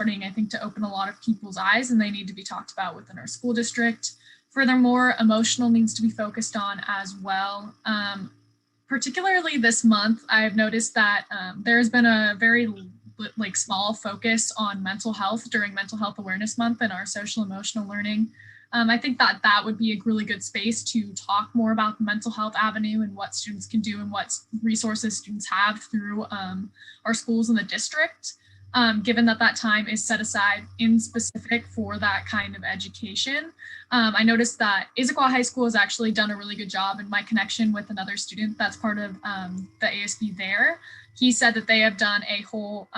starting, I think, to open a lot of people's eyes, and they need to be talked about within our school district. Furthermore, emotional needs to be focused on as well. Particularly this month, I've noticed that there has been a very small focus on mental health during Mental Health Awareness Month and our social emotional learning. I think that would be a really good space to talk more about the mental health avenue and what students can do and what resources students have through our schools in the district, given that time is set aside in specific for that kind of education. I noticed that Issaquah High School has actually done a really good job in my connection with another student that's part of the ISD there. He said that they have done a whole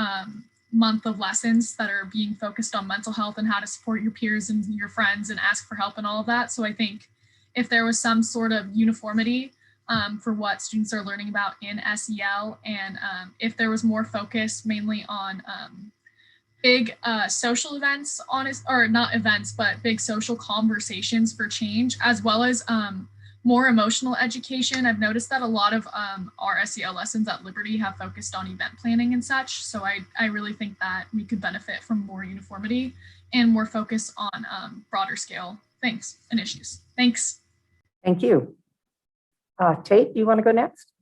month of lessons that are being focused on mental health and how to support your peers and your friends and ask for help and all of that. So I think if there was some sort of uniformity for what students are learning about in SEL, and if there was more focus mainly on big social events, or not events, but big social conversations for change, as well as more emotional education. I've noticed that a lot of our SEL lessons at Liberty have focused on event planning and such. So I really think that we could benefit from more uniformity and more focus on broader scale things and issues. Thanks. Thank you. Tate, do you want to go next?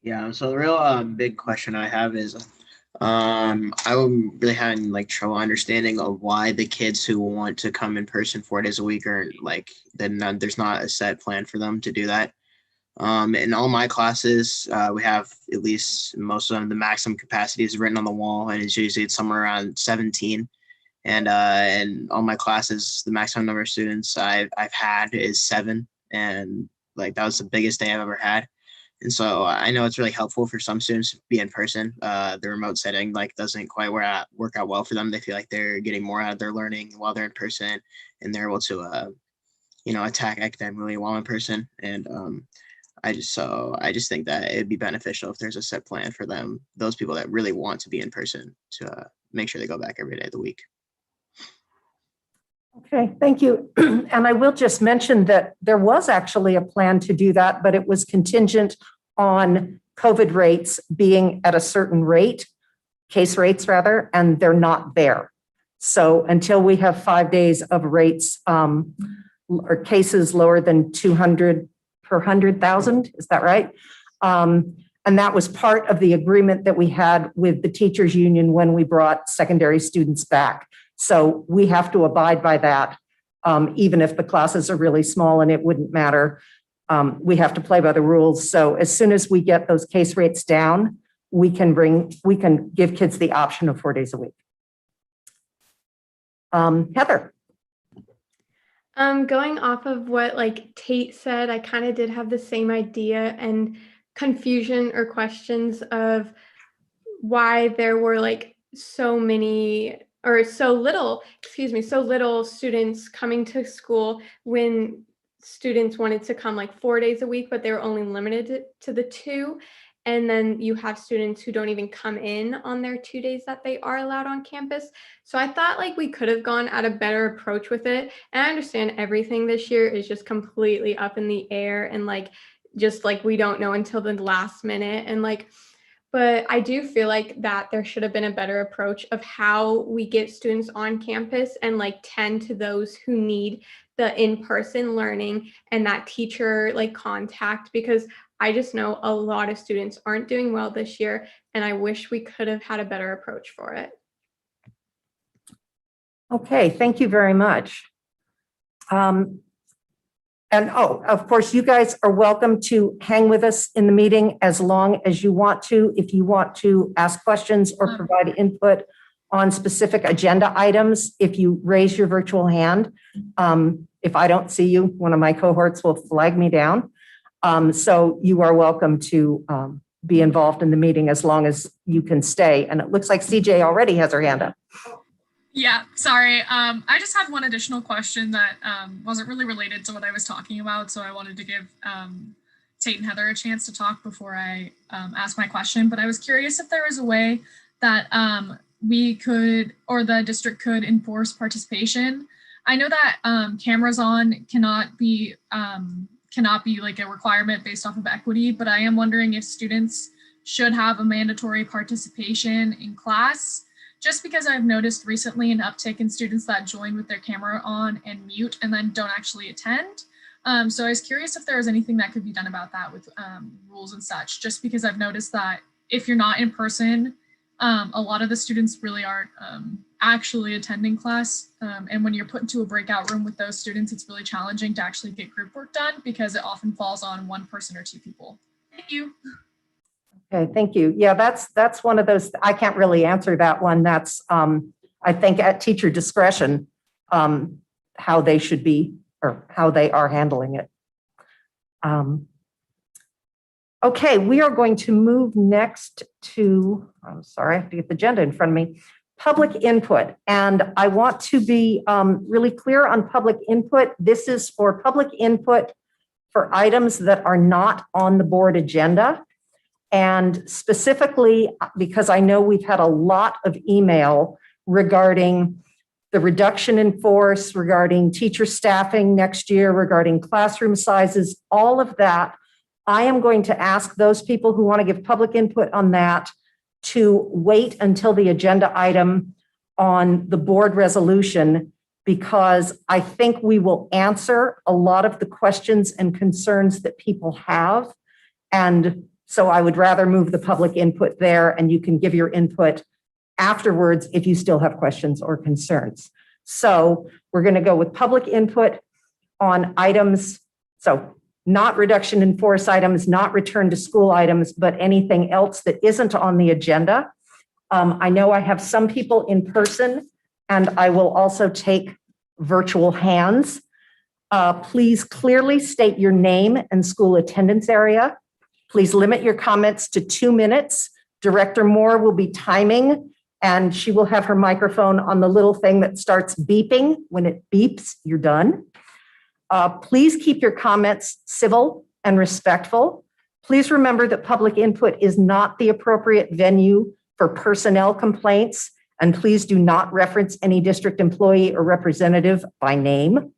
Yeah, so the real big question I have is I really having trouble understanding of why the kids who want to come in person 4 days a week are there's not a set plan for them to do that. In all my classes, we have at least most of them, the maximum capacity is written on the wall, and it's somewhere around 17. And in all my classes, the maximum number of students I've had is 7, and that was the biggest day I've ever had. And so I know it's really helpful for some students to be in person. The remote setting doesn't quite work out well for them. They feel like they're getting more out of their learning while they're in person, and they're able to attack academically while in person. And I just think that it'd be beneficial if there's a set plan for them, those people that really want to be in person, to make sure they go back every day of the week. Okay, thank you. And I will just mention that there was actually a plan to do that, but it was contingent on COVID rates being at a certain rate, case rates rather, and they're not there. So until we have 5 days of rates or cases lower than 200 per 100,000, is that right? And that was part of the agreement that we had with the teachers union when we brought secondary students back. So we have to abide by that, even if the classes are really small and it wouldn't matter. We have to play by the rules. So as soon as we get those case rates down, we can give kids the option of 4 days a week. Heather. Going off of what Tate said, I kind of did have the same idea and confusion or questions of why there were so little students coming to school when students wanted to come 4 days a week, but they were only limited to the 2. And then you have students who don't even come in on their 2 days that they are allowed on campus. So I thought we could have gone at a better approach with it. And I understand everything this year is just completely up in the air, and we don't know until the last minute. And but I do feel that there should have been a better approach of how we get students on campus and tend to those who need the in-person learning and that teacher contact, because I just know a lot of students aren't doing well this year, and I wish we could have had a better approach for it. Okay, thank you very much. And of course, you guys are welcome to hang with us in the meeting as long as you want to. If you want to ask questions or provide input on specific agenda items, if you raise your virtual hand, if I don't see you, one of my cohorts will flag me down. So you are welcome to be involved in the meeting as long as you can stay. And it looks like CJ already has her hand up. Yeah, sorry. I just had one additional question that wasn't really related to what I was talking about. So I wanted to give Tate and Heather a chance to talk before I ask my question. But I was curious if there was a way that we could, or the district could, enforce participation. I know that cameras on cannot be a requirement based off of equity, but I am wondering if students should have a mandatory participation in class, just because I've noticed recently an uptick in students that join with their camera on and mute and then don't actually attend. So I was curious if there was anything that could be done about that with rules and such, just because I've noticed that if you're not in person, a lot of the students really aren't actually attending class. And when you're put into a breakout room with those students, it's really challenging to actually get group work done because it often falls on one person or two people. Thank you. Okay, thank you. Yeah, that's one of those, I can't really answer that one. That's, I think at teacher discretion, how they should be or how they are handling it. Okay, we are going to move next to, I'm sorry, I have to get the agenda in front of me, public input. And I want to be really clear on public input. This is for public input for items that are not on the board agenda. And specifically, because I know we've had a lot of email regarding the reduction in force, regarding teacher staffing next year, regarding classroom sizes, all of that, I am going to ask those people who want to give public input on that to wait until the agenda item on the board resolution, because I think we will answer a lot of the questions and concerns that people have. And so I would rather move the public input there, and you can give your input afterwards if you still have questions or concerns. So we're going to go with public input on items. So not reduction in force items, not return to school items, but anything else that isn't on the agenda. I know I have some people in person, and I will also take virtual hands. Please clearly state your name and school attendance area. Please limit your comments to 2 minutes. Director Moore will be timing, and she will have her microphone on the little thing that starts beeping. When it beeps, you're done. Please keep your comments civil and respectful. Please remember that public input is not the appropriate venue for personnel complaints, and please do not reference any district employee or representative by name.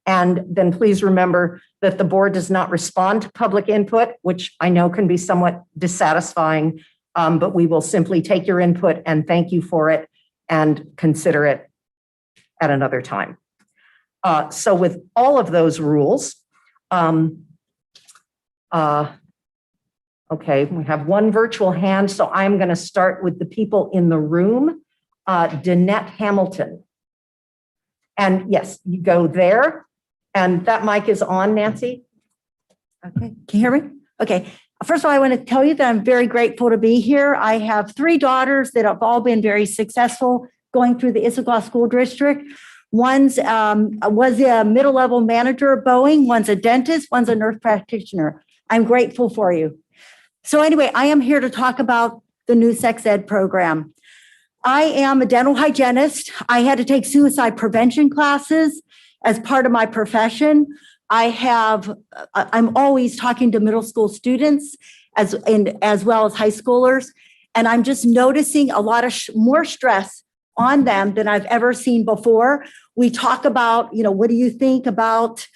And then please remember that the board does not respond to public input, which I know can be somewhat dissatisfying, but we will simply take your input and thank you for it and consider it at another time. So with all of those rules, okay, we have one virtual hand, so I'm going to start with the people in the room. Danette Hamilton. And yes, you go there. And that mic is on, Nancy. Okay, can you hear me? Okay. First of all, I want to tell you that I'm very grateful to be here. I have 3 daughters that have all been very successful going through the Issaquah School District. One's was a middle-level manager at Boeing, one's a dentist, one's a nurse practitioner. I'm grateful for you. So anyway, I am here to talk about the new sex ed program. I am a dental hygienist. I had to take suicide prevention classes as part of my profession. I'm always talking to middle school students as well as high schoolers. And I'm just noticing a lot of more stress on them than I've ever seen before. We talk about, what do you think about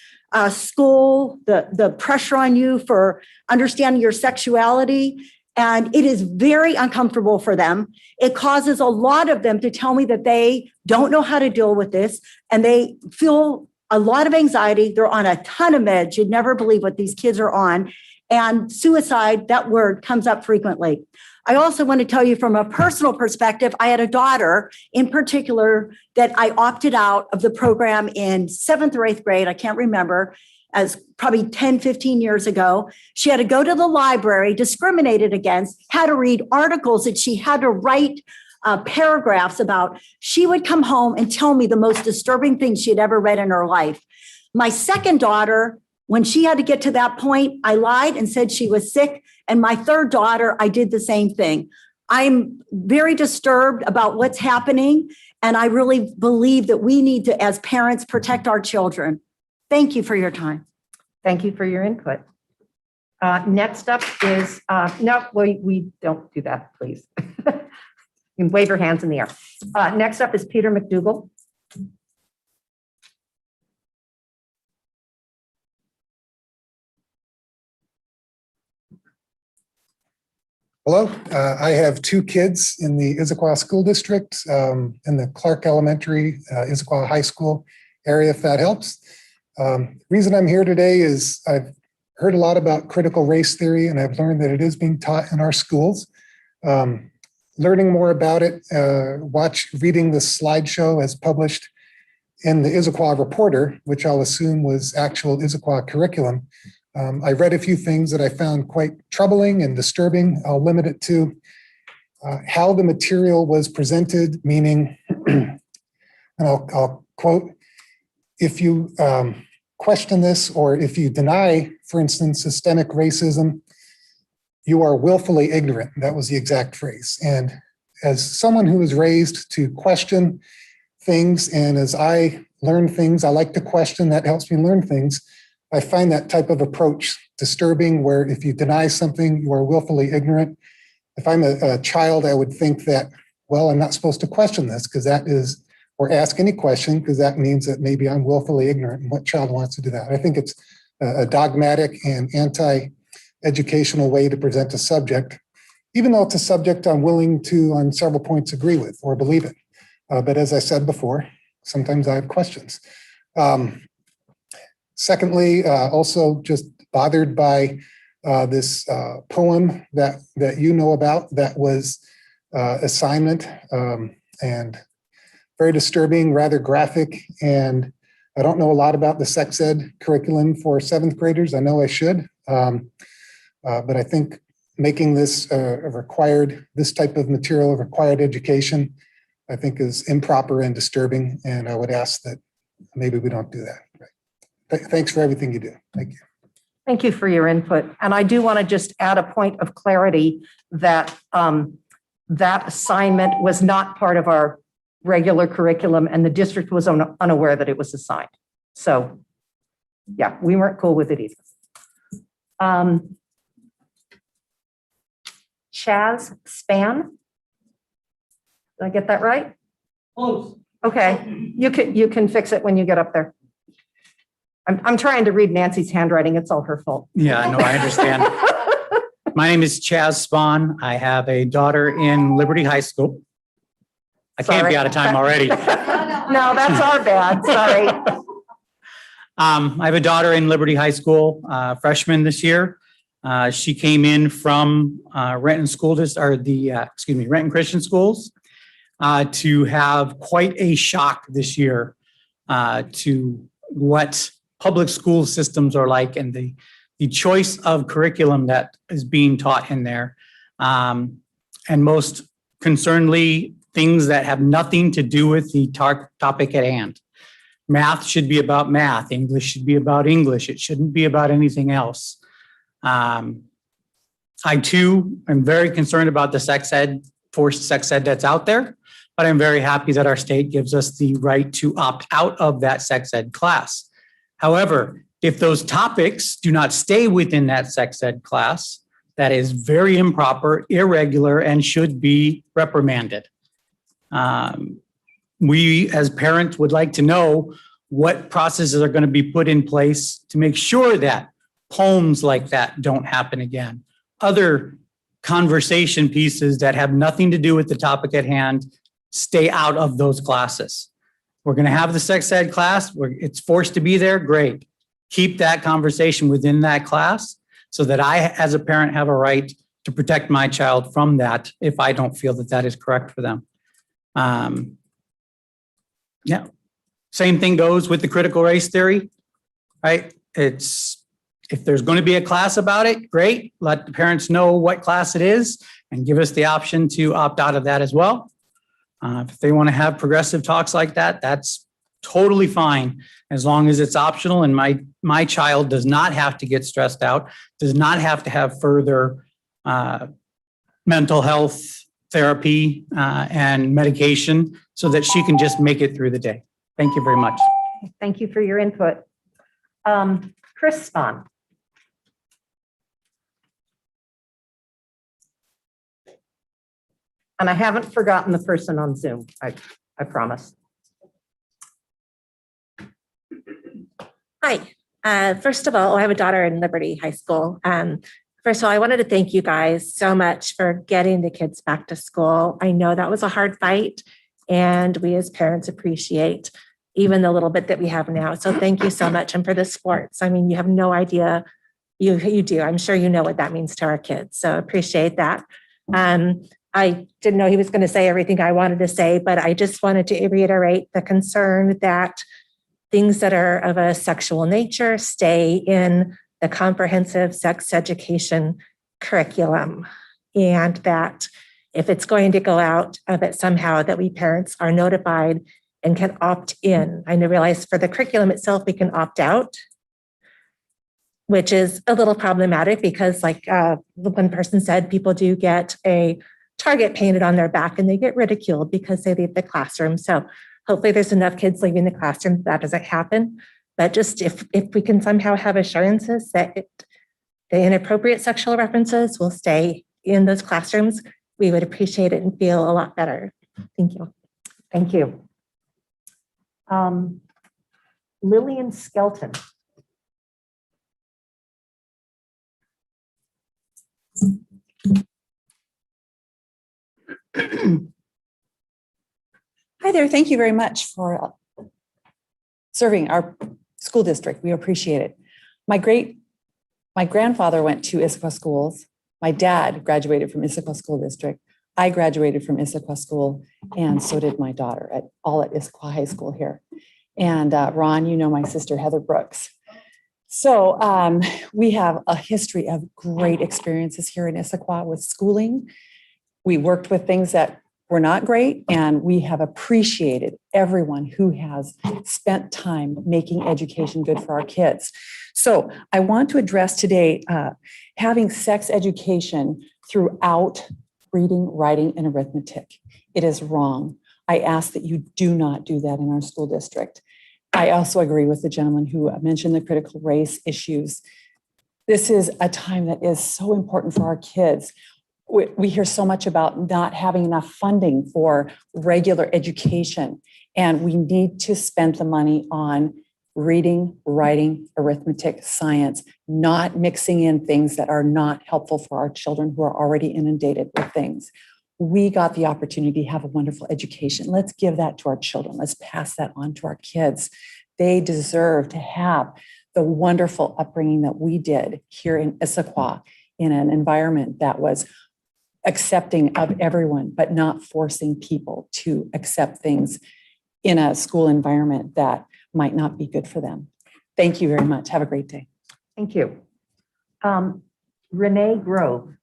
school, the pressure on you for understanding your sexuality. And it is very uncomfortable for them. It causes a lot of them to tell me that they don't know how to deal with this, and they feel a lot of anxiety. They're on a ton of meds. You'd never believe what these kids are on. And suicide, that word comes up frequently. I also want to tell you from a personal perspective, I had a daughter in particular that I opted out of the program in 7th or 8th grade. I can't remember, as probably 10, 15 years ago. She had to go to the library, discriminated against, had to read articles that she had to write paragraphs about. She would come home and tell me the most disturbing things she had ever read in her life. My second daughter, when she had to get to that point, I lied and said she was sick. And my third daughter, I did the same thing. I'm very disturbed about what's happening. And I really believe that we need to, as parents, protect our children. Thank you for your time. Thank you for your input. Next up is, no, we don't do that, please. You can wave your hands in the air. Next up is Peter McDougall. Hello, I have two kids in the Issaquah School District, in the Clark Elementary, Issaquah High School area, if that helps. Reason I'm here today is I've heard a lot about critical race theory, and I've learned that it is being taught in our schools. Learning more about it, reading the slideshow as published in the Issaquah Reporter, which I'll assume was actual Issaquah curriculum. I read a few things that I found quite troubling and disturbing. I'll limit it to how the material was presented, meaning, and I'll quote, if you question this or if you deny, for instance, systemic racism, you are willfully ignorant. That was the exact phrase. And as someone who was raised to question things, and as I learn things, I like to question, that helps me learn things. I find that type of approach disturbing, where if you deny something, you are willfully ignorant. If I'm a child, I would think that, well, I'm not supposed to question this because that is, or ask any question because that means that maybe I'm willfully ignorant. And what child wants to do that? I think it's a dogmatic and anti-educational way to present a subject, even though it's a subject I'm willing to, on several points, agree with or believe in. But as I said before, sometimes I have questions. Secondly, also just bothered by this poem that you know about that was assignment, and very disturbing, rather graphic. And I don't know a lot about the sex ed curriculum for seventh graders. I know I should, but I think making this this type of material a required education, I think is improper and disturbing. And I would ask that maybe we don't do that. Thanks for everything you do. Thank you. Thank you for your input. And I do want to just add a point of clarity that that assignment was not part of our regular curriculum, and the district was unaware that it was assigned. So yeah, we weren't cool with it either. Chaz Span. Did I get that right? Close. Okay, you can fix it when you get up there. I'm trying to read Nancy's handwriting. It's all her fault. Yeah, no, I understand. My name is Chaz Spahn. I have a daughter in Liberty High School. I can't be out of time already. No, that's our bad. Sorry. I have a daughter in Liberty High School, freshman this year. She came in from Renton School District, or Renton Christian Schools, to have quite a shock this year to what public school systems are like, and the choice of curriculum that is being taught in there. And most concerningly, things that have nothing to do with the topic at hand. Math should be about math. English should be about English. It shouldn't be about anything else. I too am very concerned about the forced sex ed that's out there, but I'm very happy that our state gives us the right to opt out of that sex ed class. However, if those topics do not stay within that sex ed class, that is very improper, irregular, and should be reprimanded. We as parents would like to know what processes are going to be put in place to make sure that poems like that don't happen again. Other conversation pieces that have nothing to do with the topic at hand stay out of those classes. We're going to have the sex ed class where it's forced to be there. Great. Keep that conversation within that class so that I, as a parent, have a right to protect my child from that if I don't feel that that is correct for them. Yeah. Same thing goes with the critical race theory, right? If there's going to be a class about it, great. Let the parents know what class it is and give us the option to opt out of that as well. If they want to have progressive talks like that, that's totally fine, as long as it's optional and my child does not have to get stressed out, does not have to have further mental health therapy and medication so that she can just make it through the day. Thank you very much. Thank you for your input. Chris Spahn. And I haven't forgotten the person on Zoom, I promise. Hi. First of all, I have a daughter in Liberty High School. First of all, I wanted to thank you guys so much for getting the kids back to school. I know that was a hard fight, and we as parents appreciate even the little bit that we have now. So thank you so much. And for the sports, I mean, you have no idea. You do. I'm sure you know what that means to our kids. So appreciate that. I didn't know he was going to say everything I wanted to say, but I just wanted to reiterate the concern that things that are of a sexual nature stay in the comprehensive sex education curriculum, and that if it's going to go out of it somehow, that we parents are notified and can opt in. I realize for the curriculum itself, we can opt out, which is a little problematic because like the one person said, people do get a target painted on their back and they get ridiculed because they leave the classroom. So hopefully there's enough kids leaving the classroom that doesn't happen. But just if we can somehow have assurances that the inappropriate sexual references will stay in those classrooms, we would appreciate it and feel a lot better. Thank you. Thank you. Lillian Skelton. Hi there. Thank you very much for serving our school district. We appreciate it. My grandfather went to Issaquah schools. My dad graduated from Issaquah School District. I graduated from Issaquah School, and so did my daughter at Issaquah High School here. And Ron, you know my sister Heather Brooks. So we have a history of great experiences here in Issaquah with schooling. We worked with things that were not great, and we have appreciated everyone who has spent time making education good for our kids. So I want to address today having sex education throughout reading, writing, and arithmetic. It is wrong. I ask that you do not do that in our school district. I also agree with the gentleman who mentioned the critical race issues. This is a time that is so important for our kids. We hear so much about not having enough funding for regular education, and we need to spend the money on reading, writing, arithmetic, science, not mixing in things that are not helpful for our children who are already inundated with things. We got the opportunity to have a wonderful education. Let's give that to our children. Let's pass that on to our kids. They deserve to have the wonderful upbringing that we did here in Issaquah, in an environment that was accepting of everyone, but not forcing people to accept things in a school environment that might not be good for them. Thank you very much. Have a great day. Thank you. Renee Grove.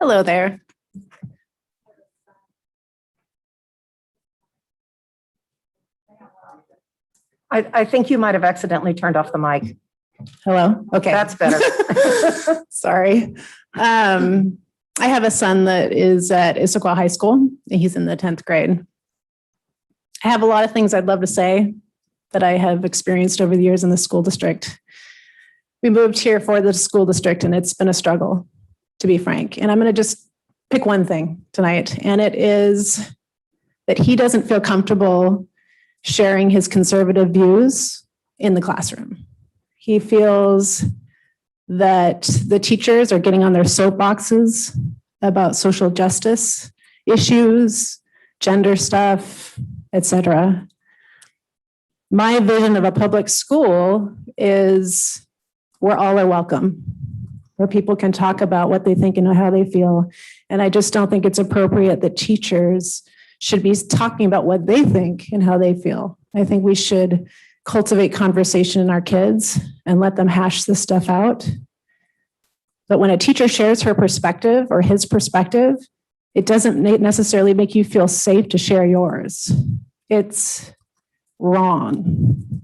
Hello there. I think you might have accidentally turned off the mic. Hello. Okay. That's better. Sorry. I have a son that is at Issaquah High School, and he's in the 10th grade. I have a lot of things I'd love to say that I have experienced over the years in the school district. We moved here for the school district, and it's been a struggle, to be frank. And I'm going to just pick one thing tonight, and it is that he doesn't feel comfortable sharing his conservative views in the classroom. He feels that the teachers are getting on their soapboxes about social justice issues, gender stuff, etc. My vision of a public school is where all are welcome, where people can talk about what they think and how they feel. And I just don't think it's appropriate that teachers should be talking about what they think and how they feel. I think we should cultivate conversation in our kids and let them hash this stuff out. But when a teacher shares her perspective or his perspective, it doesn't necessarily make you feel safe to share yours. It's wrong.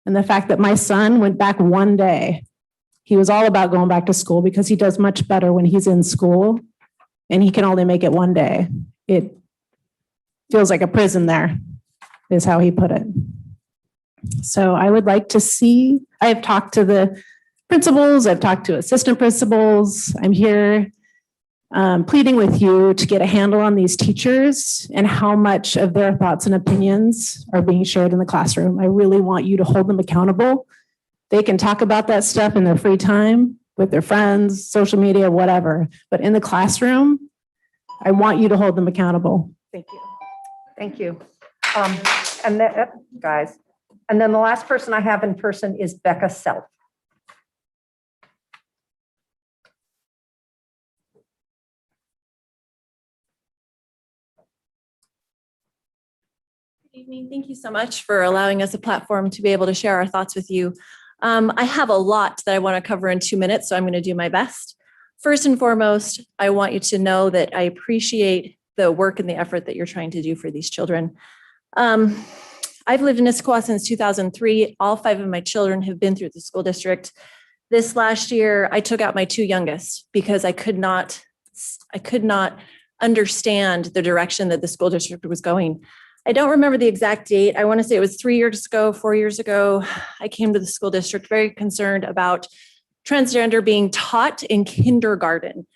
And the fact that my son went back one day, he was all about going back to school because he does much better when he's in school and he can only make it one day. It feels like a prison there, is how he put it. So I would like to see, I have talked to the principals, I've talked to assistant principals. I'm here pleading with you to get a handle on these teachers and how much of their thoughts and opinions are being shared in the classroom. I really want you to hold them accountable. They can talk about that stuff in their free time with their friends, social media, whatever. But in the classroom, I want you to hold them accountable. Thank you. Thank you. And that, guys, and then the last person I have in person is Becca Self. Good evening. Thank you so much for allowing us a platform to be able to share our thoughts with you. I have a lot that I want to cover in 2 minutes, so I'm going to do my best. First and foremost, I want you to know that I appreciate the work and the effort that you're trying to do for these children. I've lived in Issaquah since 2003. All 5 of my children have been through the school district. This last year, I took out my 2 youngest because I could not understand the direction that the school district was going. I don't remember the exact date. I want to say it was 3 years ago, 4 years ago. I came to the school district very concerned about transgender being taught in kindergarten,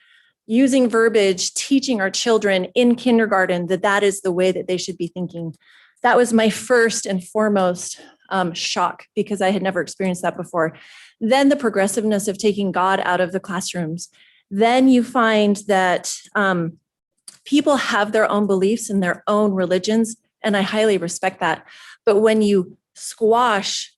using verbiage, teaching our children in kindergarten that is the way that they should be thinking. That was my first and foremost shock because I had never experienced that before. Then the progressiveness of taking God out of the classrooms. Then you find that people have their own beliefs and their own religions, and I highly respect that. But when you squash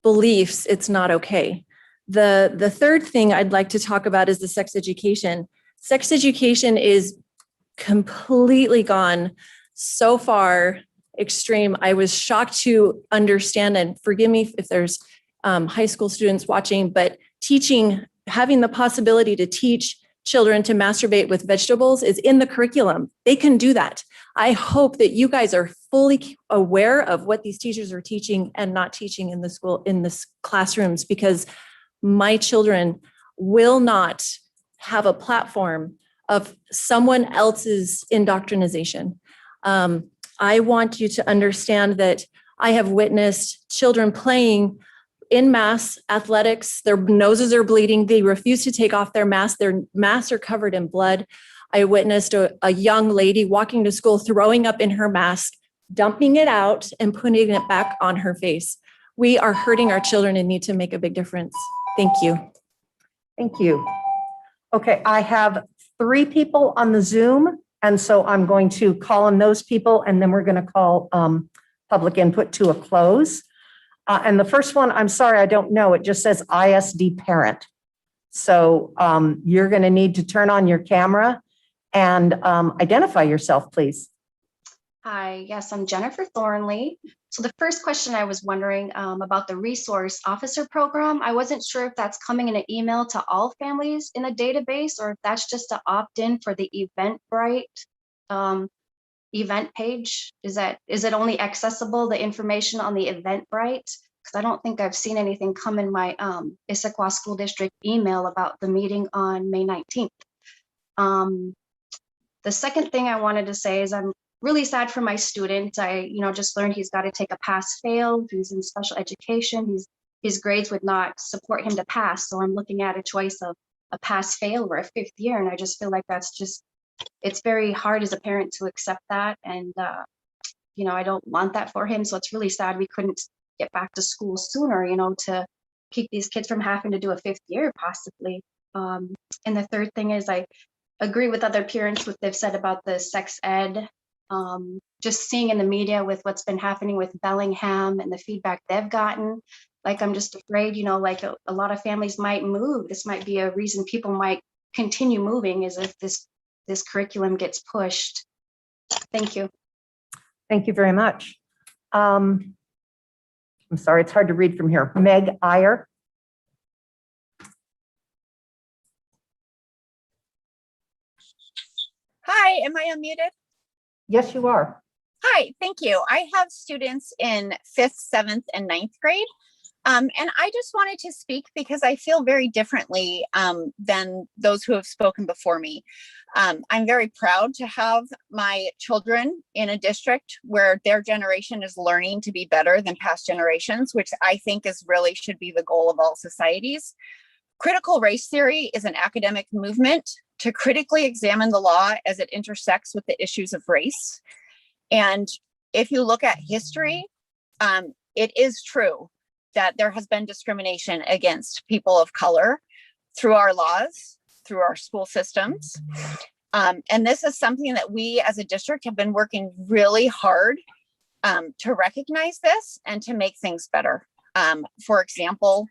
beliefs, it's not okay. The third thing I'd like to talk about is the sex education. Sex education is completely gone so far extreme. I was shocked to understand, and forgive me if there's high school students watching, but having the possibility to teach children to masturbate with vegetables is in the curriculum. They can do that. I hope that you guys are fully aware of what these teachers are teaching and not teaching in the school, in the classrooms, because my children will not have a platform of someone else's indoctrination. I want you to understand that I have witnessed children playing in mass athletics. Their noses are bleeding. They refuse to take off their masks. Their masks are covered in blood. I witnessed a young lady walking to school, throwing up in her mask, dumping it out and putting it back on her face. We are hurting our children and need to make a big difference. Thank you. Thank you. Okay, I have 3 people on the Zoom, and so I'm going to call on those people, and then we're going to call public input to a close. And the first one, I'm sorry, I don't know. It just says ISD parent. So you're going to need to turn on your camera and identify yourself, please. Hi, yes, I'm Jennifer Thornley. So the first question I was wondering about the resource officer program, I wasn't sure if that's coming in an email to all families in a database or if that's just to opt in for the Eventbrite event page. Is it only accessible, the information on the Eventbrite? Because I don't think I've seen anything come in my Issaquah School District email about the meeting on May 19th. The second thing I wanted to say is I'm really sad for my student. I just learned he's got to take a pass-fail. He's in special education. His grades would not support him to pass. So I'm looking at a choice of a pass-fail or a 5th year. And I just feel like it's very hard as a parent to accept that. And, I don't want that for him. So it's really sad we couldn't get back to school sooner, to keep these kids from having to do a 5th year possibly. And the third thing is I agree with other parents what they've said about the sex ed. Just seeing in the media with what's been happening with Bellingham and the feedback they've gotten, like I'm just afraid, like a lot of families might move. This might be a reason people might continue moving, is if this curriculum gets pushed. Thank you. Thank you very much. I'm sorry, it's hard to read from here. Meg Iyer. Hi, am I unmuted? Yes, you are. Hi, thank you. I have students in 5th, 7th, and 9th grade. And I just wanted to speak because I feel very differently than those who have spoken before me. I'm very proud to have my children in a district where their generation is learning to be better than past generations, which I think should be the goal of all societies. Critical race theory is an academic movement to critically examine the law as it intersects with the issues of race. And if you look at history, it is true that there has been discrimination against people of color through our laws, through our school systems. And this is something that we as a district have been working really hard to recognize this and to make things better. For example,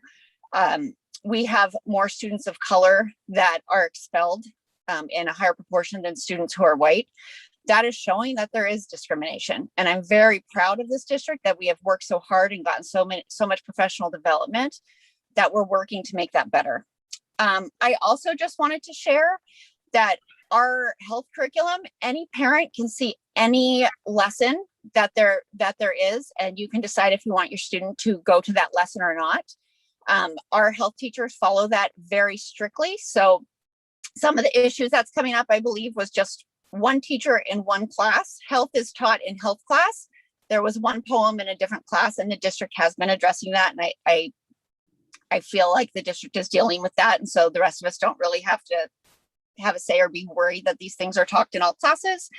we have more students of color that are expelled in a higher proportion than students who are white. That is showing that there is discrimination. And I'm very proud of this district that we have worked so hard and gotten so much professional development that we're working to make that better. I also just wanted to share that our health curriculum, any parent can see any lesson that there is, and you can decide if you want your student to go to that lesson or not. Our health teachers follow that very strictly. So some of the issues that's coming up, I believe, was just one teacher in one class. Health is taught in health class. There was one poem in a different class, and the district has been addressing that. And I feel like the district is dealing with that. And so the rest of us don't really have to have a say or be worried that these things are taught in all classes.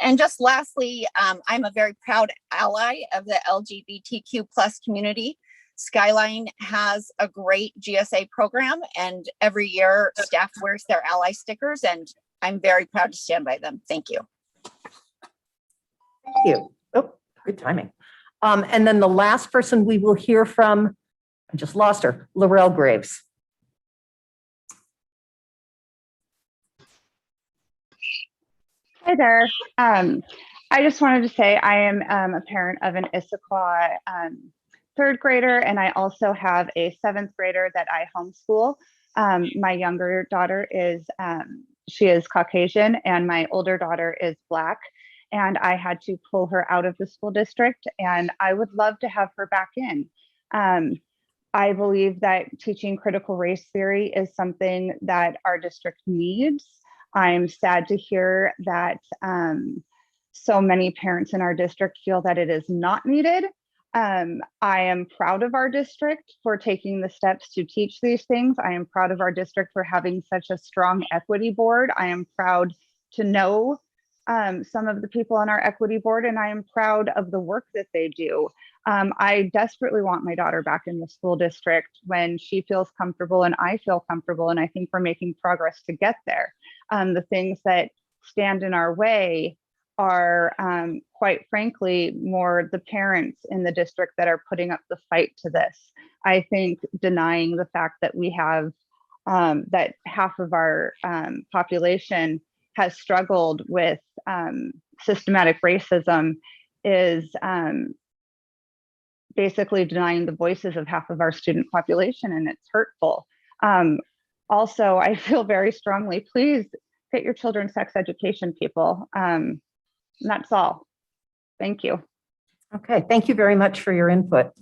And just lastly, I'm a very proud ally of the LGBTQ plus community. Skyline has a great GSA program, and every year staff wears their ally stickers, and I'm very proud to stand by them. Thank you. Thank you. Oh, good timing. And then the last person we will hear from, I just lost her, Laurel Graves. Hi there. I just wanted to say I am a parent of an Issaquah third grader, and I also have a seventh grader that I homeschool. My younger daughter is, she is Caucasian, and my older daughter is Black, and I had to pull her out of the school district, and I would love to have her back in. I believe that teaching critical race theory is something that our district needs. I'm sad to hear that so many parents in our district feel that it is not needed. I am proud of our district for taking the steps to teach these things. I am proud of our district for having such a strong equity board. I am proud to know some of the people on our equity board, and I am proud of the work that they do. I desperately want my daughter back in the school district when she feels comfortable and I feel comfortable, and I think we're making progress to get there. The things that stand in our way are, quite frankly, more the parents in the district that are putting up the fight to this. I think denying the fact that we have, that half of our population has struggled with systematic racism is basically denying the voices of half of our student population, and it's hurtful. Also, I feel very strongly, please get your children sex education, people. And that's all. Thank you. Okay, thank you very much for your input.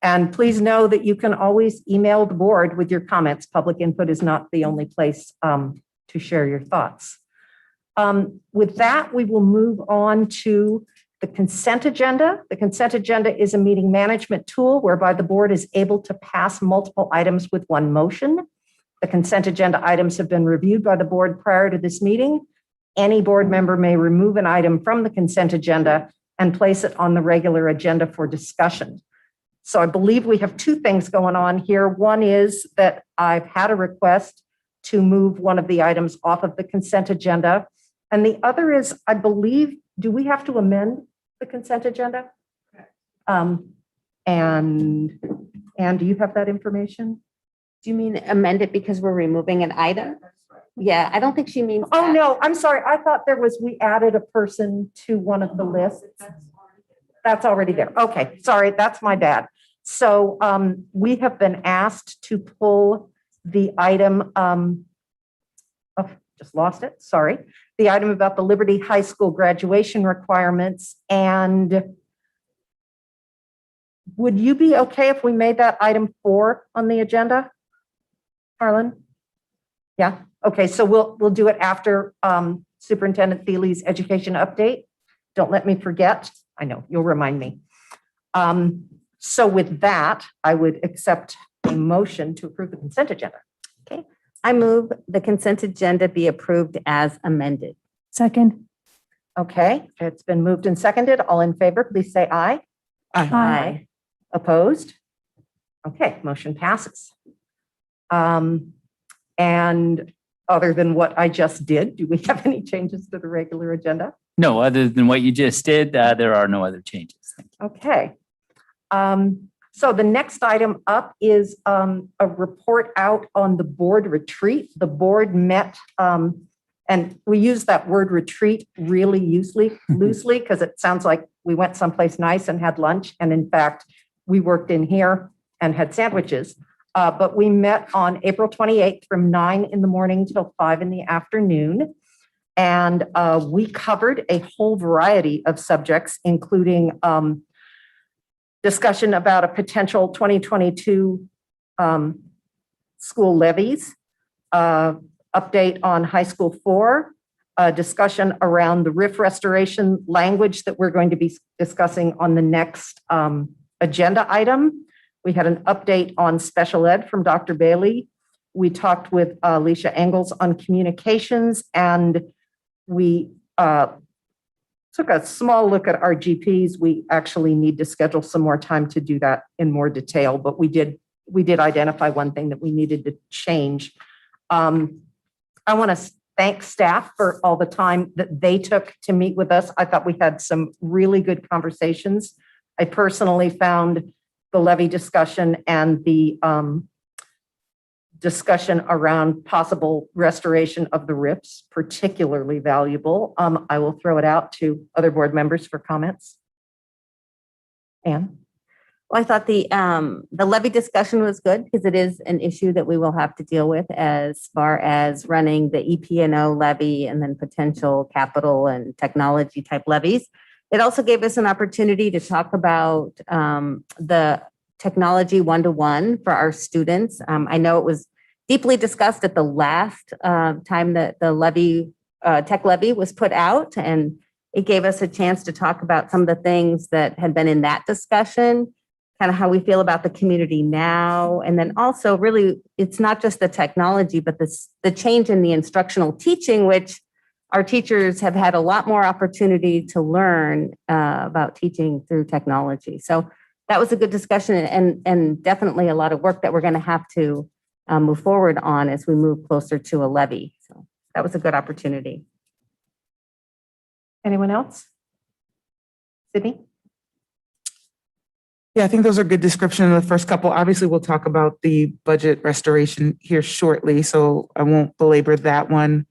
And please know that you can always email the board with your comments. Public input is not the only place to share your thoughts. With that, we will move on to the consent agenda. The consent agenda is a meeting management tool whereby the board is able to pass multiple items with one motion. The consent agenda items have been reviewed by the board prior to this meeting. Any board member may remove an item from the consent agenda and place it on the regular agenda for discussion. So I believe we have two things going on here. One is that I've had a request to move one of the items off of the consent agenda. And the other is, I believe, do we have to amend the consent agenda? And do you have that information? Do you mean amend it because we're removing an item? Yeah, I don't think she means Oh, that. no, I'm sorry. I thought we added a person to one of the lists. That's already there. Okay, sorry, that's my bad. So we have been asked to pull the item, just lost it, sorry. The item about the Liberty High School graduation requirements. And would you be okay if we made that item 4 on the agenda? Harlan? Yeah, okay, so we'll do it after Superintendent Thiele's education update. Don't let me forget. I know, you'll remind me. So with that, I would accept a motion to approve the consent agenda. Okay, I move the consent agenda be approved as amended. Second. Okay, it's been moved and seconded. All in favor, please say aye. Aye. Opposed? Okay, motion passes. And other than what I just did, do we have any changes to the regular agenda? No, other than what you just did, there are no other changes. Thank you. Okay. So the next item up is a report out on the board retreat. The board met, and we use that word retreat really loosely because it sounds like we went someplace nice and had lunch. And in fact, we worked in here and had sandwiches. But we met on April 28th from 9 in the morning till 5 in the afternoon. And we covered a whole variety of subjects, including discussion about a potential 2022 school levies, update on high school 4, a discussion around the RIF restoration language that we're going to be discussing on the next agenda item. We had an update on special ed from Dr. Bailey. We talked with Alicia Engels on communications, and we took a small look at our GPs. We actually need to schedule some more time to do that in more detail, but we did identify one thing that we needed to change. I want to thank staff for all the time that they took to meet with us. I thought we had some really good conversations. I personally found the levy discussion and the discussion around possible restoration of the RIFs particularly valuable. I will throw it out to other board members for comments. Anne? Well, I thought the levy discussion was good because it is an issue that we will have to deal with as far as running the EP&O levy and then potential capital and technology type levies. It also gave us an opportunity to talk about the technology one-to-one for our students. I know it was deeply discussed at the last time that the levy, tech levy was put out, and it gave us a chance to talk about some of the things that had been in that discussion, kind of how we feel about the community now. And then also really, it's not just the technology, but the change in the instructional teaching, which our teachers have had a lot more opportunity to learn about teaching through technology. So that was a good discussion and definitely a lot of work that we're going to have to move forward on as we move closer to a levy. So that was a good opportunity. Anyone else? Sydney? Yeah, I think those are good description of the first couple. Obviously, we'll talk about the budget restoration here shortly, so I won't belabor that one.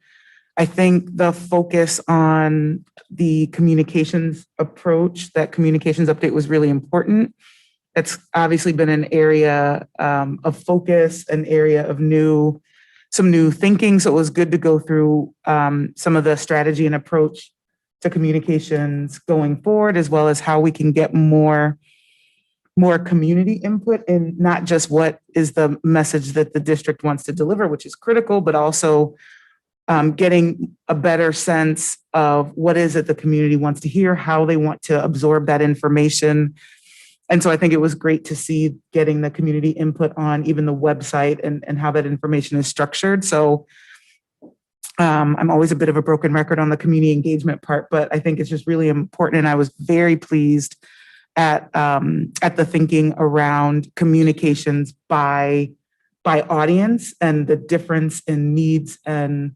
I think the focus on the communications approach, that communications update was really important. It's obviously been an area of focus, an area of some new thinking. So it was good to go through some of the strategy and approach to communications going forward, as well as how we can get more community input and not just what is the message that the district wants to deliver, which is critical, but also getting a better sense of what is it the community wants to hear, how they want to absorb that information. And so I think it was great to see getting the community input on even the website and how that information is structured. So I'm always a bit of a broken record on the community engagement part, but I think it's just really important. And I was very pleased at the thinking around communications by audience and the difference in needs and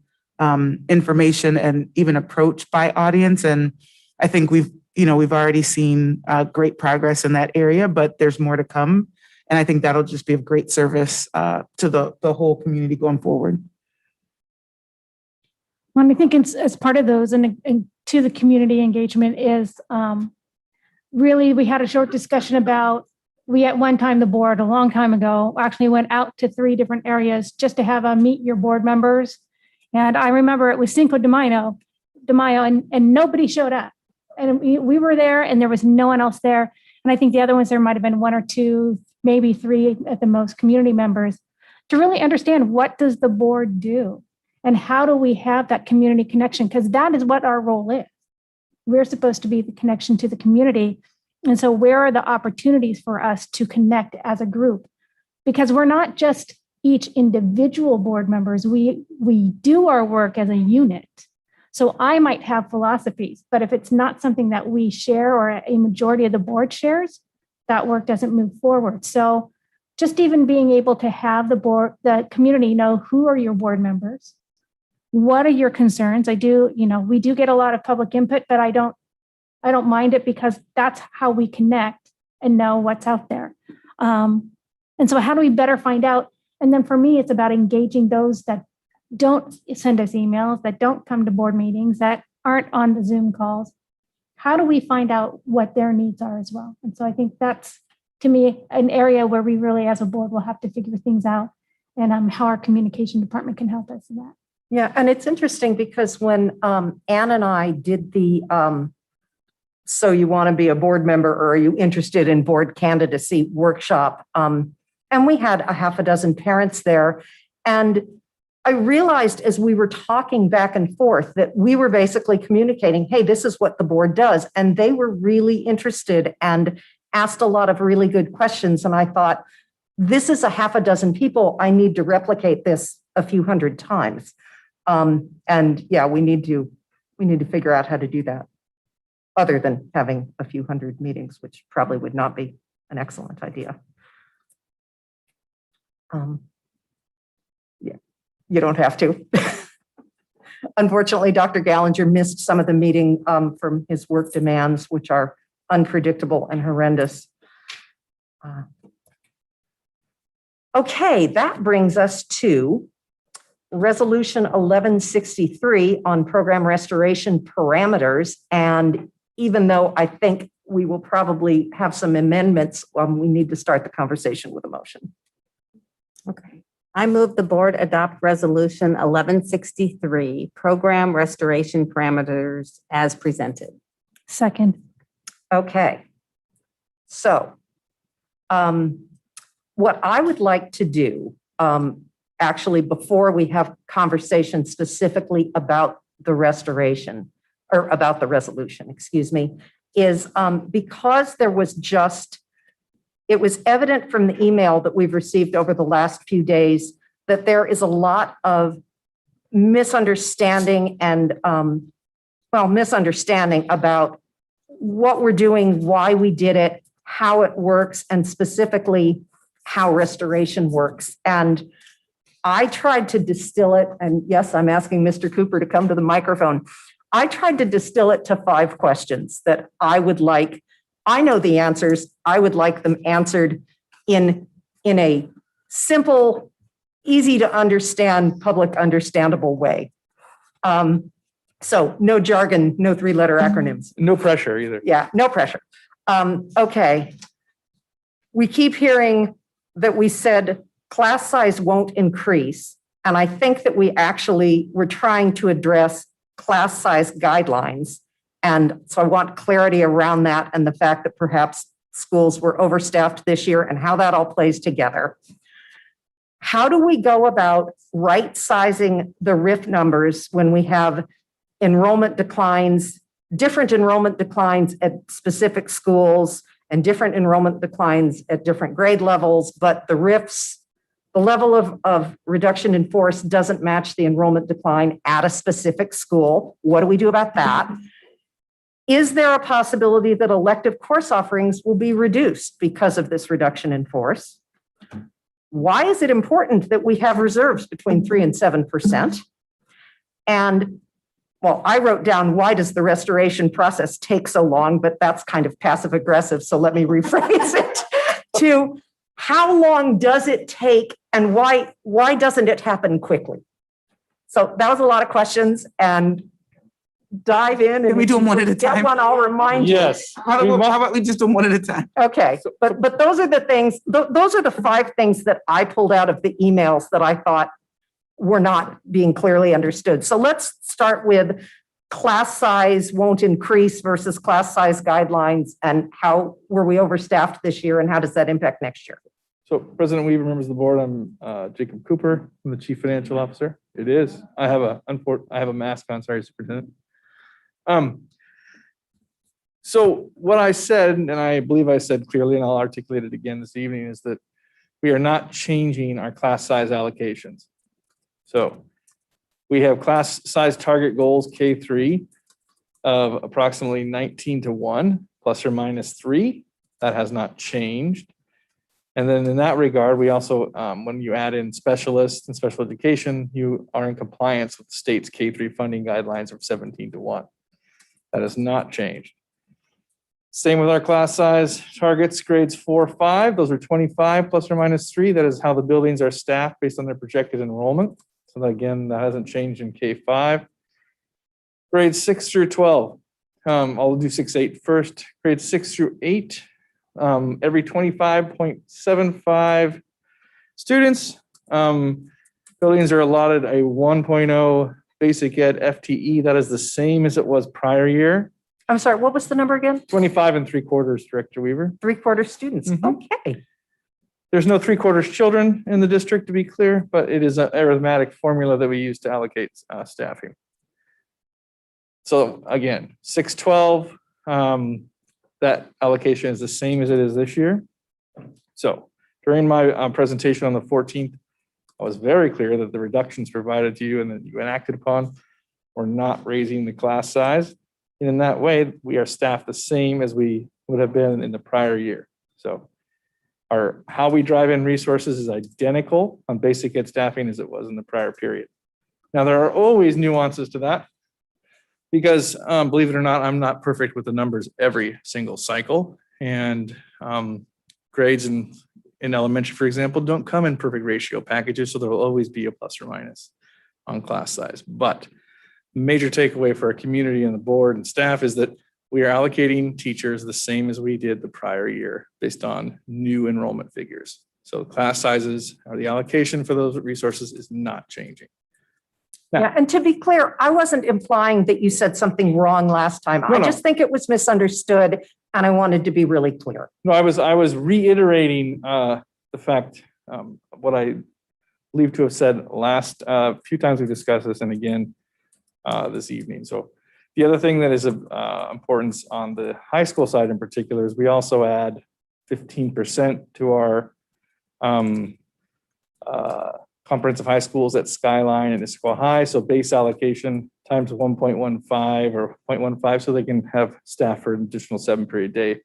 information and even approach by audience. And I think we've already seen great progress in that area, but there's more to come. And I think that'll just be of great service to the whole community going forward. Well, I think as part of those and to the community engagement is really, we had a short discussion about, we at one time, the board a long time ago, actually went out to 3 different areas just to have a meet your board members. And I remember it was Cinco de Mayo and nobody showed up. And we were there and there was no one else there. And I think the other ones, there might've been 1 or 2, maybe 3 at the most community members to really understand what does the board do and how do we have that community connection? Because that is what our role is. We're supposed to be the connection to the community. And so where are the opportunities for us to connect as a group? Because we're not just, each individual board members, we do our work as a unit. So I might have philosophies, but if it's not something that we share or a majority of the board shares, that work doesn't move forward. So just even being able to have the community know who are your board members, what are your concerns? we do get a lot of public input, but I don't mind it because that's how we connect and know what's out there. And so how do we better find out? And then for me, it's about engaging those that don't send us emails, that don't come to board meetings, that aren't on the Zoom calls. How do we find out what their needs are as well? And so I think that's, to me, an area where we really, as a board, will have to figure things out, and how our communication department can help us in that. Yeah, and it's interesting because when Ann and I did the so you want to be a board member or are you interested in board candidacy workshop, and we had a half a dozen parents there, and I realized as we were talking back and forth that we were basically communicating, hey, this is what the board does, and they were really interested and asked a lot of really good questions. And I thought, this is a half a dozen people. I need to replicate this a few hundred times. And yeah, we need to figure out how to do that other than having a few hundred meetings, which probably would not be an excellent idea. Yeah, you don't have to. Unfortunately, Dr. Gallinger missed some of the meeting from his work demands, which are unpredictable and horrendous. Okay, that brings us to Resolution 1163 on program restoration parameters. And even though I think we will probably have some amendments, we need to start the conversation with a motion. Okay. I move the board adopt resolution 1163, program restoration parameters as presented. Second. Okay. So what I would like to do, actually, before we have conversation specifically about the restoration or about the resolution, excuse me, is because there was it was evident from the email that we've received over the last few days that there is a lot of misunderstanding and, misunderstanding about what we're doing, why we did it, how it works, and specifically how restoration works. And I tried to distill it, and yes, I'm asking Mr. Cooper to come to the microphone. I tried to distill it to 5 questions that I would like. I know the answers. I would like them answered in a simple, easy to understand, public understandable way. So no jargon, no 3-letter acronyms. No pressure either. Yeah, no pressure. Okay. We keep hearing that we said class size won't increase. And I think that we're trying to address class size guidelines. And so I want clarity around that and the fact that perhaps schools were overstaffed this year and how that all plays together. How do we go about right-sizing the RIF numbers when we have enrollment declines, different enrollment declines at specific schools and different enrollment declines at different grade levels, but the RIFs, the level of reduction in force doesn't match the enrollment decline at a specific school? What do we do about that? Is there a possibility that elective course offerings will be reduced because of this reduction in force? Why is it important that we have reserves between 3 and 7%? And well, I wrote down, why does the restoration process take so long? But that's kind of passive aggressive. So let me rephrase it to how long does it take and why doesn't it happen quickly? So that was a lot of questions, and dive in. And we do them one at a time? One, I'll remind you. Yes. How about we just do them one at a time? Okay, but those are the things, those are the 5 things that I pulled out of the emails that I thought were not being clearly understood. So let's start with class size won't increase versus class size guidelines, and how were we overstaffed this year and how does that impact next year? So President Weaver, members of the board, I'm Jacob Cooper. I'm the Chief Financial Officer. It is. I have a mask on. Sorry, Superintendent. So what I said, and I believe I said clearly, and I'll articulate it again this evening, is that we are not changing our class size allocations. So we have class size target goals K3 of approximately 19:1 plus or minus 3. That has not changed. And then in that regard, we also, when you add in specialists and special education, you are in compliance with the state's K3 funding guidelines of 17:1. That has not changed. Same with our class size targets, grades 4, 5. Those are 25 plus or minus 3. That is how the buildings are staffed based on their projected enrollment. So that, again, that hasn't changed in K5. Grades 6 through 12. I'll do 6, 8 first. Grades 6 through 8. Every 25.75 students, buildings are allotted a 1.0 basic ed FTE. That is the same as it was prior year. I'm sorry, what was the number again? 25 3/4, Director Weaver. 3/4 students. Okay. There's no 3/4 children in the district, to be clear, but it is an arithmetic formula that we use to allocate staffing. So again, 612, that allocation is the same as it is this year. So during my presentation on the 14th, I was very clear that the reductions provided to you and that you enacted upon were not raising the class size. And in that way, we are staffed the same as we would have been in the prior year. So how we drive in resources is identical on basic ed staffing as it was in the prior period. Now, there are always nuances to that because believe it or not, I'm not perfect with the numbers every single cycle. And grades in elementary, for example, don't come in perfect ratio packages. So there will always be a plus or minus on class size. But major takeaway for our community and the board and staff is that we are allocating teachers the same as we did the prior year based on new enrollment figures. So class sizes or the allocation for those resources is not changing. Now, Yeah, and to be clear, I wasn't implying that you said something wrong last time. I just think it was misunderstood and I wanted to be really clear. No, I was reiterating the fact, what I believe to have said last few times we discussed this and again this evening. So the other thing that is of importance on the high school side in particular is we also add 15% to our comprehensive high schools at Skyline and Issaquah High. So base allocation times 1.15 or 0.15 so they can have staff for an additional 7-period day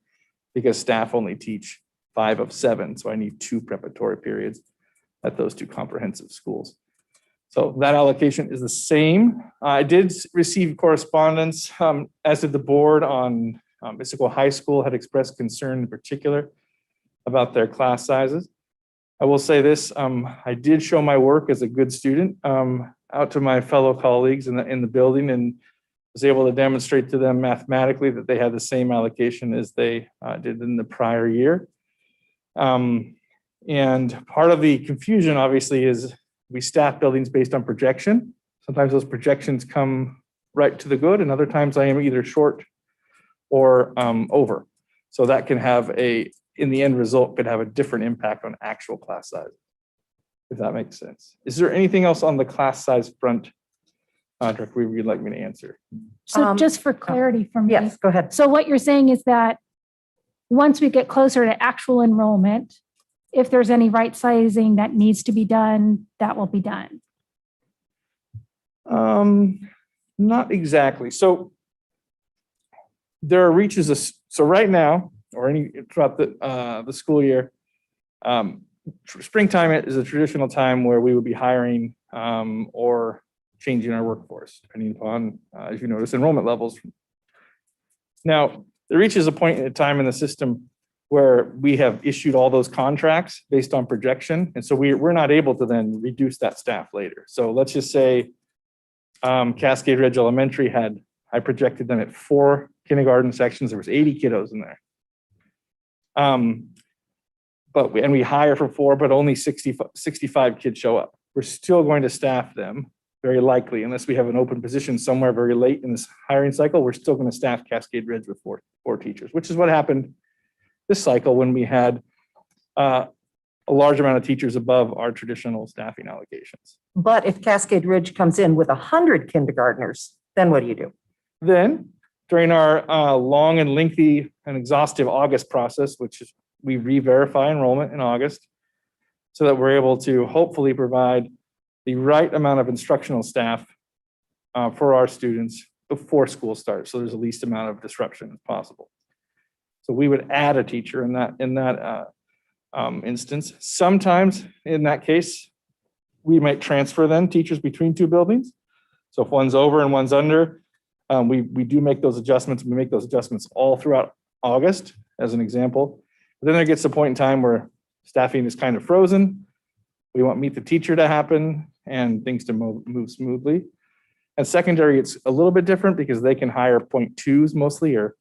because staff only teach 5 of 7. So I need 2 preparatory periods at those 2 comprehensive schools. So that allocation is the same. I did receive correspondence, as did the board on Issaquah High School had expressed concern in particular about their class sizes. I will say this, I did show my work as a good student out to my fellow colleagues in the building and was able to demonstrate to them mathematically that they had the same allocation as they did in the prior year. And part of the confusion obviously is we staff buildings based on projection. Sometimes those projections come right to the good and other times I am either short or over. So that can have in the end result could have a different impact on actual class size, if that makes sense. Is there anything else on the class size front, Director Weaver, you'd like me to answer? So just for clarity from me. Yes, go ahead. So what you're saying is that once we get closer to actual enrollment, if there's any right sizing that needs to be done, that will be done. Not exactly. So there are reaches. So right now, or any throughout the school year, springtime is a traditional time where we would be hiring or changing our workforce, depending upon, as you notice, enrollment levels. Now, there reaches a point in a time in the system where we have issued all those contracts based on projection. And so we're not able to then reduce that staff later. So let's just say Cascade Ridge Elementary I projected them at 4 kindergarten sections. There was 80 kiddos in there. We hire for 4, but only 65 kids show up. We're still going to staff them very likely, unless we have an open position somewhere very late in this hiring cycle, we're still going to staff Cascade Ridge with four teachers, which is what happened this cycle when we had a large amount of teachers above our traditional staffing allocations. But if Cascade Ridge comes in with 100 kindergartners, then what do you do? Then during our long and lengthy and exhaustive August process, which is we re-verify enrollment in August, so that we're able to hopefully provide the right amount of instructional staff for our students before school starts. So there's the least amount of disruption as possible. So we would add a teacher in that instance. Sometimes in that case, we might transfer then teachers between two buildings. So if one's over and one's under, we do make those adjustments. We make those adjustments all throughout August, as an example. But then there gets a point in time where staffing is kind of frozen. We want meet the teacher to happen and things to move smoothly. And secondary, it's a little bit different because they can hire 0.2s mostly, or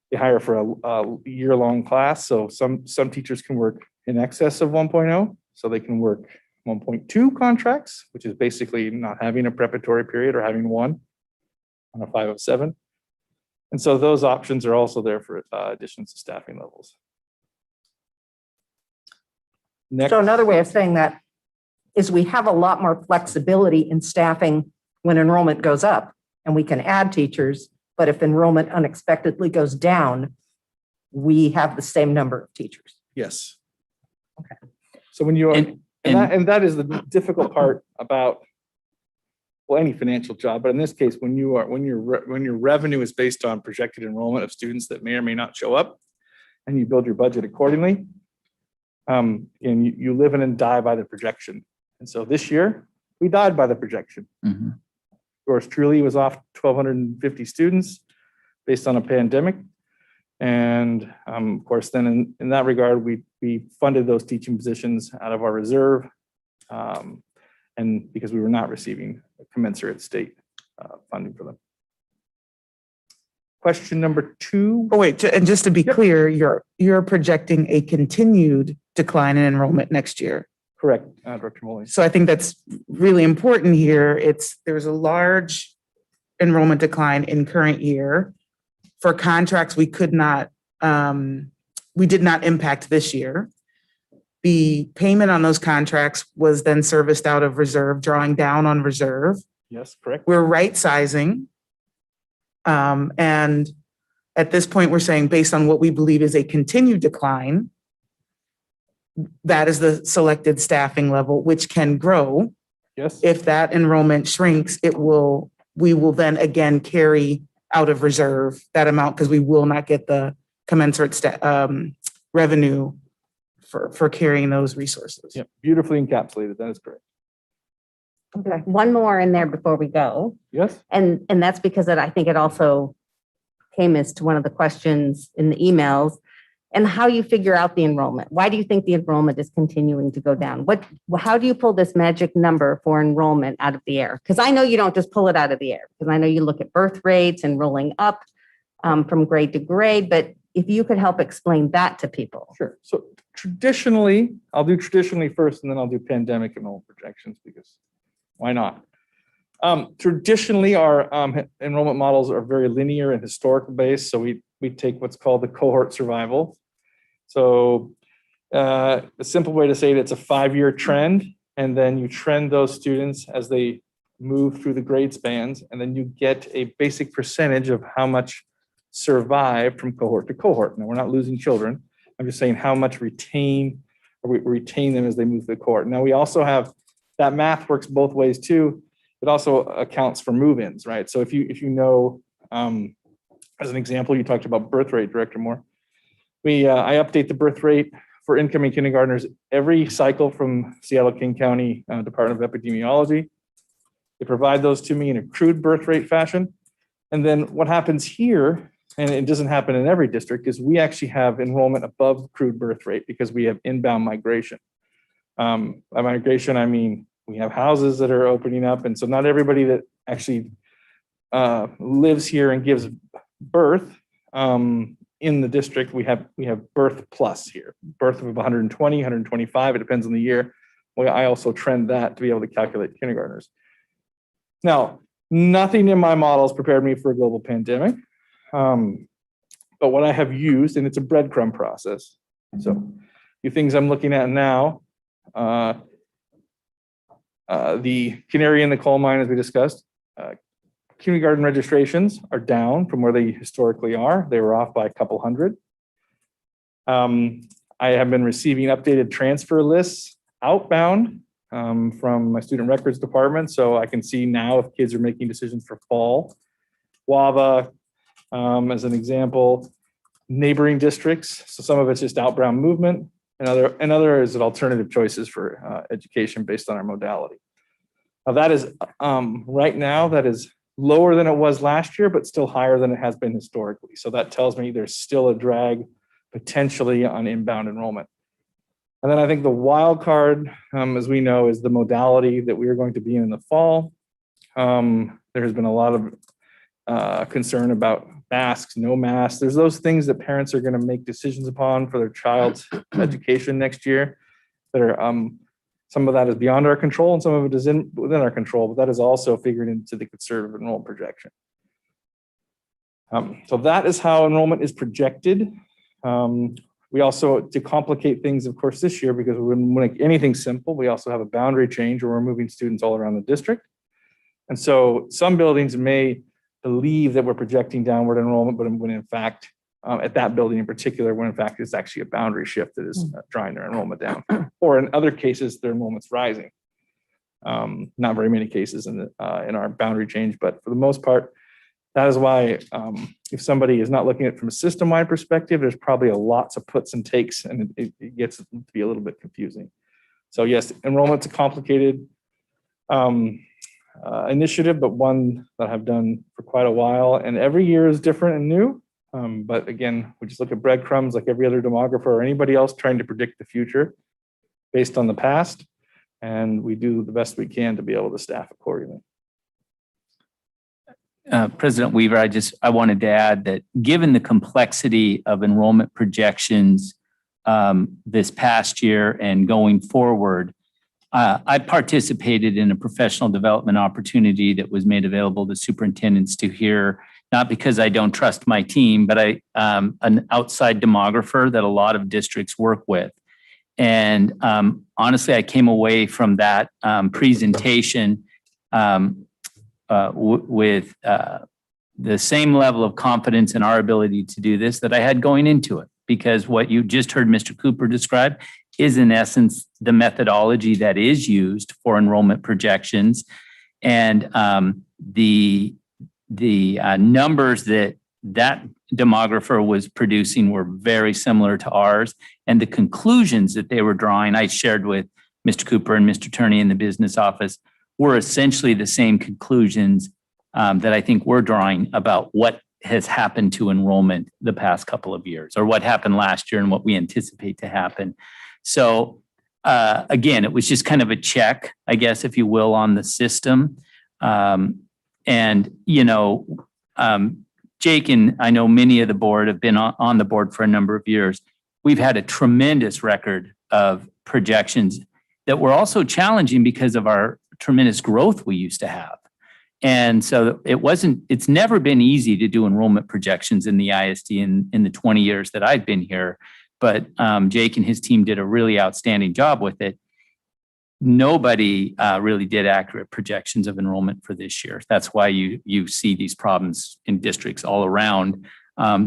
they hire for a year-long class. So some teachers can work in excess of 1.0. So they can work 1.2 contracts, which is basically not having a preparatory period or having one on a 507. And so those options are also there for additions to staffing levels. Next. So another way of saying that is we have a lot more flexibility in staffing when enrollment goes up, and we can add teachers, but if enrollment unexpectedly goes down, we have the same number of teachers. Yes. Okay. So when you are, and that is the difficult part about, well, any financial job, but in this case, when your revenue is based on projected enrollment of students that may or may not show up, and you build your budget accordingly, and you live in and die by the projection. And so this year, we died by the projection. Mm-hmm. Yours truly was off 1,250 students based on a pandemic. And of course, then in that regard, we funded those teaching positions out of our reserve, and because we were not receiving a commensurate state funding for them. Question number 2. Oh, wait, and just to be clear, you're projecting a continued decline in enrollment next year. Correct, Director Moley. So I think that's really important here. There's a large enrollment decline in current year. For contracts we did not impact this year. The payment on those contracts was then serviced out of reserve, drawing down on reserve. Yes, correct. We're right sizing. And at this point, we're saying based on what we believe is a continued decline, that is the selected staffing level, which can grow. Yes. If that enrollment shrinks, we will then again carry out of reserve that amount because we will not get the commensurate revenue for carrying those resources. Yeah, beautifully encapsulated. That is correct. Okay, one more in there before we go. Yes. And that's because I think it also came as to one of the questions in the emails, and how you figure out the enrollment. Why do you think the enrollment is continuing to go down? How do you pull this magic number for enrollment out of the air? Because I know you don't just pull it out of the air, because I know you look at birth rates and rolling up from grade to grade, but if you could help explain that to people. Sure. So traditionally, I'll do traditionally first, and then I'll do pandemic enrollment projections, because why not? Traditionally, our enrollment models are very linear and historical based. So we take what's called the cohort survival. So a simple way to say it, it's a 5-year trend, and then you trend those students as they move through the grade spans, and then you get a basic percentage of how much survive from cohort to cohort. Now, we're not losing children. I'm just saying how much we retain them as they move through the cohort. Now, we also have, that math works both ways too. It also accounts for move-ins, right? So if you know, as an example, you talked about birth rate, Director Moore. I update the birth rate for incoming kindergartners every cycle from Seattle King County Department of Epidemiology. They provide those to me in a crude birth rate fashion. And then what happens here, and it doesn't happen in every district, is we actually have enrollment above crude birth rate because we have inbound migration. By migration, I mean, we have houses that are opening up. And so not everybody that actually lives here and gives birth in the district, we have birth plus here, birth of 120, 125, it depends on the year. Well, I also trend that to be able to calculate kindergartners. Now, nothing in my models prepared me for a global pandemic, but what I have used, and it's a breadcrumb process. So a few things I'm looking at now, the canary in the coal mine, as we discussed, kindergarten registrations are down from where they historically are. They were off by a couple hundred. I have been receiving updated transfer lists outbound from my student records department. So I can see now if kids are making decisions for fall. WAVA, as an example, neighboring districts. So some of it's just outbound movement, and other is alternative choices for education based on our modality. Now that is right now that is lower than it was last year, but still higher than it has been historically. So that tells me there's still a drag potentially on inbound enrollment. And then I think the wild card, as we know, is the modality that we are going to be in the fall. There has been a lot of concern about masks, no masks. There's those things that parents are going to make decisions upon for their child's education next year that are, some of that is beyond our control and some of it is within our control, but that is also figured into the conservative enrollment projection. So that is how enrollment is projected. We also, to complicate things, of course, this year, because we wouldn't make anything simple, we also have a boundary change where we're moving students all around the district. And so some buildings may believe that we're projecting downward enrollment, but when in fact, at that building in particular, when in fact it's actually a boundary shift that is drawing their enrollment down. Or in other cases, their enrollment's rising. Not very many cases in our boundary change, but for the most part, that is why if somebody is not looking at it from a system-wide perspective, there's probably lots of puts and takes, and it gets to be a little bit confusing. So yes, enrollment's a complicated initiative, but one that I've done for quite a while, and every year is different and new. But again, we just look at breadcrumbs like every other demographer or anybody else trying to predict the future based on the past, and we do the best we can to be able to staff accordingly. President Weaver, I wanted to add that given the complexity of enrollment projections this past year and going forward, I participated in a professional development opportunity that was made available to superintendents to hear, not because I don't trust my team, but an outside demographer that a lot of districts work with. And honestly, I came away from that presentation with the same level of confidence in our ability to do this that I had going into it, because what you just heard Mr. Cooper describe is in essence the methodology that is used for enrollment projections. And the numbers that demographer was producing were very similar to ours. And the conclusions that they were drawing, I shared with Mr. Cooper and Mr. Turney in the business office, were essentially the same conclusions that I think we're drawing about what has happened to enrollment the past couple of years, or what happened last year and what we anticipate to happen. So again, it was just kind of a check, I guess, if you will, on the system. And, you know, Jake and I know many of the board have been on the board for a number of years. We've had a tremendous record of projections that were also challenging because of our tremendous growth we used to have. And so it's never been easy to do enrollment projections in the ISD in the 20 years that I've been here. But Jake and his team did a really outstanding job with it. Nobody really did accurate projections of enrollment for this year. That's why you see these problems in districts all around,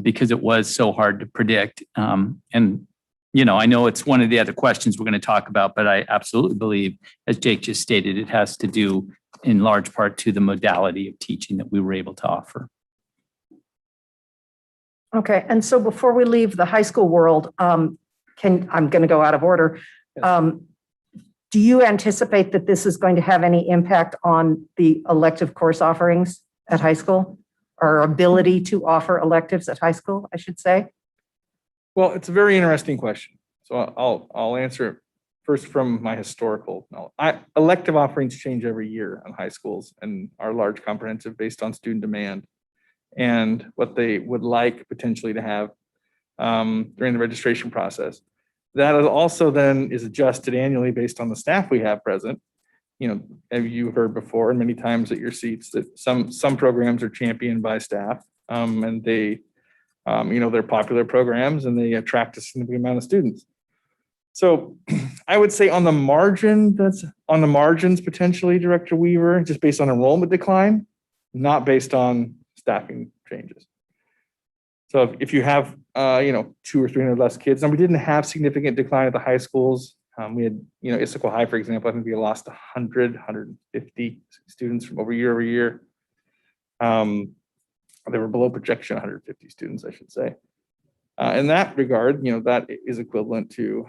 because it was so hard to predict. And, you know, I know it's one of the other questions we're going to talk about, but I absolutely believe, as Jake just stated, it has to do in large part to the modality of teaching that we were able to offer. Okay, and so before we leave the high school world, I'm going to go out of order. Do you anticipate that this is going to have any impact on the elective course offerings at high school, or ability to offer electives at high school, I should say? Well, it's a very interesting question. So I'll answer it first from my historical knowledge. Elective offerings change every year on high schools and are large comprehensive based on student demand and what they would like potentially to have during the registration process. That also then is adjusted annually based on the staff we have present. You know, have you heard before and many times at your seats that some programs are championed by staff and they, you know, they're popular programs and they attract a significant amount of students. So I would say on the margin, that's on the margins potentially, Director Weaver, just based on enrollment decline, not based on staffing changes. So if you have, you know, 200 or 300 less kids, and we didn't have significant decline at the high schools We had, Issaquah High, for example, I think we lost 150 students from over year. They were below projection, 150 students, I should say. In that regard, that is equivalent to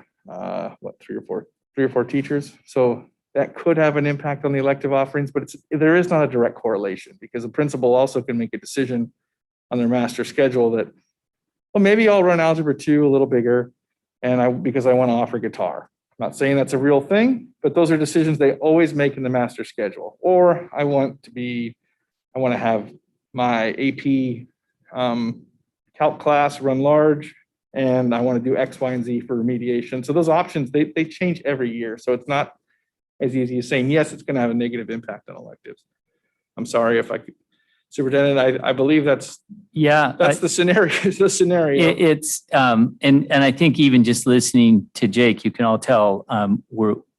three or four teachers. So that could have an impact on the elective offerings, but there is not a direct correlation, because the principal also can make a decision on their master schedule that, well, maybe I'll run Algebra 2 a little bigger, because I want to offer guitar. I'm not saying that's a real thing, but those are decisions they always make in the master schedule. Or I want to have my AP calc class run large, and I want to do X, Y, and Z for remediation. So those options, they change every year. So it's not as easy as saying, yes, it's going to have a negative impact on electives. I'm sorry if I could, Superintendent, I believe that's the scenario. It's the scenario. And I think even just listening to Jake, you can all tell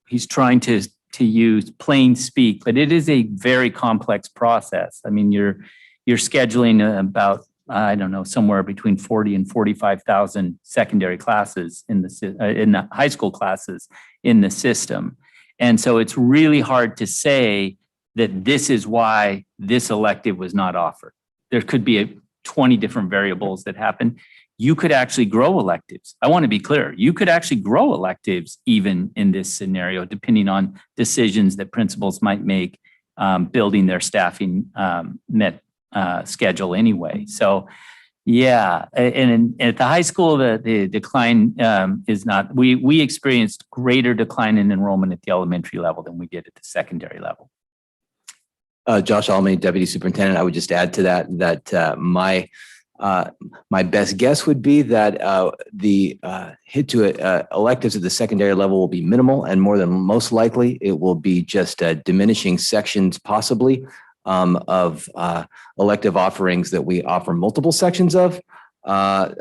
he's trying to use plain speak, but it is a very complex process. I mean, you're scheduling about, I don't know, somewhere between 40 and 45,000 secondary classes in the high school classes in the system. And so it's really hard to say that this is why this elective was not offered. There could be 20 different variables that happen. You could actually grow electives. I want to be clear. You could actually grow electives even in this scenario, depending on decisions that principals might make, building their staffing schedule anyway. So yeah, and at the high school, the decline is not, we experienced greater decline in enrollment at the elementary level than we did at the secondary level. Josh Almy, Deputy Superintendent. I would just add to that my best guess would be that the hit to electives at the secondary level will be minimal, and more than most likely it will be just diminishing sections possibly of elective offerings that we offer multiple sections of. But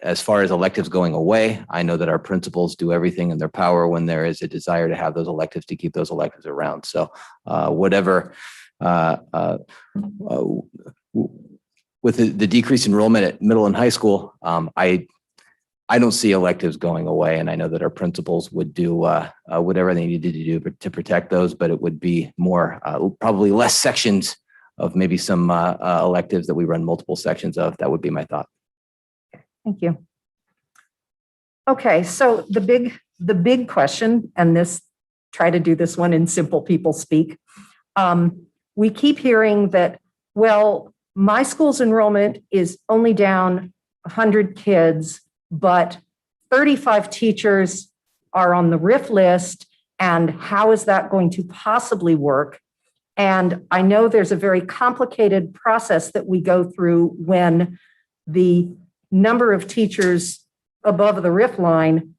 as far as electives going away, I know that our principals do everything in their power when there is a desire to have those electives, to keep those electives around. So whatever, with the decreased enrollment at middle and high school, I don't see electives going away, and I know that our principals would do whatever they needed to do to protect those, but it would be more, probably less sections of maybe some electives that we run multiple sections of. That would be my thought. Thank you. Okay, so the big question, and try to do this one in simple people speak. We keep hearing that, well, my school's enrollment is only down 100 kids, but 35 teachers are on the RIF list, and how is that going to possibly work? And I know there's a very complicated process that we go through when the number of teachers above the RIF line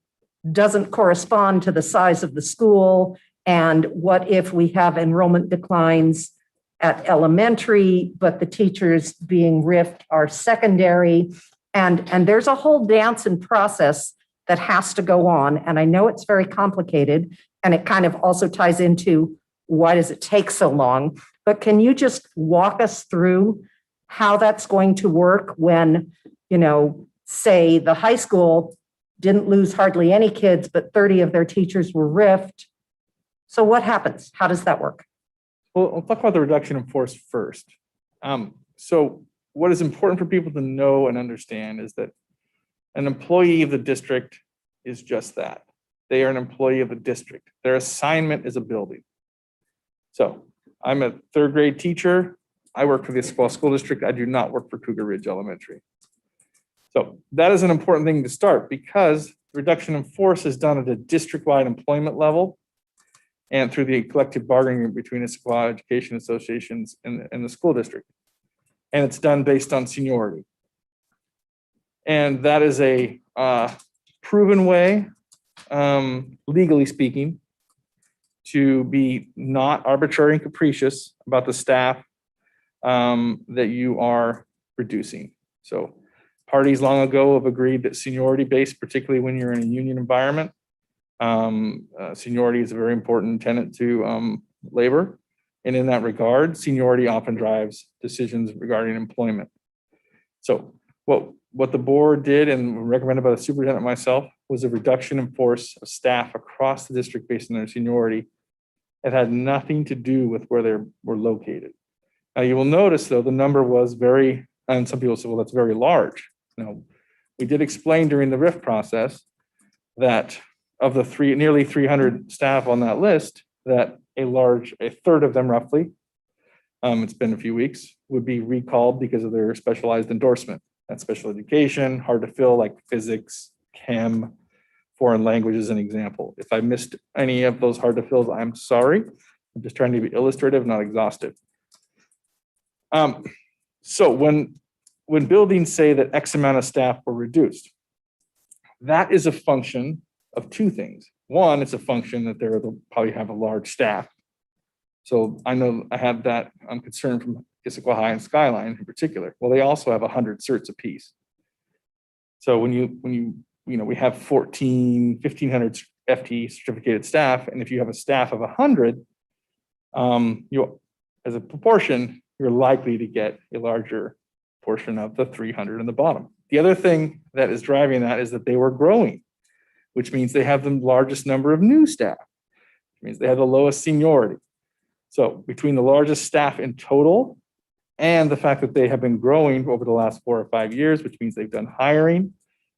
doesn't correspond to the size of the school. And what if we have enrollment declines at elementary, but the teachers being RIF'd are secondary? And there's a whole dance and process that has to go on. And I know it's very complicated, and it kind of also ties into why does it take so long? But can you just walk us through how that's going to work when, say the high school didn't lose hardly any kids, but 30 of their teachers were RIF'd? So what happens? How does that work? Well, I'll talk about the reduction in force first. So what is important for people to know and understand is that an employee of the district is just that. They are an employee of the district. Their assignment is a building. So I'm a third grade teacher. I work for the Issaquah School District. I do not work for Cougar Ridge Elementary. So that is an important thing to start, because reduction in force is done at a district-wide employment level and through the collective bargaining between Issaquah Education Associations and the school district. And it's done based on seniority. And that is a proven way, legally speaking, to be not arbitrary and capricious about the staff that you are reducing. So parties long ago have agreed that seniority based, particularly when you're in a union environment, seniority is a very important tenet to labor. And in that regard, seniority often drives decisions regarding employment. So what the board did, and recommended by the superintendent and myself, was a reduction in force of staff across the district based on their seniority. It had nothing to do with where they were located. Now you will notice though, the number was very, and some people say, well, that's very large. No, we did explain during the RIF process that of the nearly 300 staff on that list, that a third of them roughly, it's been a few weeks, would be recalled because of their specialized endorsement. That's special education, hard to fill like physics, chem, foreign language is an example. If I missed any of those hard to fills, I'm sorry. I'm just trying to be illustrative, not exhaustive. So when buildings say that X amount of staff were reduced, that is a function of two things. One, it's a function that they'll probably have a large staff. So I know I had that concern from Issaquah High and Skyline in particular. Well, they also have 100 certs apiece. So when we have 1,500 FTE certificated staff, and if you have a staff of 100, you, as a proportion, you're likely to get a larger portion of the 300 in the bottom. The other thing that is driving that is that they were growing, which means they have the largest number of new staff, which means they have the lowest seniority. So between the largest staff in total and the fact that they have been growing over the last 4 or 5 years, which means they've done hiring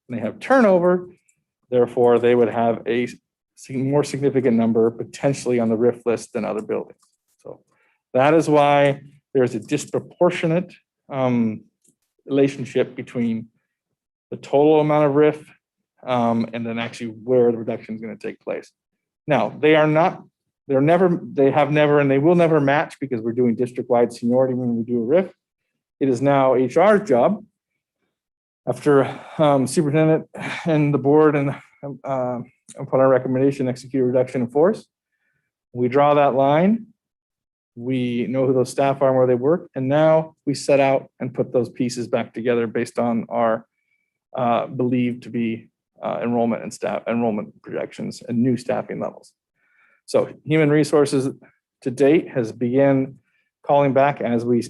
and they have turnover, therefore they would have a more significant number potentially on the RIF list than other buildings. So that is why there's a disproportionate relationship between the total amount of RIF and then actually where the reduction is going to take place. Now, they have never, and they will never match because we're doing district-wide seniority when we do a RIF. It is now HR's job after superintendent and the board and upon our recommendation, execute a reduction in force. We draw that line. We know who those staff are and where they work. And now we set out and put those pieces back together based on our believed to be enrollment projections and new staffing levels. So human resources to date has began calling back as we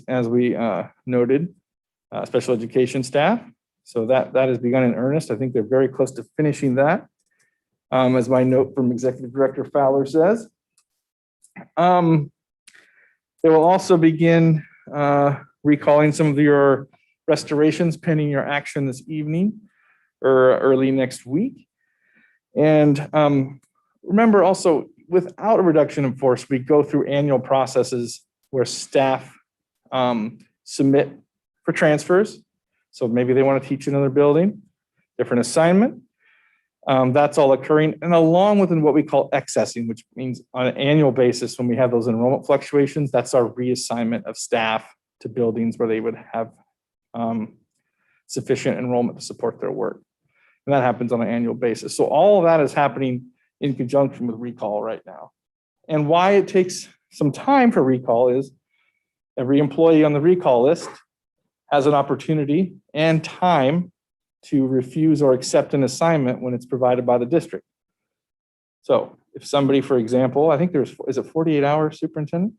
noted special education staff. So that has begun in earnest. I think they're very close to finishing that. As my note from Executive Director Fowler says. They will also begin recalling some of your restorations pending your action this evening or early next week. And remember also, without a reduction in force, we go through annual processes where staff submit for transfers. So maybe they want to teach another building, different assignment. That's all occurring. And along with what we call accessing, which means on an annual basis, when we have those enrollment fluctuations, that's our reassignment of staff to buildings where they would have sufficient enrollment to support their work. And that happens on an annual basis. So all of that is happening in conjunction with recall right now. And why it takes some time for recall is every employee on the recall list has an opportunity and time to refuse or accept an assignment when it's provided by the district. So if somebody, for example, I think is it 48 hours, Superintendent?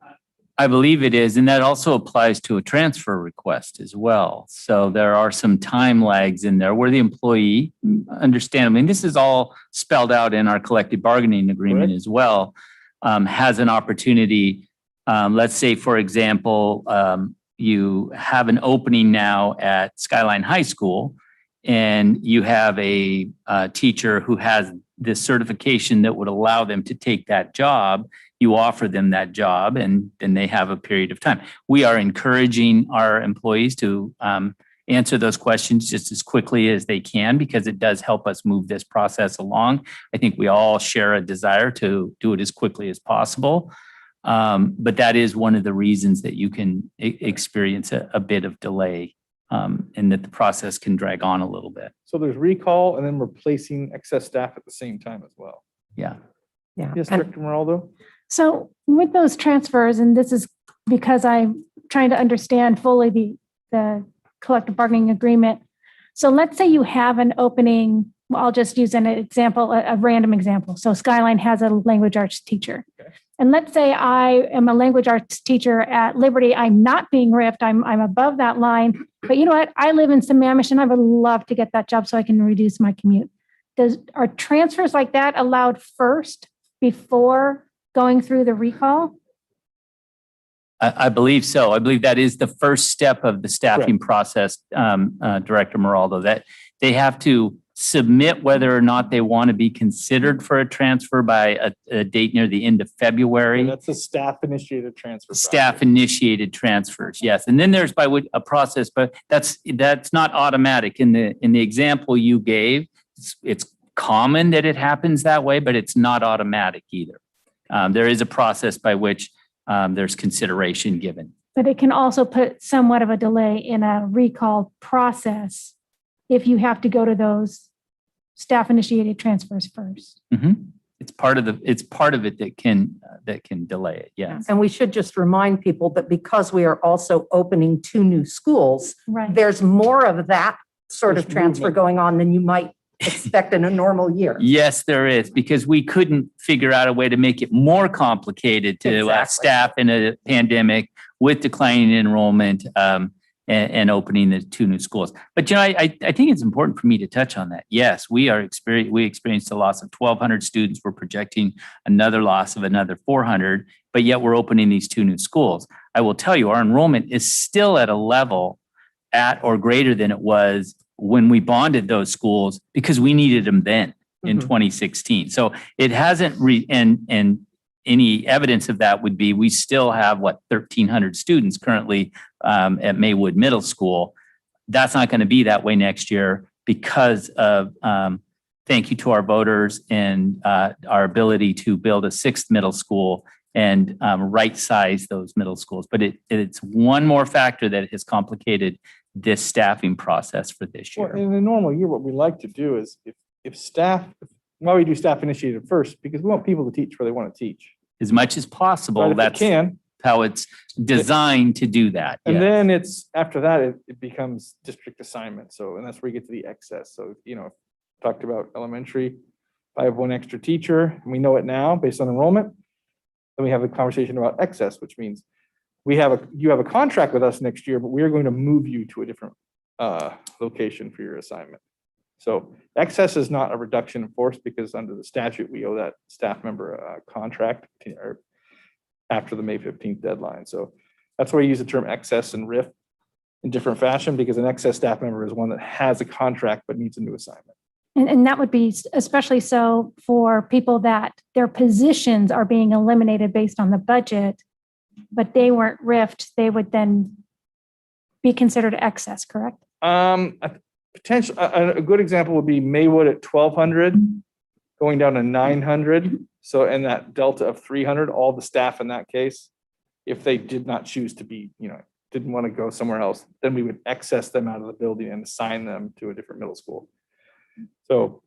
I believe it is, and that also applies to a transfer request as well. So there are some time lags in there where the employee, understandably, and this is all spelled out in our collective bargaining agreement as well, has an opportunity. Let's say, for example, you have an opening now at Skyline High School, and you have a teacher who has this certification that would allow them to take that job. You offer them that job, and then they have a period of time. We are encouraging our employees to answer those questions just as quickly as they can, because it does help us move this process along. I think we all share a desire to do it as quickly as possible. But that is one of the reasons that you can experience a bit of delay, and that the process can drag on a little bit. So there's recall and then replacing excess staff at the same time as well. Yeah. Yeah. Yes, Director Moraldo? So with those transfers, and this is because I'm trying to understand fully the collective bargaining agreement. So let's say you have an opening, well, I'll just use an example, a random example. So Skyline has a language arts teacher. Okay. And let's say I am a language arts teacher at Liberty. I'm not being ripped. I'm above that line. But you know what? I live in Sammamish and I would love to get that job so I can reduce my commute. are transfers like that allowed first before going through the recall? I believe so. I believe that is the first step of the staffing process, Director Moraldo, that they have to submit whether or not they want to be considered for a transfer by a date near the end of February. That's a staff initiated transfer. Staff initiated transfers, yes. And then there's a process, but that's not automatic. In the example you gave, it's common that it happens that way, but it's not automatic either. There is a process by which there's consideration given. But it can also put somewhat of a delay in a recall process if you have to go to those staff initiated transfers first. Mm-hmm. It's part of it that can delay it. Yes. And we should just remind people that because we are also opening 2 new schools, Right. there's more of that sort of transfer going on than you might expect in a normal year. Yes, there is, because we couldn't figure out a way to make it more complicated to staff in a pandemic with declining enrollment and opening the 2 new schools. But I think it's important for me to touch on that. Yes, we experienced a loss of 1,200 students. We're projecting another loss of another 400, but yet we're opening these 2 new schools. I will tell you, our enrollment is still at a level at or greater than it was when we bonded those schools because we needed them then in 2016. So it hasn't and any evidence of that would be we still have 1,300 students currently at Maywood Middle School. That's not going to be that way next year because of thank you to our voters and our ability to build a 6th middle school and right size those middle schools. But it's one more factor that has complicated this staffing process for this year. Well, in a normal year, what we like to do is why we do staff initiated first, because we want people to teach where they want to teach. As much as possible, that's how it's designed to do that. And then after that, it becomes district assignment. And that's where you get to the excess. So, talked about elementary, if I have 1 extra teacher, and we know it now based on enrollment, then we have a conversation about excess, which means you have a contract with us next year, but we are going to move you to a different location for your assignment. So excess is not a reduction in force because under the statute, we owe that staff member a contract after the May 15th deadline. So that's why we use the term excess and RIF in different fashion, because an excess staff member is one that has a contract but needs a new assignment. And that would be especially so for people that their positions are being eliminated based on the budget, but they weren't RIFed, they would then be considered excess, correct? A good example would be Maywood at 1,200 going down to 900. So, and that delta of 300, all the staff in that case, if they did not choose to be, didn't want to go somewhere else, then we would excess them out of the building and assign them to a different middle school. So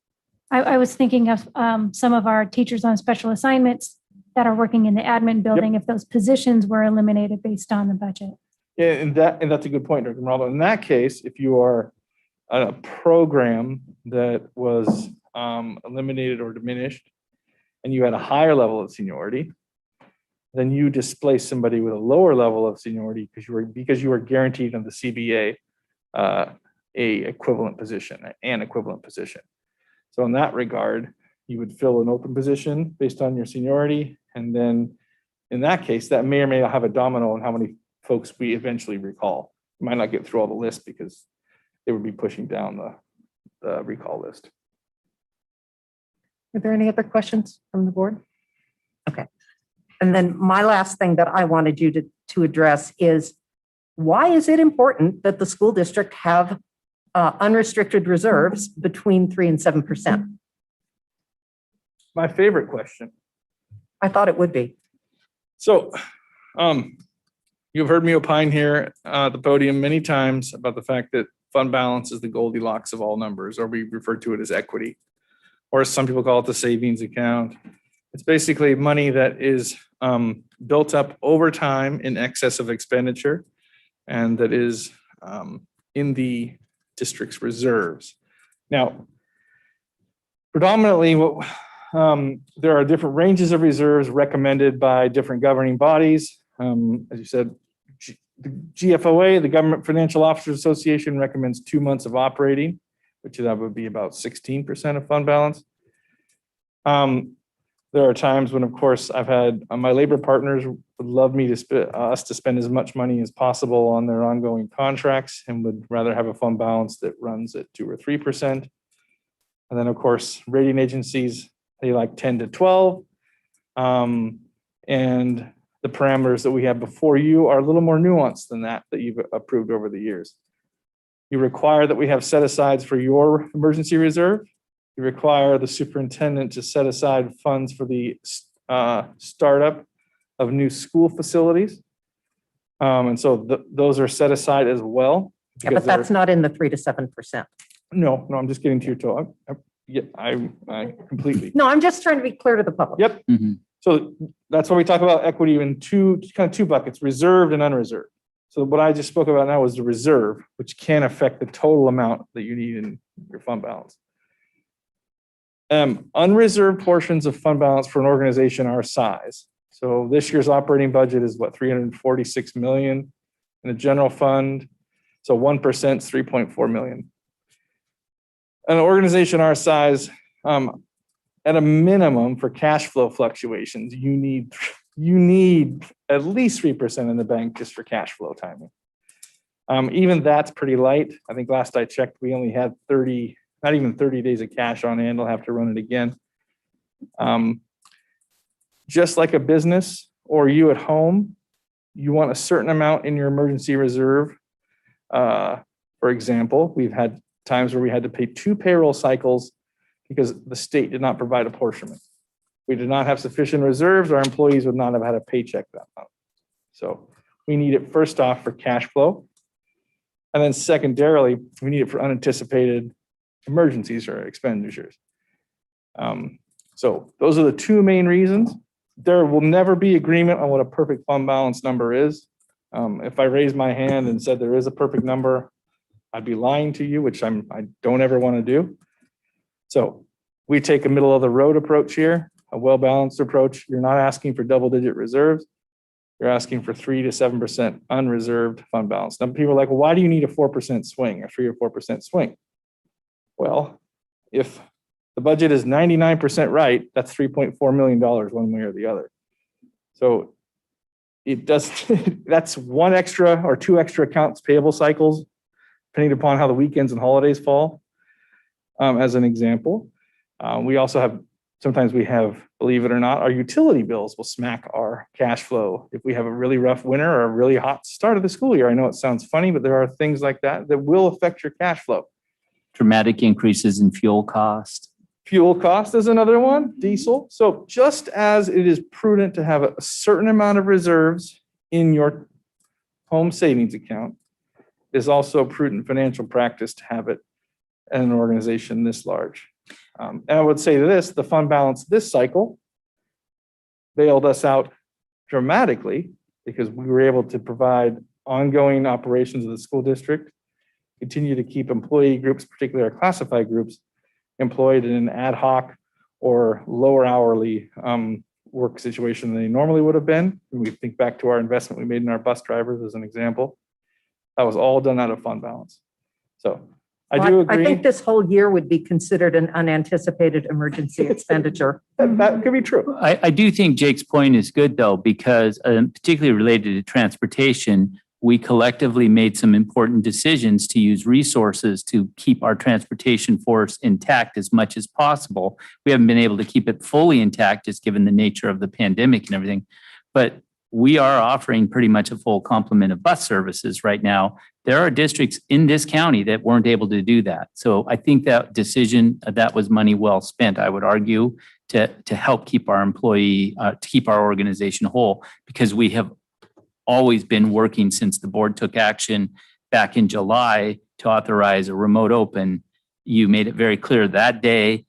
I was thinking of some of our teachers on special assignments that are working in the admin building, if those positions were eliminated based on the budget. Yeah, and that's a good point, Dr. Moraldo. In that case, if you are on a program that was eliminated or diminished, and you had a higher level of seniority, then you displace somebody with a lower level of seniority because you were guaranteed on the CBA an equivalent position. So in that regard, you would fill an open position based on your seniority, and then in that case, that may or may not have a domino on how many folks we eventually recall. We might not get through all the lists because it would be pushing down the recall list. Are there any other questions from the board? Okay. And then my last thing that I wanted you to address is, why is it important that the school district have unrestricted reserves between 3% and 7%? My favorite question. I thought it would be. So, you've heard me opine here at the podium many times about the fact that fund balance is the Goldilocks of all numbers, or we refer to it as equity, or as some people call it, the savings account. It's basically money that is built up over time in excess of expenditure, and that is in the district's reserves. Now, predominantly, there are different ranges of reserves recommended by different governing bodies. As you said, the GFOA, the Government Financial Officers Association, recommends 2 months of operating. which that would be about 16% of fund balance. There are times when, of course, I've had my labor partners would love me to us to spend as much money as possible on their ongoing contracts and would rather have a fund balance that runs at 2 or 3%. And then, of course, rating agencies, they like 10 to 12. And the parameters that we have before you are a little more nuanced than that you've approved over the years. You require that we have set asides for your emergency reserve. You require the superintendent to set aside funds for the startup of new school facilities. And so those are set aside as well. Yeah, but that's not in the 3 to 7%. No, I'm just getting to your toe. I completely. No, I'm just trying to be clear to the public. Yep. So that's why we talk about equity in two buckets, reserved and unreserved. So what I just spoke about now was the reserve, which can affect the total amount that you need in your fund balance. Unreserved portions of fund balance for an organization our size. So this year's operating budget is what, 346 million in the general fund. So 1% is 3.4 million. An organization our size, at a minimum for cash flow fluctuations, you need at least 3% in the bank just for cash flow timing. Even that's pretty light. I think last I checked, we only had not even 30 days of cash on hand. I'll have to run it again. Just like a business or you at home, you want a certain amount in your emergency reserve. For example, we've had times where we had to pay 2 payroll cycles because the state did not provide apportionment. We did not have sufficient reserves. Our employees would not have had a paycheck that month. So we need it first off for cash flow. And then secondarily, we need it for unanticipated emergencies or expenditures. So those are the 2 main reasons. There will never be agreement on what a perfect fund balance number is. If I raised my hand and said there is a perfect number, I'd be lying to you, which I don't ever want to do. So we take a middle of the road approach here, a well-balanced approach. You're not asking for double-digit reserves. You're asking for 3 to 7% unreserved fund balance. Now people are like, well, why do you need a 4% swing, a 3 or 4% swing? Well, if the budget is 99% right, that's $3.4 million one way or the other. So it does, that's 1 extra or 2 extra accounts payable cycles, depending upon how the weekends and holidays fall. As an example, we also have, sometimes we have, believe it or not, our utility bills will smack our cash flow. If we have a really rough winter or a really hot start of the school year, I know it sounds funny, but there are things like that that will affect your cash flow. Dramatic increases in fuel cost. Fuel cost is another one, diesel. So just as it is prudent to have a certain amount of reserves in your home savings account, it is also prudent financial practice to have it in an organization this large. And I would say this, the fund balance this cycle bailed us out dramatically because we were able to provide ongoing operations of the school district, continue to keep employee groups, particularly our classified groups, employed in an ad hoc or lower hourly work situation than they normally would have been. When we think back to our investment we made in our bus drivers as an example, that was all done out of fund balance. So I do agree. I think this whole year would be considered an unanticipated emergency expenditure. That could be true. I do think Jake's point is good though, because particularly related to transportation, we collectively made some important decisions to use resources to keep our transportation force intact as much as possible. We haven't been able to keep it fully intact just given the nature of the pandemic and everything, but we are offering pretty much a full complement of bus services right now. There are districts in this county that weren't able to do that. So I think that decision, that was money well spent, I would argue, to help keep our to keep our organization whole, because we have always been working since the board took action back in July to authorize a remote open. You made it very clear that day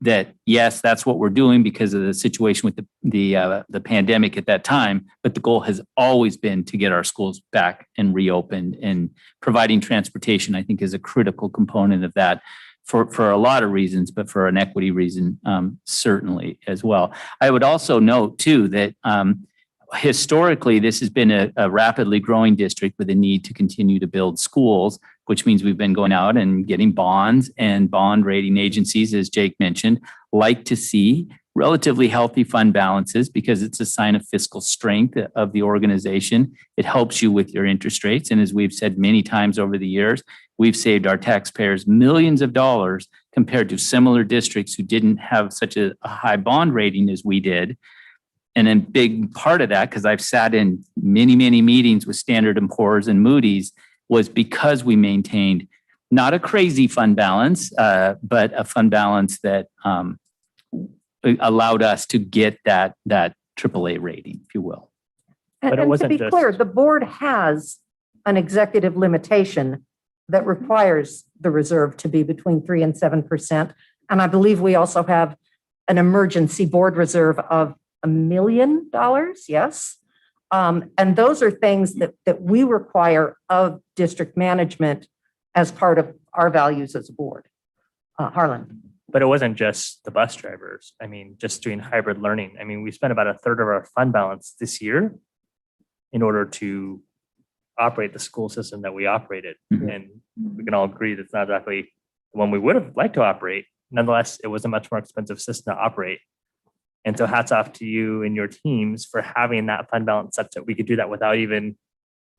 that yes, that's what we're doing because of the situation with the pandemic at that time. But the goal has always been to get our schools back and reopened, and providing transportation, I think, is a critical component of that for a lot of reasons, but for an equity reason, certainly as well. I would also note too that historically, this has been a rapidly growing district with a need to continue to build schools. which means we've been going out and getting bonds, and bond rating agencies, as Jake mentioned, like to see relatively healthy fund balances because it's a sign of fiscal strength of the organization. It helps you with your interest rates. And as we've said many times over the years, we've saved our taxpayers millions of dollars compared to similar districts who didn't have such a high bond rating as we did. And a big part of that, because I've sat in many, many meetings with Standard & Poor's and Moody's, was because we maintained not a crazy fund balance, but a fund balance that allowed us to get that AAA rating, if you will. And to be clear, the board has an executive limitation that requires the reserve to be between 3% and 7%. And I believe we also have an emergency board reserve of $1 million, yes? And those are things that we require of district management as part of our values as a board. Harlan. But it wasn't just the bus drivers. I mean, just doing hybrid learning. I mean, we spent about a third of our fund balance this year in order to operate the school system that we operated. Mm-hmm. And we can all agree that's not exactly the one we would have liked to operate. Nonetheless, it was a much more expensive system to operate. And so hats off to you and your teams for having that fund balance such that we could do that without even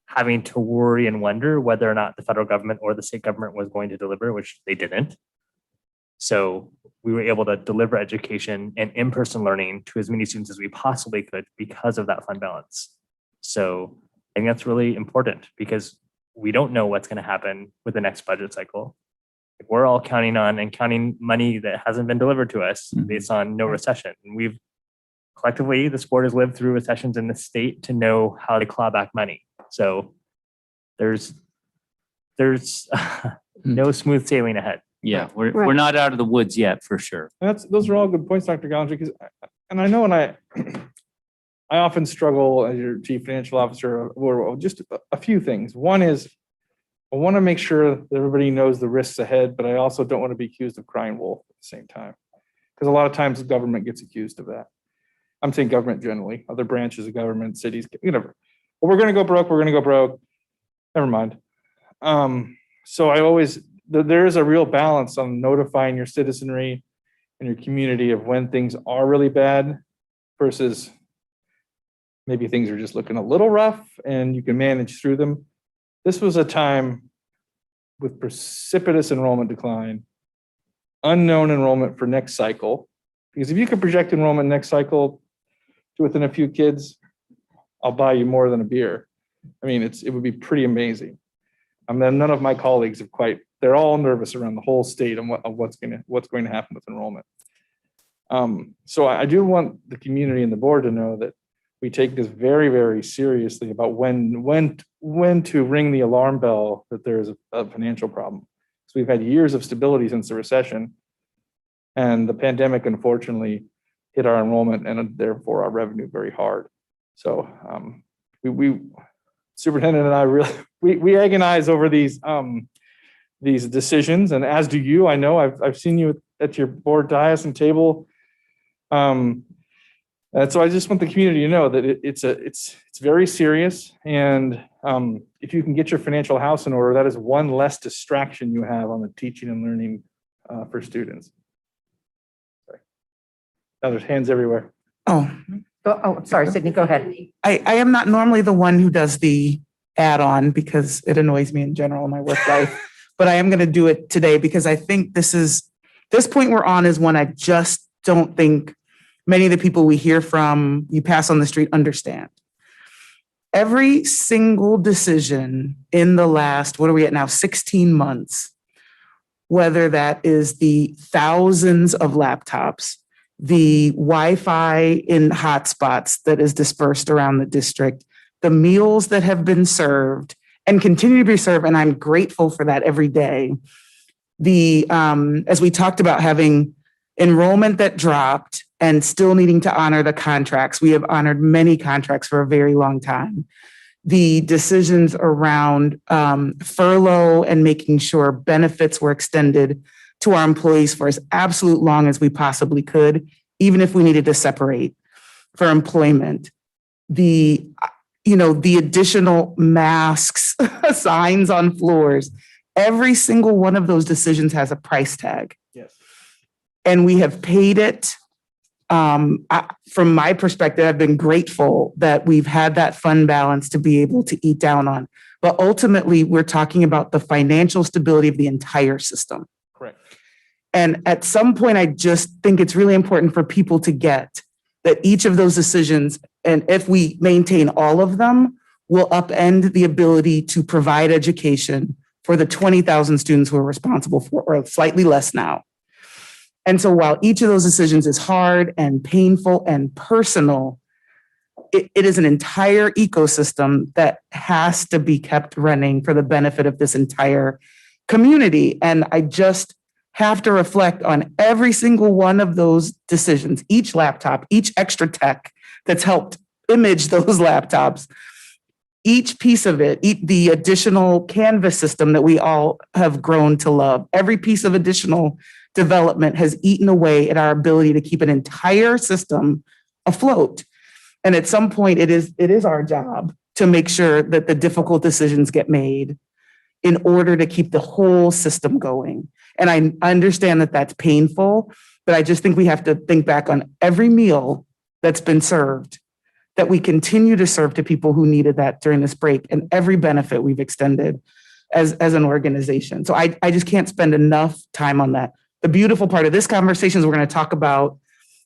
having to worry and wonder whether or not the federal government or the state government was going to deliver, which they didn't. So we were able to deliver education and in-person learning to as many students as we possibly could because of that fund balance. So I think that's really important because we don't know what's going to happen with the next budget cycle. We're all counting on and counting money that hasn't been delivered to us based on no recession. And we've collectively, this board has lived through recessions in the state to know how to claw back money. So there's no smooth sailing ahead. Yeah, we're not out of the woods yet, for sure. And those are all good points, Dr. Gallinger, because I often struggle as your chief financial officer or just a few things. One is I want to make sure that everybody knows the risks ahead, but I also don't want to be accused of crying wolf at the same time. Because a lot of times the government gets accused of that. I'm saying government generally, other branches of government, cities, whatever. Well, we're going to go broke. We're going to go broke. Never mind. So there is a real balance on notifying your citizenry and your community of when things are really bad versus maybe things are just looking a little rough and you can manage through them. This was a time with precipitous enrollment decline, unknown enrollment for next cycle. Because if you could project enrollment next cycle to within a few kids, I'll buy you more than a beer. I mean, it would be pretty amazing. None of my colleagues have they're all nervous around the whole state and what's going to happen with enrollment. So I do want the community and the board to know that we take this very, very seriously about when to ring the alarm bell that there's a financial problem. So we've had years of stability since the recession, and the pandemic unfortunately hit our enrollment and therefore our revenue very hard. So we superintendent and I really agonize over these decisions, and as do you. I know I've seen you at your board dais and table. And so I just want the community to know that it's very serious. And if you can get your financial house in order, that is one less distraction you have on the teaching and learning for students. Sorry. Now there's hands everywhere. Sorry, Sydney, go ahead. I am not normally the one who does the add-on because it annoys me in general in my work life, but I am going to do it today because I think this point we're on is one I just don't think many of the people we hear from, you pass on the street, understand. Every single decision in the last, what are we at now, 16 months, whether that is the thousands of laptops, the Wi-Fi in hotspots that is dispersed around the district, the meals that have been served and continue to be served, and I'm grateful for that every day. As we talked about having enrollment that dropped and still needing to honor the contracts. We have honored many contracts for a very long time. The decisions around furlough and making sure benefits were extended to our employees for as absolute long as we possibly could, even if we needed to separate for employment. The additional masks, signs on floors, every single one of those decisions has a price tag. Yes. And we have paid it. From my perspective, I've been grateful that we've had that fund balance to be able to eat down on. But ultimately, we're talking about the financial stability of the entire system. Correct. And at some point, I just think it's really important for people to get that each of those decisions, and if we maintain all of them, will upend the ability to provide education for the 20,000 students who are responsible for, or slightly less now. And so while each of those decisions is hard and painful and personal, it is an entire ecosystem that has to be kept running for the benefit of this entire community. And I just have to reflect on every single one of those decisions, each laptop, each extra tech that's helped image those laptops, each piece of it, the additional Canvas system that we all have grown to love, every piece of additional development has eaten away at our ability to keep an entire system afloat. And at some point, it is our job to make sure that the difficult decisions get made in order to keep the whole system going. And I understand that that's painful, but I just think we have to think back on every meal that's been served, that we continue to serve to people who needed that during this break, and every benefit we've extended as an organization. So I just can't spend enough time on that. The beautiful part of this conversation is we're going to talk about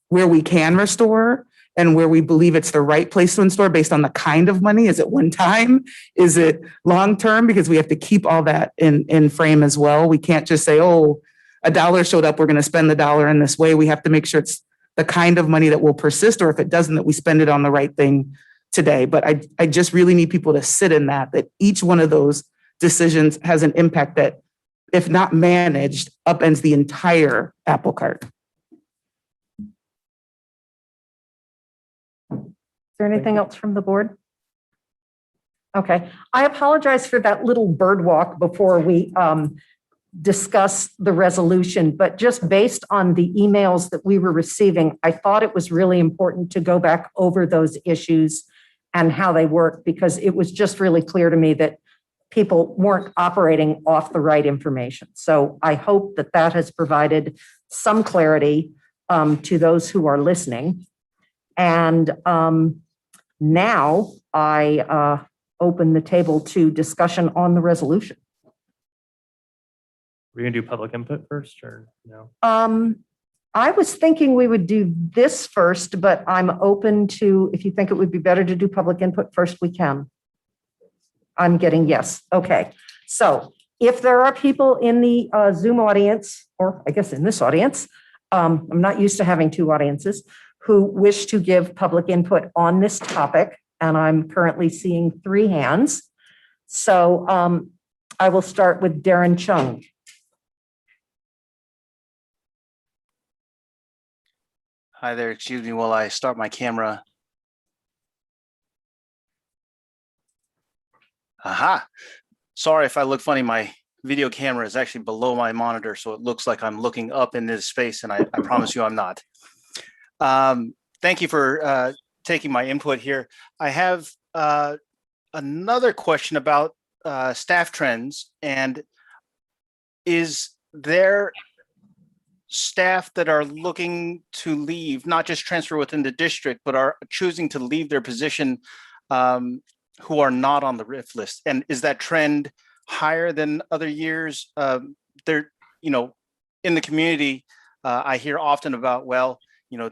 where we can restore and where we believe it's the right place to restore based on the kind of money. Is it one time? Is it long term? Because we have to keep all that in frame as well. We can't just say, oh, $1 showed up, we're going to spend the dollar in this way. We have to make sure it's the kind of money that will persist, or if it doesn't, that we spend it on the right thing today. But I just really need people to sit in that each one of those decisions has an impact that, if not managed, upends the entire apple cart. Is there anything else from the board? Okay, I apologize for that little bird walk before we discuss the resolution, but just based on the emails that we were receiving, I thought it was really important to go back over those issues and how they work, because it was just really clear to me that people weren't operating off the right information. So I hope that that has provided some clarity to those who are listening. And now I open the table to discussion on the resolution. We're gonna do public input first, or no? I was thinking we would do this first, but I'm open to, if you think it would be better to do public input first, we can. I'm getting yes. Okay. So if there are people in the Zoom audience, or I guess in this audience, I'm not used to having two audiences, who wish to give public input on this topic, and I'm currently seeing 3 hands. So I will start with Darren Chung. Hi there, excuse me while I start my camera. Aha, sorry if I look funny, my video camera is actually below my monitor, so it looks like I'm looking up into space, and I promise you I'm not. Thank you for taking my input here. I have another question about staff trends, and is there staff that are looking to leave, not just transfer within the district, but are choosing to leave their position who are not on the RIF list? And is that trend higher than other years? There, in the community, I hear often about, well,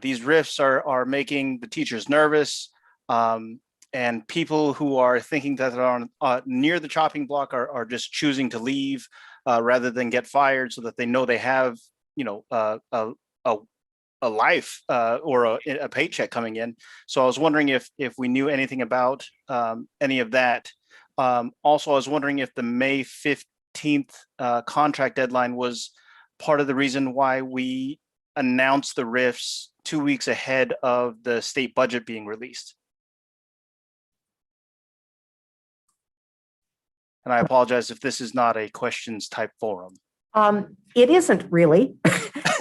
these RIFs are making the teachers nervous, and people who are thinking that they're on near the chopping block are just choosing to leave rather than get fired, so that they know they have a life or a paycheck coming in. So I was wondering if we knew anything about any of that. Also, I was wondering if the May 15th contract deadline was part of the reason why we announced the RIFs 2 weeks ahead of the state budget being released. And I apologize if this is not a questions type forum. It isn't really.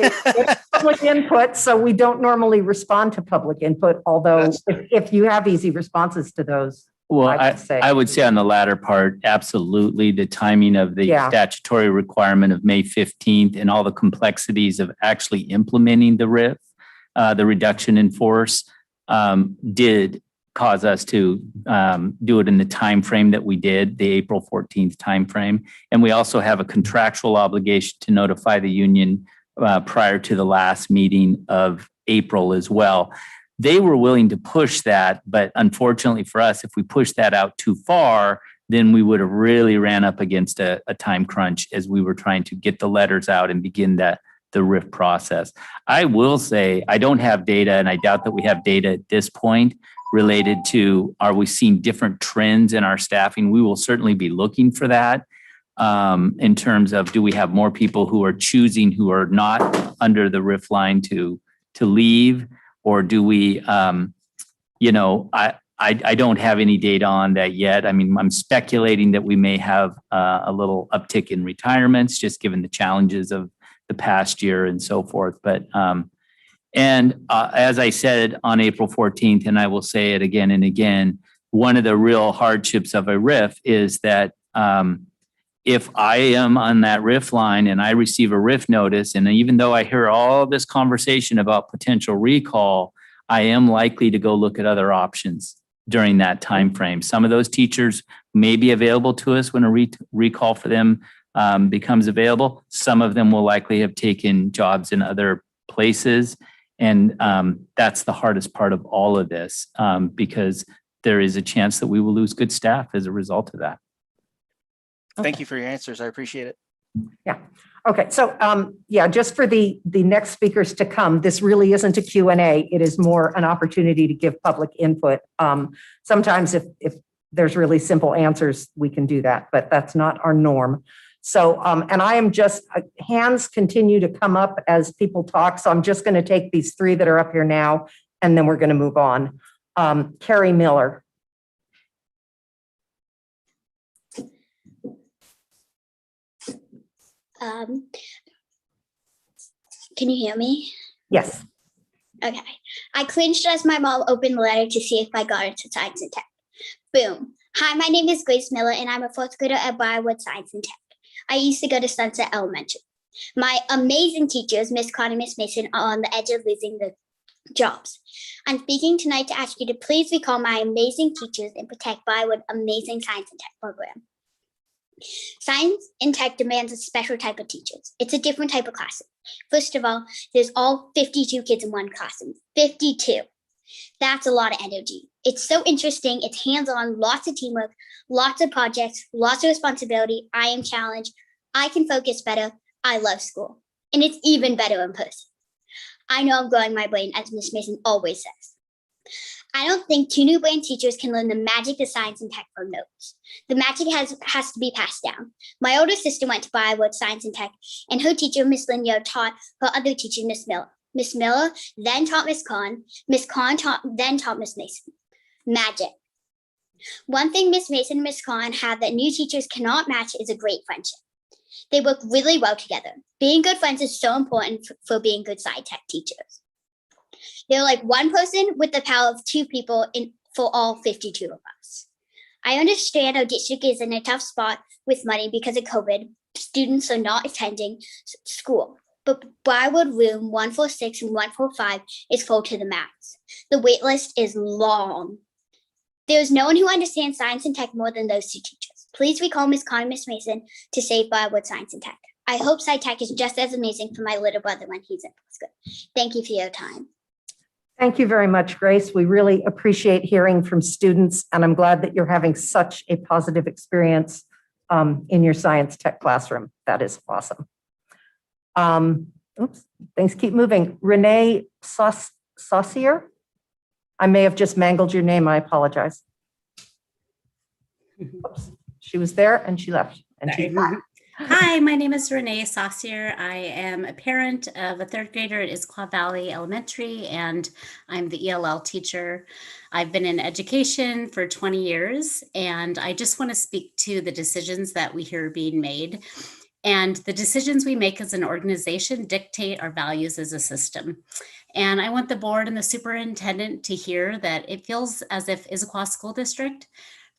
It's public input, so we don't normally respond to public input, although if you have easy responses to those. Well, say. I would say on the latter part, absolutely. The timing of the Yeah. statutory requirement of May 15th and all the complexities of actually implementing the RIF, the reduction in force, did cause us to do it in the time frame that we did, the April 14th timeframe. And we also have a contractual obligation to notify the union prior to the last meeting of April as well. They were willing to push that, but unfortunately for us, if we push that out too far, then we would have really ran up against a time crunch as we were trying to get the letters out and begin the RIF process. I will say, I don't have data, and I doubt that we have data at this point related to, are we seeing different trends in our staffing? We will certainly be looking for that in terms of, do we have more people who are choosing, who are not under the RIF line to leave? Or do we, I don't have any data on that yet. I mean, I'm speculating that we may have a little uptick in retirements, just given the challenges of the past year and so forth. But, as I said on April 14th, and I will say it again and again, one of the real hardships of a RIF is that if I am on that RIF line and I receive a RIF notice, and even though I hear all this conversation about potential recall, I am likely to go look at other options during that time frame. Some of those teachers may be available to us when a recall for them becomes available. Some of them will likely have taken jobs in other places. And that's the hardest part of all of this, because there is a chance that we will lose good staff as a result of that. Thank you for your answers. I appreciate it. Yeah. Okay. So, just for the next speakers to come, this really isn't a Q&A. It is more an opportunity to give public input. Sometimes if there's really simple answers, we can do that, but that's not our norm. So, and I am just, hands continue to come up as people talk. So I'm just going to take these three that are up here now, and then we're going to move on. Carrie Miller. Can you hear me? Yes. Okay. I cringed as my mom opened the letter to see if I got into science and tech. Boom. Hi, my name is Grace Miller, and I'm a fourth grader at Briarwood Science and Tech. I used to go to Sunset Elementary. My amazing teachers, Miss Connie and Miss Mason, are on the edge of losing their jobs. I'm speaking tonight to ask you to please recall my amazing teachers and protect Briarwood amazing science and tech program. Science and tech demands a special type of teachers. It's a different type of classroom. First of all, there's all 52 kids in one classroom. 52. That's a lot of energy. It's so interesting. It's hands-on, lots of teamwork, lots of projects, lots of responsibility. I am challenged. I can focus better. I love school. And it's even better in person. I know I'm growing my brain, as Miss Mason always says. I don't think two new brain teachers can learn the magic of science and tech from notes. The magic has to be passed down. My older sister went to Briarwood Science and Tech, and her teacher, Miss Linya, taught her other teacher, Miss Miller. Miss Miller then taught Miss Kahn. Miss Kahn then taught Miss Mason. Magic. One thing Miss Mason and Miss Kahn have that new teachers cannot match is a great friendship. They work really well together. Being good friends is so important for being good sci tech teachers. They're like one person with the power of two people for all 52 of us. I understand our district is in a tough spot with money because of COVID. Students are not attending school. But Briarwood room 146 and 145 is full to the max. The wait list is long. There is no one who understands science and tech more than those two teachers. Please recall Miss Connie and Miss Mason to save Briarwood Science and Tech. I hope sci-tech is just as amazing for my little brother when he's in school. Thank you for your time. Thank you very much, Grace. We really appreciate hearing from students, and I'm glad that you're having such a positive experience in your science tech classroom. That is awesome. Things keep moving. Renee Saucier? I may have just mangled your name. I apologize. Oops. She was there and she left. And she Hi, my name is Renee Saucier. I am a parent of a third grader at Issaquah Valley Elementary, and I'm the ELL teacher. I've been in education for 20 years, and I just want to speak to the decisions that we hear being made. And the decisions we make as an organization dictate our values as a system. And I want the board and the superintendent to hear that it feels as if Issaquah School District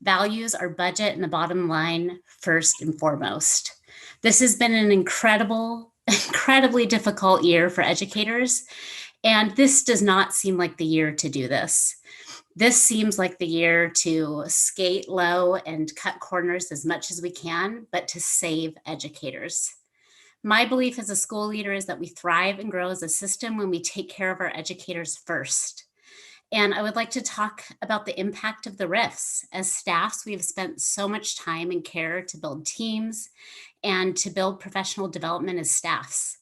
values our budget and the bottom line first and foremost. This has been an incredibly difficult year for educators, and this does not seem like the year to do this. This seems like the year to skate low and cut corners as much as we can, but to save educators. My belief as a school leader is that we thrive and grow as a system when we take care of our educators first. And I would like to talk about the impact of the RIFs. As staffs, we have spent so much time and care to build teams and to build professional development as staffs.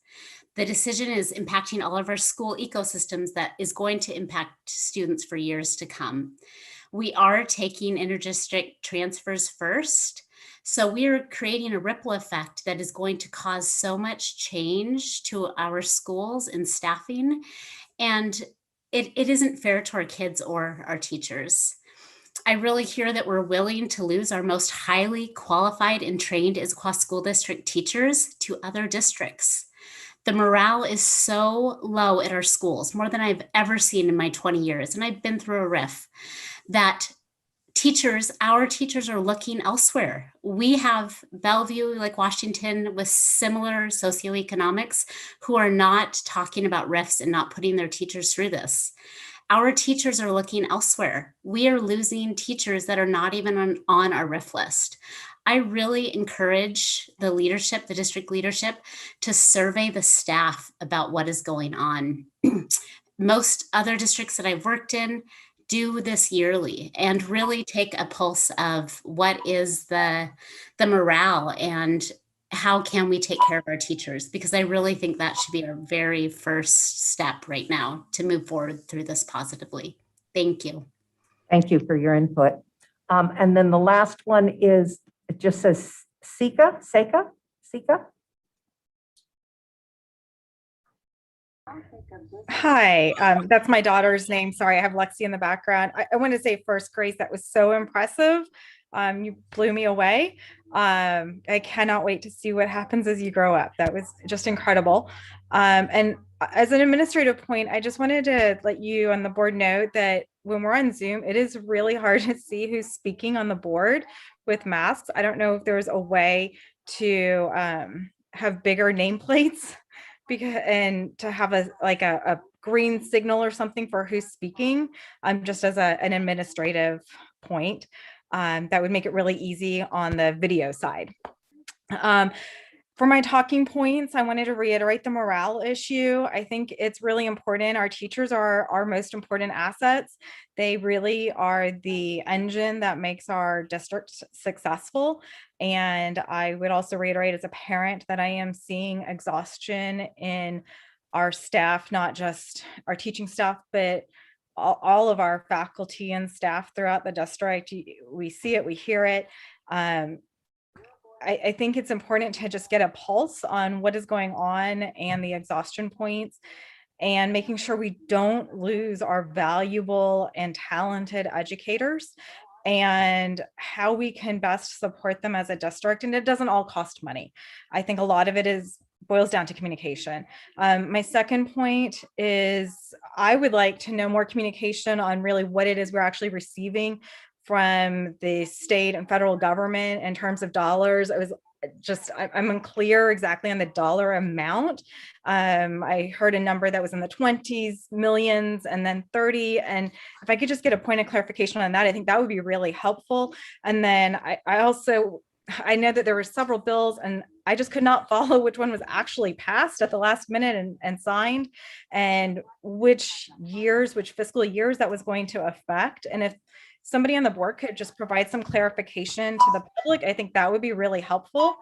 The decision is impacting all of our school ecosystems that is going to impact students for years to come. We are taking interdistrict transfers first. So we are creating a ripple effect that is going to cause so much change to our schools and staffing. And it isn't fair to our kids or our teachers. I really hear that we're willing to lose our most highly qualified and trained Issaquah School District teachers to other districts. The morale is so low at our schools, more than I've ever seen in my 20 years, and I've been through a RIF, that our teachers are looking elsewhere. We have Bellevue, like Washington, with similar socioeconomics, who are not talking about RIFs and not putting their teachers through this. Our teachers are looking elsewhere. We are losing teachers that are not even on our RIF list. I really encourage the leadership, the district leadership, to survey the staff about what is going on. Most other districts that I've worked in do this yearly and really take a pulse of what is the morale and how can we take care of our teachers, because I really think that should be our very first step right now to move forward through this positively. Thank you. Thank you for your input. And then the last one is, it just says Sika. Hi, that's my daughter's name. Sorry, I have Lexi in the background. I want to say first, Grace, that was so impressive. You blew me away. I cannot wait to see what happens as you grow up. That was just incredible. And as an administrative point, I just wanted to let you on the board know that when we're on Zoom, it is really hard to see who's speaking on the board with masks. I don't know if there's a way to have bigger nameplates and to have a green signal or something for who's speaking, just as an administrative point. That would make it really easy on the video side. For my talking points, I wanted to reiterate the morale issue. I think it's really important. Our teachers are our most important assets. They really are the engine that makes our district successful. And I would also reiterate as a parent that I am seeing exhaustion in our staff, not just our teaching staff, but all of our faculty and staff throughout the district. We see it, we hear it. I think it's important to just get a pulse on what is going on and the exhaustion points, and making sure we don't lose our valuable and talented educators, and how we can best support them as a district. And it doesn't all cost money. I think a lot of it boils down to communication. My second point is I would like to know more communication on really what it is we're actually receiving from the state and federal government in terms of dollars. I'm unclear exactly on the dollar amount. I heard a number that was in the 20s, millions, and then 30. And if I could just get a point of clarification on that, I think that would be really helpful. And then I know that there were several bills and I just could not follow which one was actually passed at the last minute and signed, and which fiscal years that was going to affect. And if somebody on the board could just provide some clarification to the public, I think that would be really helpful.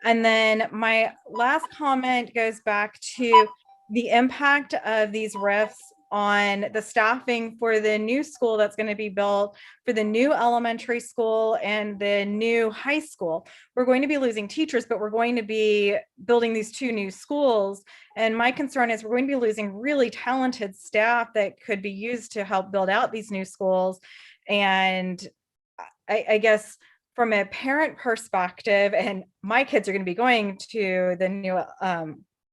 And then my last comment goes back to the impact of these RIFs on the staffing for the new school that's going to be built, for the new elementary school and the new high school. We're going to be losing teachers, but we're going to be building these two new schools. And my concern is we're going to be losing really talented staff that could be used to help build out these new schools. And I guess from a parent perspective, and my kids are going to be going to the new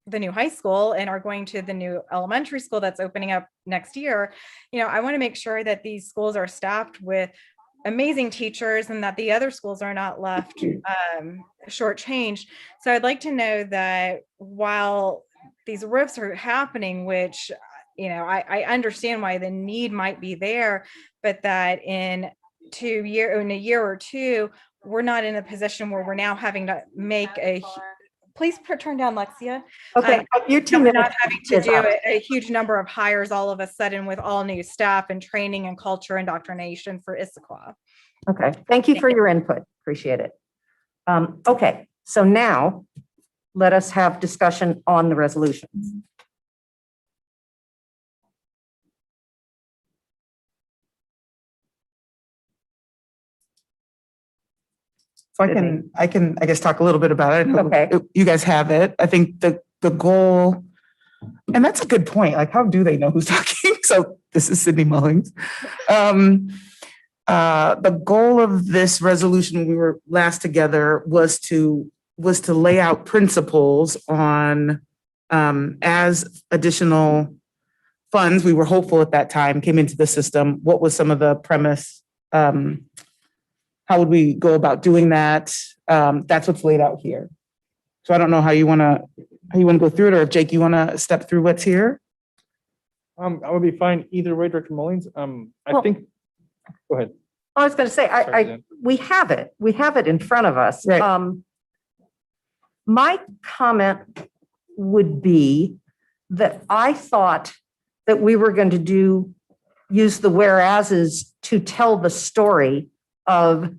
the new high school and are going to the new elementary school that's opening up next year, I want to make sure that these schools are staffed with amazing teachers and that the other schools are not left shortchanged. So I'd like to know that while these RIFs are happening, which, I understand why the need might be there, but that in a year or two, we're not in a position where we're now having to make please turn down Lexia. Okay, your 2 We're minutes not having to is do up. a huge number of hires all of a sudden with all new staff and training and culture indoctrination for Issaquah. Okay, thank you for your input. Appreciate it. Okay, so now let us have discussion on the resolutions. So I guess talk a little bit about it. Okay. You guys have it. I think the goal, and that's a good point. Like, how do they know who's talking? So this is Sydney Mullings. The goal of this resolution when we were last together was to lay out principles on as additional funds, we were hopeful at that time, came into the system. What was some of the premise? How would we go about doing that? That's what's laid out here. So I don't know how you want to go through it, or if Jake, you want to step through what's here. I would be fine either way, Director Mullings. I think. Go ahead. I was going to say, we have it in front of us. Right. My comment would be that I thought that we were going to use the whereases to tell the story of,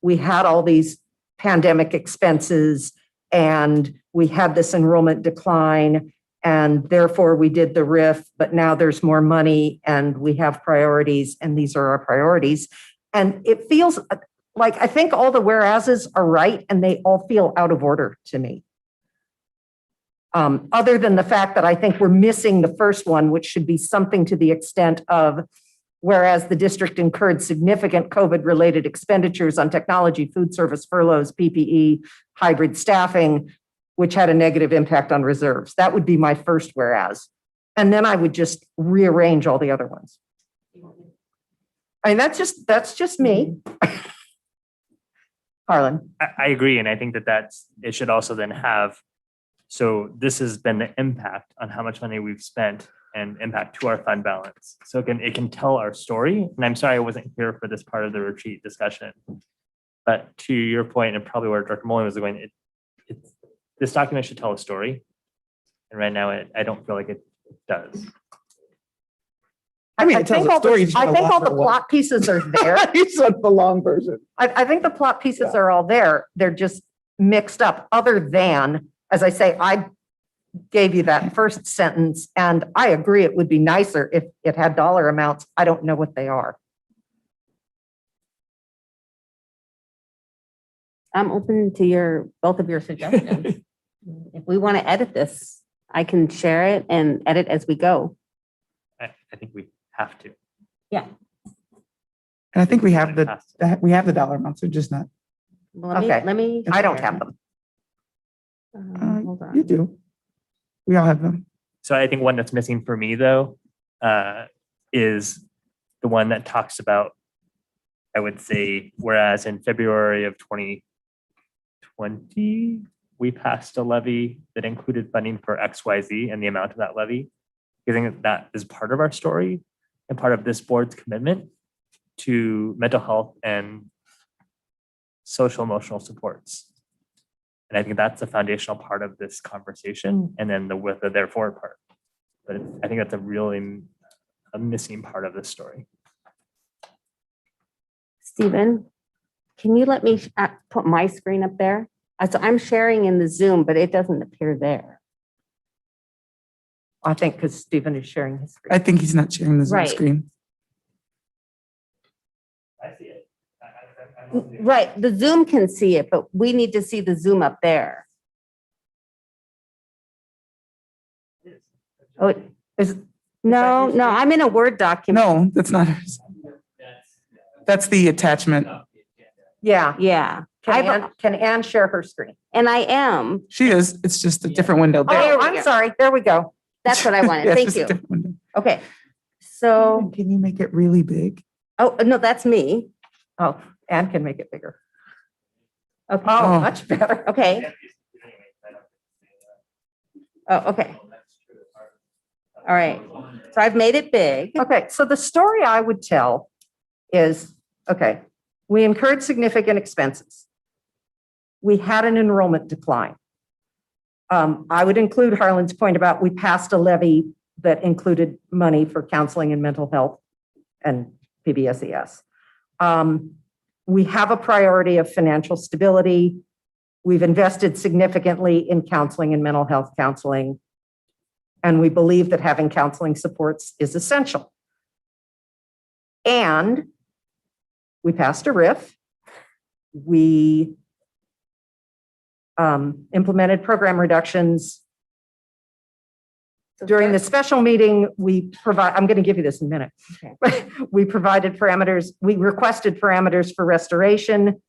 we had all these pandemic expenses and we had this enrollment decline and therefore we did the RIF, but now there's more money and we have priorities and these are our priorities. And it feels like, I think all the whereases are right and they all feel out of order to me. Other than the fact that I think we're missing the first one, which should be something to the extent of, whereas the district incurred significant COVID-related expenditures on technology, food service, furloughs, PPE, hybrid staffing, which had a negative impact on reserves. That would be my first whereas. And then I would just rearrange all the other ones. I mean, that's just me. Harlan. I agree. And I think it should also then have, so this has been the impact on how much money we've spent and impact to our fund balance. So it can tell our story. And I'm sorry I wasn't here for this part of the retreat discussion. But to your point, and probably where Dr. Mullen was going, this document should tell a story. And right now, I don't feel like it does. I mean, it tells a story. I think all the plot pieces are there. You said the long version. I think the plot pieces are all there. They're just mixed up, other than, as I say, I gave you that first sentence, and I agree it would be nicer if it had dollar amounts. I don't know what they are. I'm open to both of your suggestions. If we want to edit this, I can share it and edit as we go. I think we have to. Yeah. And I think we have the dollar amounts. They're just not. Well, Okay. let me. I don't have them. Hold on. You do. We all have them. So I think one that's missing for me though, is the one that talks about, I would say, whereas in February of 2020, we passed a levy that included funding for XYZ and the amount of that levy. I think that is part of our story and part of this board's commitment to mental health and social emotional supports. And I think that's a foundational part of this conversation, and then the with the therefore part. But I think that's a missing part of this story. Stephen, can you let me put my screen up there? So I'm sharing in the Zoom, but it doesn't appear there. I think because Stephen is sharing his screen. I think he's not sharing the Zoom Right. screen. I see it. Right, the Zoom can see it, but we need to see the Zoom up there. Oh, no, I'm in a Word document. No, that's not hers. That's the attachment. Yeah. Yeah. Can Ann share her screen? And I am. She is. It's just a different window. Oh, I'm sorry. There we go. That's what I wanted. Yeah, it's Thank just a you. different window. Okay. So, Can you make it really big? oh, no, that's me. Oh, Ann can make it bigger. Okay. Oh, much better. Okay. Oh, okay. All right. So I've made it big. Okay, so the story I would tell is, okay, we incurred significant expenses. We had an enrollment decline. I would include Harlan's point about we passed a levy that included money for counseling and mental health and PBSES. We have a priority of financial stability. We've invested significantly in counseling and mental health counseling. And we believe that having counseling supports is essential. And we passed a RIF. We implemented program reductions. During the special meeting, I'm going to give you this in a minute. Okay. We provided parameters, we requested parameters for restoration.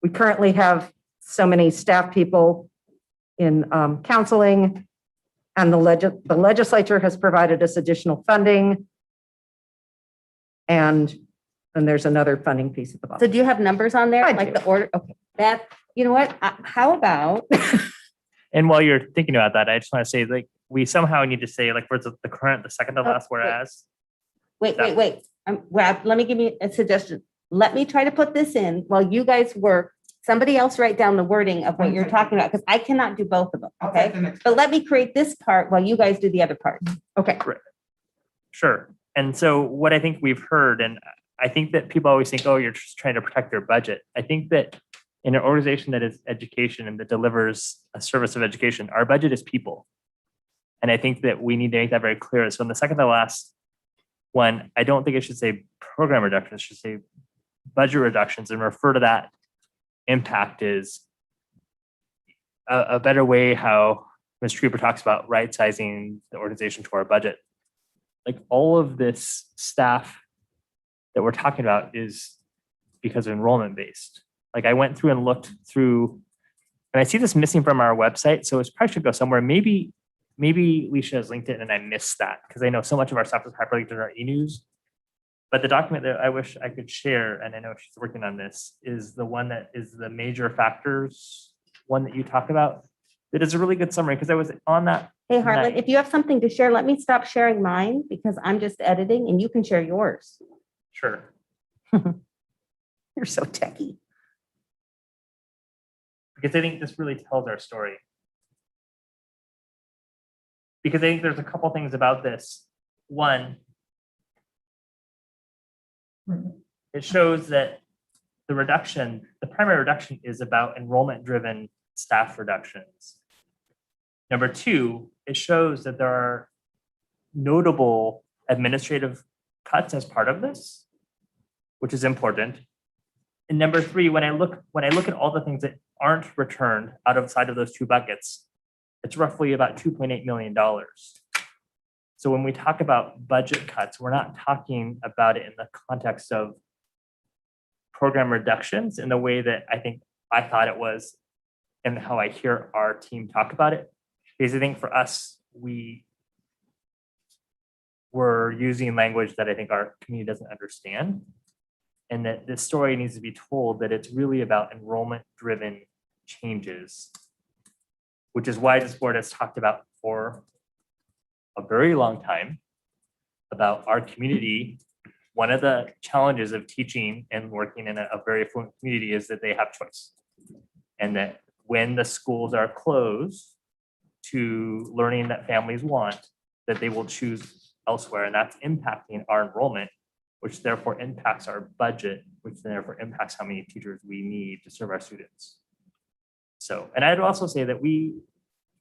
We currently have so many staff people in counseling, and the legislature has provided us additional funding. And then there's another funding piece at the So bottom. do you have numbers on there? I Like do. the order? Okay. That, you know what? How about, And while you're thinking about that, I just want to say, like, we somehow need to say, like, where's the second to last wait. whereas. wait. Well, let me give you a suggestion. Let me try to put this in while you guys work. Somebody else write down the wording of what you're talking about, because I cannot do both of them, okay? But let me create this part while you guys do the other part. Okay. Sure. And so what I think we've heard, and I think that people always think, oh, you're just trying to protect their budget. I think that in an organization that is education and that delivers a service of education, our budget is people. And I think that we need to make that very clear. So in the second to last one, I don't think it should say program reductions, it should say budget reductions, and refer to that impact is a better way how Mr. Cooper talks about right sizing the organization to our budget. Like, all of this staff that we're talking about is because of enrollment based. Like, I went through and looked through, and I see this missing from our website, so it probably should go somewhere. Maybe Leisha has linked it and I missed that, because I know so much of our stuff is hyperlinked in our e-news. But the document that I wish I could share, and I know she's working on this, is the one that is the major factors one that you talk about. It is a really good summary, because I was on that. Hey, Harlan, night. if you have something to share, let me stop sharing mine because I'm just editing and you can share yours. Sure. You're so techie. Because I think this really tells our story. Because I think there's a couple things about this. One, it shows that the primary reduction is about enrollment-driven staff reductions. Number two, it shows that there are notable administrative cuts as part of this, which is important. And number three, when I look at all the things that aren't returned outside of those two buckets, it's roughly about $2.8 million. So when we talk about budget cuts, we're not talking about it in the context of program reductions in the way that I thought it was and how I hear our team talk about it. Because I think for us, we were using language that I think our community doesn't understand. And that this story needs to be told that it's really about enrollment-driven changes, which is why this board has talked about for a very long time about our community. One of the challenges of teaching and working in a very affluent community is that they have choice. And that when the schools are closed to learning that families want, that they will choose elsewhere. And that's impacting our enrollment, which therefore impacts our budget, which therefore impacts how many teachers we need to serve our students. So, and I'd also say that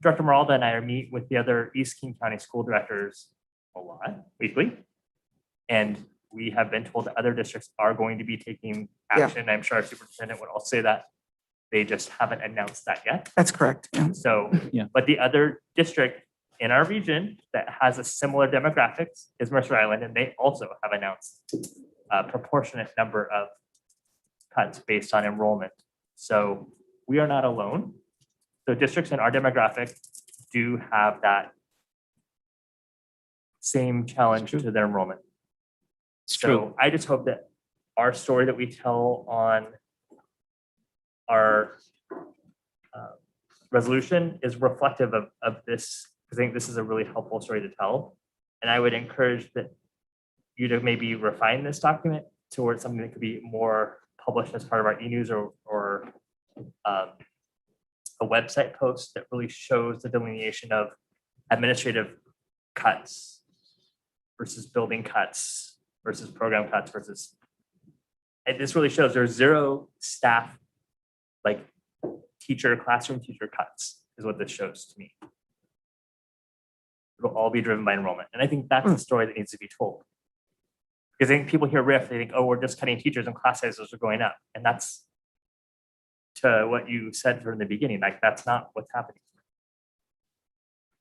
Director Maralda and I meet with the other East King County school directors a lot, weekly. And we have been told that other districts are going to be taking action. I'm sure our superintendent would also say that. They just haven't announced that yet. That's correct. Yeah. So, but the other district in our region that has a similar demographics is Mercer Island, and they also have announced a proportionate number of cuts based on enrollment. So we are not alone. So districts in our demographic do have that same challenge to their enrollment. So I just hope that our story that we tell on our resolution is reflective of this. I think this is a really helpful story to tell. And I would encourage that you to maybe refine this document towards something that could be more published as part of our e-news or a website post that really shows the delineation of administrative cuts versus building cuts versus program cuts versus, and this really shows there's zero staff, like classroom teacher cuts is what this shows to me. It'll all be driven by enrollment. And I think that's the story that needs to be told. Because I think people hear RIF, they think, oh, we're just cutting teachers and class sizes are going up. And that's to what you said from the beginning, like that's not what's happening.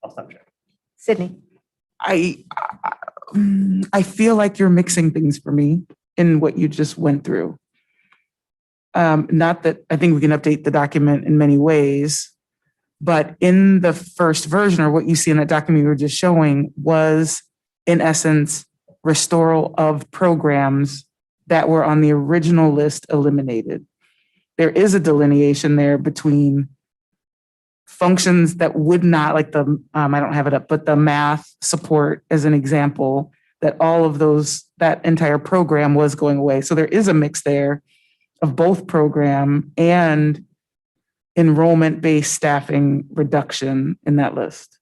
I'll stop sharing. Sydney. I feel like you're mixing things for me in what you just went through. Not that I think we can update the document in many ways, but in the first version, or what you see in that document you were just showing, was in essence restoral of programs that were on the original list eliminated. There is a delineation there between functions that would not, like the, I don't have it up, but the math support as an example, that all of those, that entire program was going away. So there is a mix there of both program and enrollment-based staffing reduction in that list.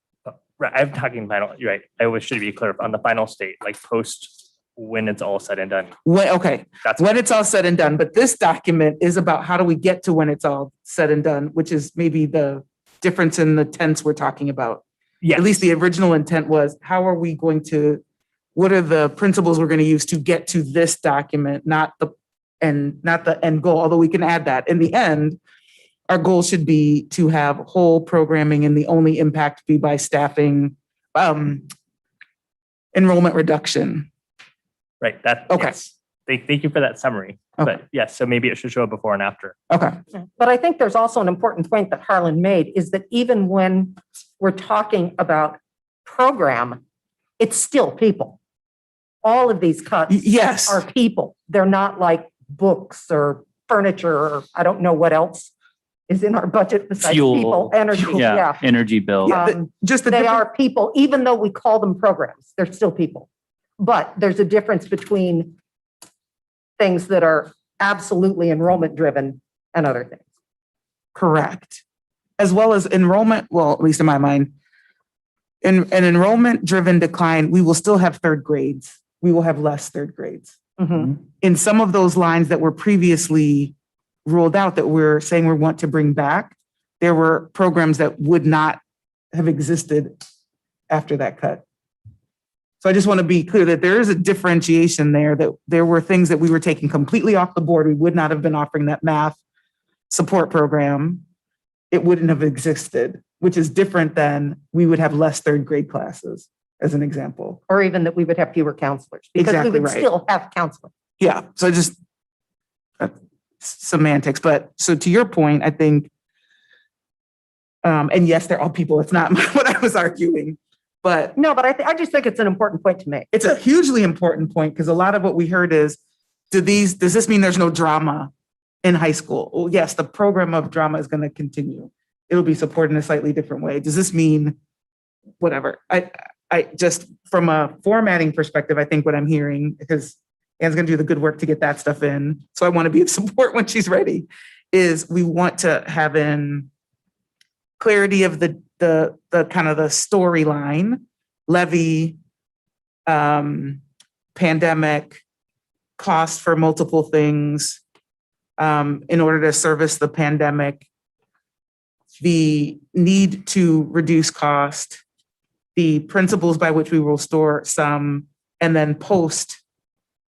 Right, I'm talking final, you're right. I wish to be clear on the final state, like post when it's all said and done. Okay, that's when it's all said and done. But this document is about how do we get to when it's all said and done, which is maybe the difference in the tense we're talking about. Yes. At least the original intent was, how are we going to, what are the principles we're going to use to get to this document, not the end goal, although we can add that. In the end, our goal should be to have whole programming and the only impact be by staffing enrollment reduction. Right, that, okay. Yes. Thank you for that summary. Okay. But yes, so maybe it should show before and after. Okay. But I think there's also an important point that Harlan made, is that even when we're talking about program, it's still people. All of these cuts yes. are people. They're not like books or furniture or I don't know what else is in our budget besides Fuel. people, energy. Yeah, energy bill. They are people, even though we call them programs, they're still people. But there's a difference between things that are absolutely enrollment driven and other things. Correct. As well as enrollment, well, at least in my mind, in an enrollment driven decline, we will still have third grades. We will have less third grades. Mm-hmm. In some of those lines that were previously ruled out that we're saying we want to bring back, there were programs that would not have existed after that cut. So I just want to be clear that there is a differentiation there, that there were things that we were taking completely off the board. We would not have been offering that math support program. It wouldn't have existed, which is different than we would have less third grade classes, as an example. Or even that we would have fewer counselors, because Exactly we would right. still have counseling. Yeah, so just semantics. But so to your point, I think, and yes, they're all people. It's not what I was arguing, but no, but I just think it's an important point to make. It's a hugely important point, because a lot of what we heard is, does this mean there's no drama in high school? Well, yes, the program of drama is going to continue. It'll be supported in a slightly different way. Does this mean whatever? I just, from a formatting perspective, I think what I'm hearing, because Anne's going to do the good work to get that stuff in, so I want to be of support when she's ready, is we want to have in clarity of the kind of the storyline, levy, pandemic, cost for multiple things, in order to service the pandemic, the need to reduce cost, the principles by which we will restore some, and then post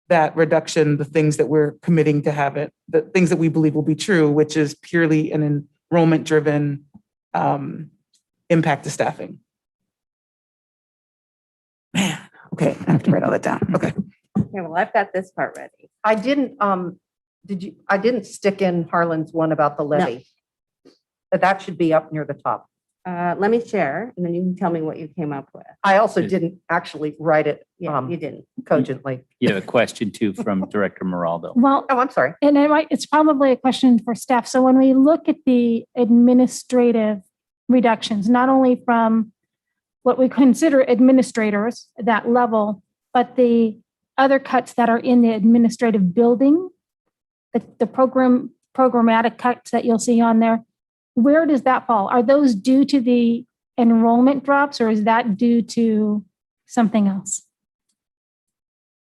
that reduction, the things that we're committing to have it, the things that we believe will be true, which is purely an enrollment-driven impact to staffing. Man, okay, I have to write all that down. Okay. Okay, well, I've got this part ready. I didn't I didn't stick in Harlan's one about the levy. But that should be up near the top. Let me share, and then you can tell me what you came up with. I also didn't actually write it Yeah, you didn't. cogently. You have a question too from Director Moraldo. Well, Oh, I'm sorry. and it's probably a question for staff. So when we look at the administrative reductions, not only from what we consider administrators, that level, but the other cuts that are in the administrative building, the programmatic cuts that you'll see on there, where does that fall? Are those due to the enrollment drops, or is that due to something else?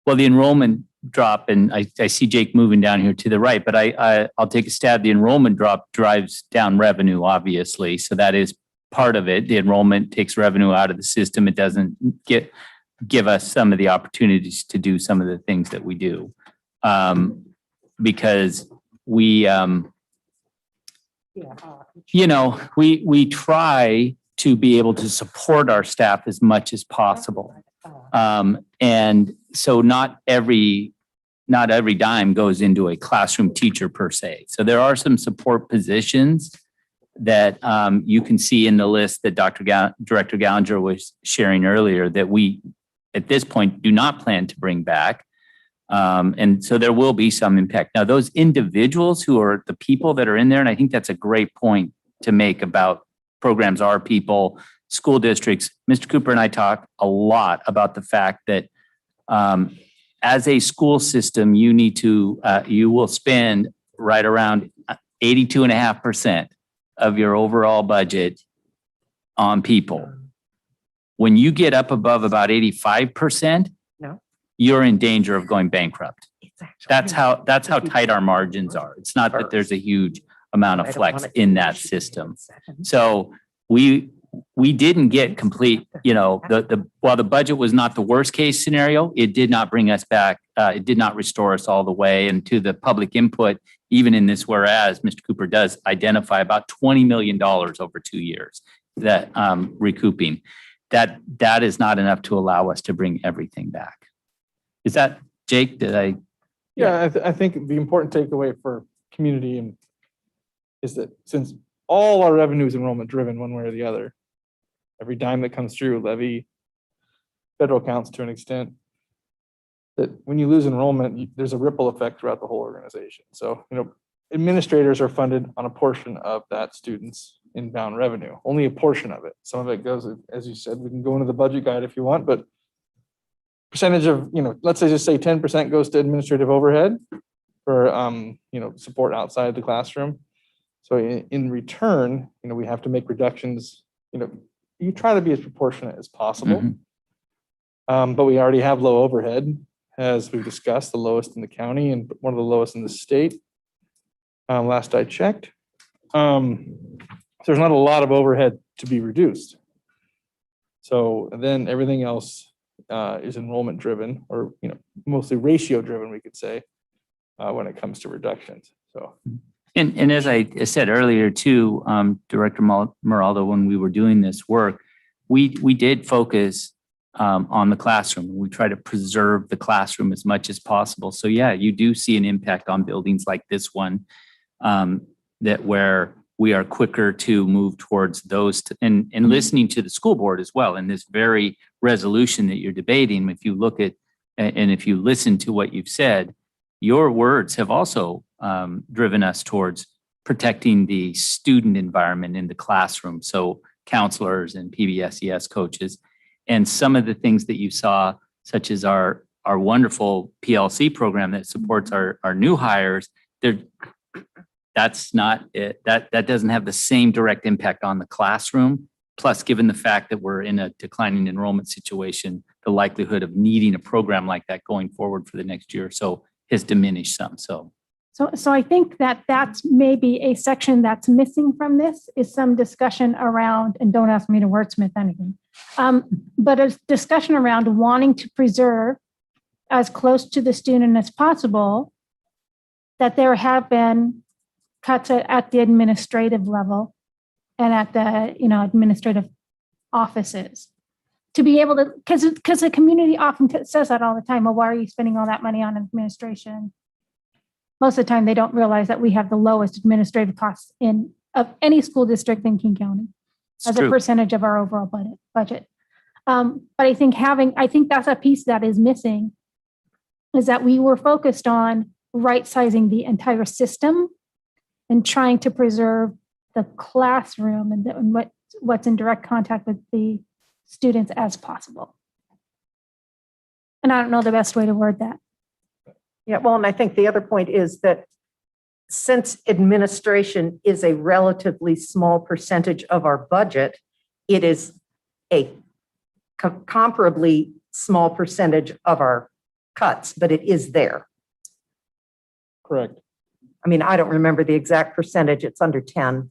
Well, the enrollment drop, and I see Jake moving down here to the right, but I'll take a stab. The enrollment drop drives down revenue, obviously. So that is part of it. The enrollment takes revenue out of the system. It doesn't give us some of the opportunities to do some of the things that we do. Because we, we try to be able to support our staff as much as possible. And so not every dime goes into a classroom teacher per se. So there are some support positions that you can see in the list that Director Gallinger was sharing earlier that we, at this point, do not plan to bring back. And so there will be some impact. Now, those individuals who are the people that are in there, and I think that's a great point to make about programs are people, school districts. Mr. Cooper and I talk a lot about the fact that as a school system, you will spend right around 82.5% of your overall budget on people. When you get up above about 85%, you're in danger of going bankrupt. That's how tight our margins are. It's not that there's a huge amount of flex in that system. So we didn't get complete, while the budget was not the worst case scenario, it did not bring us back. It did not restore us all the way. And to the public input, even in this whereas, Mr. Cooper does identify about $20 million over 2 years that recouping. That is not enough to allow us to bring everything back. Is that, Jake, did I? Yeah, I think the important takeaway for community is that since all our revenue is enrollment driven one way or the other, every dime that comes through, levy, federal accounts to an extent, that when you lose enrollment, there's a ripple effect throughout the whole organization. So, administrators are funded on a portion of that student's inbound revenue, only a portion of it. Some of it goes, as you said, we can go into the budget guide if you want, but percentage of, let's say just say 10% goes to administrative overhead for, support outside the classroom. So in return, we have to make reductions, you try to be as proportionate as possible. But we already have low overhead, as we've discussed, the lowest in the county and one of the lowest in the state. Last I checked. So there's not a lot of overhead to be reduced. So then everything else is enrollment driven, or mostly ratio driven, we could say, when it comes to reductions. So, and as I said earlier too, Director Moraldo, when we were doing this work, we did focus on the classroom. We try to preserve the classroom as much as possible. So yeah, you do see an impact on buildings like this one, that where we are quicker to move towards those and listening to the school board as well. In this very resolution that you're debating, if you look at, and if you listen to what you've said, your words have also driven us towards protecting the student environment in the classroom. So counselors and PBSES coaches, and some of the things that you saw, such as our wonderful PLC program that supports our new hires, that's not it. That doesn't have the same direct impact on the classroom. Plus, given the fact that we're in a declining enrollment situation, the likelihood of needing a program like that going forward for the next year or so has diminished some. So I think that's maybe a section that's missing from this is some discussion around, and don't ask me to wordsmith anything, but a discussion around wanting to preserve as close to the student as possible, that there have been cuts at the administrative level and at the administrative offices to be able to, because the community often says that all the time. Well, why are you spending all that money on administration? most of the time they don't realize that we have the lowest administrative costs of any school district in King County as a percentage of our overall budget. But I think that's a piece that is missing, is that we were focused on right-sizing the entire system and trying to preserve the classroom and what's in direct contact with the students as possible. And I don't know the best way to word that. Yeah, well, and I think the other point is that since administration is a relatively small percentage of our budget, it is a comparably small percentage of our cuts, but it is there. Correct. I mean, I don't remember the exact percentage. It's under 10.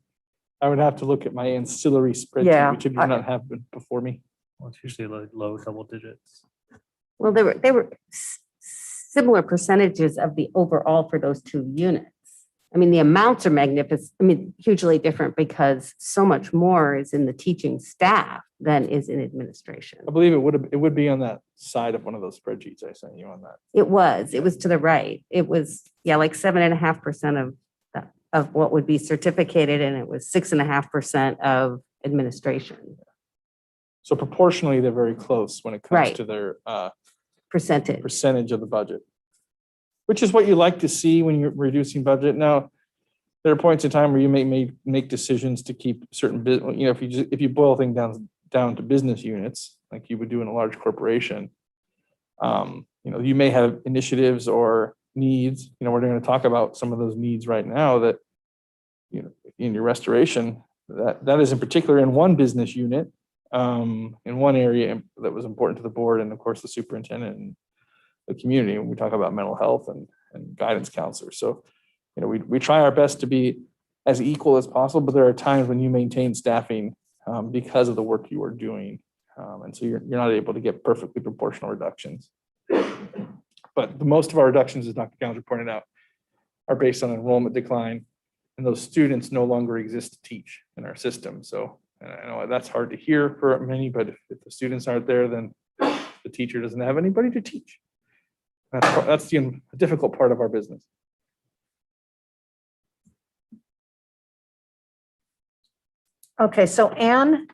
I would have to look at my ancillary spreadsheet, Yeah, which I do not have before me. Well, it's usually low double digits. Well, they were similar percentages of the overall for those two units. I mean, the amounts are magnificent. I mean, hugely different because so much more is in the teaching staff than is in administration. I believe it would be on that side of one of those spreadsheets I sent you on that. It was to the right. It was, yeah, like 7.5% of what would be certificated, and it was 6.5% of administration. So proportionally, they're very close when it comes Right. to their percentage of the budget, which is what you like to see when you're reducing budget. Now, there are points in time where you may make decisions to keep certain, if you boil things down to business units, like you would do in a large corporation, you may have initiatives or needs. We're going to talk about some of those needs right now that, in your restoration, that is in particular in one business unit, in one area that was important to the board, and of course the superintendent and the community when we talk about mental health and guidance counselors. So, we try our best to be as equal as possible, but there are times when you maintain staffing because of the work you are doing. And so you're not able to get perfectly proportional reductions. But most of our reductions, as Dr. Gallagher pointed out, are based on enrollment decline, and those students no longer exist to teach in our system. So, and I know that's hard to hear for many, but if the students aren't there, then the teacher doesn't have anybody to teach. That's the difficult part of our business. Okay, so Anne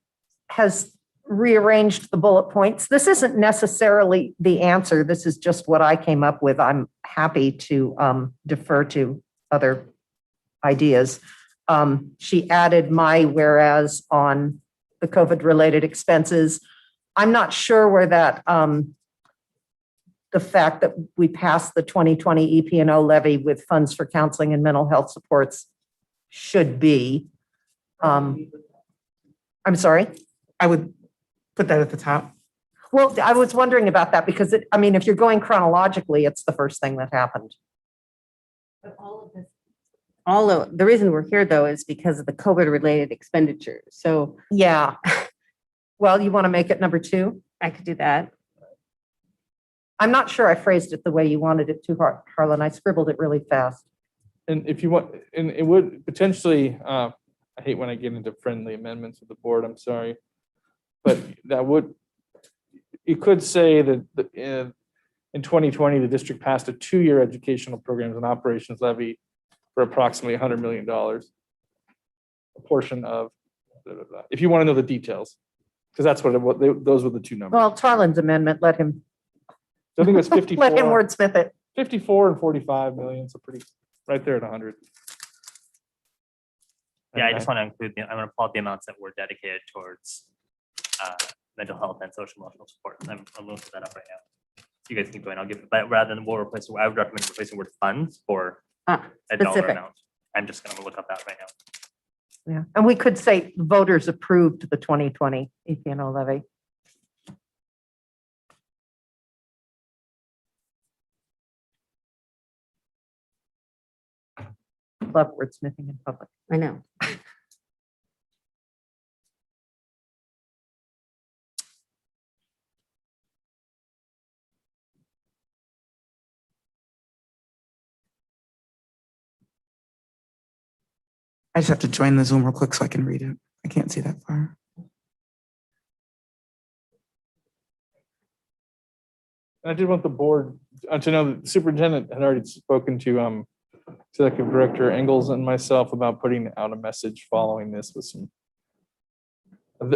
has rearranged the bullet points. This isn't necessarily the answer. This is just what I came up with. I'm happy to defer to other ideas. She added my whereas on the COVID-related expenses. I'm not sure where that, the fact that we passed the 2020 EP&O levy with funds for counseling and mental health supports should be. I'm sorry? I would put that at the top. Well, I was wondering about that because if you're going chronologically, it's the first thing that happened. But the reason we're here though is because of the COVID-related expenditures. So yeah. Well, you want to make it number 2? I could do that. I'm not sure I phrased it the way you wanted it to, Harlan. I scribbled it really fast. And if you want, and it would potentially, I hate when I get into friendly amendments with the board, I'm sorry. But you could say that in 2020, the district passed a 2-year educational programs and operations levy for approximately $100 million. A portion of, if you want to know the details, because that's those were the two numbers. Well, Harlan's amendment, let him. So I think it was 54. Let him wordsmith it. 54 and 45 million, so pretty right there at 100. Yeah, I just want to include, I'm going to pull out the amounts that were dedicated towards mental health and social emotional support. I'm looking that up right now. You guys keep going. I'll give it, but rather than we'll replace, I would recommend replacing the word funds for a dollar specific. amount. I'm just going to look up that right now. Yeah, and we could say voters approved the 2020 EP&O levy. Love wordsmithing in public. I know. I just have to join the Zoom real quick so I can read it. I can't see that far. I did want the board to know that the superintendent had already spoken to Executive Director Engels and myself about putting out a message following this with some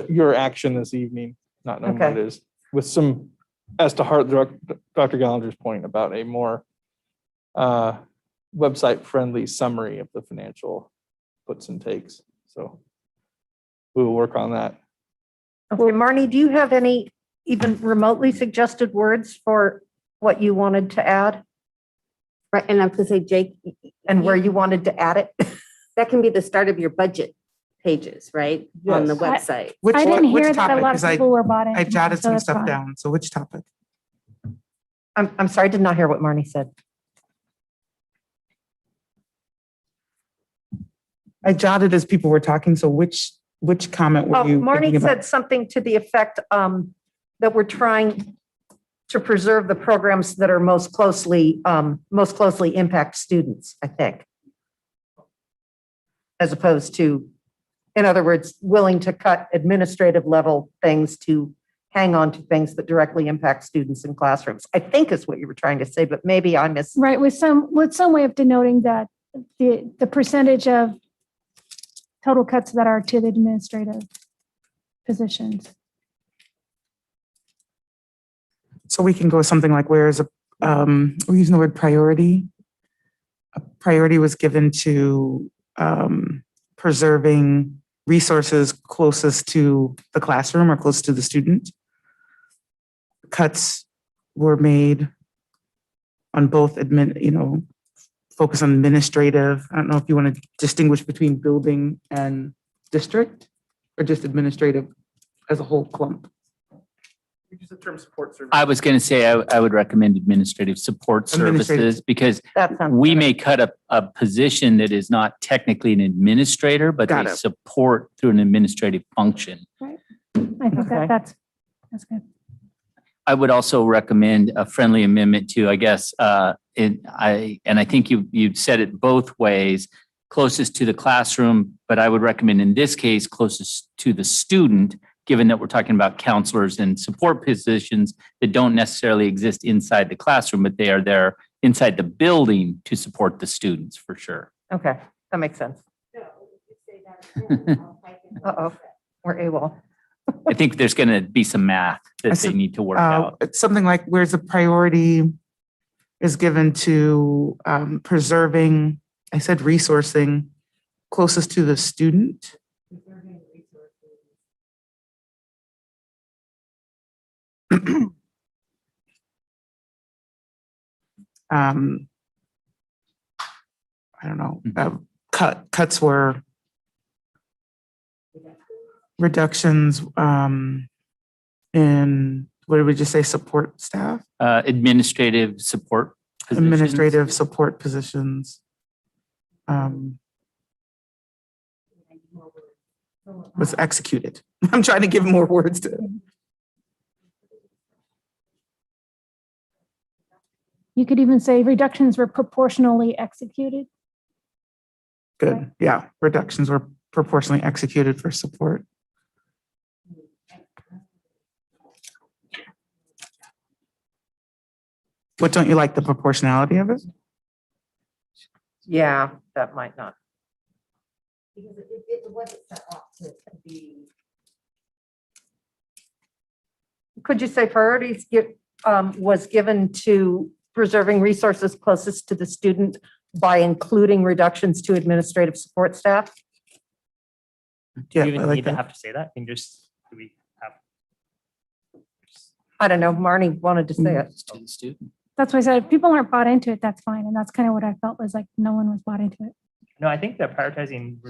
your action this evening, not knowing what it is, with some, as to heart Dr. Gallanger's point about a more website-friendly summary of the financial puts and takes. So we will work on that. Okay, Marnie, do you have any even remotely suggested words for what you wanted to add? Right, and I'm gonna say, Jake. And where you wanted to add it? That can be the start of your budget pages, right? On the Yes. website. I didn't hear that a topic? lot of 'Cause people were bought in. I jotted so some that's stuff fine. down. So which topic? I'm sorry, I did not hear what Marnie said. I jotted as people were talking. So which comment were you Marnie thinking about? said something to the effect that we're trying to preserve the programs that are most closely impact students, I think. As opposed to, in other words, willing to cut administrative level things to hang on to things that directly impact students in classrooms, I think is what you were trying to say, but maybe I missed. Right, with some way of denoting that the percentage of total cuts that are to the administrative positions. So we can go with something like, where is we're using the word priority. A priority was given to preserving resources closest to the classroom or close to the student. Cuts were made on both focus on administrative. I don't know if you want to distinguish between building and district, or just administrative as a whole clump. Use the term support service. I was going to say, I would recommend administrative support services, because we may cut a position that is not technically an administrator, but they support through an administrative function. Right. I think that's good. I would also recommend a friendly amendment to, I guess, I think you've said it both ways, closest to the classroom, but I would recommend in this case, closest to the student, given that we're talking about counselors and support positions that don't necessarily exist inside the classroom, but they are there inside the building to support the students for sure. Okay, that makes sense. Uh-oh, we're AWOL. I think there's going to be some math that they need to work out. It's something like, where's the priority is given to preserving, I said resourcing, closest to the student. I don't know, cuts were reductions in, what did we just say, support staff? Administrative support positions. Administrative support positions. Was executed. I'm trying to give more words to it. You could even say reductions were proportionally executed. Good, yeah, reductions were proportionally executed for support. What, don't you like the proportionality of it? Yeah, that might not. Because it wasn't set up to be. Could you say priorities was given to preserving resources closest to the student by including reductions to administrative support staff? Yeah, Do you I even like need to that. have to say that? I mean, just, do we have? I don't know, Marnie wanted to say it. To the student. That's why I said if people aren't bought into it, that's fine. And that's kind of what I felt was like no one was bought into it. No, I think that prioritizing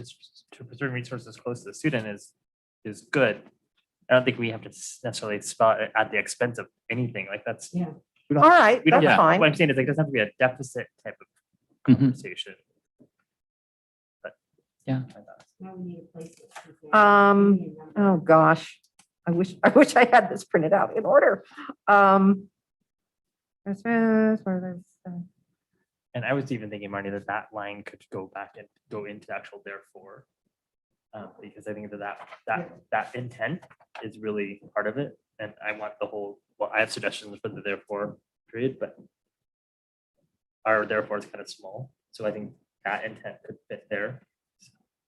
to preserve resources close to the student is good. I don't think we have to necessarily spell it at the expense of anything. Like that's, yeah. We don't, All right, we don't that's have, fine. What I'm saying is like, it doesn't have to be a deficit type of conversation. But yeah. Oh gosh, I wish I had this printed out in order. And I was even thinking, Marnie, that line could go back and go into actual therefore. Because I think that intent is really part of it. And I want the whole, well, I have suggestions for the therefore period, but our therefore is kind of small. So I think that intent could fit there.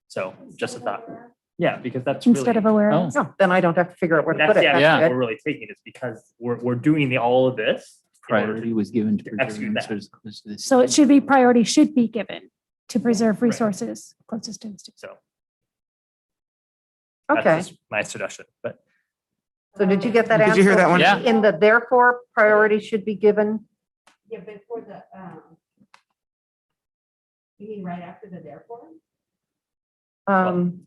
So just a thought. Yeah, because that's Instead really, of awareness. No, then I don't have to figure out where to that's put it. the That's action good. we're really taking is because we're doing all of this. in order Priority was given to execute preserving that. resources close to the So it student. should be priority should be given to preserve resources closest to the student. So Okay. that's just my suggestion, but So did you get that answer? Did you hear that one? Yeah. In the therefore, priority should be given? Yeah, but for the, you mean right after the therefore?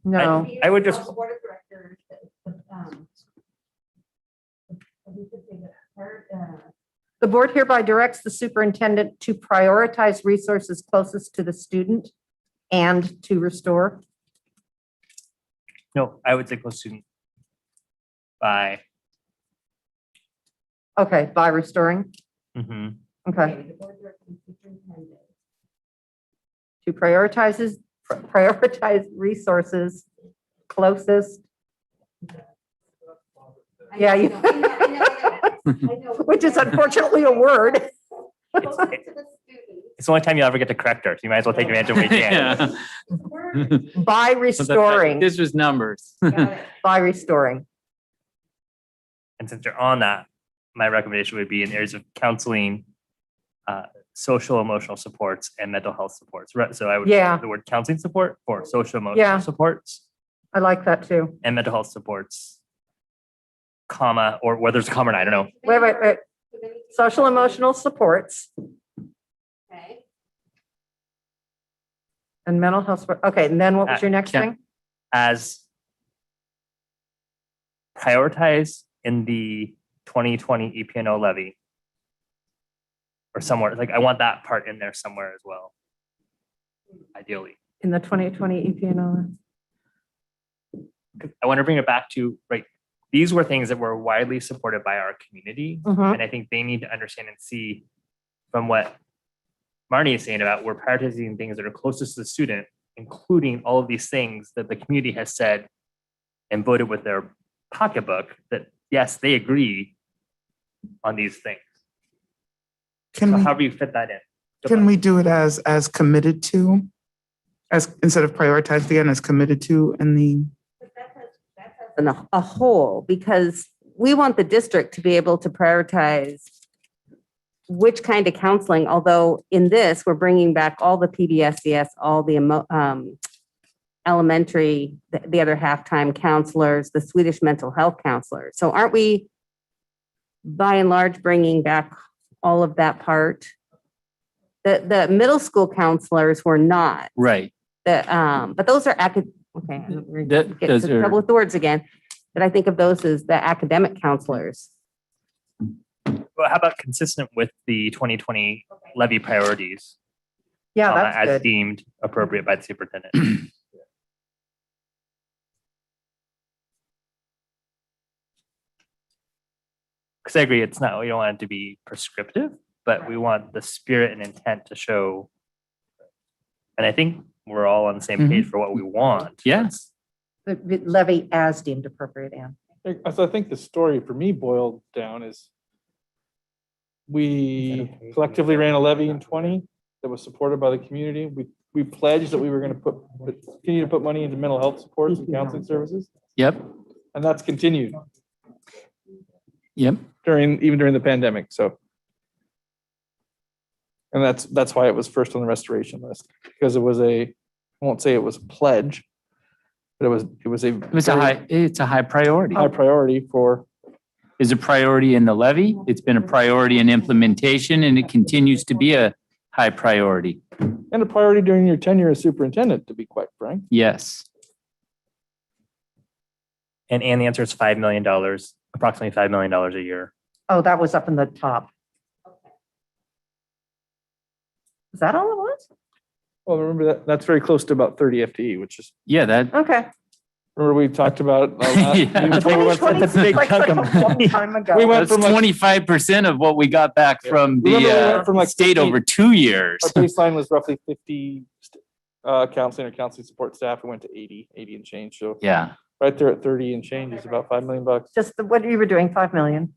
No. I would just, Board of directors, we could say that, The board hereby directs the superintendent to prioritize resources closest to the student and to restore. no, I would say close student by, Okay, by restoring. mhm. Okay. the board director and superintendent. To prioritize resources closest. Yeah, you. Which is unfortunately a word. It's the only time you'll ever get to correct her. So you might as well take advantage of what you can. Yeah. By restoring, This was numbers. by restoring. And since you're on that, my recommendation would be in areas of counseling, social emotional supports and mental health supports. Right. So I would Yeah. the word counseling support for social emotional Yeah. supports I like that too. and mental health supports, comma, or whether it's a comma or not, I don't know. Wait. Social emotional supports Okay. and mental health. Okay, and then what was your next Yeah. thing? As prioritized in the 2020 EPNO levy. Or somewhere, like I want that part in there somewhere as well. Ideally. In the 2020 EPNO. I want to bring it back to, right, these were things that were widely supported by our community. Mhm. And I think they need to understand and see from what Marnie is saying about we're prioritizing things that are closest to the student, including all of these things that the community has said and voted with their pocketbook that, yes, they agree on these things. Can So we, however you fit that in. can we do it as committed to? As, instead of prioritized again, as committed to in the, And a whole, because we want the district to be able to prioritize which kind of counseling, although in this, we're bringing back all the PBSCS, all the elementary, the other half-time counselors, the Swedish mental health counselors. So aren't we, by and large, bringing back all of that part? The middle school counselors were not. Right. But those are okay. We're That- getting those into trouble with the words again. But I think of those as the academic counselors. Well, how about consistent with the 2020 levy priorities? Yeah, that's As good. deemed appropriate by the superintendent. Because I agree, it's not, we don't want it to be prescriptive, but we want the spirit and intent to show. And I think we're all on the same page for what we want. Yes. The levy as deemed appropriate, Ann. So I think the story for me boiled down is we collectively ran a levy in 20 that was supported by the community. We pledged that we were going to continue to put money into mental health supports and counseling services. Yep. And that's continued Yep. even during the pandemic. So. And that's why it was first on the restoration list, because it was I won't say it was a pledge, but It's a high priority. high priority for. Is a priority in the levy. It's been a priority in implementation and it continues to be a high priority. And a priority during your tenure as superintendent, to be quite frank. Yes. And the answer is $5 million, approximately $5 million a year. Oh, that was up in the top. Is that all it was? Well, remember that's very close to about 30 FTE, which is. Yeah, that. Okay. Remember we talked about. Yeah. That's a big chunk of money. Time ago. We went That's from 25% of what we got back from Remember we the went from like state 50 over 2 years. Our baseline was roughly 50 counseling or counseling support staff. We went to 80 and change. So Yeah. right there at 30 and change is about $5 million. Just what you were doing, 5 million.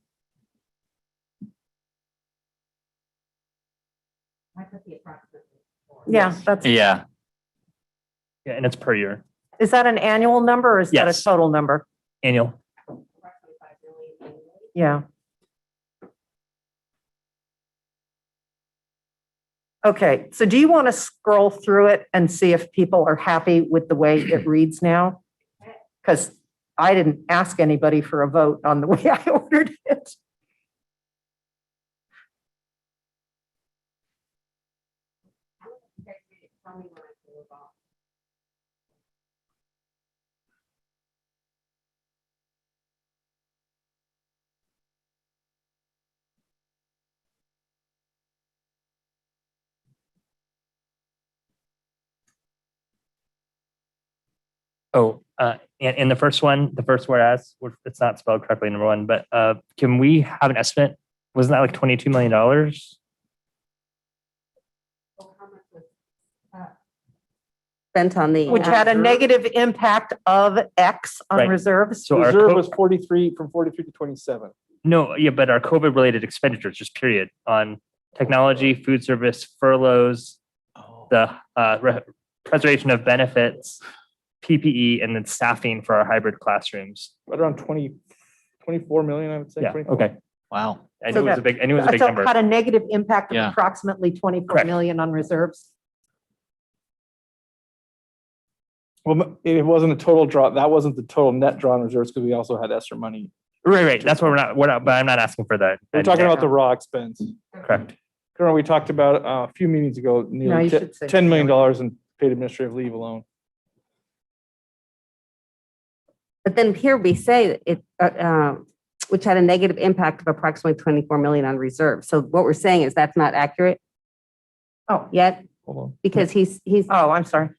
Yeah, that's, Yeah, Yeah, and it's per year, is that an annual number or is that a Yes. total number? annual. Yeah. Okay, so do you want to scroll through it and see if people are happy with the way it reads now? Because I didn't ask anybody for a vote on the way I ordered it. Oh, in the first one, the first whereas, it's not spelled correctly, number one, but can we have an estimate? Wasn't that like $22 million? Spent on the. Which had a negative impact of X on Right. reserves. So our Reserve was 43 from 43 to 27. No, yeah, but our COVID related expenditures, just period, on technology, food service, furloughs, the preservation of benefits, PPE, and then staffing for our hybrid classrooms. Right around 24 million, I would say. Yeah, 24. okay. wow. I knew it was a big, I knew it was a big So it number. had a negative impact of Yeah. approximately 24 Correct. million on reserves. Well, it wasn't a total draw. That wasn't the total net draw on reserves because we also had ESSER money. Right. That's what we're not, but I'm not asking for that. We're talking about the raw expense. Correct. Remember, we talked about a few meetings ago, nearly you should say $10 million in paid administrative leave alone. But then here we say it, which had a negative impact of approximately 24 million on reserve. So what we're saying is that's not accurate Oh, yet, Hold on. because he's, oh, I'm sorry.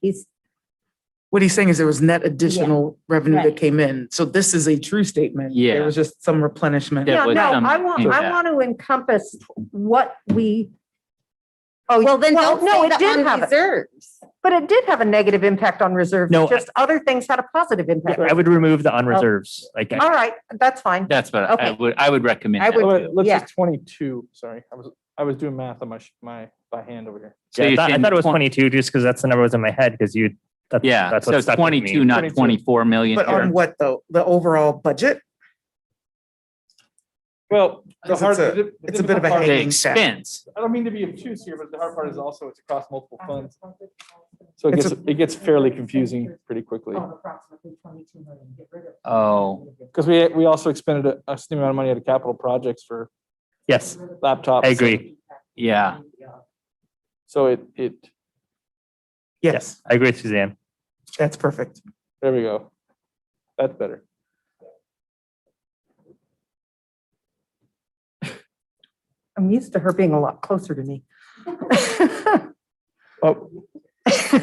What he's saying is there was net additional revenue that Right. came in. So this is a true statement. Yeah. There was just some replenishment. That Yeah, was no, some I want impact. to encompass what we. Oh, well, then well, don't no, say it the did on have it, reserves. but it did have a negative impact on reserves. No, Just other things had a positive impact. I would remove the unreserves. Like, All right, that's fine. That's what Okay. I would recommend. I that would- too. Let's Yeah. just 22. Sorry, I was doing math on my by hand over here. So yeah, you're I saying thought it was 20 22 just because that's the number was in my head because Yeah, that's so what stuck with me. 22, not 22. 24 million. But here. on what though? The overall budget? Well, Because it's a bit of a The hanging staff. expense. I don't mean to be obtuse here, but the hard part is also it's across multiple funds. So It's it gets fairly confusing pretty quickly. Oh, Because we also expended a significant amount of money out of capital projects for Yes, laptops. I agree. yeah. So it, Yes, I agree with Suzanne. that's perfect. there we go. That's better. I'm used to her being a lot closer to me. Oh,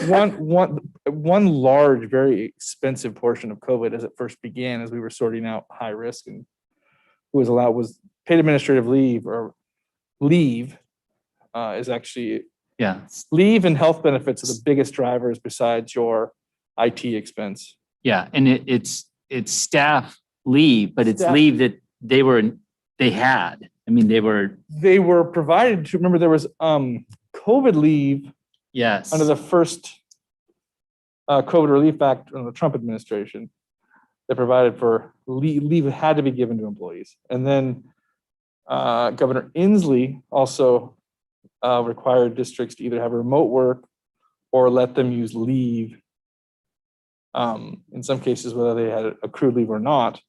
one large, very expensive portion of COVID as it first began, as we were sorting out high risk and who was allowed was paid administrative leave or leave is actually Yeah. leave and health benefits are the biggest drivers besides your IT expense. Yeah. And it's staff leave, but it's Staff- leave that they had. I mean, they were provided to, remember there was COVID leave yes. under the first COVID Relief Act under the Trump administration that provided for leave had to be given to employees. And then Governor Inslee also required districts to either have remote work or let them use leave. In some cases, whether they had accrued leave or not.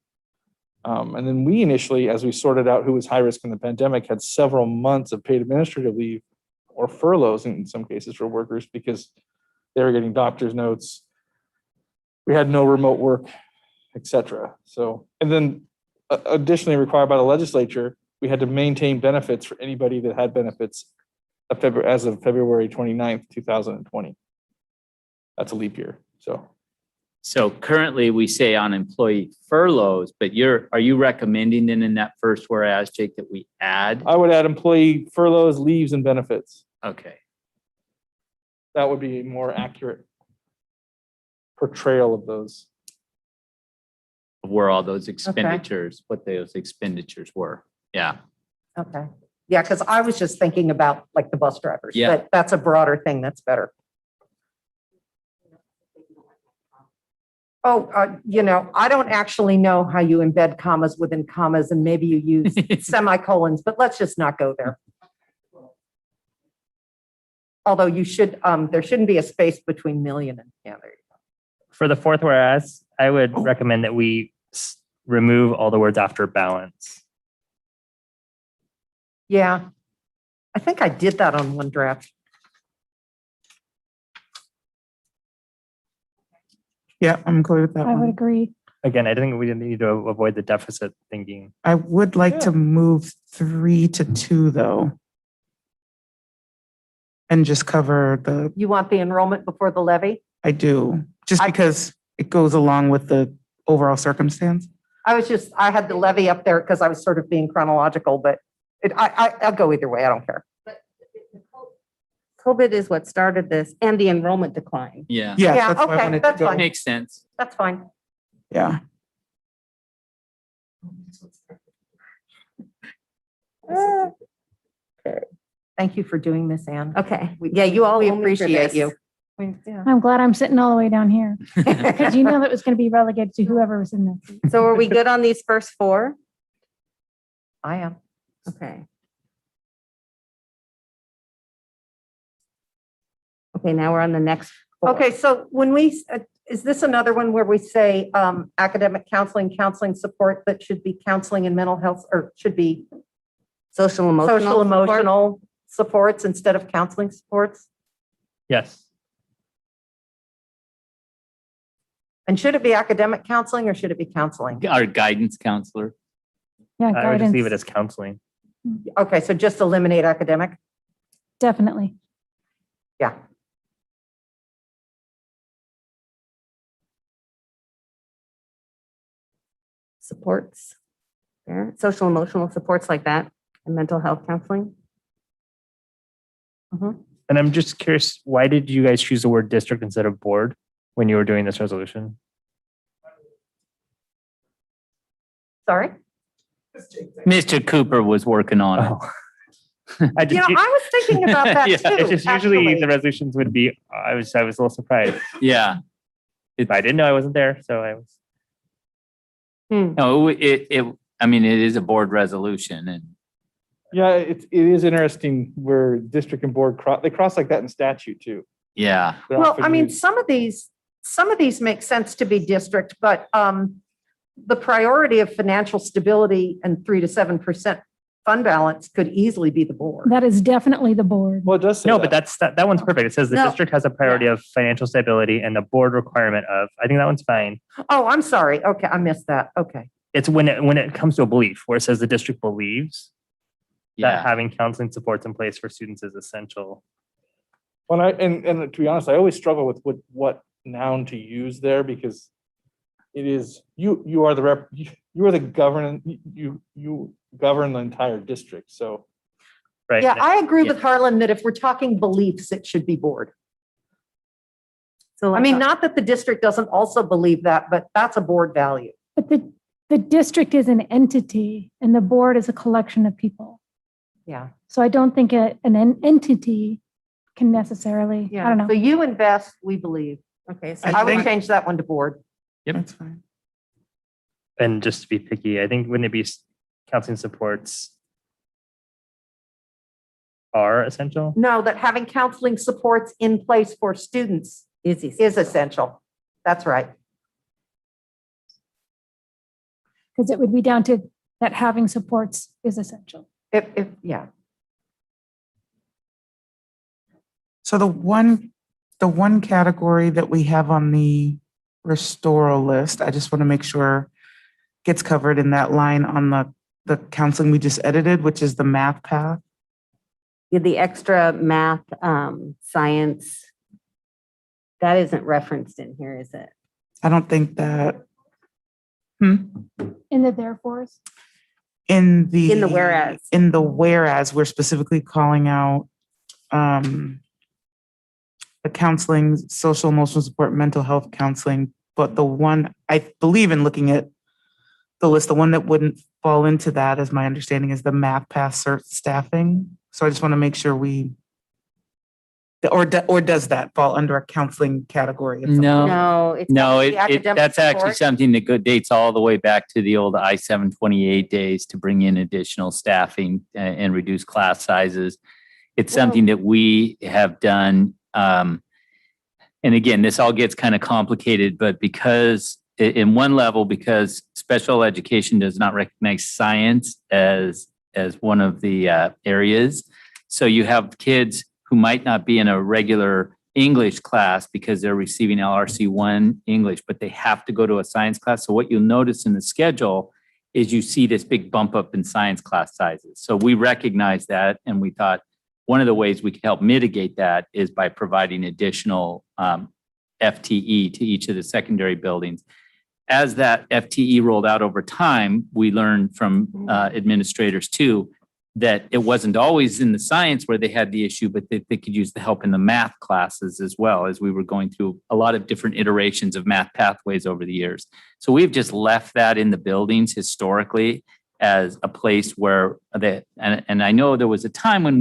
And then we initially, as we sorted out who was high risk in the pandemic, had several months of paid administrative leave or furloughs in some cases for workers because they were getting doctor's notes. We had no remote work, et cetera. So, and then additionally required by the legislature, we had to maintain benefits for anybody that had benefits as of February 29th, 2020. That's a leap year, so. So currently we say on employee furloughs, but are you recommending then in that first whereas, Jake, that we add? I would add employee furloughs, leaves, and benefits. Okay. That would be a more accurate portrayal of those. Where all those expenditures, what those expenditures were. Yeah. Okay. Yeah, because I was just thinking about like the bus drivers, Yeah. but that's a broader thing. That's better. Oh, I don't actually know how you embed commas within commas, and maybe you use semicolons, but let's just not go there. Although you should, there shouldn't be a space between million and, yeah, there you go. For the fourth whereas, I would recommend that we remove all the words after balance. Yeah, I think I did that on one draft. Yeah, I'm clear with that I would one. agree. Again, I think we need to avoid the deficit thinking. I would like to move 3 to 2 though. And just cover the, You want the enrollment before the levy? I do, just because it goes along with the overall circumstance. I had the levy up there because I was sort of being chronological, but I'll go either way. I don't care. COVID is what started this and the enrollment decline. Yeah. Yeah, Yeah, that's why I okay, wanted to that's go. fine. Makes sense. That's fine. Yeah. Thank you for doing this, Anne. Okay. Yeah, you all We owe me for appreciate this. you. I'm glad I'm sitting all the way down here because you know that was going to be relegated to whoever was in there. So are we good on these first 4? I am. Okay. Okay, now we're on the next 4. Okay, so when we, is this another one where we say academic counseling, counseling support that should be counseling and mental health, or should be Social emotional. social support? emotional supports instead of counseling supports? Yes. And should it be academic counseling or should it be counseling? Our guidance counselor. Yeah, I would just leave it guidance, as counseling. Okay, so just eliminate academic? definitely. Yeah. Supports. Yeah, social emotional supports like that and mental health counseling. And I'm just curious, why did you guys choose the word district instead of board when you were doing this resolution? Sorry? Mr. Cooper was working on it. I just, I was thinking about that Yeah, too. it's just usually actually. the resolutions would be, I was a little surprised. Yeah. I didn't know I wasn't there, so I was. No, I mean, it is a board resolution and Yeah, it is interesting where district and board they cross like that in statute too. yeah. They're Well, often I mean, used- some of these make sense to be district, but the priority of financial stability and 3 to 7% fund balance could easily be the board. That is definitely the board. Well, it does say No, that. but that one's perfect. It says the No. district has a priority of financial stability and the board requirement of, I think that one's fine. Oh, I'm sorry. Okay, I missed that. Okay. It's when it comes to a belief where it says the district believes that Yeah. having counseling supports in place for students is essential. Well, and to be honest, I always struggle with what noun to use there because it is you are the rep, you are the governance, you govern the entire district. So Right. Yeah, I agree with Harlan that if we're talking beliefs, it should be board. So I mean, not that the district doesn't also believe that, but that's a board value. But the district is an entity and the board is a collection of people. Yeah. So I don't think an entity can necessarily, I don't know. So you invest, we believe. okay, so I would change that one to board. Yep. That's fine. And just to be picky, I think wouldn't it be counseling supports are essential? No, that having counseling supports in place for students is is essential. That's right. Because it would be down to that having supports is essential. Yeah. So the one category that we have on the restoral list, I just want to make sure gets covered in that line on the counseling we just edited, which is the math path. the extra math, science, that isn't referenced in here, is it? I don't think that In the therefores. in the whereas. in the whereas we're specifically calling out the counseling, social emotional support, mental health counseling. But the one I believe in looking at the list. The one that wouldn't fall into that, as my understanding, is the math pass cert staffing. So I just want to make sure or does that fall under a counseling category? No, it's no, definitely academic that's actually support. something that dates all the way back to the old I-728 days to bring in additional staffing and reduce class sizes. It's something that we have done. And again, this all gets kind of complicated, but because in one level, because special education does not recognize science as one of the areas. So you have kids who might not be in a regular English class because they're receiving LRC1 English, but they have to go to a science class. So what you'll notice in the schedule is you see this big bump up in science class sizes. So we recognize that, and we thought one of the ways we could help mitigate that is by providing additional FTE to each of the secondary buildings. As that FTE rolled out over time, we learned from administrators too, that it wasn't always in the science where they had the issue, but they could use the help in the math classes as well, as we were going through a lot of different iterations of math pathways over the years. So we've just left that in the buildings historically as a place where and I know there was a time when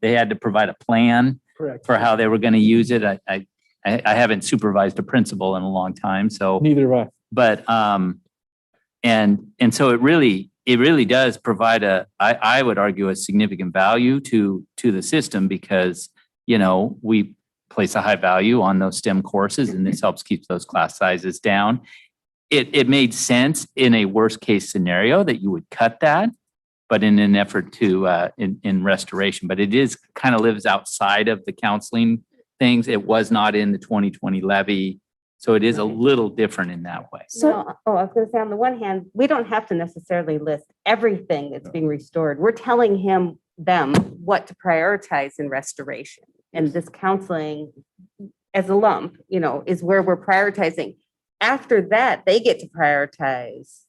they had to provide a plan for how they were going to use it. I haven't supervised a principal in a long time, so neither have I. But and so it really does provide I would argue a significant value to the system, because we place a high value on those STEM courses, and this helps keep those class sizes down. It made sense in a worst case scenario that you would cut that, but in an effort to in restoration. But it is kind of lives outside of the counseling things. It was not in the 2020 levy. So it is a little different in that way. I was going to say, on the one hand, we don't have to necessarily list everything that's being restored. We're telling them what to prioritize in restoration. And this counseling as a lump, is where we're prioritizing. After that, they get to prioritize.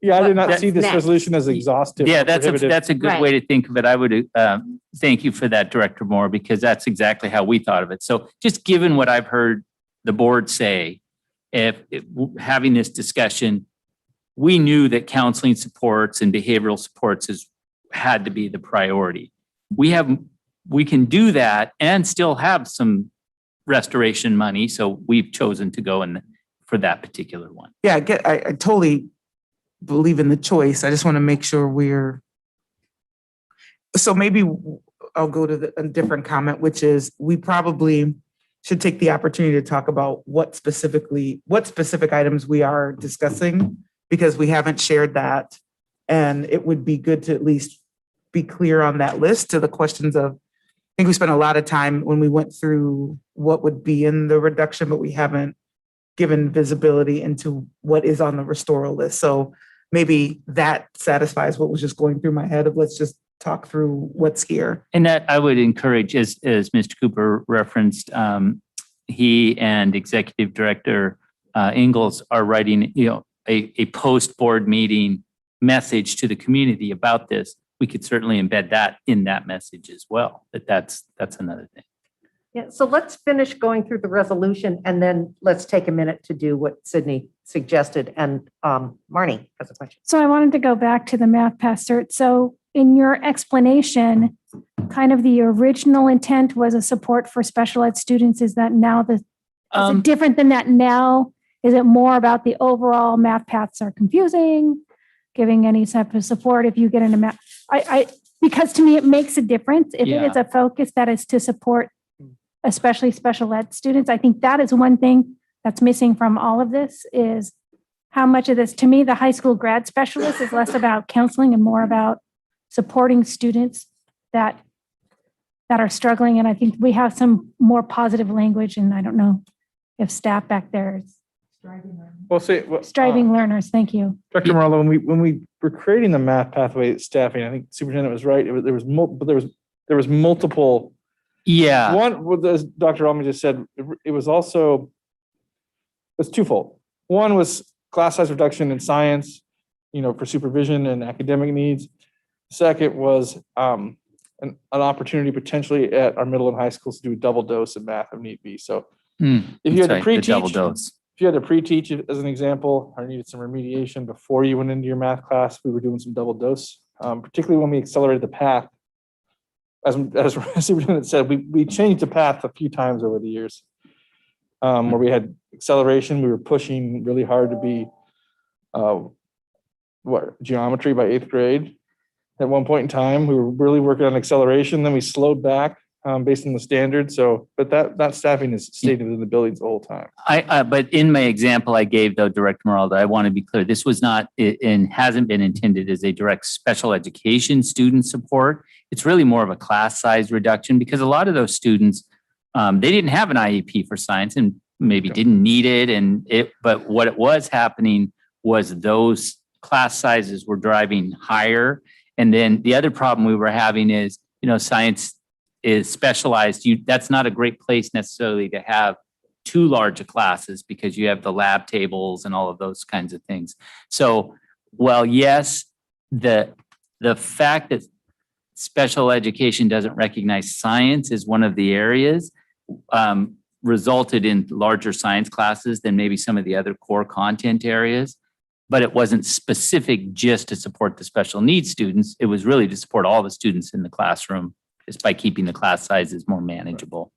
Yeah, I did not see this next. resolution as exhaustive. Yeah, or that's a good Right. way to think of it. I would thank you for that, Director Moore, because that's exactly how we thought of it. So just given what I've heard the board say, having this discussion, we knew that counseling supports and behavioral supports had to be the priority. We can do that and still have some restoration money. So we've chosen to go for that particular one. Yeah, I totally believe in the choice. I just want to make sure so maybe I'll go to a different comment, which is we probably should take the opportunity to talk about what specific items we are discussing, because we haven't shared that. And it would be good to at least be clear on that list to the questions of, I think we spent a lot of time when we went through what would be in the reduction, but we haven't given visibility into what is on the restoral list. So maybe that satisfies what was just going through my head of let's just talk through what's here. And that I would encourage, as Mr. Cooper referenced, he and Executive Director Ingalls are writing, a post-board meeting message to the community about this. We could certainly embed that in that message as well. That's another thing. Yeah, so let's finish going through the resolution, and then let's take a minute to do what Sydney suggested. And Marnie has a question. So I wanted to go back to the math pass cert. So in your explanation, kind of the original intent was a support for special ed students. Is that now is it different than that now? Is it more about the overall math paths are confusing, giving any type of support if you get into math? Because to me, it makes a difference. If it is a focus that is to support especially special ed students, I think that is one thing that's missing from all of this is how much of this, to me, the high school grad specialist is less about counseling and more about supporting students that are struggling. And I think we have some more positive language, and I don't know if staff back there is striving learners. Thank you. Dr. Marlowe, when we were creating the math pathway staffing, I think the superintendent was right. There was multiple. Yeah. One, as Dr. Almy just said, it was twofold. One was class size reduction in science, for supervision and academic needs. Second was an opportunity potentially at our middle and high schools to do a double dose in math if need be. So if you had to pre-teach, double dose. if you had to pre-teach it as an example, or needed some remediation before you went into your math class, we were doing some double dose, particularly when we accelerated the path. As Superintendent said, we changed the path a few times over the years. Where we had acceleration, we were pushing really hard to be geometry by 8th grade. At one point in time, we were really working on acceleration, then we slowed back based on the standard. So, but that staffing is stayed in the buildings the whole time. But in my example I gave though, Director Meralda, I want to be clear, this was not and hasn't been intended as a direct special education student support. It's really more of a class size reduction because a lot of those students, they didn't have an IEP for science and maybe didn't need it. But what it was happening was those class sizes were driving higher. And then the other problem we were having is, science is specialized. That's not a great place necessarily to have too large of classes because you have the lab tables and all of those kinds of things. So, well, yes, the fact that special education doesn't recognize science as one of the areas resulted in larger science classes than maybe some of the other core content areas. But it wasn't specific just to support the special needs students. It was really to support all the students in the classroom just by keeping the class sizes more manageable.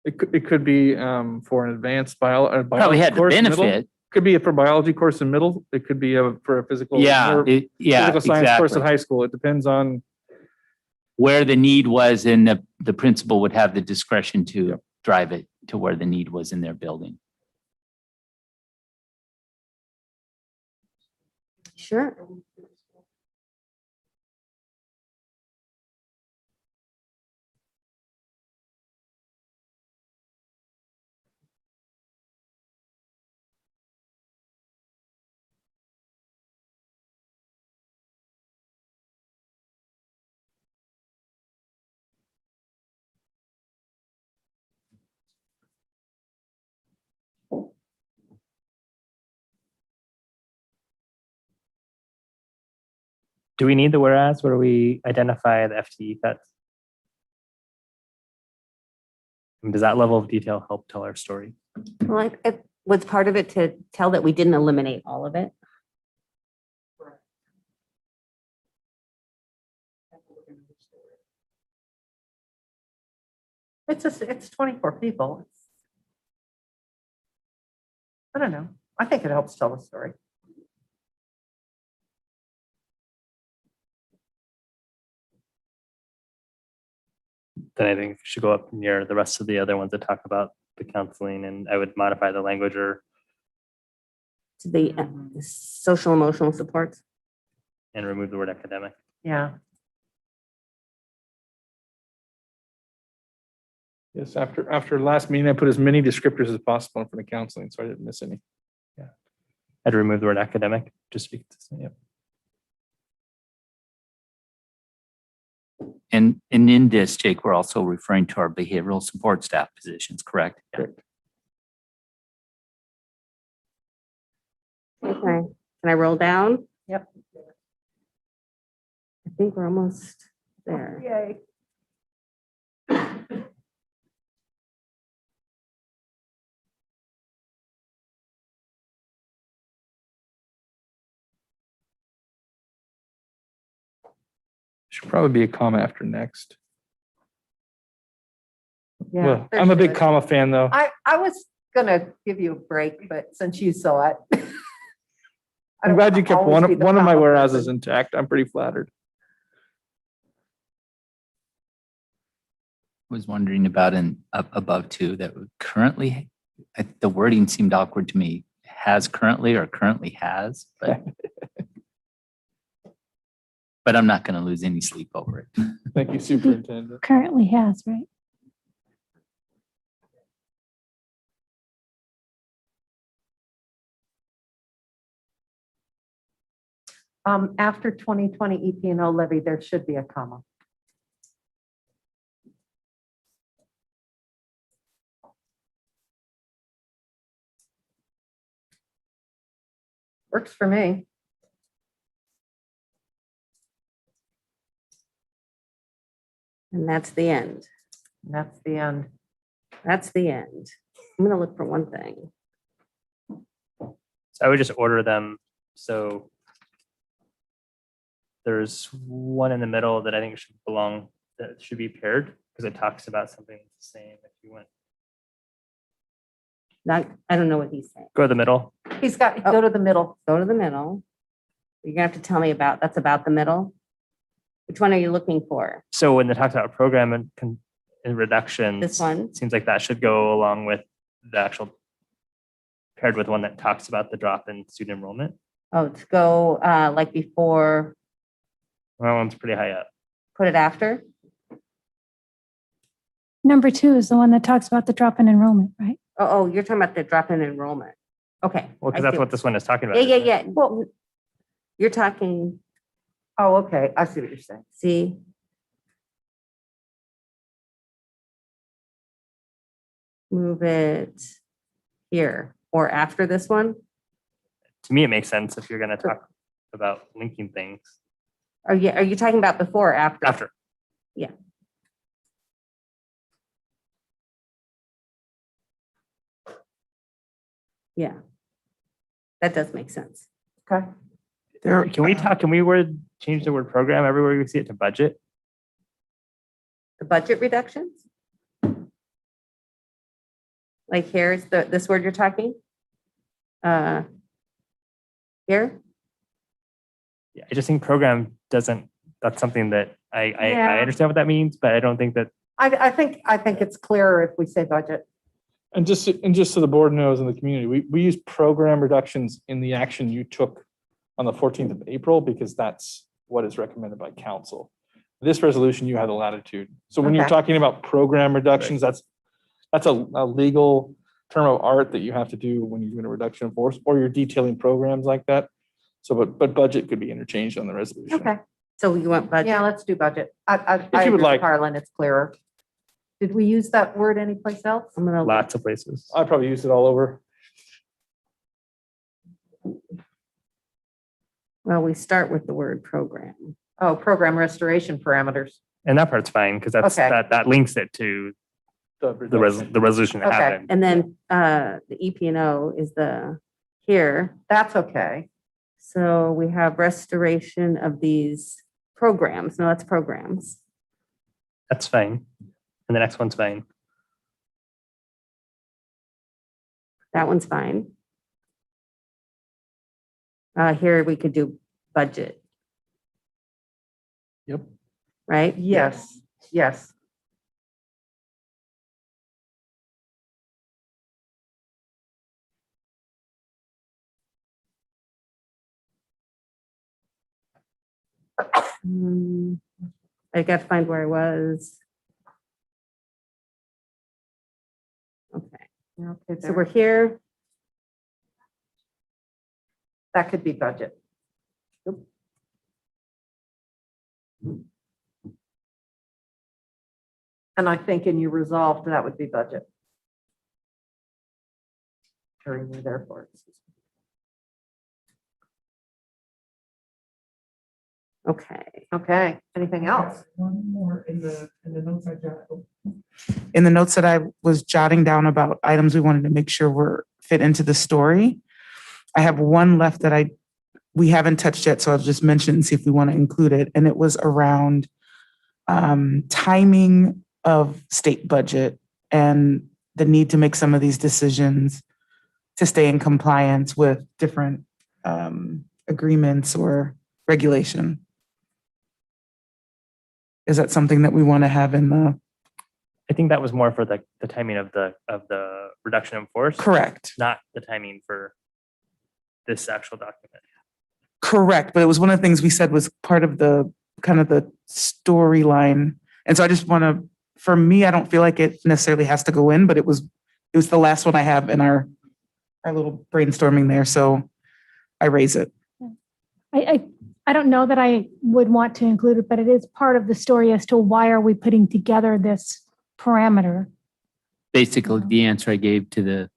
It could be for an advanced biology Probably had the course. benefit. Could be for a biology course in middle. It could be for a physical. Physical science course in high school. It depends on where the need was, and the principal would have the discretion to drive it to where the need was in their building. Sure. Do we need the whereas where we identify the FTE cuts? And does that level of detail help tell our story? Well, was part of it to tell that we didn't eliminate all of it? It's 24 people. I don't know. I think it helps tell the story. Then I think we should go up near the rest of the other ones that talk about the counseling, and I would modify the language or To the social emotional supports. and remove the word academic. Yeah. yes. After last meeting, I put as many descriptors as possible in front of counseling, so I didn't miss any. I'd remove the word academic just to be consistent. Yep. And in this, Jake, we're also referring to our behavioral support staff positions, correct? Correct. Okay. Can I roll down? Yep. I think we're almost there. Yay. Should probably be a comma after next. Yeah, Well, there I'm a big should. comma fan though. I was gonna give you a break, but since you saw it. I'm glad you kept one of my comma whereases person. intact. I'm pretty flattered. Was wondering about an up above two that would currently, the wording seemed awkward to me. Has currently or currently has, but I'm not going to lose any sleep over it. Thank you, Superintendent. Currently has, right? After 2020 EP&O levy, there should be a comma. Works for me. And that's the end. That's the end. That's the end. I'm gonna look for one thing. So I would just order them. So there's one in the middle that I think should belong, that should be paired because it talks about something that's the same. If you went, I don't know what he's saying. go to the middle. He's got, go to the middle. Go to the middle. You're gonna have to tell me about, that's about the middle. Which one are you looking for? So when it talks about program and reductions, This one? it seems like that should go along with the actual paired with one that talks about the drop in student enrollment. Oh, to go like before, That one's pretty high up. put it after? Number 2 is the one that talks about the drop in enrollment, right? Oh, you're talking about the drop in enrollment. Okay. Well, I because that's see. what this one is talking about. Yeah, isn't it? Well, you're talking, Oh, okay. I see what you're saying. see? Move it here or after this one? To me, it makes sense if you're going to talk about linking things Are you talking about before or after? after. Yeah. Yeah. That does make sense. Okay. Can we talk? Can we change the word program everywhere we see it to budget? The budget reductions? Like here's this word you're talking? Here? Yeah, I just think program doesn't. That's something that I Yeah. understand what that means, but I don't think that. I think it's clearer if we say budget. And just so the board knows in the community, we use program reductions in the action you took on the 14th of April because that's what is recommended by council. This resolution, you have the latitude. So when you're Okay. talking about program reductions, that's a legal term of art that you have to do when you're doing a reduction in force or you're detailing programs like that. So, but budget could be interchanged on the resolution. Okay. So you want budget? Yeah, let's do budget. I you would agree with like. Harlan, it's clearer. Did we use that word anyplace else? I'm gonna Lots of places. I probably use it all over. Well, we start with the word program. Oh, program restoration parameters. And that part's fine because that's Okay. that links it to the resolution that Okay. happened. And then the EP&O is here. That's okay. So we have restoration of these programs. No, that's programs. That's fine. And the next one's fine. That one's fine. Here we could do budget. Yep. Right? Yes, yes. I got to find where I was. Okay. Okay, So we're here. that could be budget. And I think in your resolved, that would be budget. During your therefore. Okay. Okay, anything else? One more in the notes I jotted. In the notes that I was jotting down about items we wanted to make sure were fit into the story. I have one left that we haven't touched yet, so I'll just mention and see if we want to include it. And it was around timing of state budget and the need to make some of these decisions to stay in compliance with different agreements or regulation. Is that something that we want to have in the? I think that was more for the timing of the reduction in force. Correct. Not the timing for this actual document. Correct, but it was one of the things we said was part of the kind of the storyline. And so I just want to, for me, I don't feel like it necessarily has to go in, but it was the last one I have in our little brainstorming there. So I raise it. I don't know that I would want to include it, but it is part of the story as to why are we putting together this parameter. Basically, the answer I gave to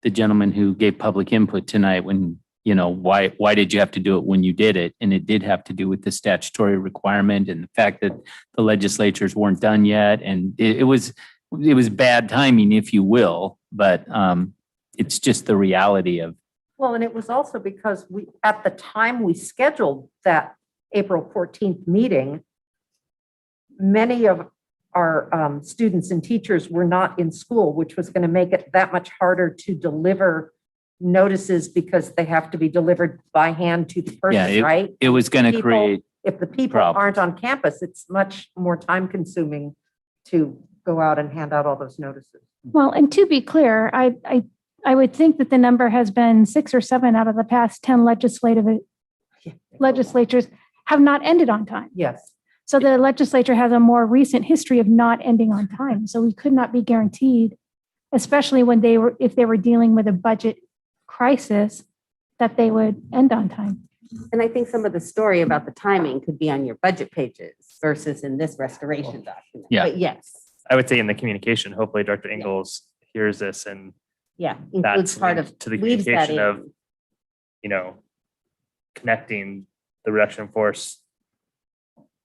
the gentleman who gave public input tonight when, why did you have to do it when you did it? And it did have to do with the statutory requirement and the fact that the legislatures weren't done yet. And it was bad timing, if you will, but it's just the reality of Well, and it was also because at the time we scheduled that April 14th meeting, many of our students and teachers were not in school, which was going to make it that much harder to deliver notices because they have to be delivered by hand to the Yeah, person, right? it was going to People- create, If the people problems. aren't on campus, it's much more time consuming to go out and hand out all those notices. Well, and to be clear, I would think that the number has been 6 or 7 out of the past 10 legislatures have not ended on time. Yes. So the legislature has a more recent history of not ending on time. So we could not be guaranteed, especially when if they were dealing with a budget crisis, that they would end on time. And I think some of the story about the timing could be on your budget pages versus in this restoration document. Yeah. But yes, I would say in the communication, hopefully Director Ingalls hears this and yeah, includes that's part of, to the weaves that communication of, in. you know, connecting the reduction in force,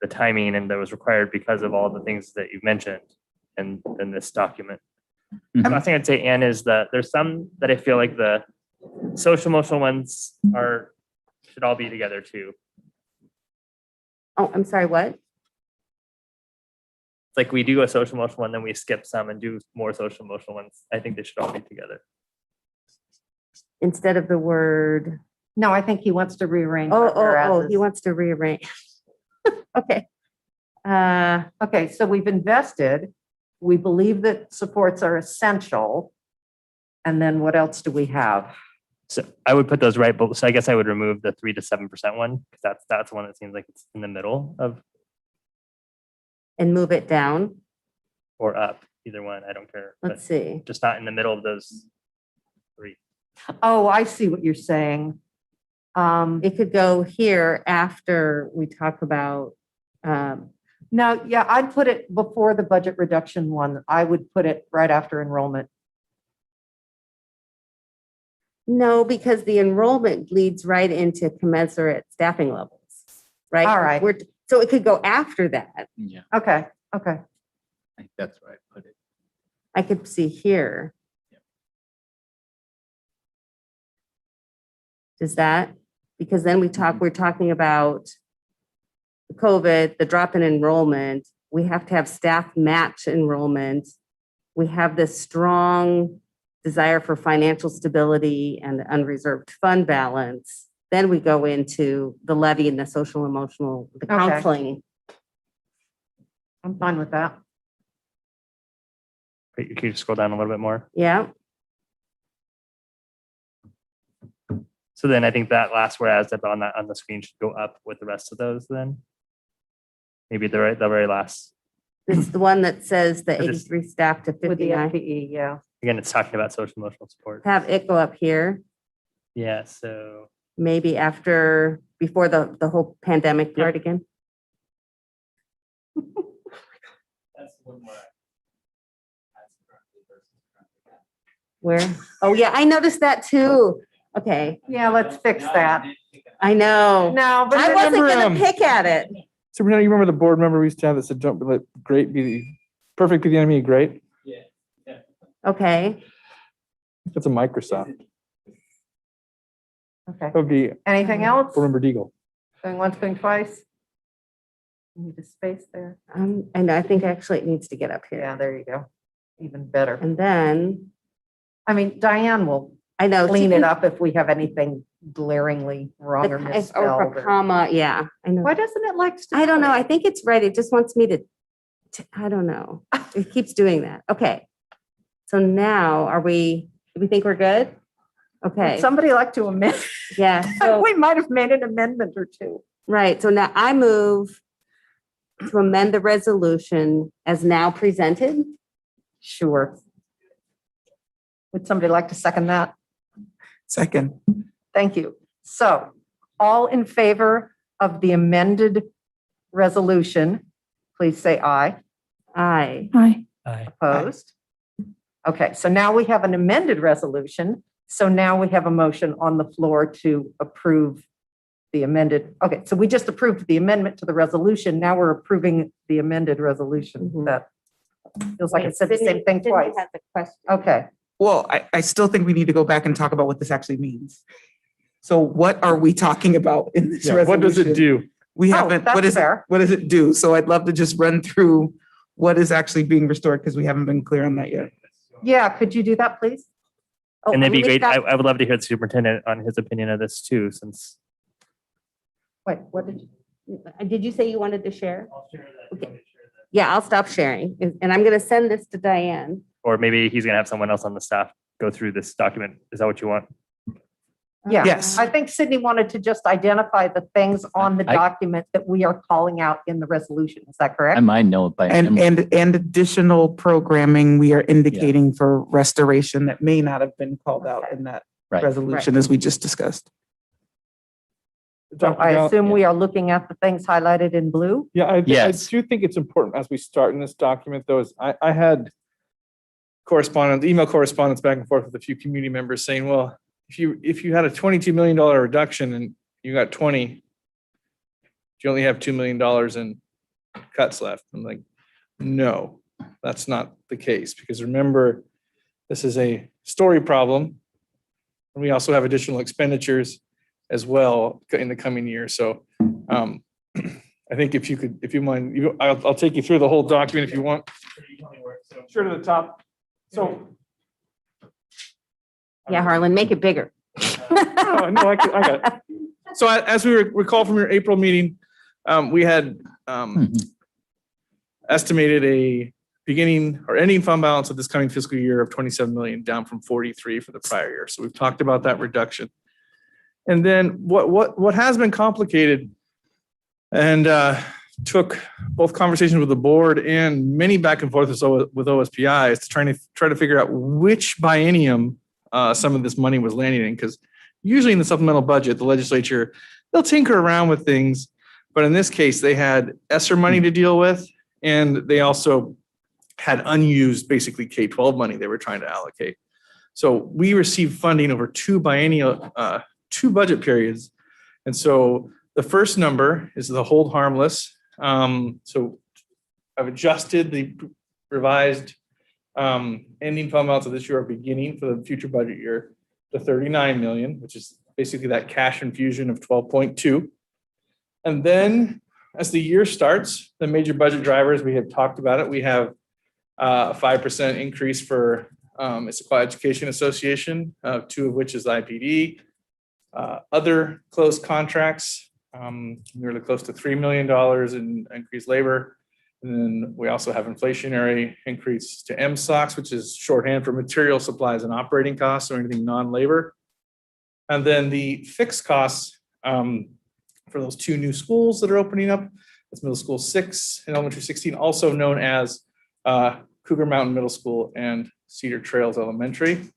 the timing, and that was required because of all the things that you've mentioned in this document. The last thing I'd say, Anne, is that there's some that I feel like the social emotional ones should all be together too. Oh, I'm sorry, what? It's like we do a social emotional one, then we skip some and do more social emotional ones. I think they should all be together. Instead of the word. No, I think he wants to rearrange. Oh, the whereases. he wants to rearrange. Okay. Okay, so we've invested. We believe that supports are essential. And then what else do we have? So I would put those right, but so I guess I would remove the 3 to 7% one because that's one that seems like it's in the middle of And move it down. or up, either one. I don't care. Let's see. Just not in the middle of those 3. Oh, I see what you're saying. It could go here after we talk about, No, yeah, I'd put it before the budget reduction one. I would put it right after enrollment. no, because the enrollment leads right into commensurate staffing levels, right? All right. So it could go after that. yeah, Okay. I think that's where I put it. I could see here. Does that, because then we're talking about the COVID, the drop in enrollment. We have to have staff match enrollment. We have this strong desire for financial stability and unreserved fund balance. Then we go into the levy and the social emotional, the Okay. counseling. I'm fine with that. Wait, can you scroll down a little bit more? Yeah. So then I think that last whereas that's on the screen should go up with the rest of those then. Maybe the very last. It's the one that says the For this- 83 staff to With the 59. FTE, yeah. Again, it's talking about social emotional support. Have it go up here, Yeah, so maybe before the whole pandemic part again. that's one more. Where? Oh, yeah, I noticed that too. Okay, Yeah, let's fix that. I know. No, but I wasn't remember, gonna pick at it. Superintendent, you remember the board member we used to have that said, don't let great be perfect be the enemy of great? Okay, That's a Microsoft. okay. That would be Anything else? board member Deagle. Going once, going twice? Need a space there. and I think actually it needs to get up here. Yeah, there you go. Even better. And then, I mean, Diane will I know. clean it up if we have anything glaringly wrong or Or misspelled. a comma, yeah, I know. Why doesn't it like? I don't know. I think it's right. It just wants me to I don't know. It keeps doing that. Okay. So now do we think we're good? Okay. Would somebody like to amend? Yeah. So, We might have made an amendment or two. right. So now I move to amend the resolution as now presented. Sure. Would somebody like to second that? Second. Thank you. So all in favor of the amended resolution, please say aye. Aye. Aye. Opposed? Okay, so now we have an amended resolution. So now we have a motion on the floor to approve the amended. Okay, so we just approved the amendment to the resolution. Now we're approving the amended resolution. That feels like I said the same thing Sydney twice. has a question. Okay, Well, I still think we need to go back and talk about what this actually means. So what are we talking about in this resolution? What does it do? We haven't, what that's is it, fair. what does it do? So I'd love to just run through what is actually being restored because we haven't been clear on that yet. Yeah, could you do that, please? Oh, And it'd be we've great. I got- would love to hear the superintendent on his opinion of this too, since. Wait, what did you say you wanted to share? Okay. Yeah, I'll stop sharing. And I'm going to send this to Diane. Or maybe he's gonna have someone else on the staff go through this document. Is that what you want? Yeah. Yes. I think Sydney wanted to just identify the things on the I- document that we are calling out in the resolution. Is that correct? I might know it by. And additional programming we are indicating for restoration that may not have been called out in that Right. resolution as we just discussed. So I assume we are looking at the things highlighted in blue. Yeah, I Yes. do think it's important as we start in this document, though, is I had email correspondence back and forth with a few community members saying, well, if you had a $22 million reduction and you got 20, you only have $2 million in cuts left. I'm like, no, that's not the case, because remember, this is a story problem. And we also have additional expenditures as well in the coming year. So I think if you mind, I'll take you through the whole document if you want. Sure, to the top. So. Yeah, Harlan, make it bigger. Oh, no, I got it. So as we recall from your April meeting, we had estimated a beginning or ending fund balance of this coming fiscal year of 27 million, down from 43 for the prior year. So we've talked about that reduction. And then what has been complicated and took both conversations with the board and many back and forth with OSPI is to try to figure out which biennium some of this money was landing in, because usually in the supplemental budget, the legislature, they'll tinker around with things. But in this case, they had ESSER money to deal with, and they also had unused, basically K-12 money they were trying to allocate. So we received funding over two budget periods. And so the first number is the hold harmless. So I've adjusted the revised ending fund balance of this year or beginning for the future budget year to 39 million, which is basically that cash infusion of 12.2. And then as the year starts, the major budget drivers, we have talked about it. We have a 5% increase for Issaquah Education Association, two of which is IPD. Other closed contracts, nearly close to $3 million in increased labor. And then we also have inflationary increase to MSOCs, which is shorthand for material supplies and operating costs, or anything non-labor. And then the fixed costs for those two new schools that are opening up, that's Middle School 6 and Elementary 16, also known as Cougar Mountain Middle School and Cedar Trails Elementary.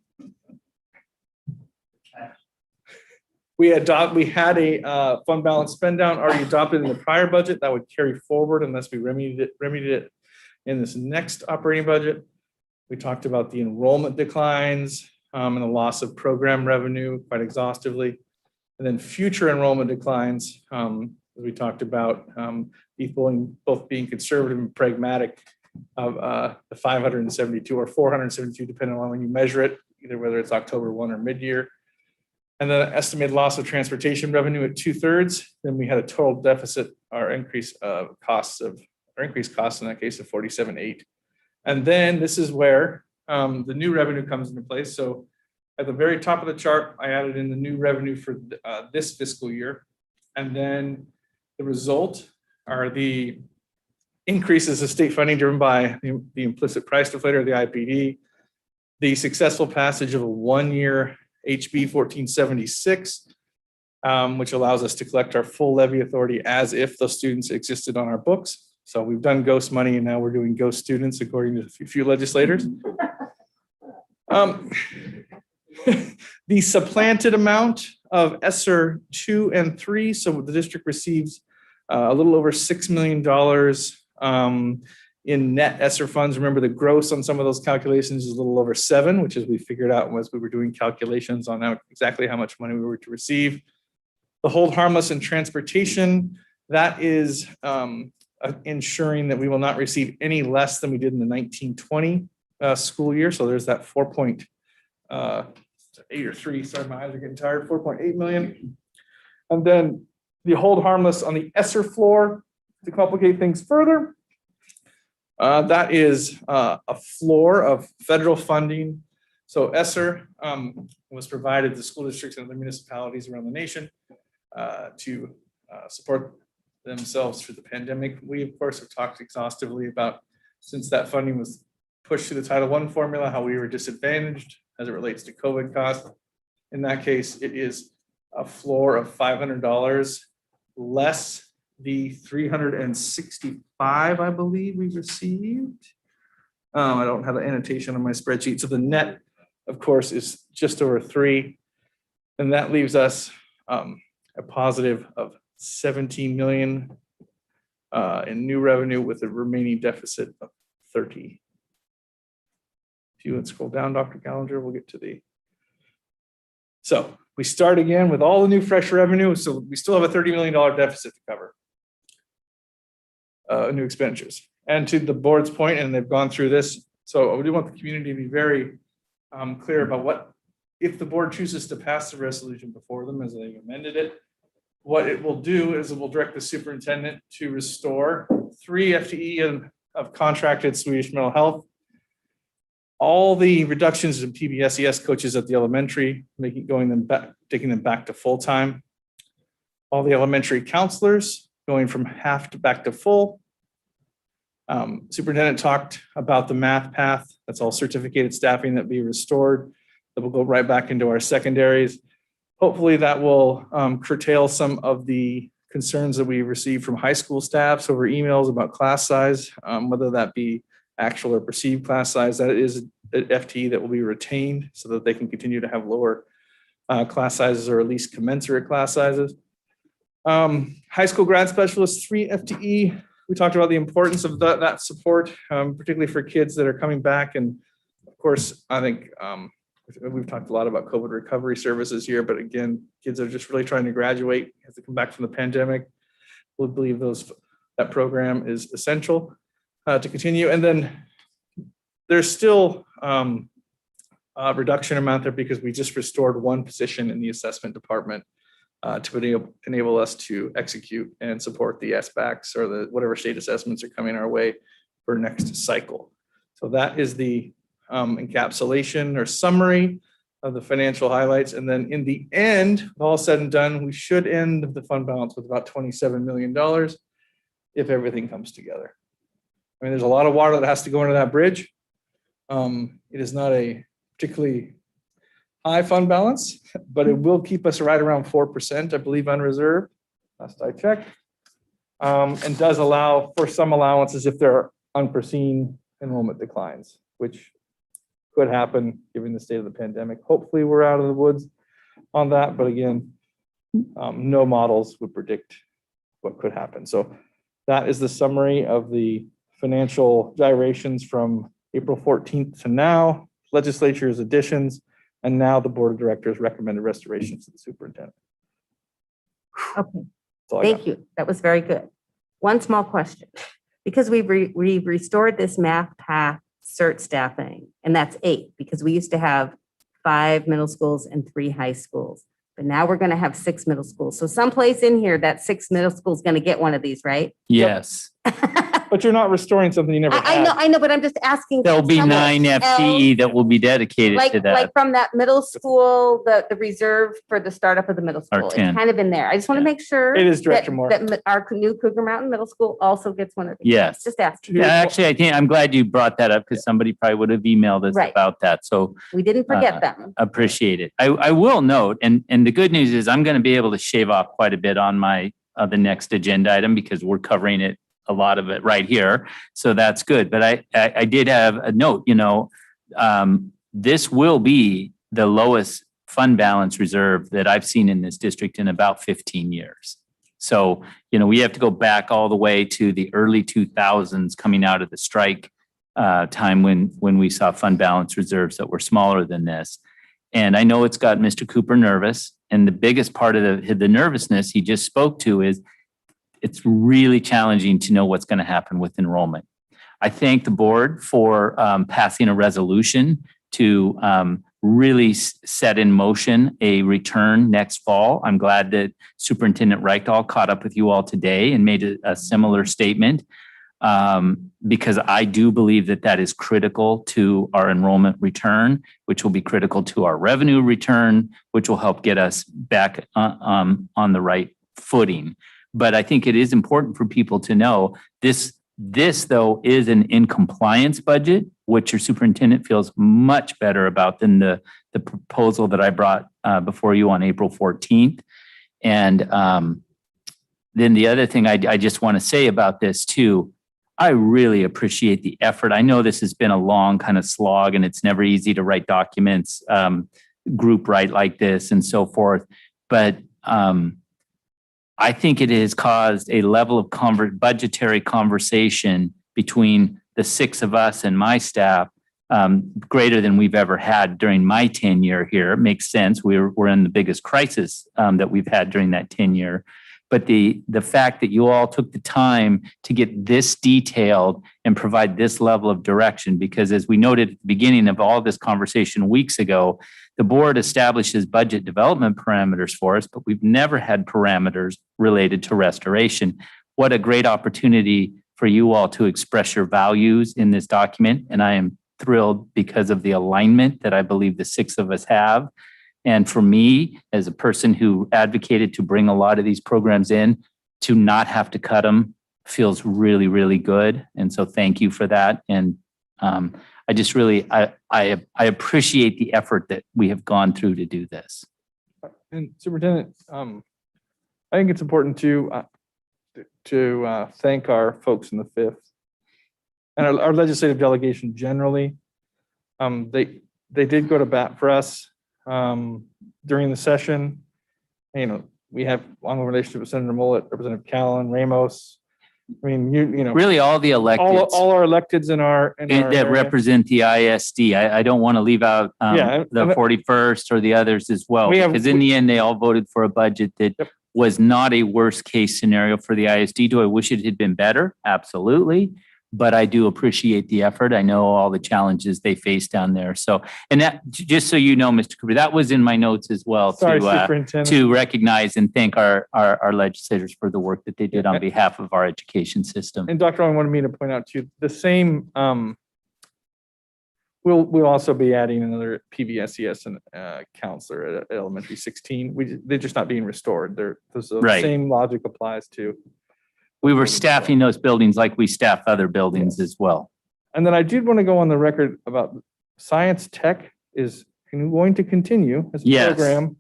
We had a fund balance spend down already adopted in the prior budget that would carry forward unless we remedied it in this next operating budget. We talked about the enrollment declines and the loss of program revenue quite exhaustively. And then future enrollment declines, as we talked about, both being conservative and pragmatic of the 572 or 472, depending on when you measure it, either whether it's October 1 or mid-year. And then estimated loss of transportation revenue at 2/3. Then we had a total deficit or increased costs in that case of 47.8. And then this is where the new revenue comes into place. So at the very top of the chart, I added in the new revenue for this fiscal year. And then the result are the increases of state funding driven by the implicit price deflator, the IPD, the successful passage of a 1-year HB 1476, which allows us to collect our full levy authority as if those students existed on our books. So we've done ghost money and now we're doing ghost students according to a few legislators. The supplanted amount of ESSER 2 and 3. So the district receives a little over $6 million in net ESSER funds. Remember, the gross on some of those calculations is a little over 7, which is we figured out as we were doing calculations on exactly how much money we were to receive. The hold harmless and transportation, that is ensuring that we will not receive any less than we did in the 1920 school year. So there's that 8 or 3, sorry, my eyes are getting tired, 4.8 million. And then the hold harmless on the ESSER floor to complicate things further. That is a floor of federal funding. So ESSER was provided to school districts and other municipalities around the nation to support themselves through the pandemic. We, of course, have talked exhaustively about, since that funding was pushed through the Title I formula, how we were disadvantaged as it relates to COVID costs. In that case, it is a floor of $500 less the 365, I believe we received. I don't have the annotation on my spreadsheet. So the net, of course, is just over 3. And that leaves us a positive of 17 million in new revenue with a remaining deficit of 30. If you would scroll down, Dr. Gallagher, we'll get to the. So we start again with all the new fresh revenue. So we still have a $30 million deficit to cover. New expenditures. And to the board's point, and they've gone through this, so we do want the community to be very clear about what, if the board chooses to pass the resolution before them as they've amended it, what it will do is it will direct the superintendent to restore 3 FTE of contracted Swedish mental health, all the reductions in PBSES coaches at the elementary, taking them back to full-time, all the elementary counselors going from half to back to full. Superintendent talked about the math path. That's all certificated staffing that be restored. That will go right back into our secondaries. Hopefully that will curtail some of the concerns that we receive from high school staffs over emails about class size, whether that be actual or perceived class size. That is an FTE that will be retained so that they can continue to have lower class sizes or at least commensurate class sizes. High school grad specialists, 3 FTE. We talked about the importance of that support, particularly for kids that are coming back. And of course, I think we've talked a lot about COVID recovery services here, but again, kids are just really trying to graduate as they come back from the pandemic. We believe that program is essential to continue. And then there's still a reduction amount there because we just restored 1 position in the assessment department to enable us to execute and support the SBACs or whatever state assessments are coming our way for next cycle. So that is the encapsulation or summary of the financial highlights. And then in the end, all said and done, we should end the fund balance with about $27 million if everything comes together. I mean, there's a lot of water that has to go into that bridge. It is not a particularly high fund balance, but it will keep us right around 4%, I believe, unreserved, last I checked, and does allow for some allowances if there are unforeseen enrollment declines, which could happen given the state of the pandemic. Hopefully we're out of the woods on that, but again, no models would predict what could happen. So that is the summary of the financial gyrations from April 14th to now, legislature's additions, and now the board of directors recommended restorations to the superintendent. Okay, thank you. That was very good. One small question, because we've restored this math path cert staffing, and that's 8, because we used to have 5 middle schools and 3 high schools, but now we're going to have 6 middle schools. So someplace in here, that 6 middle school is going to get one of these, right? Yes. But you're not restoring something you never had. I know, but I'm just asking. There'll be 9 FTE that will be dedicated to that. Like from that middle school, the reserve for the startup of the middle school. It's 10. kind of in there. I just want to make sure. It is Director Moore. That our new Cougar Mountain Middle School also gets one of these. Yes. Just asking. Yeah, actually, I'm glad you brought that up because somebody probably would have emailed us Right. about that. So We didn't forget them. appreciate it. I will note, and the good news is I'm going to be able to shave off quite a bit on my the next agenda item because we're covering it, a lot of it right here. So that's good. But I did have a note, this will be the lowest fund balance reserve that I've seen in this district in about 15 years. So, we have to go back all the way to the early 2000s coming out of the strike time when we saw fund balance reserves that were smaller than this. And I know it's got Mr. Cooper nervous. And the biggest part of the nervousness he just spoke to is it's really challenging to know what's going to happen with enrollment. I thank the board for passing a resolution to really set in motion a return next fall. I'm glad that Superintendent Reichdahl caught up with you all today and made a similar statement, because I do believe that that is critical to our enrollment return, which will be critical to our revenue return, which will help get us back on the right footing. But I think it is important for people to know this though is an in compliance budget, which your superintendent feels much better about than the proposal that I brought before you on April 14th. And then the other thing I just want to say about this too, I really appreciate the effort. I know this has been a long kind of slog, and it's never easy to write documents, group write like this and so forth. But I think it has caused a level of budgetary conversation between the six of us and my staff greater than we've ever had during my tenure here. It makes sense. We're in the biggest crisis that we've had during that tenure. But the fact that you all took the time to get this detailed and provide this level of direction, because as we noted at the beginning of all this conversation weeks ago, the board establishes budget development parameters for us, but we've never had parameters related to restoration. What a great opportunity for you all to express your values in this document. And I am thrilled because of the alignment that I believe the six of us have. And for me, as a person who advocated to bring a lot of these programs in, to not have to cut them feels really, really good. And so thank you for that. And I just really, I appreciate the effort that we have gone through to do this. And Superintendent, I think it's important to thank our folks in the 5th and our legislative delegation generally. They did go to bat for us during the session. You know, we have long relationship with Senator Mullet, Representative Callan, Ramos. I mean, you know, really all the electeds, all our electeds in our that area. represent the ISD. I don't want to leave out Yeah, the 41st or the others as well, because in the end, they all voted for a budget that was not a worst case scenario for the ISD. Do I wish it had been better? Absolutely. But I do appreciate the effort. I know all the challenges they face down there. So, and that, just so you know, Mr. Cooper, that was in my notes as well. Sorry, Superintendent. To recognize and thank our legislators for the work that they did on behalf of our education system. And Dr. Owen wanted me to point out too, the same, we'll also be adding another PVSES and counselor at elementary 16. They're just not being restored. The same logic applies to. We were staffing those buildings like we staff other buildings as well. And then I did want to go on the record about science tech is going to continue as a program.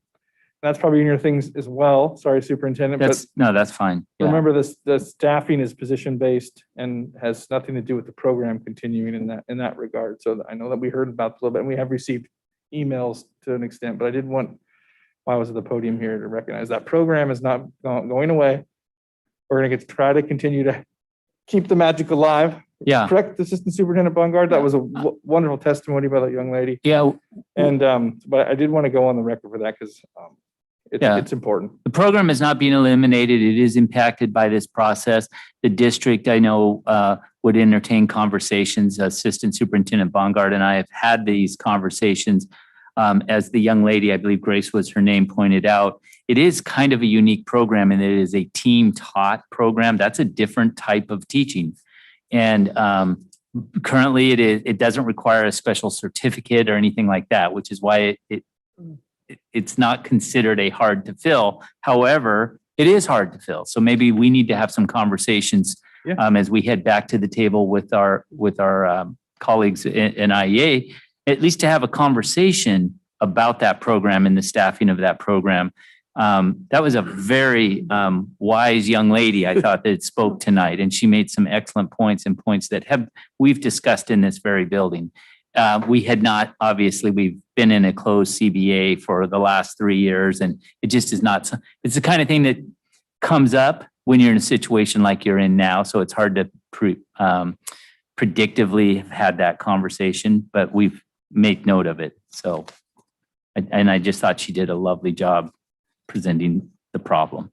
That's probably in your things as well. Sorry, Superintendent. That's fine. Yeah. Remember this, the staffing is position-based and has nothing to do with the program continuing in that regard. So I know that we heard about it a little bit and we have received emails to an extent, but I did want, while I was at the podium here, to recognize that program is not going away. We're going to try to continue to keep the magic alive. Yeah. Correct, Assistant Superintendent Bungard. That was a wonderful testimony by that young lady. Yeah. And but I did want to go on the record for that because it's important. The program is not being eliminated. It is impacted by this process. The district, I know, would entertain conversations. Assistant Superintendent Bongard and I have had these conversations. As the young lady, I believe Grace was her name, pointed out, it is kind of a unique program and it is a team taught program. That's a different type of teaching. And currently it doesn't require a special certificate or anything like that, which is why it's not considered a hard to fill. However, it is hard to fill. So maybe we need to have some conversations as we head back to the table with our colleagues in IEA, at least to have a conversation about that program and the staffing of that program. That was a very wise young lady, I thought, that spoke tonight, and she made some excellent points and points that we've discussed in this very building. We had not, obviously, we've been in a closed CBA for the last 3 years, and it just is not, it's the kind of thing that comes up when you're in a situation like you're in now. So it's hard to predictively have had that conversation, but we've made note of it. So, and I just thought she did a lovely job presenting the problem.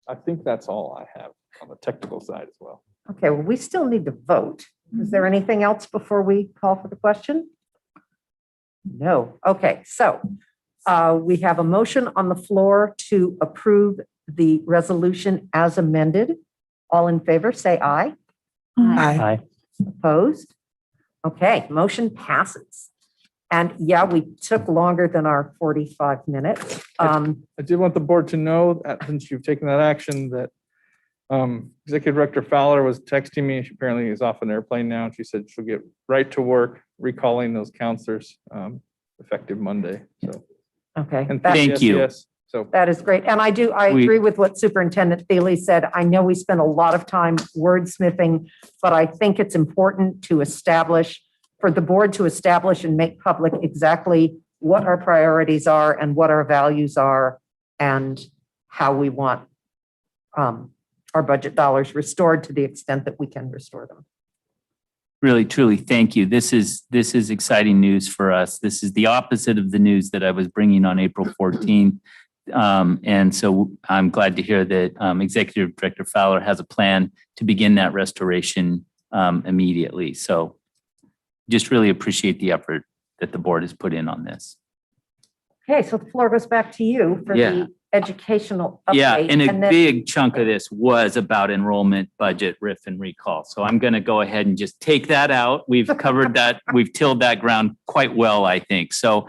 I think that's all I have on the technical side as well. Okay, well, we still need to vote. Is there anything else before we call for the question? No. Okay, so we have a motion on the floor to approve the resolution as amended. All in favor, say aye. Aye. Opposed? Okay, motion passes. And yeah, we took longer than our 45 minutes. I did want the board to know that since you've taken that action that Executive Director Fowler was texting me. She apparently is off an airplane now. And she said she'll get right to work recalling those counselors effective Monday. So, Okay. and Thank you. yes. So That is great. And I agree with what Superintendent Thiele said. I know we spent a lot of time wordsmithing, but I think it's important to establish, for the board to establish and make public exactly what our priorities are and what our values are and how we want our budget dollars restored to the extent that we can restore them. Really, truly, thank you. This is exciting news for us. This is the opposite of the news that I was bringing on April 14th. And so I'm glad to hear that Executive Director Fowler has a plan to begin that restoration immediately. So just really appreciate the effort that the board has put in on this. Okay, so the floor goes back to you for the educational update. Yeah, and a then- big chunk of this was about enrollment, budget, RIF, and recall. So I'm going to go ahead and just take that out. We've covered that. We've tilled that ground quite well, I think. So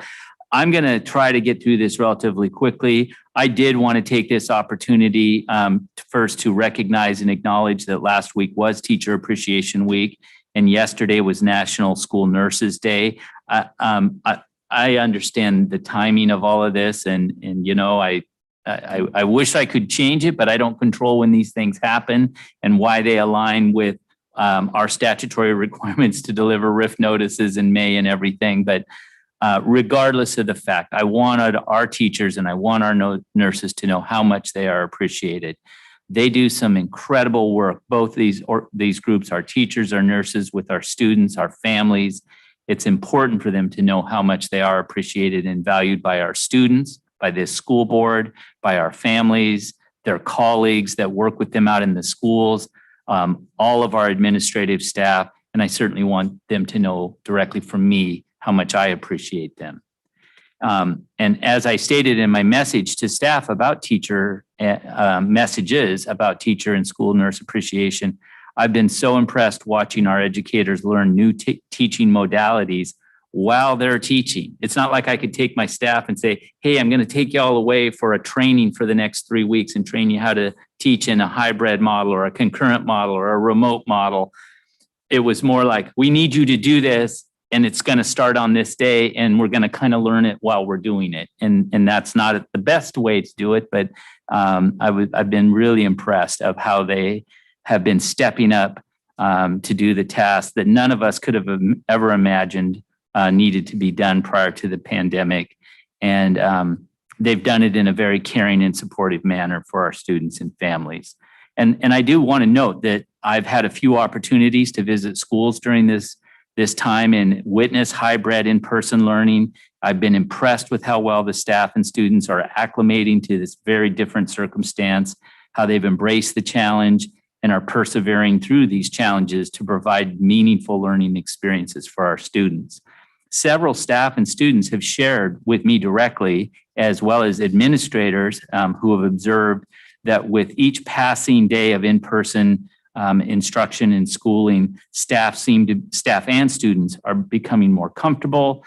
I'm going to try to get through this relatively quickly. I did want to take this opportunity first to recognize and acknowledge that last week was Teacher Appreciation Week, and yesterday was National School Nurses Day. I understand the timing of all of this, and you know, I wish I could change it, but I don't control when these things happen and why they align with our statutory requirements to deliver RIF notices in May and everything. But regardless of the fact, I wanted our teachers and I want our nurses to know how much they are appreciated. They do some incredible work, both these groups, our teachers, our nurses, with our students, our families. It's important for them to know how much they are appreciated and valued by our students, by this school board, by our families, their colleagues that work with them out in the schools, all of our administrative staff. And I certainly want them to know directly from me how much I appreciate them. And as I stated in my message to staff about teacher messages about teacher and school nurse appreciation, I've been so impressed watching our educators learn new teaching modalities while they're teaching. It's not like I could take my staff and say, hey, I'm going to take you all away for a training for the next 3 weeks and train you how to teach in a hybrid model or a concurrent model or a remote model. It was more like, we need you to do this, and it's going to start on this day, and we're going to kind of learn it while we're doing it. And that's not the best way to do it, but I've been really impressed of how they have been stepping up to do the tasks that none of us could have ever imagined needed to be done prior to the pandemic. And they've done it in a very caring and supportive manner for our students and families. And I do want to note that I've had a few opportunities to visit schools during this time and witness hybrid in-person learning. I've been impressed with how well the staff and students are acclimating to this very different circumstance, how they've embraced the challenge and are persevering through these challenges to provide meaningful learning experiences for our students. Several staff and students have shared with me directly, as well as administrators who have observed that with each passing day of in-person instruction and schooling, staff and students are becoming more comfortable,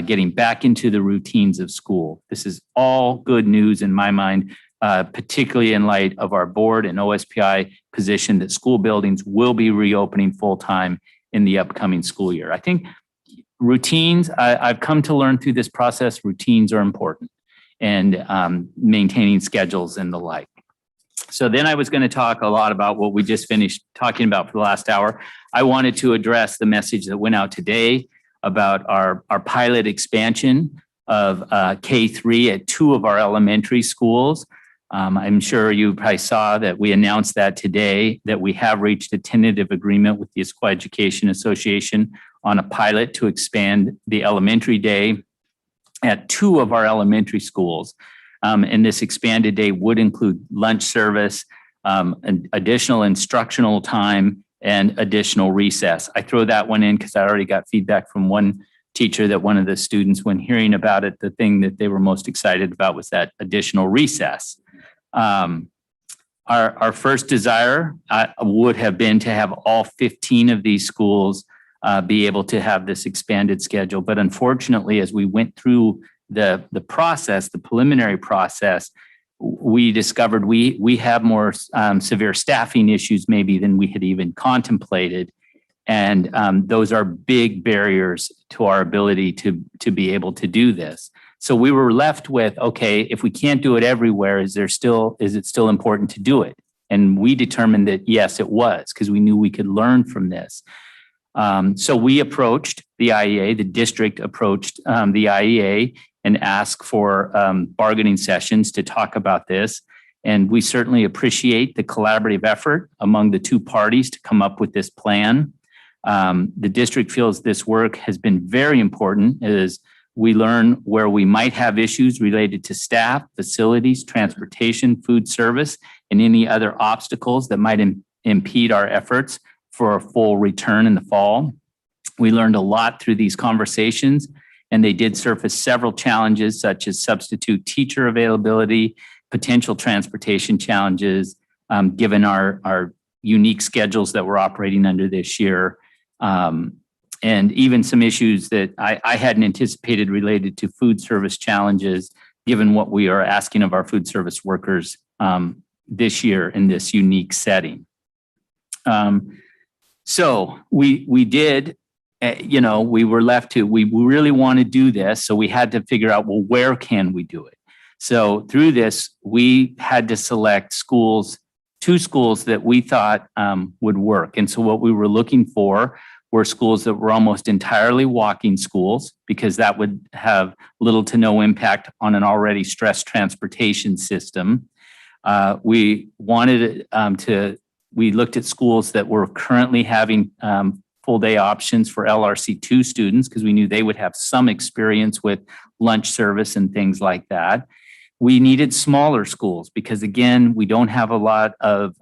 getting back into the routines of school. This is all good news in my mind, particularly in light of our board and OSPI position that school buildings will be reopening full-time in the upcoming school year. I think routines, I've come to learn through this process, routines are important, and maintaining schedules and the like. So then I was going to talk a lot about what we just finished talking about for the last hour. I wanted to address the message that went out today about our pilot expansion of K-3 at 2 of our elementary schools. I'm sure you probably saw that we announced that today, that we have reached a tentative agreement with the Issaquah Education Association on a pilot to expand the elementary day at 2 of our elementary schools. And this expanded day would include lunch service, additional instructional time, and additional recess. I throw that one in because I already got feedback from one teacher that one of the students, when hearing about it, the thing that they were most excited about was that additional recess. Our first desire would have been to have all 15 of these schools be able to have this expanded schedule. But unfortunately, as we went through the process, the preliminary process, we discovered we have more severe staffing issues maybe than we had even contemplated. And those are big barriers to our ability to be able to do this. So we were left with, okay, if we can't do it everywhere, is it still important to do it? And we determined that yes, it was, because we knew we could learn from this. So we approached the IEA, the district approached the IEA and asked for bargaining sessions to talk about this. And we certainly appreciate the collaborative effort among the two parties to come up with this plan. The district feels this work has been very important as we learn where we might have issues related to staff, facilities, transportation, food service, and any other obstacles that might impede our efforts for a full return in the fall. We learned a lot through these conversations, and they did surface several challenges such as substitute teacher availability, potential transportation challenges, given our unique schedules that we're operating under this year. And even some issues that I hadn't anticipated related to food service challenges, given what we are asking of our food service workers this year in this unique setting. So we did, we were left to, we really want to do this. So we had to figure out, well, where can we do it? So through this, we had to select two schools that we thought would work. And so what we were looking for were schools that were almost entirely walking schools, because that would have little to no impact on an already stressed transportation system. We wanted we looked at schools that were currently having full day options for LRC2 students, because we knew they would have some experience with lunch service and things like that. We needed smaller schools because, again, we don't have a lot of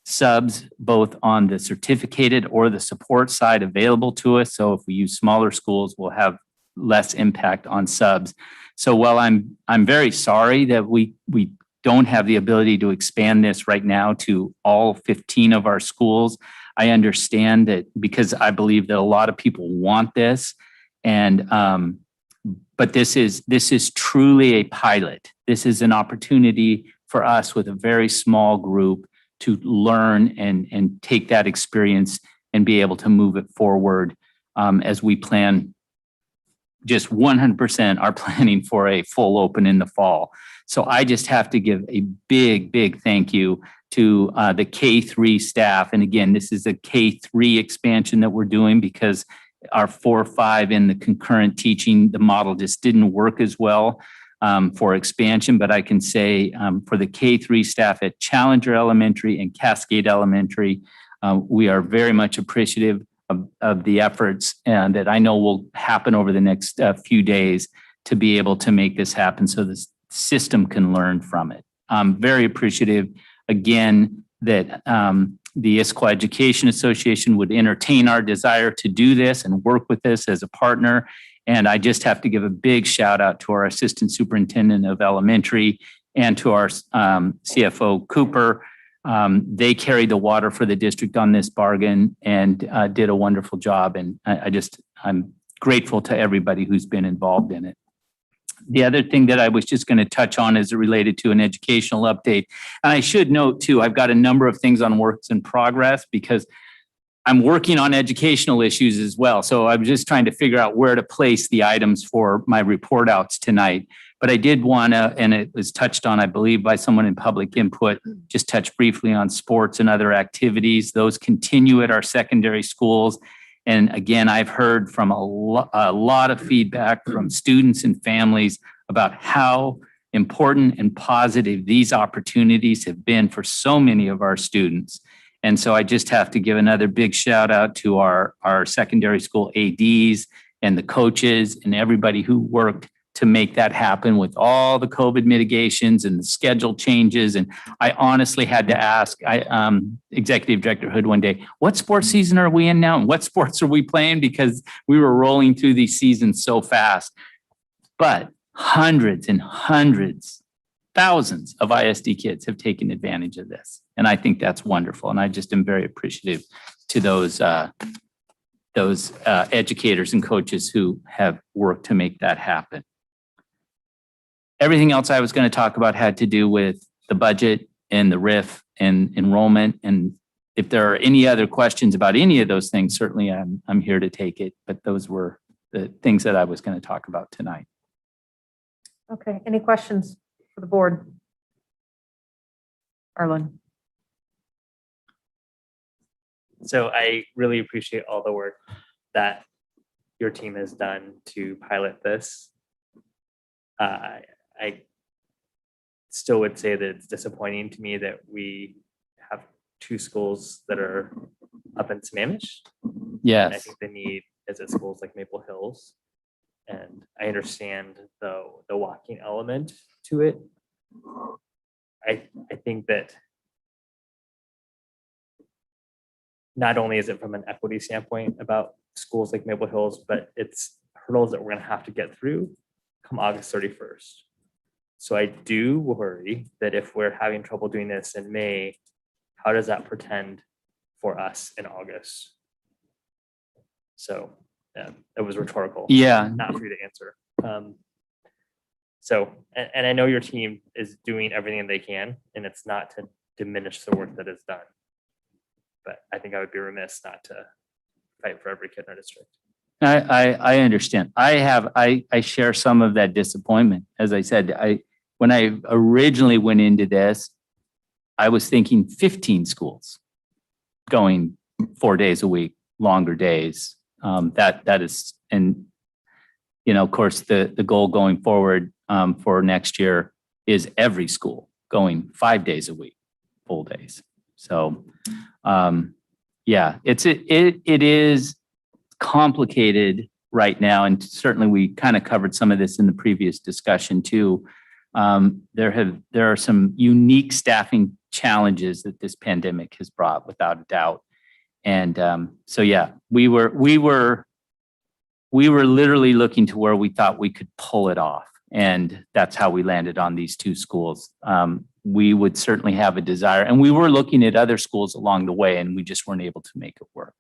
subs both on the certificated or the support side available to us. So if we use smaller schools, we'll have less impact on subs. So while I'm very sorry that we don't have the ability to expand this right now to all 15 of our schools, I understand that, because I believe that a lot of people want this. And but this is truly a pilot. This is an opportunity for us with a very small group to learn and take that experience and be able to move it forward as we plan just 100% are planning for a full open in the fall. So I just have to give a big thank you to the K3 staff. And again, this is a K3 expansion that we're doing because our 4-5 in the concurrent teaching, the model just didn't work as well for expansion. But I can say for the K3 staff at Challenger Elementary and Cascade Elementary, we are very much appreciative of the efforts that I know will happen over the next few days to be able to make this happen so the system can learn from it. I'm very appreciative, again, that the Issaquah Education Association would entertain our desire to do this and work with us as a partner. And I just have to give a big shout out to our Assistant Superintendent of Elementary and to our CFO, Cooper. They carried the water for the district on this bargain and did a wonderful job. And I'm grateful to everybody who's been involved in it. The other thing that I was just going to touch on is related to an educational update. And I should note too, I've got a number of things on works in progress because I'm working on educational issues as well. So I'm just trying to figure out where to place the items for my report outs tonight. But I did want to, and it was touched on, I believe, by someone in public input, just touch briefly on sports and other activities. Those continue at our secondary schools. And again, I've heard from a lot of feedback from students and families about how important and positive these opportunities have been for so many of our students. And so I just have to give another big shout out to our secondary school ADs and the coaches and everybody who worked to make that happen with all the COVID mitigations and the schedule changes. And I honestly had to ask Executive Director Hood one day, what sports season are we in now? And what sports are we playing? Because we were rolling through these seasons so fast. But hundreds and hundreds, thousands of ISD kids have taken advantage of this. And I think that's wonderful. And I just am very appreciative to those educators and coaches who have worked to make that happen. Everything else I was going to talk about had to do with the budget and the RIF and enrollment. And if there are any other questions about any of those things, certainly I'm here to take it. But those were the things that I was going to talk about tonight. Okay, any questions for the board? Arlen. So I really appreciate all the work that your team has done to pilot this. I still would say that it's disappointing to me that we have 2 schools that are up in Sammamish. Yes. And I think the need is at schools like Maple Hills. And I understand the walking element to it. I think that not only is it from an equity standpoint about schools like Maple Hills, but it's hurdles that we're going to have to get through come August 31st. So I do worry that if we're having trouble doing this in May, how does that portend for us in August? So yeah, it was rhetorical. Yeah. Not for you to answer. So, and I know your team is doing everything they can, and it's not to diminish the work that is done. But I think I would be remiss not to fight for every kid in our district. I understand. I share some of that disappointment. As I said, when I originally went into this, I was thinking 15 schools going 4 days a week, longer days. That is, and of course, the goal going forward for next year is every school going 5 days a week, full days. So, yeah, it is complicated right now, and certainly we kind of covered some of this in the previous discussion too. There are some unique staffing challenges that this pandemic has brought, without a doubt. And so, yeah, we were literally looking to where we thought we could pull it off, and that's how we landed on these 2 schools. We would certainly have a desire, and we were looking at other schools along the way, and we just weren't able to make it work.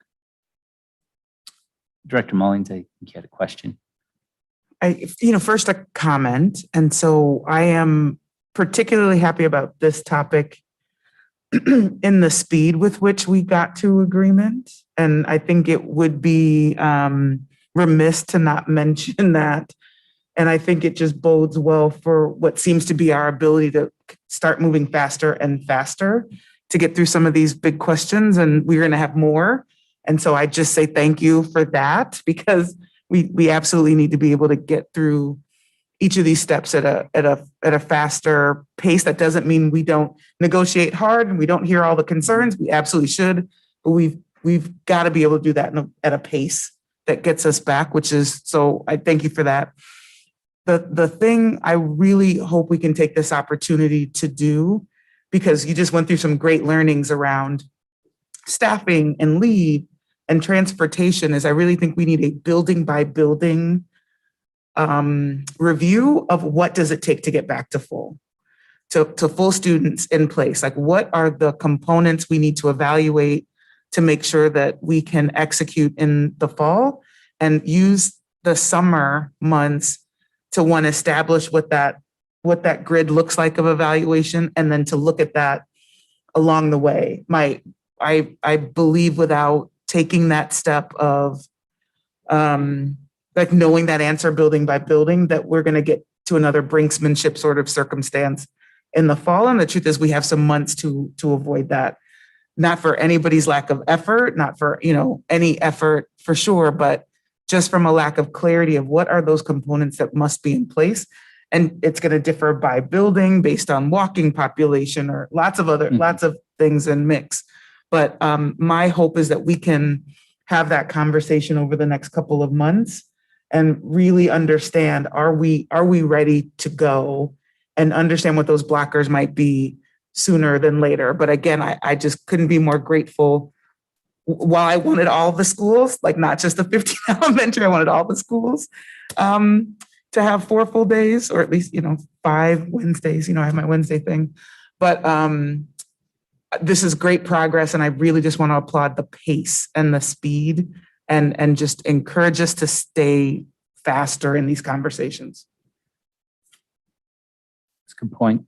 Director Mullins, I think you had a question. First a comment. And so I am particularly happy about this topic in the speed with which we got to agreement. And I think it would be remiss to not mention that. And I think it just bodes well for what seems to be our ability to start moving faster and faster to get through some of these big questions. And we're going to have more. And so I just say thank you for that, because we absolutely need to be able to get through each of these steps at a faster pace. That doesn't mean we don't negotiate hard and we don't hear all the concerns. We absolutely should, but we've got to be able to do that at a pace that gets us back, which is, so I thank you for that. The thing I really hope we can take this opportunity to do, because you just went through some great learnings around staffing and leave and transportation, is I really think we need a building by building review of what does it take to get back to full students in place. Like, what are the components we need to evaluate to make sure that we can execute in the fall, and use the summer months to establish what that grid looks like of evaluation, and then to look at that along the way. I believe without taking that step of like knowing that answer building by building, that we're going to get to another brinksmanship sort of circumstance in the fall. And the truth is we have some months to avoid that. Not for anybody's lack of effort, not for, any effort for sure, but just from a lack of clarity of what are those components that must be in place. And it's going to differ by building based on walking population or lots of things in mix. But my hope is that we can have that conversation over the next couple of months and really understand, are we ready to go, and understand what those blockers might be sooner than later. But again, I just couldn't be more grateful. While I wanted all the schools, like not just the 15 elementary, I wanted all the schools to have 4 full days, or at least, 5 Wednesdays. I have my Wednesday thing. But this is great progress, and I really just want to applaud the pace and the speed, and just encourage us to stay faster in these conversations. That's a good point.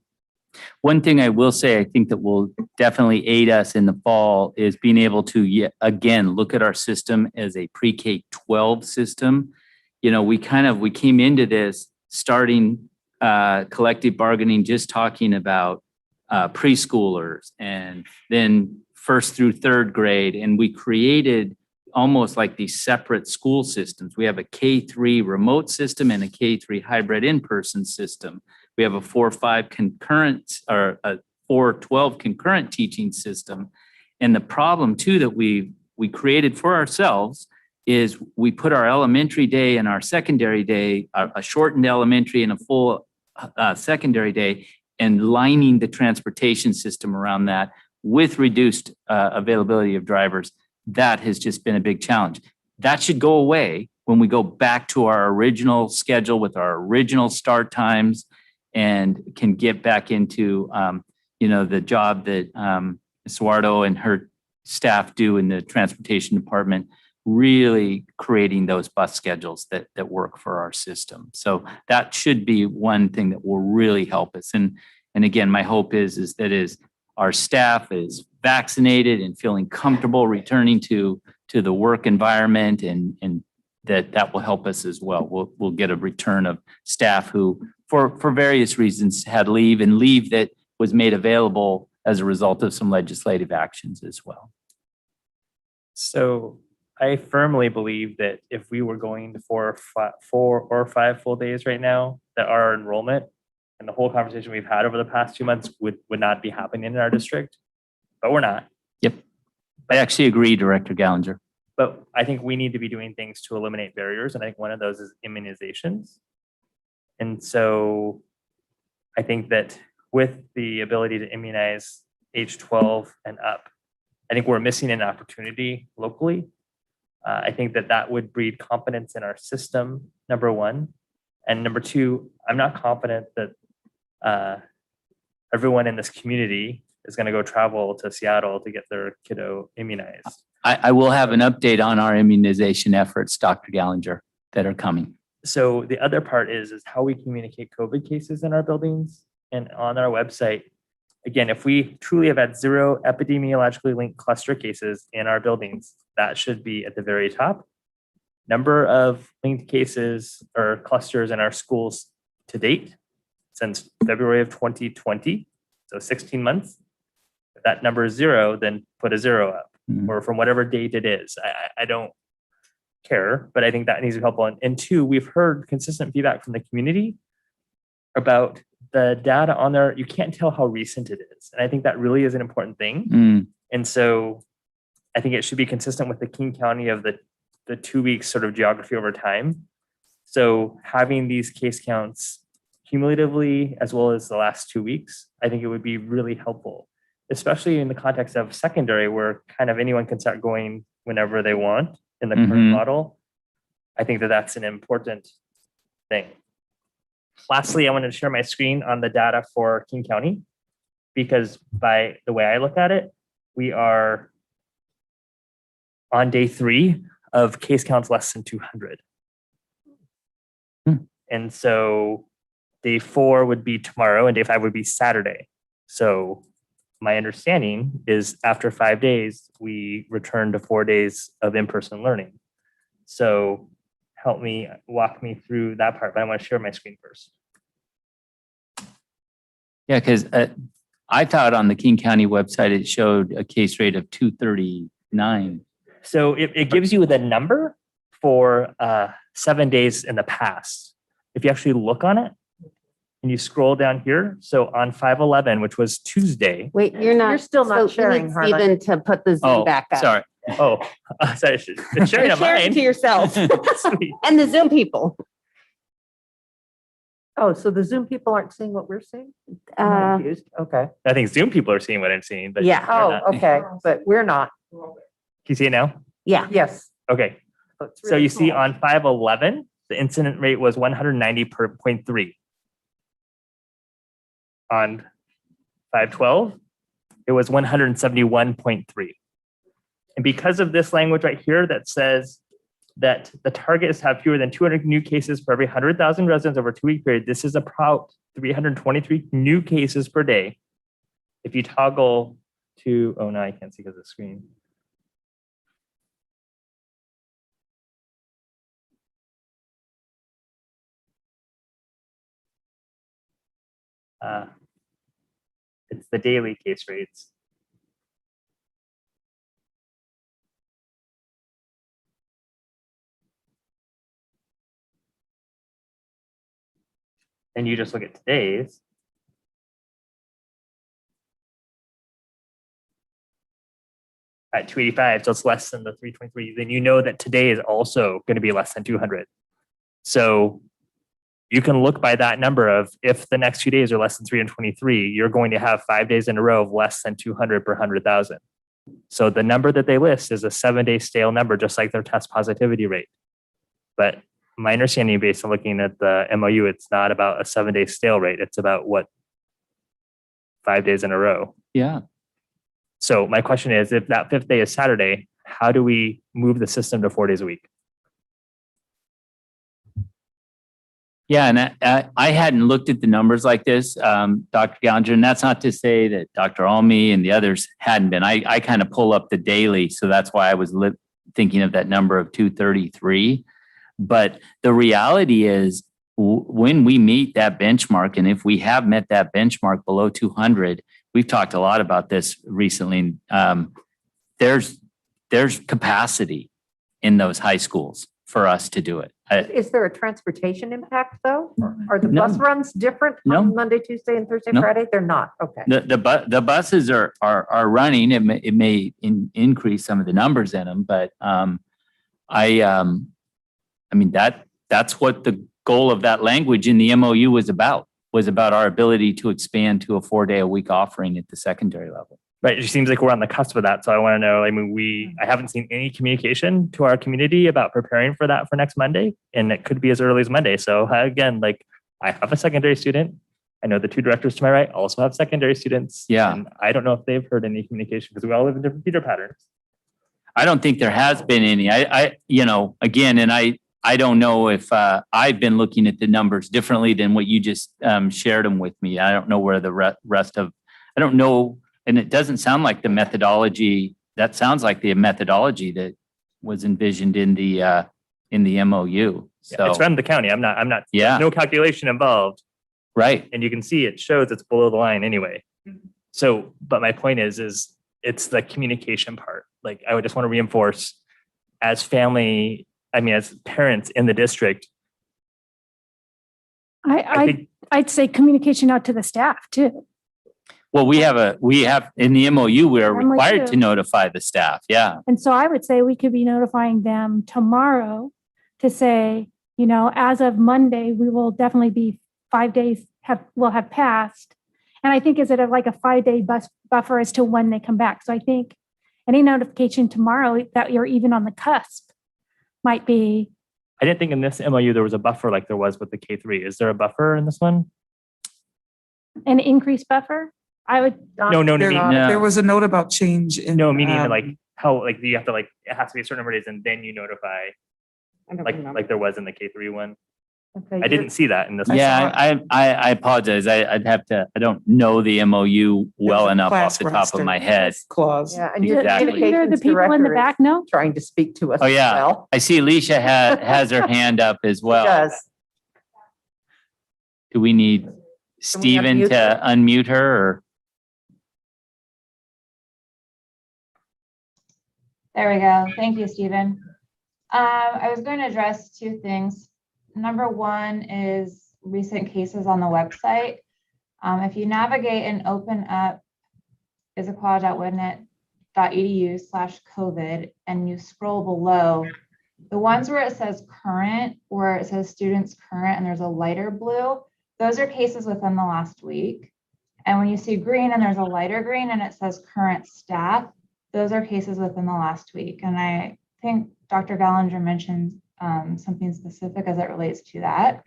One thing I will say, I think that will definitely aid us in the fall is being able to, again, look at our system as a pre-K-12 system. We came into this starting collective bargaining, just talking about preschoolers and then 1st through 3rd grade. And we created almost like these separate school systems. We have a K-3 remote system and a K-3 hybrid in-person system. We have a 4-5 concurrent, or a 4-12 concurrent teaching system. And the problem too that we created for ourselves is we put our elementary day and our secondary day, a shortened elementary and a full secondary day, and lining the transportation system around that with reduced availability of drivers. That has just been a big challenge. That should go away when we go back to our original schedule with our original start times, and can get back into, the job that Eduardo and her staff do in the transportation department, really creating those bus schedules that work for our system. So that should be one thing that will really help us. And again, my hope is that our staff is vaccinated and feeling comfortable returning to the work environment, and that will help us as well. We'll get a return of staff who, for various reasons, had leave that was made available as a result of some legislative actions as well. So I firmly believe that if we were going to 4 or 5 full days right now, that our enrollment and the whole conversation we've had over the past 2 months would not be happening in our district, but we're not. Yep. I actually agree, Director Gallinger. But I think we need to be doing things to eliminate barriers. And I think one of those is immunizations. And so I think that with the ability to immunize age 12 and up, I think we're missing an opportunity locally. I think that would breed confidence in our system, number one. And number two, I'm not confident that everyone in this community is going to go travel to Seattle to get their kiddo immunized. I will have an update on our immunization efforts, Dr. Gallinger, that are coming. So the other part is how we communicate COVID cases in our buildings and on our website. Again, if we truly have had 0 epidemiologically linked cluster cases in our buildings, that should be at the very top. Number of linked cases or clusters in our schools to date since February of 2020, so 16 months. If that number is 0, then put a 0 up, or from whatever date it is. I don't care, but I think that needs to be helpful. And 2, we've heard consistent feedback from the community about the data on there. You can't tell how recent it is. And I think that really is an important thing. And so I think it should be consistent with the King County of the 2 weeks sort of geography over time. So having these case counts cumulatively, as well as the last 2 weeks, I think it would be really helpful, especially in the context of secondary, where kind of anyone can start going whenever they want in the current model. I think that's an important thing. Lastly, I wanted to share my screen on the data for King County, because by the way I look at it, we are on day 3 of case counts less than 200. And so day 4 would be tomorrow and day 5 would be Saturday. So my understanding is after 5 days, we return to 4 days of in-person learning. So walk me through that part, but I want to share my screen first. Yeah, because I thought on the King County website, it showed a case rate of 239. So it gives you the number for 7 days in the past. If you actually look on it and you scroll down here, so on 5/11, which was Tuesday. Wait, you're You're still not sharing, Steven, to put the Zoom back up. Sorry. Oh, sorry, sharing Share of it mine. to yourself Sweet. and the Zoom people. Oh, so the Zoom people aren't seeing what we're seeing? I'm Uh, confused. Okay. I think Zoom people are seeing what I'm seeing, but Yeah. you're not. Oh, okay, but we're not. Can you see it now? Yeah. Yes. Okay. It's So really you see small. on 5/11, the incident rate was 190.3. On 5/12, it was 171.3. And because of this language right here that says that the target is to have fewer than 200 new cases for every 100,000 residents over a 2-week period, this is about 323 new cases per day. If you toggle to, oh no, I can't see because of the screen. It's the daily case rates. And you just look at today's. At 285, so it's less than the 323, then you know that today is also going to be less than 200. So you can look by that number of if the next 2 days are less than 323, you're going to have 5 days in a row of less than 200 per 100,000. So the number that they list is a 7-day stale number, just like their test positivity rate. But my understanding based on looking at the MOU, it's not about a 7-day stale rate. It's about what 5 days in a row. Yeah. So my question is, if that 5th day is Saturday, how do we move the system to 4 days a week? Yeah, and I hadn't looked at the numbers like this, Dr. Gallagher, and that's not to say that Dr. Almy and the others hadn't been. I kind of pull up the daily, so that's why I was thinking of that number of 233. But the reality is, when we meet that benchmark, and if we have met that benchmark below 200, we've talked a lot about this recently. There's capacity in those high schools for us to do it. Is there a transportation impact though? Are the No. bus runs different No. on Monday, Tuesday, and Thursday, No. Friday? They're not. Okay. The buses are running. It may increase some of the numbers in them, but I mean that's what the goal of that language in the MOU was about our ability to expand to a 4-day-a-week offering at the secondary level. Right. It seems like we're on the cusp of that. So I want to know, I mean, I haven't seen any communication to our community about preparing for that for next Monday. And it could be as early as Monday. So again, like I have a secondary student. I know the 2 directors to my right also have secondary students. Yeah. And I don't know if they've heard any communication because we all live in different feeder patterns. I don't think there has been any. Again, and I don't know if I've been looking at the numbers differently than what you just shared them with me. I don't know where the rest of, I don't know. And it doesn't sound like the methodology, that sounds like the methodology that was envisioned in the MOU. So Yeah, it's from the county. I'm not, Yeah. no calculation involved. Right. And you can see it shows it's below the line anyway. So, but my point is it's the communication part. Like I would just want to reinforce as parents in the district. I'd say communication out to the staff too. Well, we have in the MOU, we are MOU. required to notify the staff. Yeah. And so I would say we could be notifying them tomorrow to say, as of Monday, we will definitely be 5 days will have passed. And I think is it like a 5-day buffer as to when they come back. So I think any notification tomorrow that you're even on the cusp might be. I didn't think in this MOU there was a buffer like there was with the K3. Is there a buffer in this one? An increased buffer? I would. No. There was a note about change in. No, meaning like how like you have to like it has to be a certain number of days and then you notify like there was in the K3 one. Okay, I didn't see that in this. Yeah, I apologize. I'd have to, I don't know the MOU well enough off the top of my head. Clause. Yeah, and Exactly. Either the people in the back know. Trying to speak to us. Oh, as yeah. well. I see Alicia has her hand up as well. She does. Do we need Stephen unmute to her? unmute her or? There we go. Thank you, Stephen. I was going to address 2 things. Number 1 is recent cases on the website. If you navigate and open up Issaquah.witnet issaquah.edu/COVID and you scroll below, the ones where it says current, where it says students current and there's a lighter blue, those are cases within the last week. And when you see green and there's a lighter green and it says current staff, those are cases within the last week. And I think Dr. Gallinger mentioned something specific as it relates to that.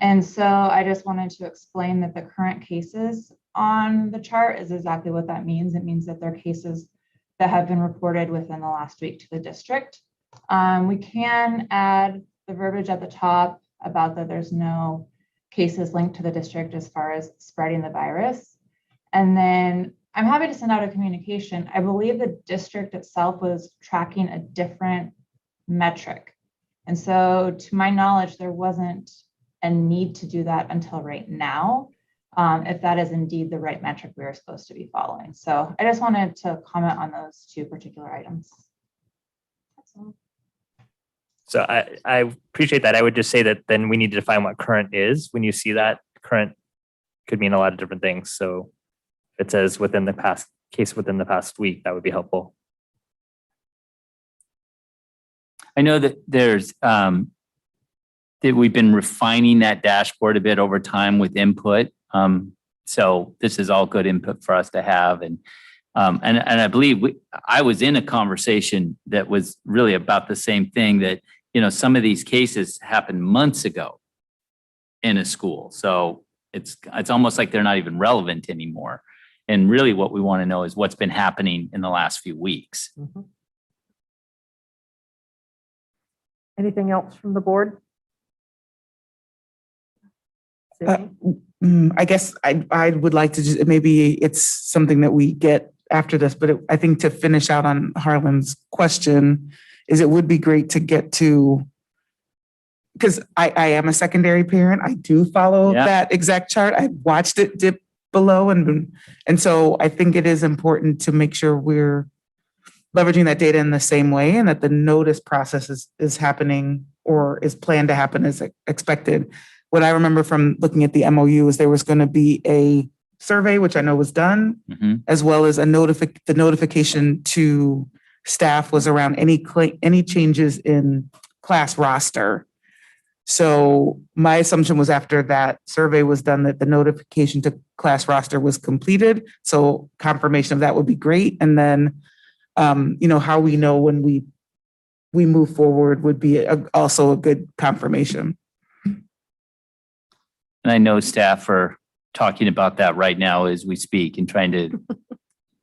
And so I just wanted to explain that the current cases on the chart is exactly what that means. It means that they're cases that have been reported within the last week to the district. We can add the verbiage at the top about that there's no cases linked to the district as far as spreading the virus. And then I'm happy to send out a communication. I believe the district itself was tracking a different metric. And so to my knowledge, there wasn't a need to do that until right now, if that is indeed the right metric we are supposed to be following. So I just wanted to comment on those two particular items. That's all. So I appreciate that. I would just say that then we need to define what current is. When you see that, current could mean a lot of different things. So if it says within the past week, that would be helpful. I know that there's that we've been refining that dashboard a bit over time with input. So this is all good input for us to have. And I believe I was in a conversation that was really about the same thing, that, you know, some of these cases happened months ago in a school. So it's almost like they're not even relevant anymore. And really what we want to know is what's been happening in the last few weeks. Mm-hmm. Anything else from the board? I guess I would like to just, maybe it's something that we get after this, but I think to finish out on Harlan's question is it would be great to get to, because I am a secondary parent. I do follow that exact chart. I watched it dip below. And so I think it is important to make sure we're leveraging that data in the same way and that the notice process is happening or is planned to happen as expected. What I remember from looking at the MOU is there was going to be a survey, which I know was done, as well as the notification to staff was around any changes in class roster. So my assumption was after that survey was done that the notification to class roster was completed. So confirmation of that would be great. And then, you know, how we know when we move forward would be also a good confirmation. And I know staff are talking about that right now as we speak and trying to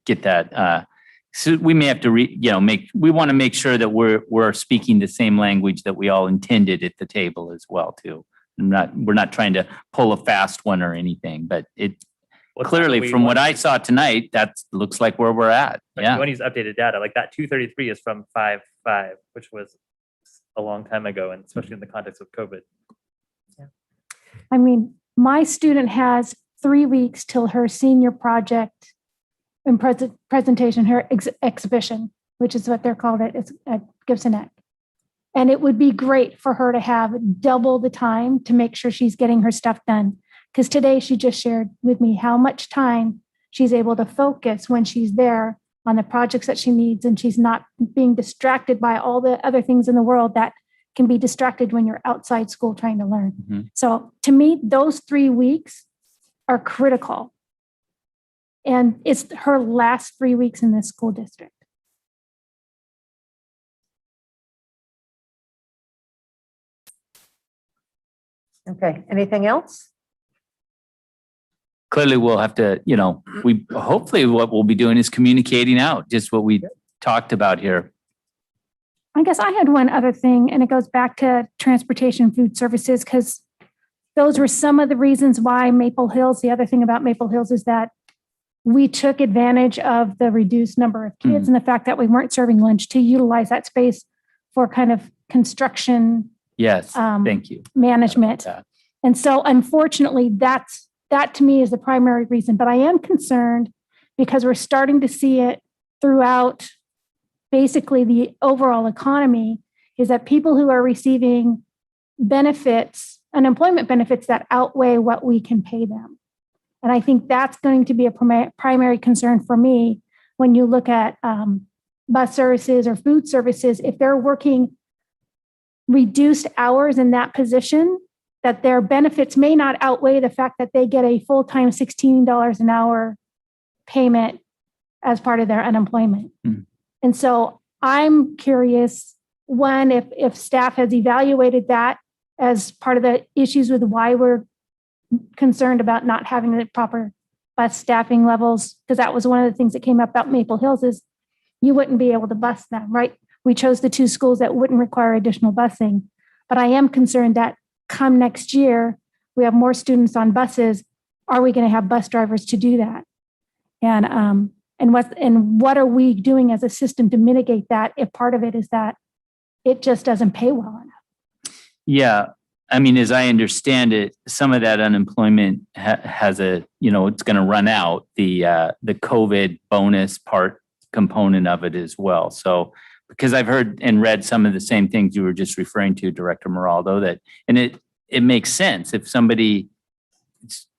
get that. So we may have to we want to make sure that we're speaking the same language that we all intended at the table as well too. We're not trying to pull a fast one or anything, but clearly from what I saw tonight, that looks like where we're at. Yeah. You want to use updated data, like that 233 is from 5.5, which was a long time ago, and especially in the context of COVID. I mean, my student has 3 weeks till her senior project and presentation, her exhibition, which is what they're called at Gibson Neck. And it would be great for her to have double the time to make sure she's getting her stuff done. Because today she just shared with me how much time she's able to focus when she's there on the projects that she needs, and she's not being distracted by all the other things in the world that can be distracted when you're outside school trying to learn. Mm-hmm. So to me, those 3 weeks are critical. And it's her last 3 weeks in this school district. Okay, anything else? Clearly we'll have to, hopefully what we'll be doing is communicating out just what we talked about here. I guess I had one other thing, and it goes back to transportation food services, because those were some of the reasons why Maple Hills, the other thing about Maple Hills is that we took advantage of the reduced number of kids and the fact that we weren't serving lunch to utilize that space for kind of construction. Yes, thank you. Management. And so unfortunately, that to me is the primary reason, but I am concerned because we're starting to see it throughout basically the overall economy, is that people who are receiving benefits, unemployment benefits that outweigh what we can pay them. And I think that's going to be a primary concern for me when you look at bus services or food services, if they're working reduced hours in that position, that their benefits may not outweigh the fact that they get a full-time $16 an hour payment as part of their unemployment. And so I'm curious, one, if staff has evaluated that as part of the issues with why we're concerned about not having the proper bus staffing levels, because that was one of the things that came up about Maple Hills is you wouldn't be able to bus them, right? We chose the 2 schools that wouldn't require additional busing. But I am concerned that come next year, we have more students on buses. Are we going to have bus drivers to do that? And what are we doing as a system to mitigate that if part of it is that it just doesn't pay well enough? Yeah. I mean, as I understand it, some of that unemployment has a, it's going to run out, the COVID bonus component of it as well. So, because I've heard and read some of the same things you were just referring to, Director Moraldo, and it makes sense. If somebody's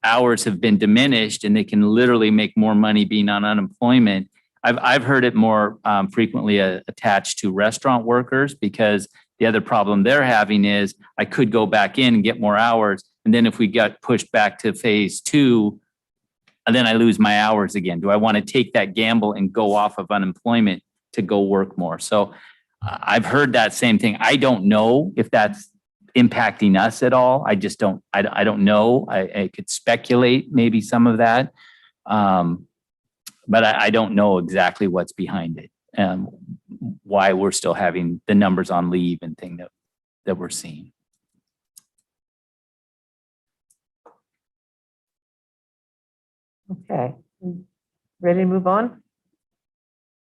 hours have been diminished and they can literally make more money being on unemployment, I've heard it more frequently attached to restaurant workers, because the other problem they're having is I could go back in and get more hours. And then if we got pushed back to phase 2, and then I lose my hours again. Do I want to take that gamble and go off of unemployment to go work more? So I've heard that same thing. I don't know if that's impacting us at all. I just don't, I don't know. I could speculate maybe some of that. But I don't know exactly what's behind it. Why we're still having the numbers on leave and thing that we're seeing. Okay, ready to move on?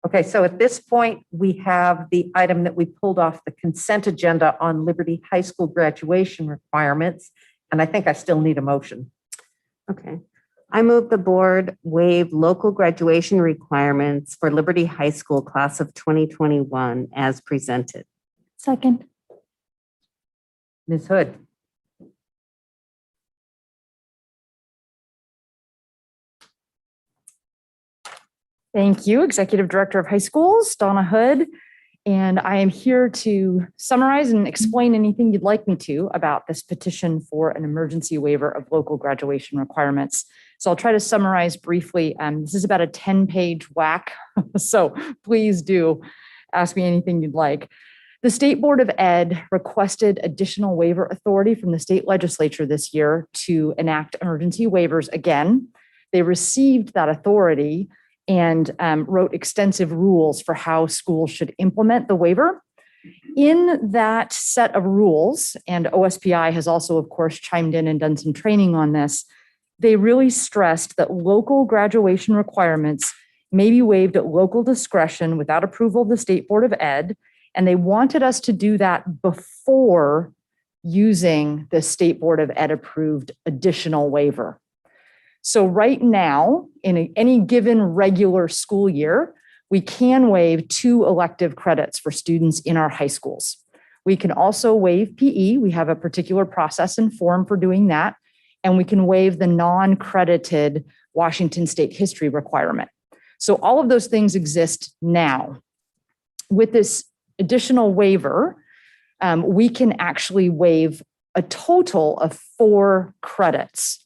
Okay, so at this point, we have the item that we pulled off the consent agenda on Liberty High School graduation requirements, and I think I still need a motion. Okay. I move the board waive local graduation requirements for Liberty High School class of 2021 as presented. Second. Ms. Hood. Thank you, Executive Director of High Schools, Donna Hood. And I am here to summarize and explain anything you'd like me to about this petition for an emergency waiver of local graduation requirements. So I'll try to summarize briefly. This is about a 10-page whack, so please do ask me anything you'd like. The State Board of Ed requested additional waiver authority from the state legislature this year to enact emergency waivers again. They received that authority and wrote extensive rules for how schools should implement the waiver. In that set of rules, and OSPI has also, of course, chimed in and done some training on this, they really stressed that local graduation requirements may be waived at local discretion without approval of the State Board of Ed, and they wanted us to do that before using the State Board of Ed approved additional waiver. So right now, in any given regular school year, we can waive 2 elective credits for students in our high schools. We can also waive PE. We have a particular process and form for doing that. And we can waive the non-credited Washington State history requirement. So all of those things exist now. With this additional waiver, we can actually waive a total of 4 credits.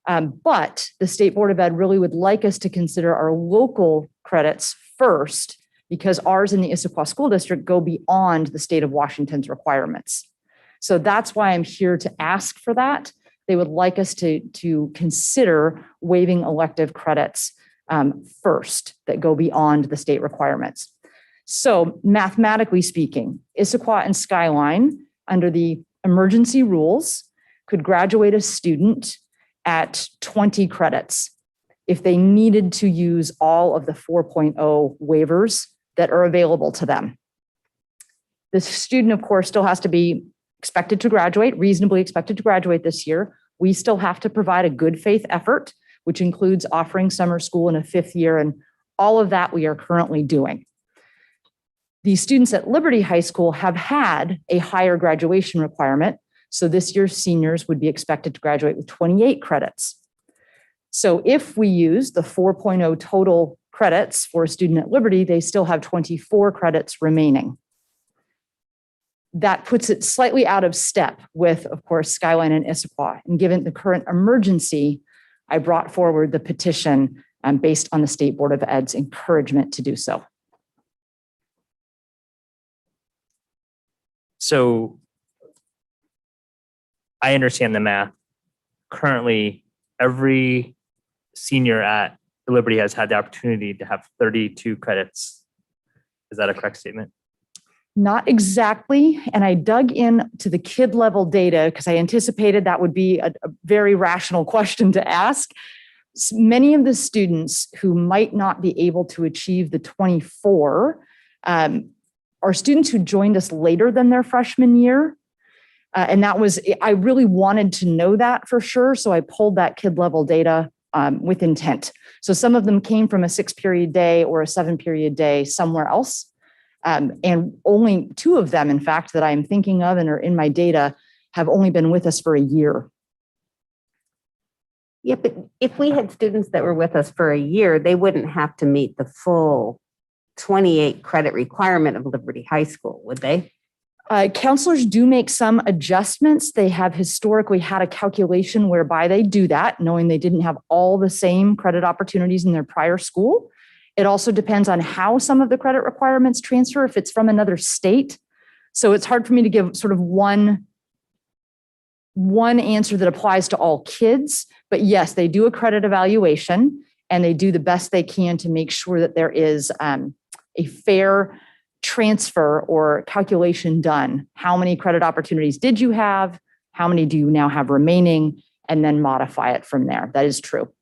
But the State Board of Ed really would like us to consider our local credits first, because ours in the Issaquah School District go beyond the state of Washington's requirements. So that's why I'm here to ask for that. They would like us to consider waiving elective credits first that go beyond the state requirements. So mathematically speaking, Issaquah and Skyline, under the emergency rules, could graduate a student at 20 credits if they needed to use all of the 4.0 waivers that are available to them. The student, of course, still has to be expected to graduate, reasonably expected to graduate this year. We still have to provide a good faith effort, which includes offering summer school in a 5th year, and all of that we are currently doing. The students at Liberty High School have had a higher graduation requirement. So this year's seniors would be expected to graduate with 28 credits. So if we use the 4.0 total credits for a student at Liberty, they still have 24 credits remaining. That puts it slightly out of step with, of course, Skyline and Issaquah. And given the current emergency, I brought forward the petition based on the State Board of Ed's encouragement to do so. So I understand the math. Currently, every senior at Liberty has had the opportunity to have 32 credits. Is that a correct statement? Not exactly. And I dug in to the kid level data because I anticipated that would be a very rational question to ask. Many of the students who might not be able to achieve the 24 are students who joined us later than their freshman year. And that was, I really wanted to know that for sure. So I pulled that kid level data with intent. So some of them came from a 6-period day or a 7-period day somewhere else. And only 2 of them, in fact, that I'm thinking of and are in my data have only been with us for a year. Yeah, but if we had students that were with us for a year, they wouldn't have to meet the full 28 credit requirement of Liberty High School, would they? Counselors do make some adjustments. They have historically had a calculation whereby they do that, knowing they didn't have all the same credit opportunities in their prior school. It also depends on how some of the credit requirements transfer, if it's from another state. So it's hard for me to give sort of one answer that applies to all kids. But yes, they do a credit evaluation and they do the best they can to make sure that there is a fair transfer or calculation done. How many credit opportunities did you have? How many do you now have remaining? And then modify it from there. That is true.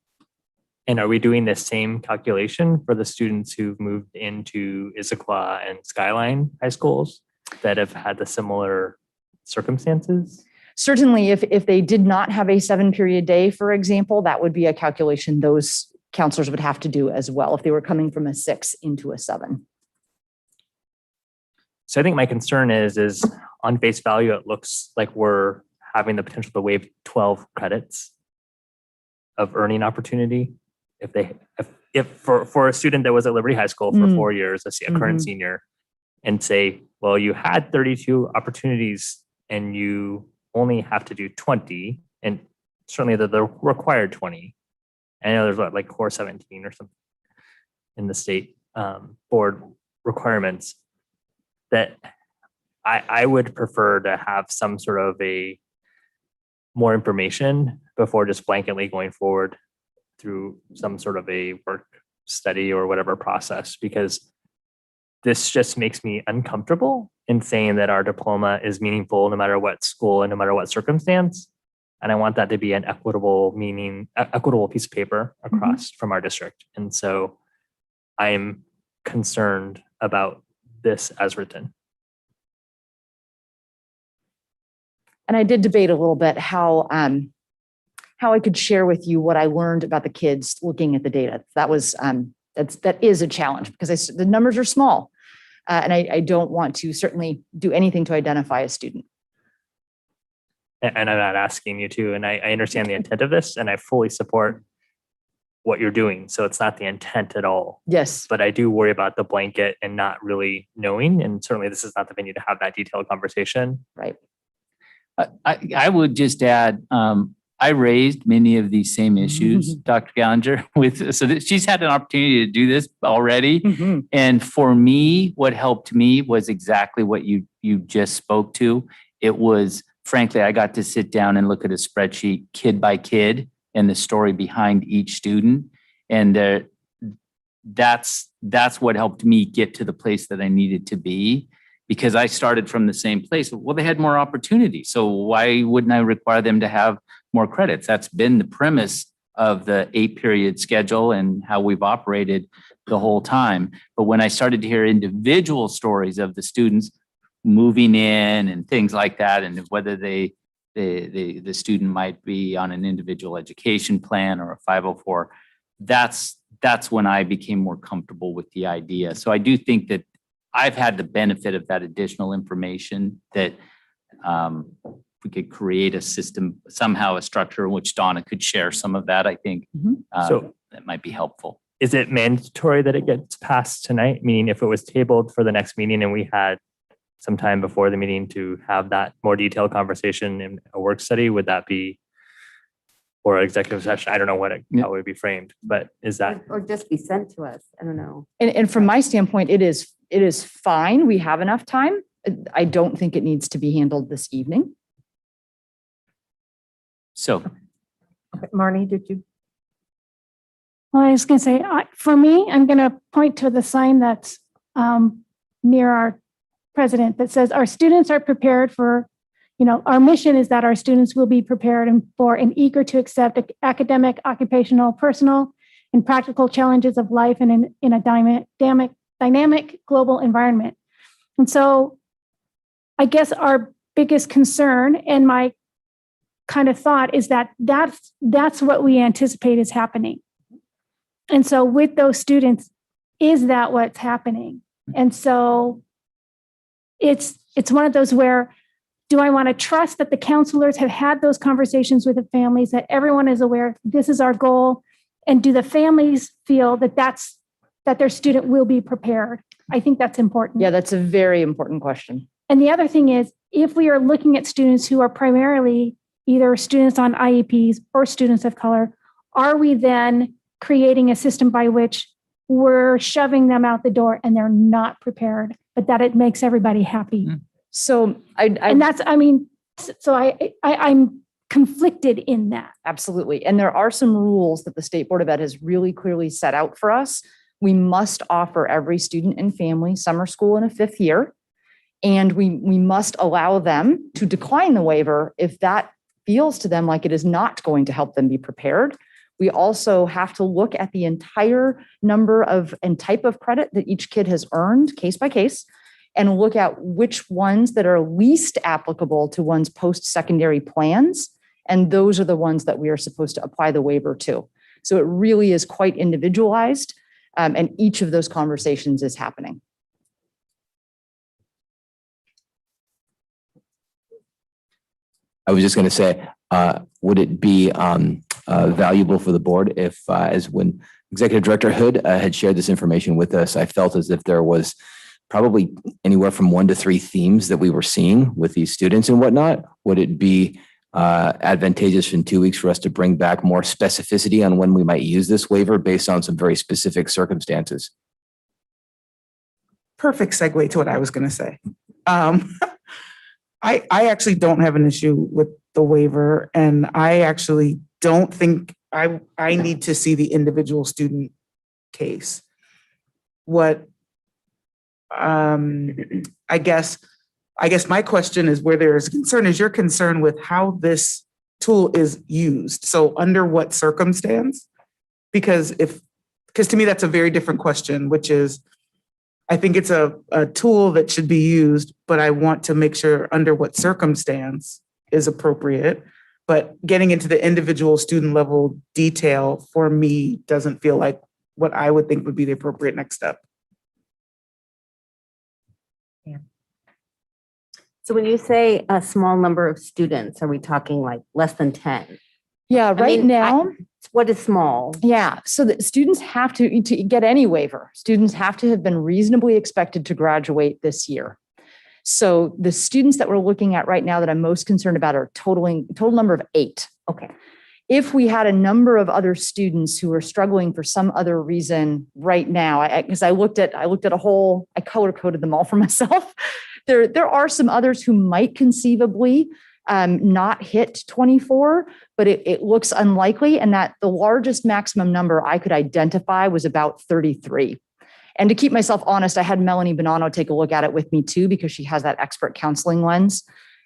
And are we doing the same calculation for the students who've moved into Issaquah and Skyline high schools that have had the similar circumstances? Certainly, if they did not have a 7-period day, for example, that would be a calculation those counselors would have to do as well if they were coming from a 6 into a 7. So I think my concern is on face value, it looks like we're having the potential to waive 12 credits of earning opportunity. If for a student that was at Liberty High School for 4 years, let's see, a current senior, and say, well, you had 32 opportunities and you only have to do 20, and certainly the required 20. I know there's like core 17 or something in the state board requirements, that I would prefer to have some sort of a more information before just blanketly going forward through some sort of a work study or whatever process, because this just makes me uncomfortable in saying that our diploma is meaningful no matter what school and no matter what circumstance. And I want that to be an equitable piece of paper across from our district. And so I'm concerned about this as written. And I did debate a little bit how I could share with you what I learned about the kids looking at the data. That was that is a challenge because the numbers are small, and I don't want to certainly do anything to identify a student. And I'm not asking you to, and I understand the intent of this, and I fully support what you're doing. So it's not the intent at all. Yes. But I do worry about the blanket and not really knowing. And certainly this is not the venue to have that detailed conversation. Right. I would just add, I raised many of these same issues, Dr. Gallinger, she's had an opportunity to do this already. And for me, what helped me was exactly what you just spoke to. It was, frankly, I got to sit down and look at a spreadsheet kid by kid and the story behind each student. And that's what helped me get to the place that I needed to be, because I started from the same place. Well, they had more opportunity. So why wouldn't I require them to have more credits? That's been the premise of the 8-period schedule and how we've operated the whole time. But when I started to hear individual stories of the students moving in and things like that, and whether the student might be on an individual education plan or a 504, that's when I became more comfortable with the idea. So I do think that I've had the benefit of that additional information, that we could create a system, somehow a structure in which Donna could share some of that. I think so that might be helpful. is it mandatory that it gets passed tonight? Meaning if it was tabled for the next meeting and we had some time before the meeting to have that more detailed conversation in a work study, would that be, or executive session? I don't know how it would be framed, but is that? Or just be sent to us. I don't know. And from my standpoint, it is fine. We have enough time. I don't think it needs to be handled this evening. So, Okay, Marnie, did you? Well, I was going to say, for me, I'm going to point to the sign that's near our president that says, our students are prepared for, our mission is that our students will be prepared for and eager to accept academic, occupational, personal, and practical challenges of life in a dynamic global environment. And so I guess our biggest concern and my kind of thought is that's what we anticipate is happening. And so with those students, is that what's happening? And so it's one of those where, do I want to trust that the counselors have had those conversations with the families, that everyone is aware this is our goal? And do the families feel that their student will be prepared? I think that's important. Yeah, that's a very important question. And the other thing is, if we are looking at students who are primarily either students on IEPs or students of color, are we then creating a system by which we're shoving them out the door and they're not prepared, but that it makes everybody happy? So I'm conflicted in that. Absolutely. And there are some rules that the State Board of Ed has really clearly set out for us. We must offer every student and family summer school in a 5th year. And we must allow them to decline the waiver if that feels to them like it is not going to help them be prepared. We also have to look at the entire number of and type of credit that each kid has earned case by case, and look at which ones that are least applicable to one's post-secondary plans. And those are the ones that we are supposed to apply the waiver to. So it really is quite individualized, and each of those conversations is happening. I was just going to say, would it be valuable for the board if, as when Executive Director Hood had shared this information with us, I felt as if there was probably anywhere from 1 to 3 themes that we were seeing with these students and whatnot. Would it be advantageous in 2 weeks for us to bring back more specificity on when we might use this waiver based on some very specific circumstances? Perfect segue to what I was going to say. I actually don't have an issue with the waiver, and I actually don't think I need to see the individual student case. What I guess my question is, where there is concern is your concern with how this tool is used. So under what circumstance? Because to me, that's a very different question, which is, I think it's a tool that should be used, but I want to make sure under what circumstance is appropriate. But getting into the individual student level detail for me doesn't feel like what I would think would be the appropriate next step. Yeah. So when you say a small number of students, are we talking like less than 10? Yeah, now. What is small? Yeah, so the students have to get any waiver. Students have to have been reasonably expected to graduate this year. So the students that we're looking at right now that I'm most concerned about are total number of 8. Okay. If we had a number of other students who are struggling for some other reason right now, because I looked at a whole, I color coded them all for myself. There are some others who might conceivably not hit 24, but it looks unlikely, and that the largest maximum number I could identify was about 33. And to keep myself honest, I had Melanie Bonanno take a look at it with me too, because she has that expert counseling lens.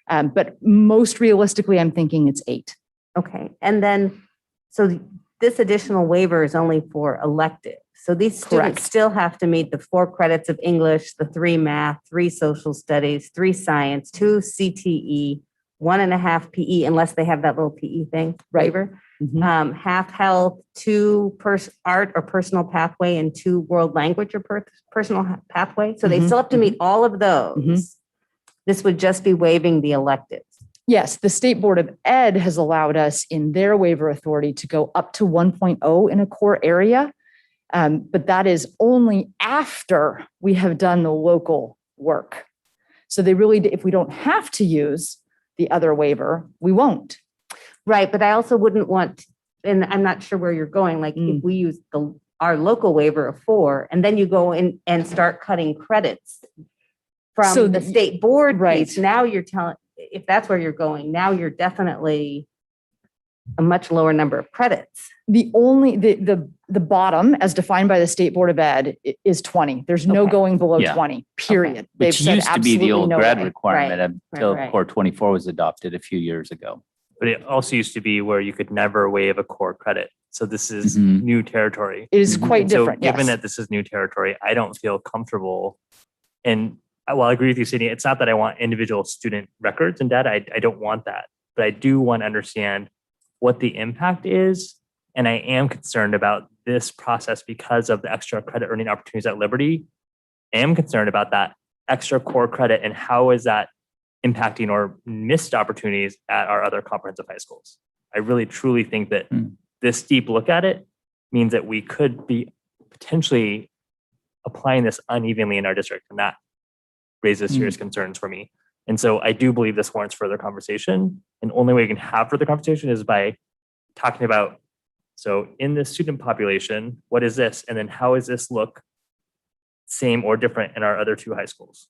But most realistically, I'm thinking it's 8. Okay. And then, so this additional waiver is only for elective. So these students Correct. Still have to meet the 4 credits of English, the 3 math, 3 social studies, 3 science, 2 CTE, 1.5 PE, unless they have that little PE thing, waiver. Mm-hmm. Half health, 2 art or personal pathway, and 2 world language or personal pathway. So they Mhm. still have to meet all of those. Mhm. This would just be waiving the electives. Yes, the State Board of Ed has allowed us in their waiver authority to go up to 1.0 in a core area. But that is only after we have done the local work. So they really, if we don't have to use the other waiver, we won't. Right, but I also wouldn't want, and I'm not sure where you're going, like if we use our local waiver of 4, and then you go in and start cutting credits from So the the- state board right. piece, now you're telling, if that's where you're going, now you're definitely a much lower number of credits. The only, the bottom as defined by the State Board of Ed is 20. There's no Okay. going below Yeah. 20, period. They've Which said used to be the absolutely old no grad way. requirement Right, until right. Core 24 was adopted a few years ago. But it also used to be where you could never waive a core credit. So this is Mhm. new territory. It is quite And so different, given yes. that this is new territory, I don't feel comfortable. And while I agree with you, Sydney, it's not that I want individual student records and data. I don't want that. But I do want to understand what the impact is. And I am concerned about this process because of the extra credit earning opportunities at Liberty. I am concerned about that extra core credit and how is that impacting or missed opportunities at our other comprehensive high schools. I really truly think that this deep look at it means that we could be potentially applying this unevenly in our district, and that raises serious concerns for me. And so I do believe this warrants further conversation. And the only way we can have further conversation is by talking about, so in this student population, what is this? And then how does this look same or different in our other 2 high schools?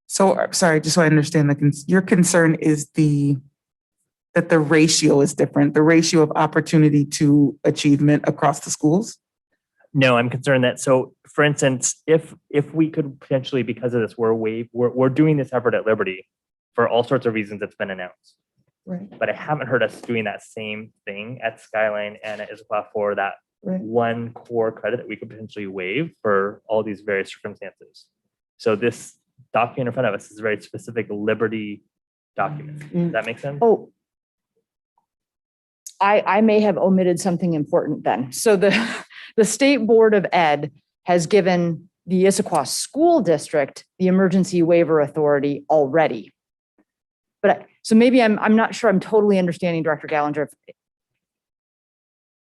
So, sorry, just so I understand, your concern is that the ratio is different, the ratio of opportunity to achievement across the schools? No, I'm concerned that, so for instance, if we could potentially, because of this, we're doing this effort at Liberty for all sorts of reasons that's been announced. Right. But I haven't heard us doing that same thing at Skyline and at Issaquah for that Right. one core credit that we could potentially waive for all these various circumstances. So this document in front of us is a very specific Liberty document. Does that make sense? Oh, I may have omitted something important then. So the State Board of Ed has given the Issaquah School District the emergency waiver authority already. But so maybe I'm not sure I'm totally understanding Director Gallinger.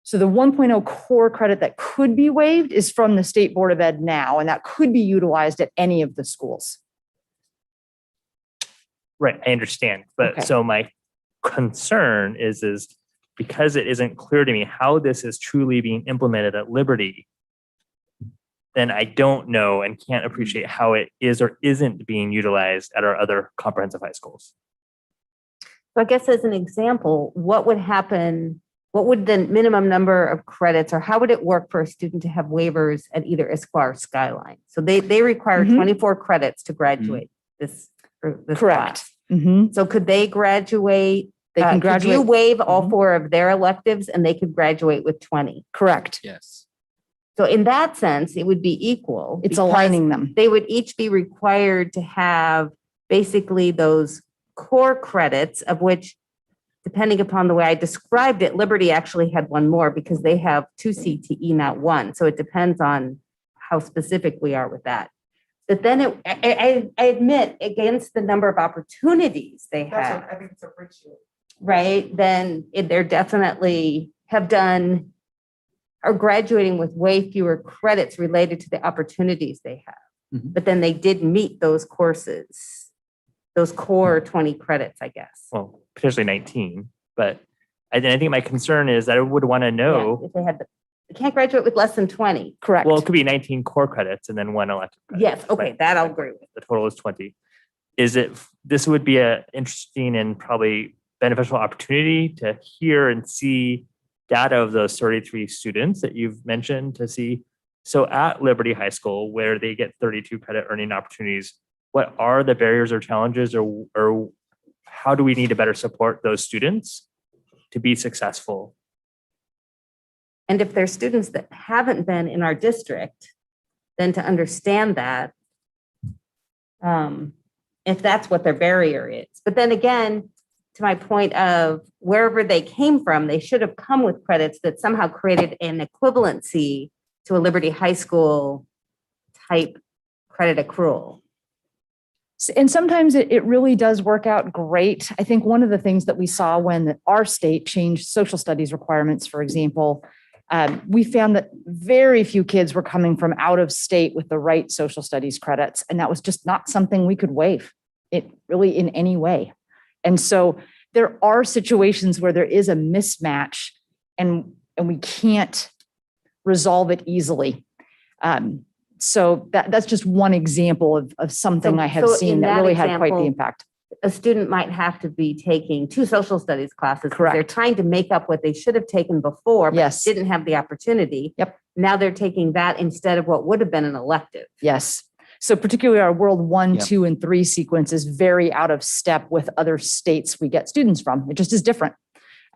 So the 1.0 core credit that could be waived is from the State Board of Ed now, and that could be utilized at any of the schools. Right, I understand. But Okay. so my concern is because it isn't clear to me how this is truly being implemented at Liberty, then I don't know and can't appreciate how it is or isn't being utilized at our other comprehensive high schools. So I guess as an example, what would happen, what would the minimum number of credits, or how would it work for a student to have waivers at either Issaquah or Skyline? So they require 24 credits to graduate this Correct. class. So could they graduate? They can Could you graduate. waive all 4 of their electives and they could graduate with 20? Correct. Yes. So in that sense, it would be equal. It's because aligning them. They would each be required to have basically those core credits, of which, depending upon the way I described it, Liberty actually had one more because they have 2 CTE, not 1. So it depends on how specific we are with that. But then I admit, against the number of opportunities they have, I think it's a ratio. right, then they're definitely are graduating with way fewer credits related to the opportunities they have. But then they did meet those courses, those core 20 credits, I guess. Well, potentially 19, but I think my concern is that I would want to know. If they can't graduate with less than 20. Correct. Well, it could be 19 core credits and then 1 elective credit. Yes, okay, Right. that I'll agree with. The total is 20. This would be a interesting and probably beneficial opportunity to hear and see data of those 33 students that you've mentioned to see. So at Liberty High School, where they get 32 credit earning opportunities, what are the barriers or challenges, or how do we need to better support those students to be successful? And if there's students that haven't been in our district, then to understand that, if that's what their barrier is. But then again, to my point of wherever they came from, they should have come with credits that somehow created an equivalency to a Liberty High School type credit accrual. And sometimes it really does work out great. I think one of the things that we saw when our state changed social studies requirements, for example, We found that very few kids were coming from out of state with the right social studies credits. And that was just not something we could waive it really in any way. And so there are situations where there is a mismatch and we can't resolve it easily. So that's just one example of something I have seen that really had quite the impact. A student might have to be taking 2 social studies classes. Correct. They're trying to make up what they should have taken before, but Yes. didn't have the opportunity. Yep. Now they're taking that instead of what would have been an elective. Yes. So particularly our World 1, Yep. 2, and 3 sequence is very out of step with other states we get students from. It just is different.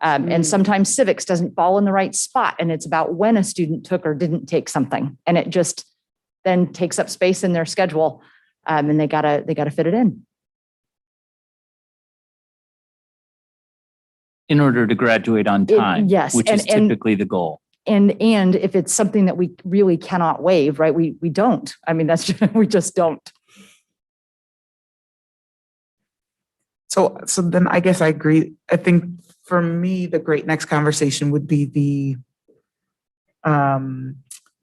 And sometimes civics doesn't fall in the right spot. And it's about when a student took or didn't take something. And it just then takes up space in their schedule. And they gotta fit it in order to graduate on time. Yes, Which is and typically the goal. And if it's something that we really cannot waive, right, we don't. I mean, that's just, we just don't. So then I guess I agree. I think for me, the great next conversation would be the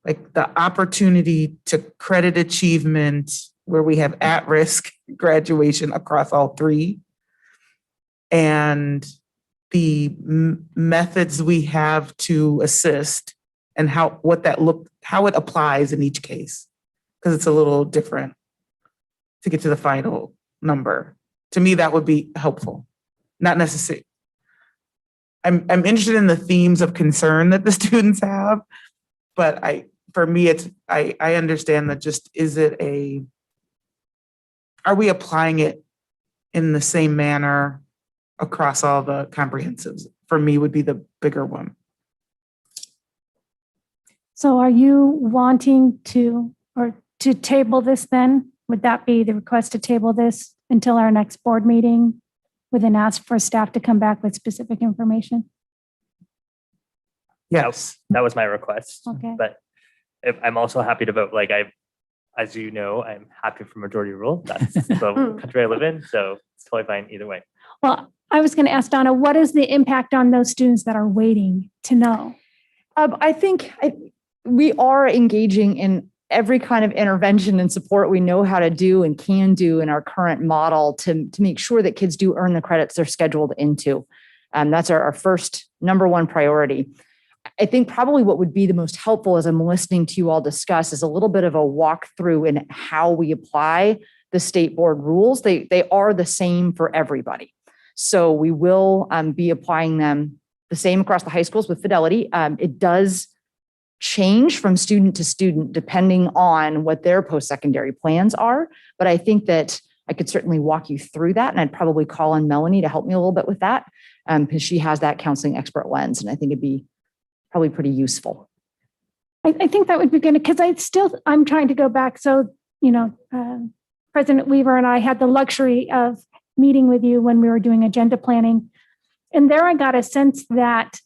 like the opportunity to credit achievement where we have at-risk graduation across all 3, and the methods we have to assist and how it applies in each case, because it's a little different to get to the final number. To me, that would be helpful. Not necessary. I'm interested in the themes of concern that the students have, but for me, I understand that just are we applying it in the same manner across all the comprehensives? For me would be the bigger one. So are you wanting to table this then? Would that be the request to table this until our next board meeting with an ask for staff to come back with specific information? Yes. That was my request. Okay. But I'm also happy to vote. As you know, I'm happy for majority rule. That's the country I live in. So it's totally fine either way. Well, I was going to ask Donna, what is the impact on those students that are waiting to know? I think we are engaging in every kind of intervention and support we know how to do and can do in our current model to make sure that kids do earn the credits they're scheduled into. That's our first number one priority. I think probably what would be the most helpful as I'm listening to you all discuss is a little bit of a walkthrough in how we apply the state board rules. They are the same for everybody. So we will be applying them the same across the high schools with fidelity. It does change from student to student depending on what their post-secondary plans are. But I think that I could certainly walk you through that. And I'd probably call on Melanie to help me a little bit with that because she has that counseling expert lens. And I think it'd be probably pretty useful. I think that would be good because I'm trying to go back. So, President Weaver and I had the luxury of meeting with you when we were doing agenda planning. And there I got a sense that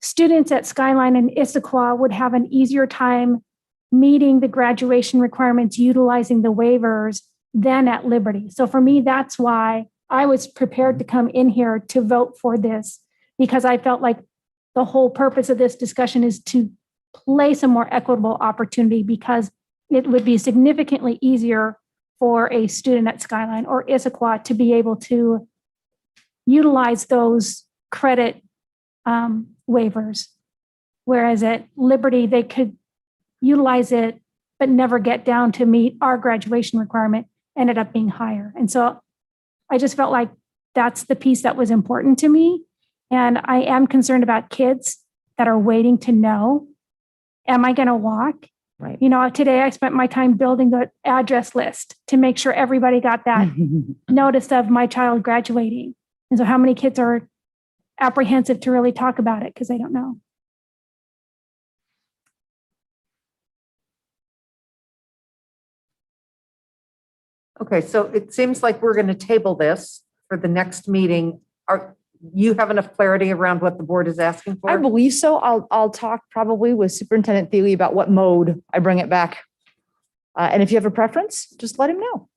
students at Skyline and Issaquah would have an easier time meeting the graduation requirements, utilizing the waivers than at Liberty. So for me, that's why I was prepared to come in here to vote for this, because I felt like the whole purpose of this discussion is to place a more equitable opportunity, because it would be significantly easier for a student at Skyline or Issaquah to be able to utilize those credit waivers. Whereas at Liberty, they could utilize it, but never get down to meet our graduation requirement, ended up being higher. And so I just felt like that's the piece that was important to me. And I am concerned about kids that are waiting to know, am I going to walk? Right. Today I spent my time building the address list to make sure everybody got that notice of my child graduating. And so how many kids are apprehensive to really talk about it because they don't know? Okay, so it seems like we're going to table this for the next meeting. You have enough clarity around what the board is asking for? I believe so. I'll talk probably with Superintendent Thiele about what mode I bring it back. And if you have a preference, just let him know.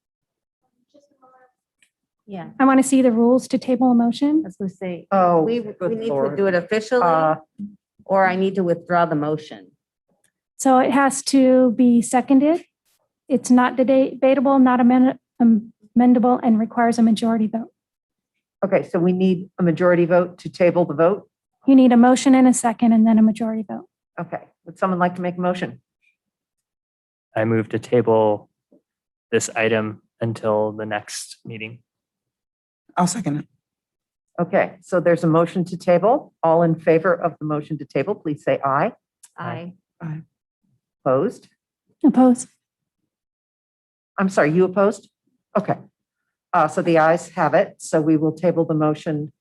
Yeah. I want to see the rules to table a motion. As we say, Oh, we good need Lord. to do it officially. or I need to withdraw the motion? So it has to be seconded. It's not debatable, not amendable, and requires a majority vote. Okay, so we need a majority vote to table the vote? You need a motion and a second, and then a majority vote. Okay, would someone like to make a motion? I move to table this item until the next meeting. I'll second it. Okay, so there's a motion to table. All in favor of the motion to table, please say aye. Aye. Aye. Opposed? Oppose. I'm sorry, you opposed? Okay. So the ayes have it. So we will table the motion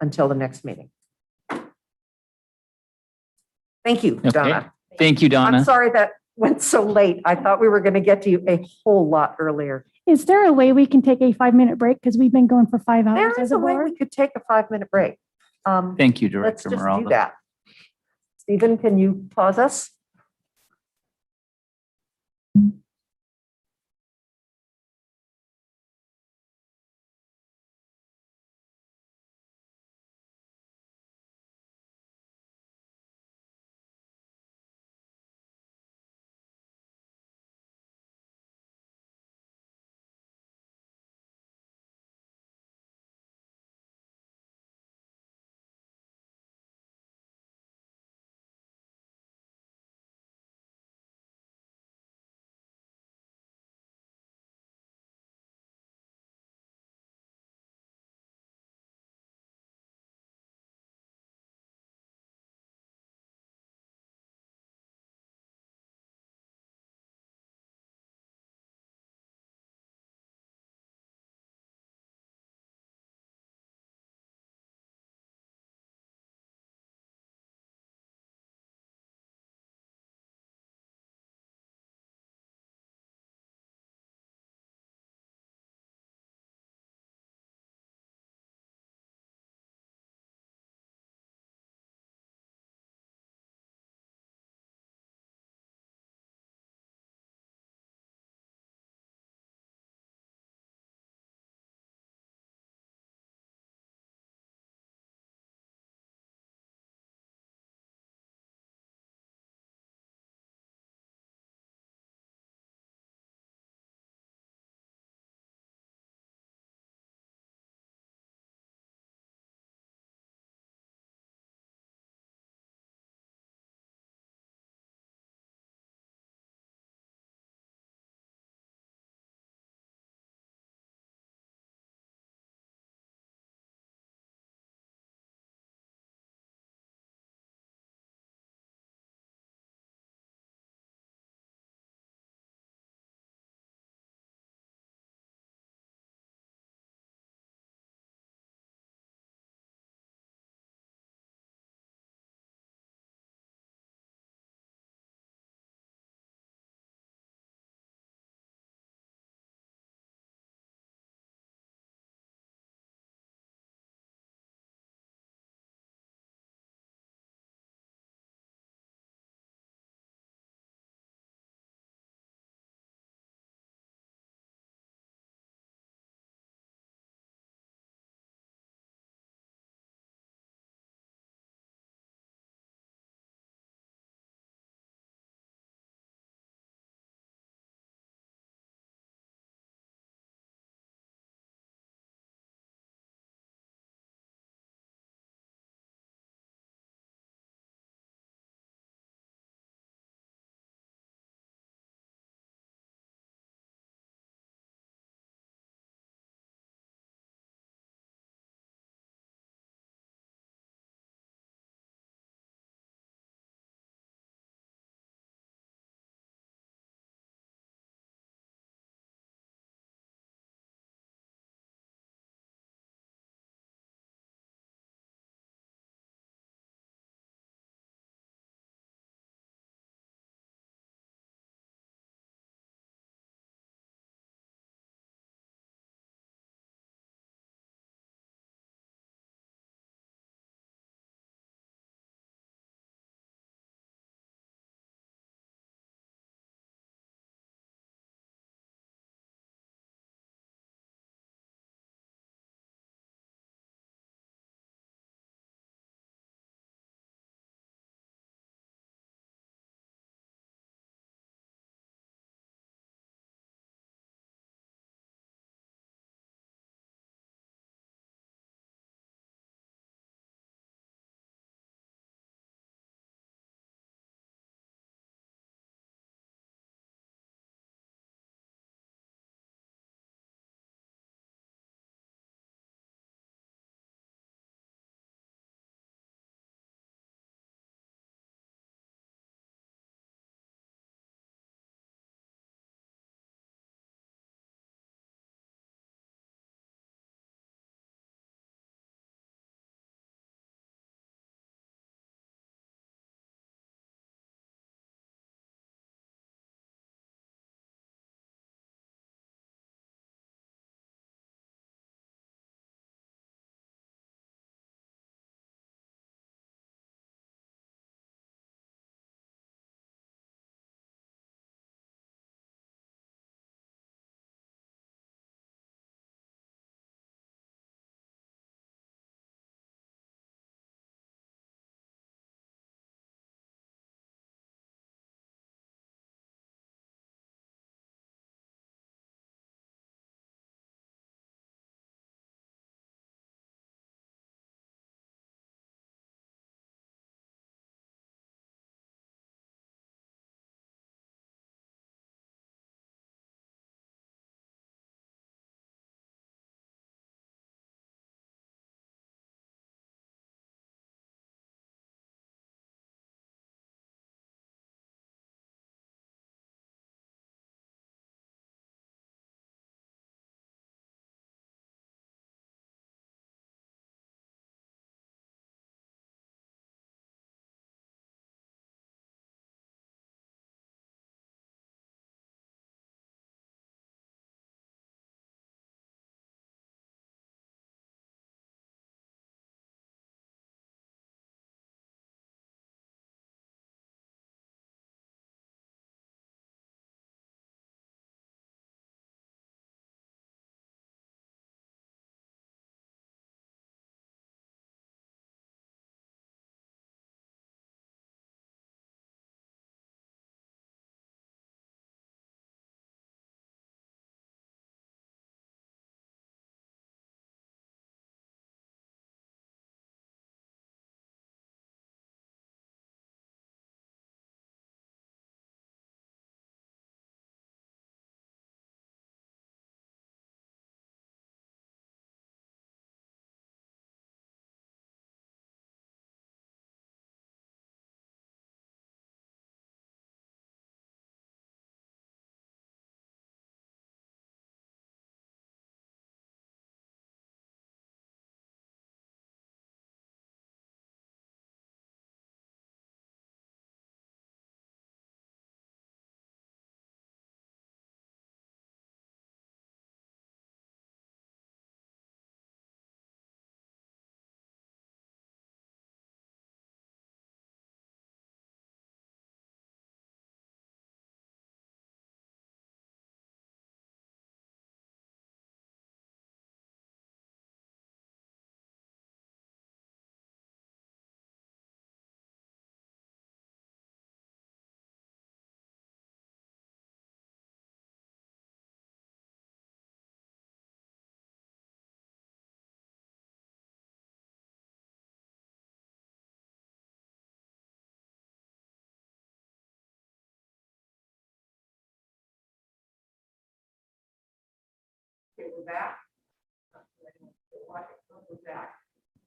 until the next meeting. Thank you, Okay. Donna. Thank you, Donna. I'm sorry that went so late. I thought we were going to get to you a whole lot earlier. Is there a way we can take a 5-minute break? Because we've been going for 5 hours There as is a a way board. we could take a 5-minute break. Thank you, Let's Director just do Morales. that. Stephen, can you pause us?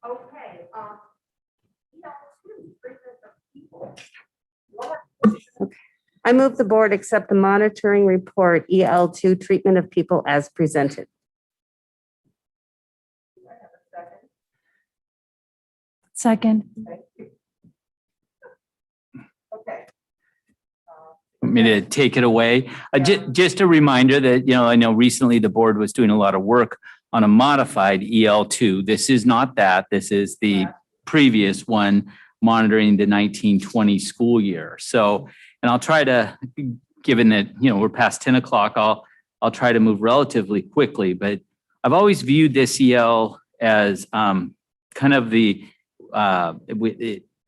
Okay. I move the board accept the monitoring report, EL2 treatment of people as presented. Second. Okay. Want me to take it away? Just a reminder that, I know recently the board was doing a lot of work on a modified EL2. This is not that. This is the previous one monitoring the 1920 school year. So, and I'll try to, given that, we're past 10 o'clock, I'll try to move relatively quickly, but I've always viewed this EL as kind of it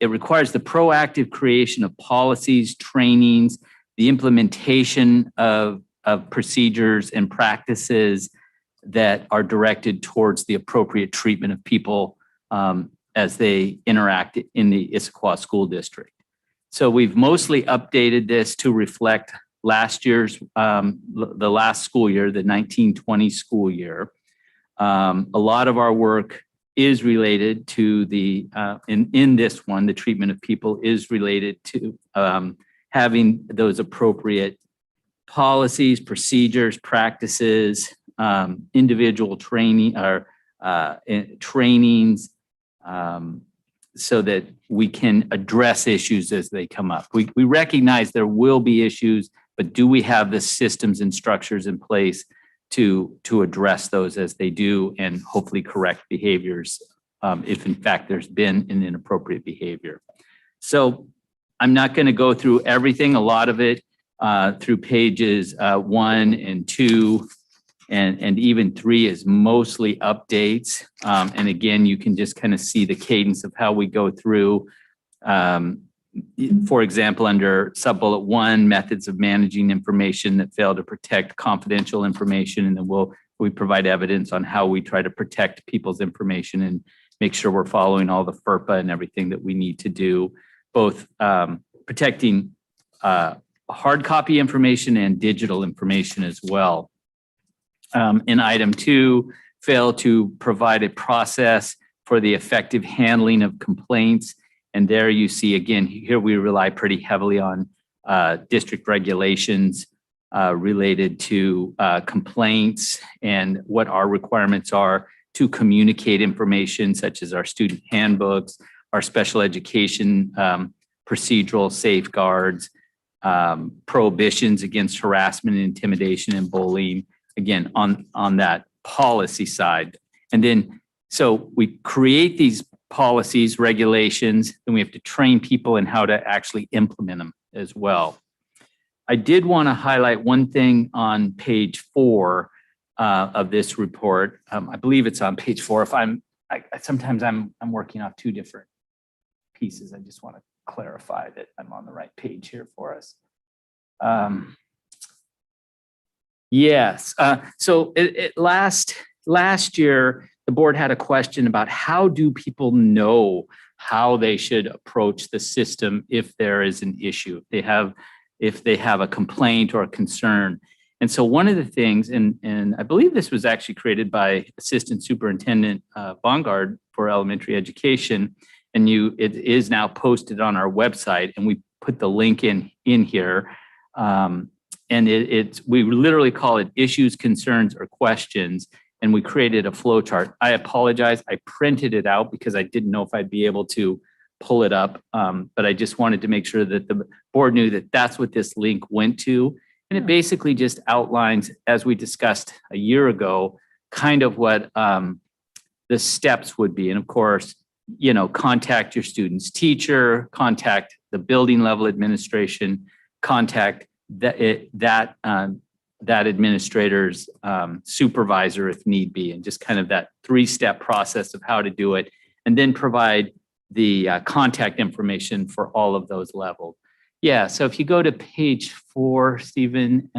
requires the proactive creation of policies, trainings, the implementation of procedures and practices that are directed towards the appropriate treatment of people as they interact in the Issaquah School District. So we've mostly updated this to reflect last year's, the last school year, the 1920 school year. A lot of our work is related to the, in this one, the treatment of people is related to having those appropriate policies, procedures, practices, individual training or trainings, so that we can address issues as they come up. We recognize there will be issues, but do we have the systems and structures in place to address those as they do and hopefully correct behaviors if in fact there's been an inappropriate behavior. So I'm not going to go through everything, a lot of it through pages 1 and 2 and even 3 is mostly updates. And again, you can just kind of see the cadence of how we go through. For example, under sub-bullet 1, methods of managing information that fail to protect confidential information. And then we provide evidence on how we try to protect people's information and make sure we're following all the FERPA and everything that we need to do, both protecting hard copy information and digital information as well. In item 2, fail to provide a process for the effective handling of complaints. And there you see, again, here we rely pretty heavily on district regulations related to complaints and what our requirements are to communicate information such as our student handbooks, our special education procedural safeguards, prohibitions against harassment, intimidation, and bullying, again, on that policy side. And then, so we create these policies, regulations, and we have to train people in how to actually implement them as well. I did want to highlight one thing on page 4 of this report. I believe it's on page 4. Sometimes I'm working off 2 different pieces. I just want to clarify that I'm on the right page here for us. Yes. So last year, the board had a question about how do people know how they should approach the system if there is an issue, if they have a complaint or a concern. And so one of the things, and I believe this was actually created by Assistant Superintendent Bongard for elementary education, and it is now posted on our website, and we put the link in here. And we literally call it issues, concerns, or questions. And we created a flow chart. I apologize. I printed it out because I didn't know if I'd be able to pull it up. But I just wanted to make sure that the board knew that that's what this link went to. And it basically just outlines, as we discussed a year ago, kind of what the steps would be. And of course, contact your student's teacher, contact the building level administration, contact that administrator's supervisor if need be, and just kind of that 3-step process of how to do it, and then provide the contact information for all of those levels. Yeah, so if you go to page 4, Stephen,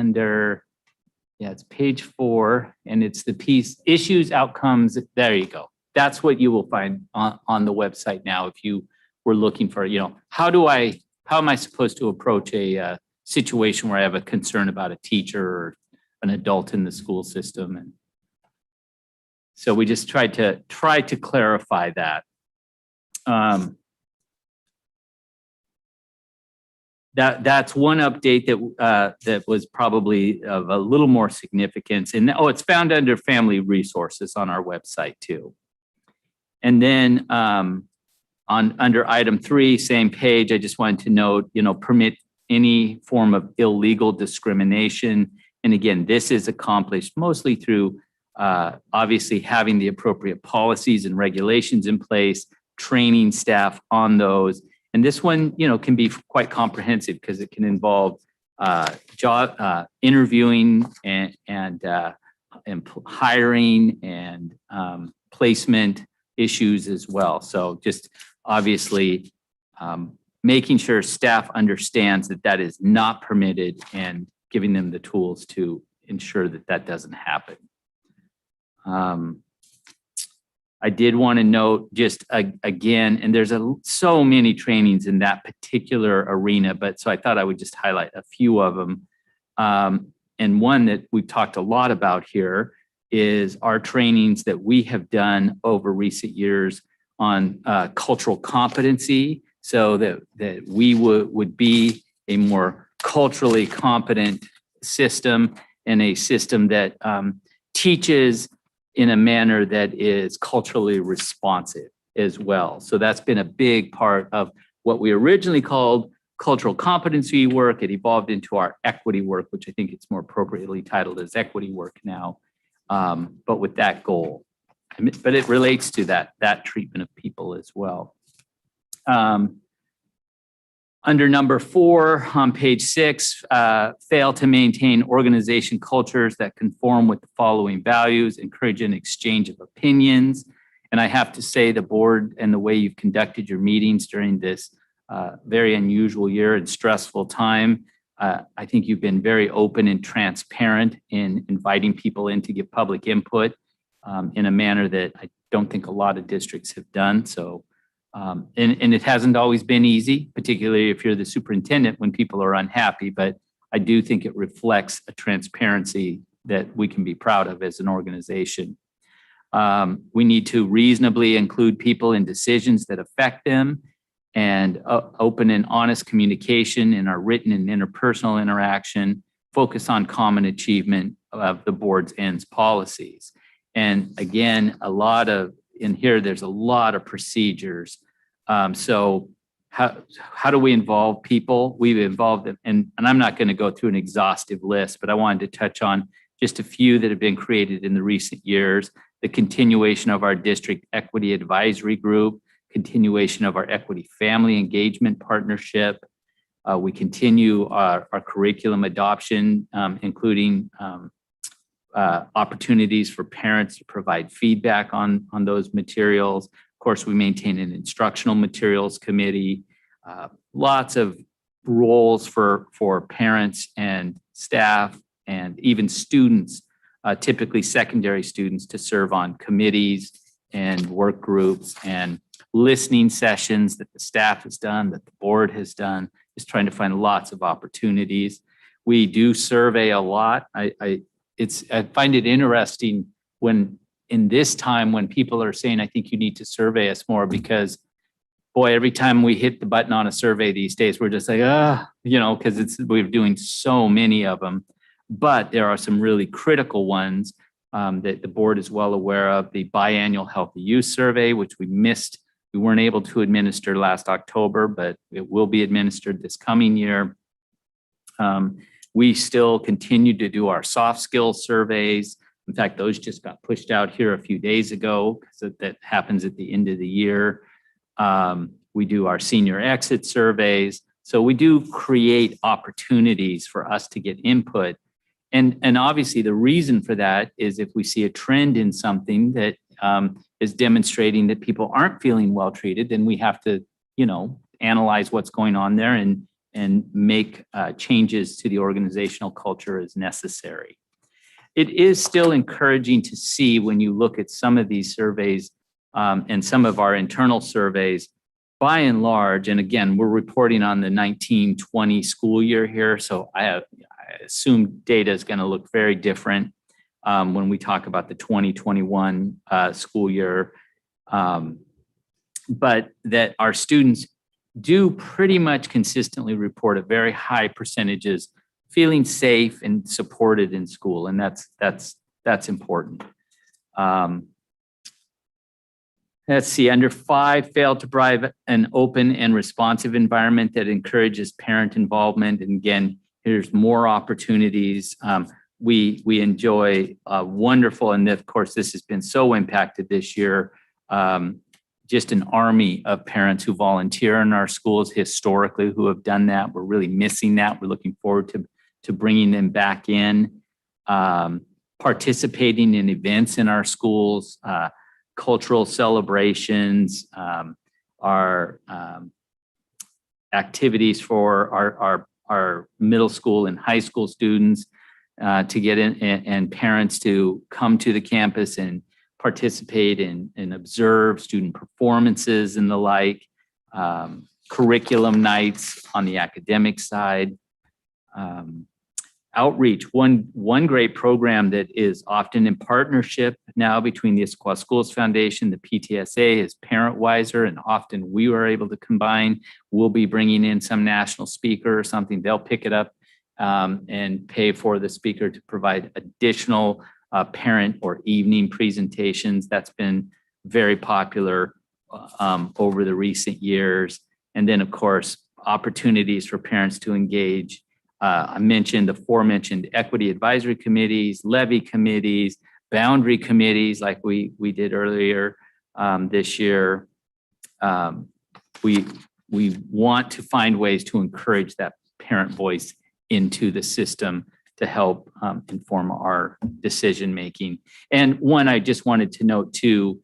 it's page 4, and it's the piece, issues, outcomes, there you go. That's what you will find on the website now if you were looking for, how am I supposed to approach a situation where I have a concern about a teacher or an adult in the school system. And So we just try to clarify that. That's one update that was probably of a little more significance. And it's found under family resources on our website too. And then under item 3, same page, I just wanted to note, permit any form of illegal discrimination. And again, this is accomplished mostly through obviously having the appropriate policies and regulations in place, training staff on those. And this one, can be quite comprehensive because it can involve job interviewing and hiring and placement issues as well. So just obviously making sure staff understands that that is not permitted and giving them the tools to ensure that that doesn't happen. I did want to note just again, and there's so many trainings in that particular arena, but so I thought I would just highlight a few of them. And one that we've talked a lot about here is our trainings that we have done over recent years on cultural competency, so that we would be a more culturally competent system and a system that teaches in a manner that is culturally responsive as well. So that's been a big part of what we originally called cultural competency work. It evolved into our equity work, which I think it's more appropriately titled as equity work now, but with that goal. But it relates to that treatment of people as well. Under number 4 on page 6, fail to maintain organization cultures that conform with the following values, encourage an exchange of opinions. And I have to say the board and the way you've conducted your meetings during this very unusual year and stressful time, I think you've been very open and transparent in inviting people in to give public input in a manner that I don't think a lot of districts have done. So. And it hasn't always been easy, particularly if you're the superintendent when people are unhappy, but I do think it reflects a transparency that we can be proud of as an organization. We need to reasonably include people in decisions that affect them and open and honest communication in our written and interpersonal interaction, focus on common achievement of the board's ends policies. And again, there's a lot of procedures. So how do we involve people? We've involved them, and I'm not going to go through an exhaustive list, but I wanted to touch on just a few that have been created in the recent years. The continuation of our district equity advisory group, continuation of our equity family engagement partnership. We continue our curriculum adoption, including opportunities for parents to provide feedback on those materials. Of course, we maintain an instructional materials committee, lots of roles for parents and staff and even students, typically secondary students, to serve on committees and work groups and listening sessions that the staff has done, that the board has done, is trying to find lots of opportunities. We do survey a lot. I find it interesting when in this time when people are saying, I think you need to survey us more, because boy, every time we hit the button on a survey these days, we're just like, because we're doing so many of them. But there are some really critical ones that the board is well aware of. The biannual healthy use survey, which we missed. We weren't able to administer last October, but it will be administered this coming year. We still continue to do our soft skills surveys. In fact, those just got pushed out here a few days ago because that happens at the end of the year. We do our senior exit surveys. So we do create opportunities for us to get input. And obviously the reason for that is if we see a trend in something that is demonstrating that people aren't feeling well treated, then we have to, analyze what's going on there and make changes to the organizational culture as necessary. It is still encouraging to see when you look at some of these surveys and some of our internal surveys, by and large, and again, we're reporting on the 1920 school year here, so I assume data is going to look very different. when we talk about the 2021 school year. But that our students do pretty much consistently report at very high percentages feeling safe and supported in school, and that's important. Let's see, under 5, failed to provide an open and responsive environment that encourages parent involvement. And again, here's more opportunities. We enjoy wonderful, and of course, this has been so impacted this year, just an army of parents who volunteer in our schools historically who have done that. We're really missing that. We're looking forward to bringing them back in, participating in events in our schools, cultural celebrations, our activities for our middle school and high school students to get in, and parents to come to the campus and participate in and observe student performances and the like, curriculum nights on the academic side. Outreach, one great program that is often in partnership now between the Issaquah Schools Foundation, the PTSA is Parent Wiser, and often we were able to combine. We'll be bringing in some national speaker or something. They'll pick it up and pay for the speaker to provide additional parent or evening presentations. That's been very popular over the recent years. And then, of course, opportunities for parents to engage. I mentioned the aforementioned equity advisory committees, levy committees, boundary committees like we did earlier this year. We want to find ways to encourage that parent voice into the system to help inform our decision making. And one I just wanted to note too,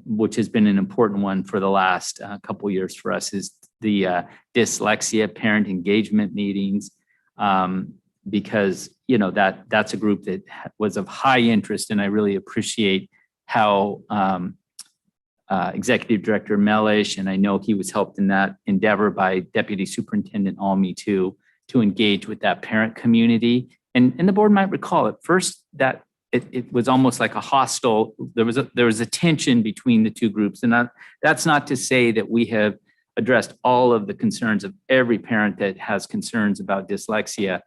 which has been an important one for the last couple of years for us, is the dyslexia parent engagement meetings. Because that's a group that was of high interest, and I really appreciate how Executive Director Mellish, and I know he was helped in that endeavor by Deputy Superintendent Almy too, to engage with that parent community. And the board might recall at first that it was almost like a hostile. There was a tension between the two groups, and that's not to say that we have addressed all of the concerns of every parent that has concerns about dyslexia.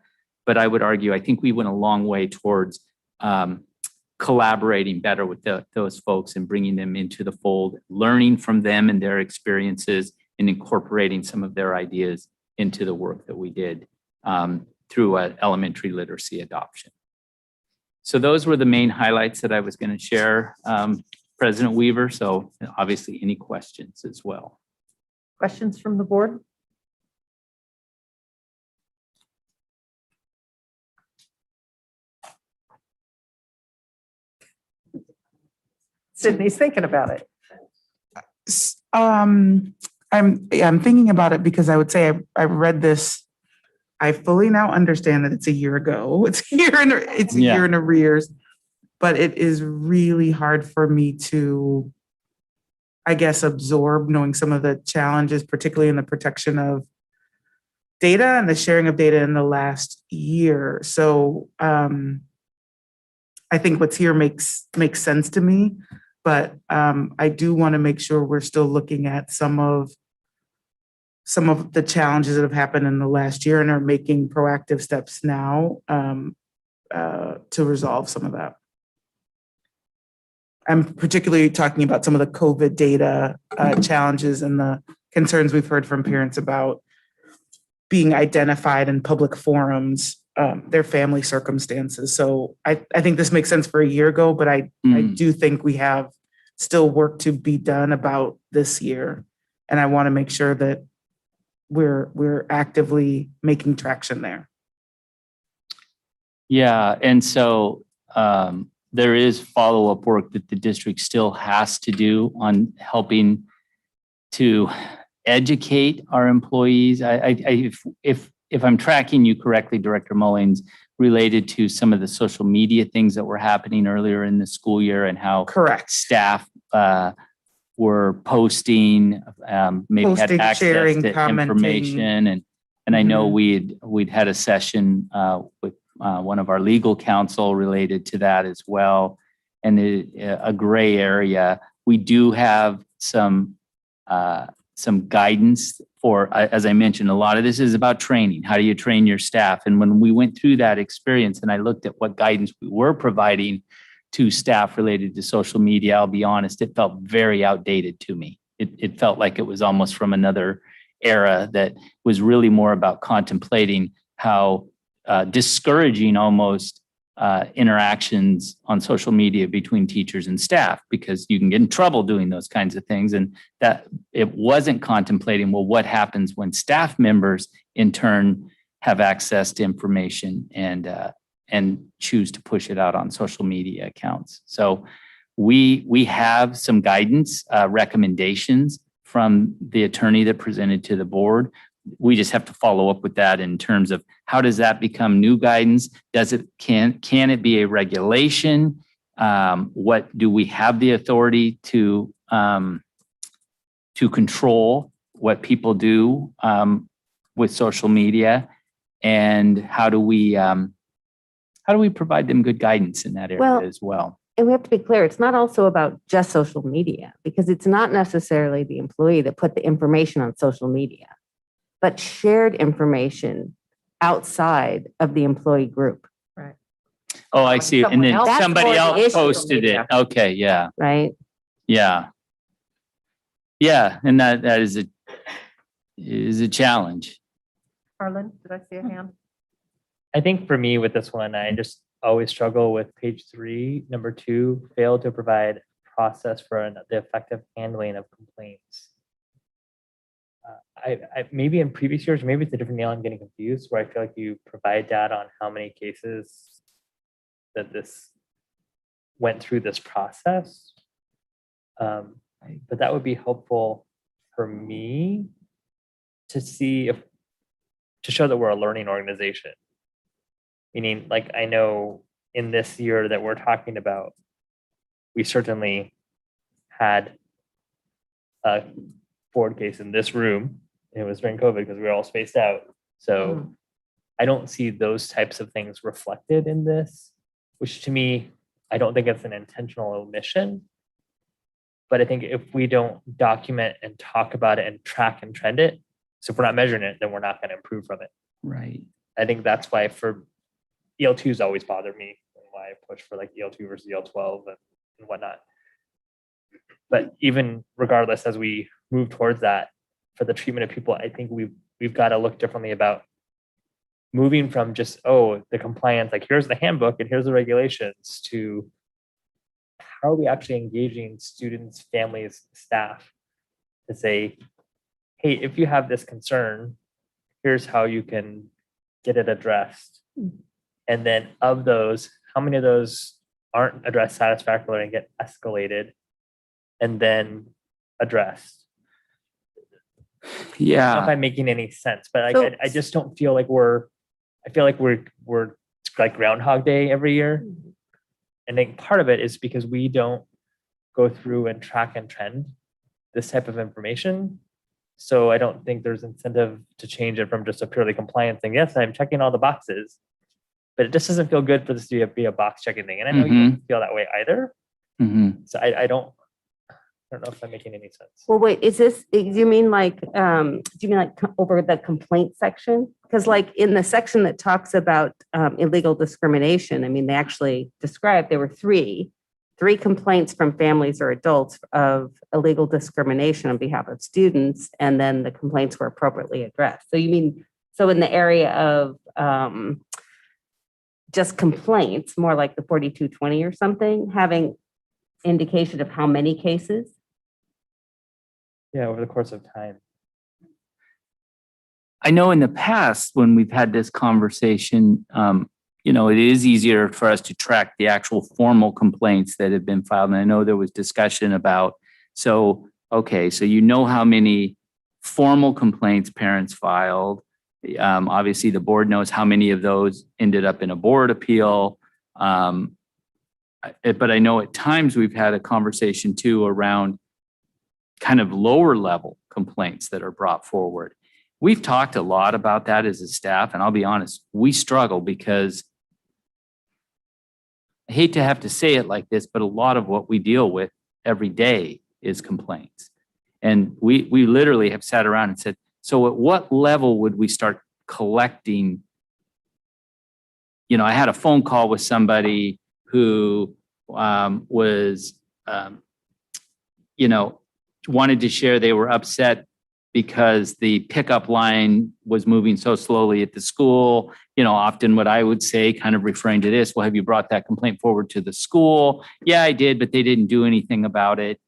But I would argue, I think we went a long way towards collaborating better with those folks and bringing them into the fold, learning from them and their experiences, and incorporating some of their ideas into the work that we did through an elementary literacy adoption. So those were the main highlights that I was going to share, President Weaver. So obviously any questions as well. Questions from the board? Sydney's thinking about it. I'm thinking about it because I would say I read this. I fully now understand that it's a year ago. It's a year in arrears, but it is really hard for me to, I guess, absorb knowing some of the challenges, particularly in the protection of data and the sharing of data in the last year. So I think what's here makes sense to me, but I do want to make sure we're still looking at some of the challenges that have happened in the last year and are making proactive steps now to resolve some of that. I'm particularly talking about some of the COVID data challenges and the concerns we've heard from parents about being identified in public forums, their family circumstances. So I think this makes sense for a year ago, but I do think we have still work to be done about this year. And I want to make sure that we're actively making traction there. Yeah, and so there is follow-up work that the district still has to do on helping to educate our employees. If I'm tracking you correctly, Director Mullins, related to some of the social media things that were happening earlier in the school year and how staff were posting, maybe had access sharing, to commenting. information, and I know we'd had a session with one of our legal counsel related to that as well, and a gray area. We do have some guidance for, as I mentioned, a lot of this is about training. How do you train your staff? And when we went through that experience and I looked at what guidance we were providing to staff related to social media, I'll be honest, it felt very outdated to me. It felt like it was almost from another era that was really more about contemplating how discouraging almost interactions on social media between teachers and staff, because you can get in trouble doing those kinds of things. And that it wasn't contemplating, well, what happens when staff members in turn have access to information and choose to push it out on social media accounts. So we have some guidance, recommendations from the attorney that presented to the board. We just have to follow up with that in terms of how does that become new guidance? Can it be a regulation? What do we have the authority to control what people do with social media? And how do we provide them good guidance in that area as well? And we have to be clear, it's not also about just social media, because it's not necessarily the employee that put the information on social media, but shared information outside of the employee group. Right. Oh, I see. And then somebody else posted it. Okay, yeah. Right. Yeah. Yeah, and that is a challenge. Harlan, did I see a hand? I think for me with this one, I just always struggle with page 3, number 2, fail to provide process for the effective handling of complaints. I maybe in previous years, maybe it's a different nail, I'm getting confused, where I feel like you provide data on how many cases that this went through this process. But that would be helpful for me to see to show that we're a learning organization. Meaning, like, I know in this year that we're talking about, we certainly had a board case in this room. It was during COVID because we were all spaced out. So I don't see those types of things reflected in this, which to me, I don't think it's an intentional omission. But I think if we don't document and talk about it and track and trend it, so if we're not measuring it, then we're not going to improve from it. Right. I think that's why for EL2's always bothered me, and why I push for like EL2 versus EL12 and whatnot. But even regardless, as we move towards that, for the treatment of people, I think we've got to look differently about moving from just, the compliance, like here's the handbook and here's the regulations, to how are we actually engaging students, families, staff to say, hey, if you have this concern, here's how you can get it addressed. And then of those, how many of those aren't addressed satisfactorily and get escalated and then addressed? Yeah. I don't know if I'm making any sense, but I just don't feel like we're like Groundhog Day every year. And I think part of it is because we don't go through and track and trend this type of information. So I don't think there's incentive to change it from just a purely compliance thing. Yes, I'm checking all the boxes, but it just doesn't feel good for this to be a box checking thing. And I know you don't feel that way either. So I don't know if I'm making any sense. Well, wait, do you mean like over the complaint section? Because like in the section that talks about illegal discrimination, I mean, they actually described there were three complaints from families or adults of illegal discrimination on behalf of students, and then the complaints were appropriately addressed. So you mean, so in the area of just complaints, more like the 4220 or something, having indication of how many cases? Yeah, over the course of time. I know in the past when we've had this conversation, it is easier for us to track the actual formal complaints that have been filed. And I know there was discussion about, so you know how many formal complaints parents filed. Obviously, the board knows how many of those ended up in a board appeal. But I know at times we've had a conversation too around kind of lower level complaints that are brought forward. We've talked a lot about that as a staff, and I'll be honest, we struggle because I hate to have to say it like this, but a lot of what we deal with every day is complaints. And we literally have sat around and said, so at what level would we start collecting? You know, I had a phone call with somebody who was, you know, wanted to share they were upset because the pickup line was moving so slowly at the school. You know, often what I would say, kind of referring to this, well, have you brought that complaint forward to the school? Yeah, I did, but they didn't do anything about it.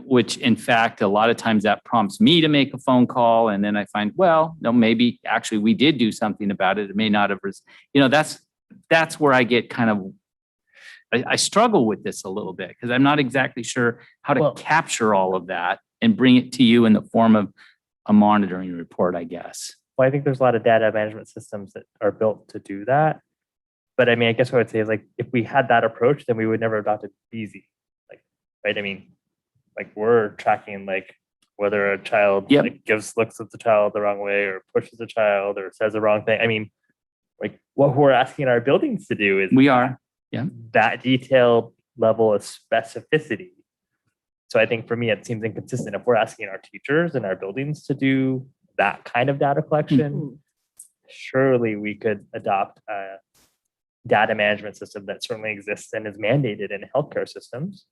Which in fact, a lot of times that prompts me to make a phone call. And then I find, well, no, maybe actually we did do something about it. It may not have, you know, that's where I get kind of, I struggle with this a little bit because I'm not exactly sure how to capture all of that and bring it to you in the form of a monitoring report, I guess. Well, I think there's a lot of data management systems that are built to do that. But I mean, I guess what I would say is like, if we had that approach, then we would never adopt it easy. Like, right? I mean, like we're tracking like whether a child like looks at the child the wrong way or pushes a child or says the wrong thing. I mean, like what we're asking our buildings to do is that detailed level of specificity. So I think for me, it seems inconsistent if we're asking our teachers and our buildings to do that kind of data collection. Surely we could adopt a data management system that certainly exists and is mandated in healthcare systems.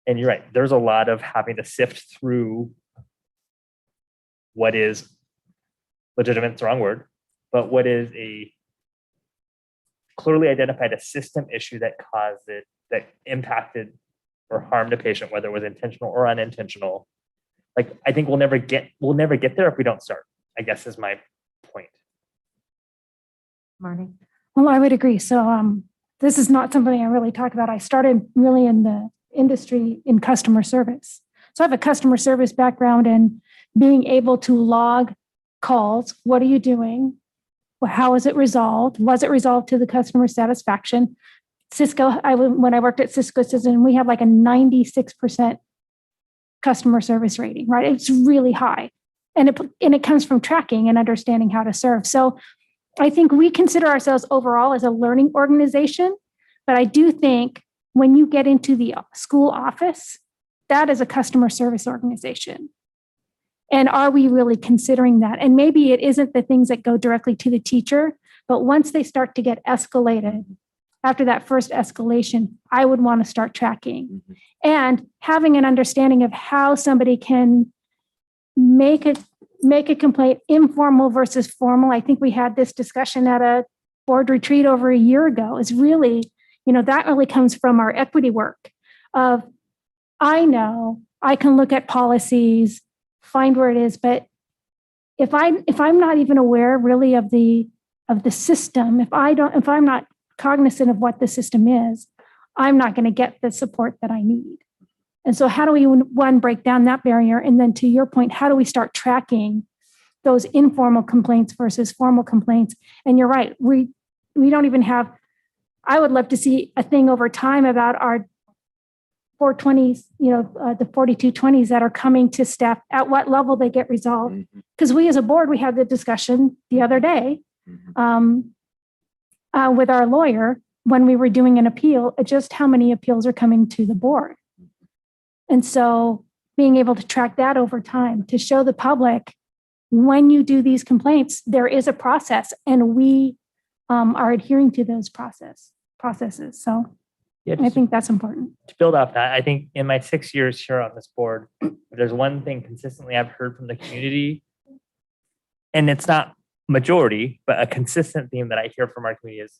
And you're right, there's a lot of having to sift through what is legitimate, it's the wrong word, but what is a clearly identified a system issue that caused it, that impacted or harmed a patient, whether it was intentional or unintentional. Like, I think we'll never get there if we don't start, I guess is my point. Marnie? Well, I would agree. So this is not something I really talk about. I started really in the industry in customer service. So I have a customer service background and being able to log calls. What are you doing? Well, how is it resolved? Was it resolved to the customer satisfaction? Cisco, when I worked at Cisco Systems, we have like a 96% customer service rating, right? It's really high. And it comes from tracking and understanding how to serve. So I think we consider ourselves overall as a learning organization, but I do think when you get into the school office, that is a customer service organization. And are we really considering that? And maybe it isn't the things that go directly to the teacher, but once they start to get escalated, after that first escalation, I would want to start tracking and having an understanding of how somebody can make a complaint informal versus formal. I think we had this discussion at a board retreat over a year ago. Is really, that really comes from our equity work of, I know I can look at policies, find where it is, but if I'm not even aware really of the system, if I'm not cognizant of what the system is, I'm not going to get the support that I need. And so how do we, one, break down that barrier? And then to your point, how do we start tracking those informal complaints versus formal complaints? And you're right, we don't even have, I would love to see a thing over time about our 420s, the 4220s that are coming to staff, at what level they get resolved. Because we as a board, we had the discussion the other day with our lawyer when we were doing an appeal, just how many appeals are coming to the board. And so being able to track that over time to show the public, when you do these complaints, there is a process and we are adhering to those processes. So yeah, I think that's important. To build off that, I think in my 6 years here on this board, if there's one thing consistently I've heard from the community, and it's not majority, but a consistent theme that I hear from our community is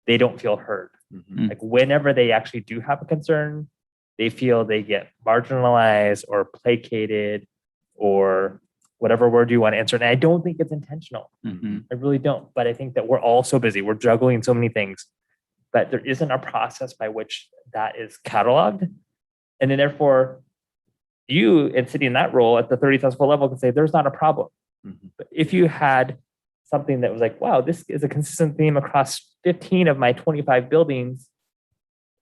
they don't feel heard. Like whenever they actually do have a concern, they feel they get marginalized or placated or whatever word you want to answer. And I don't think it's intentional. I really don't. But I think that we're all so busy. We're juggling so many things, but there isn't a process by which that is cataloged. And then therefore, you, and sitting in that role at the 30,000 foot level, can say there's not a problem. But if you had something that was like, wow, this is a consistent theme across 15 of my 25 buildings,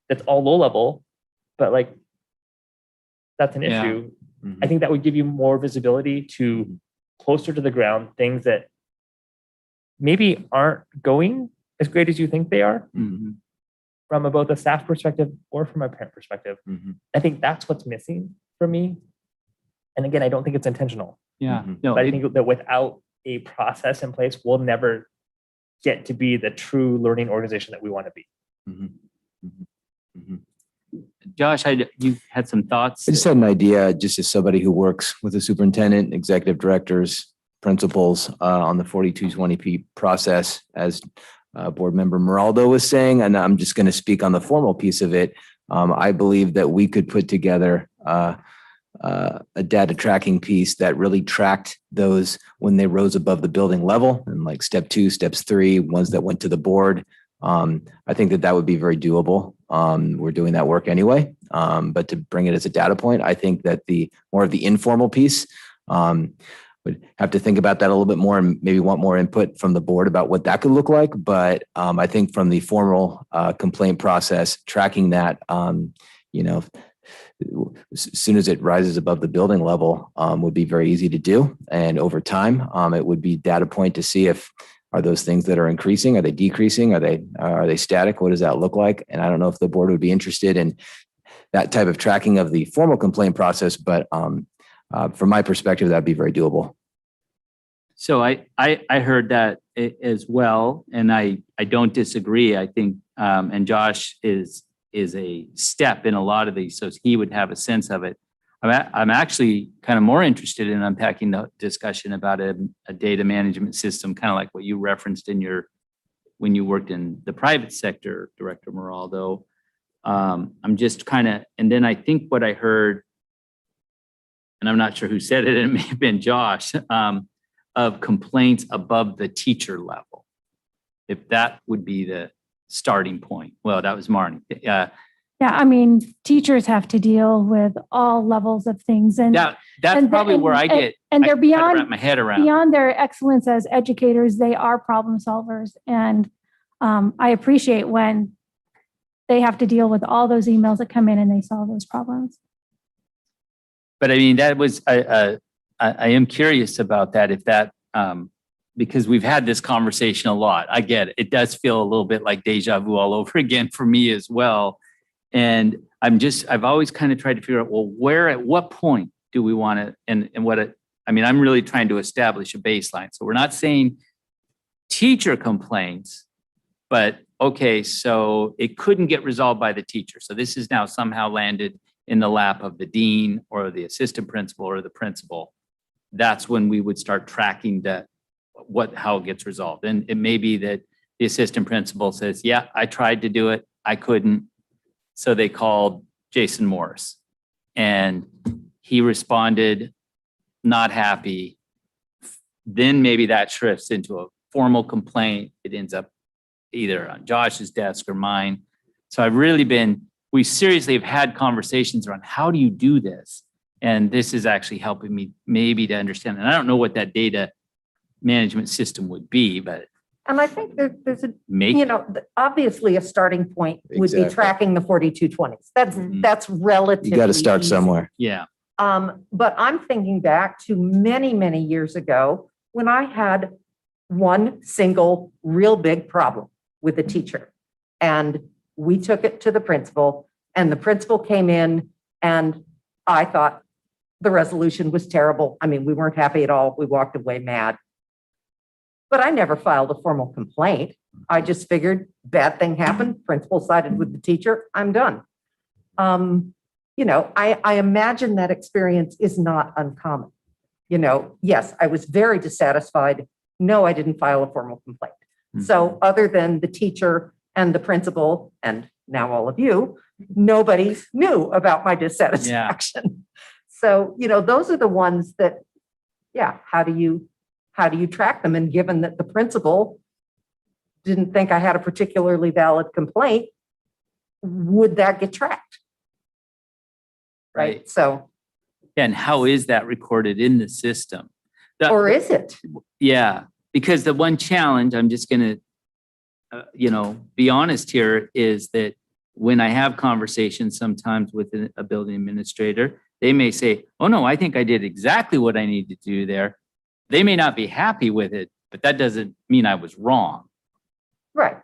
that's all low level, but like, that's an issue. I think that would give you more visibility to closer to the ground, things that maybe aren't going as great as you think they are. from both a staff perspective or from a parent perspective. I think that's what's missing for me. And again, I don't think it's intentional. Yeah. But I think that without a process in place, we'll never get to be the true learning organization that we want to be. Josh, you had some thoughts? I just had an idea, just as somebody who works with the superintendent, executive directors, principals on the 4220P process, as board member Meraldo was saying, and I'm just going to speak on the formal piece of it. I believe that we could put together a data tracking piece that really tracked those when they rose above the building level, and like step 2, steps 3, ones that went to the board. I think that would be very doable. We're doing that work anyway, but to bring it as a data point, I think that the more of the informal piece, would have to think about that a little bit more and maybe want more input from the board about what that could look like. But I think from the formal complaint process, tracking that, as soon as it rises above the building level, would be very easy to do. And over time, it would be data point to see if are those things that are increasing, are they decreasing, are they static? What does that look like? And I don't know if the board would be interested in that type of tracking of the formal complaint process, but from my perspective, that'd be very doable. So I heard that as well, and I don't disagree. I think, and Josh is a step in a lot of these, so he would have a sense of it. I'm actually kind of more interested in unpacking the discussion about a data management system, kind of like what you referenced when you worked in the private sector, Director Meraldo. I'm just kind of, and then I think what I heard, and I'm not sure who said it, it may have been Josh, of complaints above the teacher level. If that would be the starting point. Well, that was Marnie. Yeah, I mean, teachers have to deal with all levels of things, and that's probably where I get. And they're beyond wrap my head around beyond their excellence as educators. They are problem solvers, and I appreciate when they have to deal with all those emails that come in and they solve those problems. But I mean, that was I am curious about that. If that because we've had this conversation a lot. I get it. It does feel a little bit like deja vu all over again for me as well. And I've always kind of tried to figure out, well, at what point do we want to, and I'm really trying to establish a baseline. So we're not saying teacher complaints, but okay, so it couldn't get resolved by the teacher. So this is now somehow landed in the lap of the dean or the assistant principal or the principal. That's when we would start tracking how it gets resolved. And it may be that the assistant principal says, yeah, I tried to do it, I couldn't. So they called Jason Morris and he responded, not happy. Then maybe that shifts into a formal complaint. It ends up either on Josh's desk or mine. So we seriously have had conversations around how do you do this? And this is actually helping me maybe to understand. And I don't know what that data management system would be, but and I think there's obviously a starting point would be tracking the 4220s. That's relatively You got to start easy. somewhere. Yeah. But I'm thinking back to many, many years ago when I had one single real big problem with a teacher. And we took it to the principal, and the principal came in, and I thought the resolution was terrible. I mean, we weren't happy at all. We walked away mad. But I never filed a formal complaint. I just figured bad thing happened. Principal sided with the teacher. I'm done. I imagine that experience is not uncommon. Yes, I was very dissatisfied. No, I didn't file a formal complaint. So other than the teacher and the principal, and now all of you, nobody knew about my dissatisfaction. Yeah. So, those are the ones that, how do you track them? And given that the principal didn't think I had a particularly valid complaint, would that get tracked? Right. So. And how is that recorded in the system? Or is it? Yeah. Because the one challenge, I'm just going to, be honest here, is that when I have conversations sometimes with a building administrator, they may say, oh no, I think I did exactly what I need to do there. They may not be happy with it, but that doesn't mean I was wrong. Right.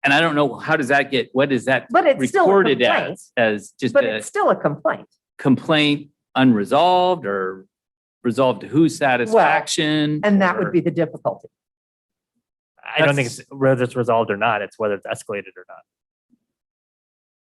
And I don't know, how does that get, what is that But it's still a recorded complaint. as just But a it's still a complaint. complaint unresolved or resolved to whose satisfaction? And that would or- be the difficulty. I don't think it's whether it's resolved or not, it's whether it's escalated or not.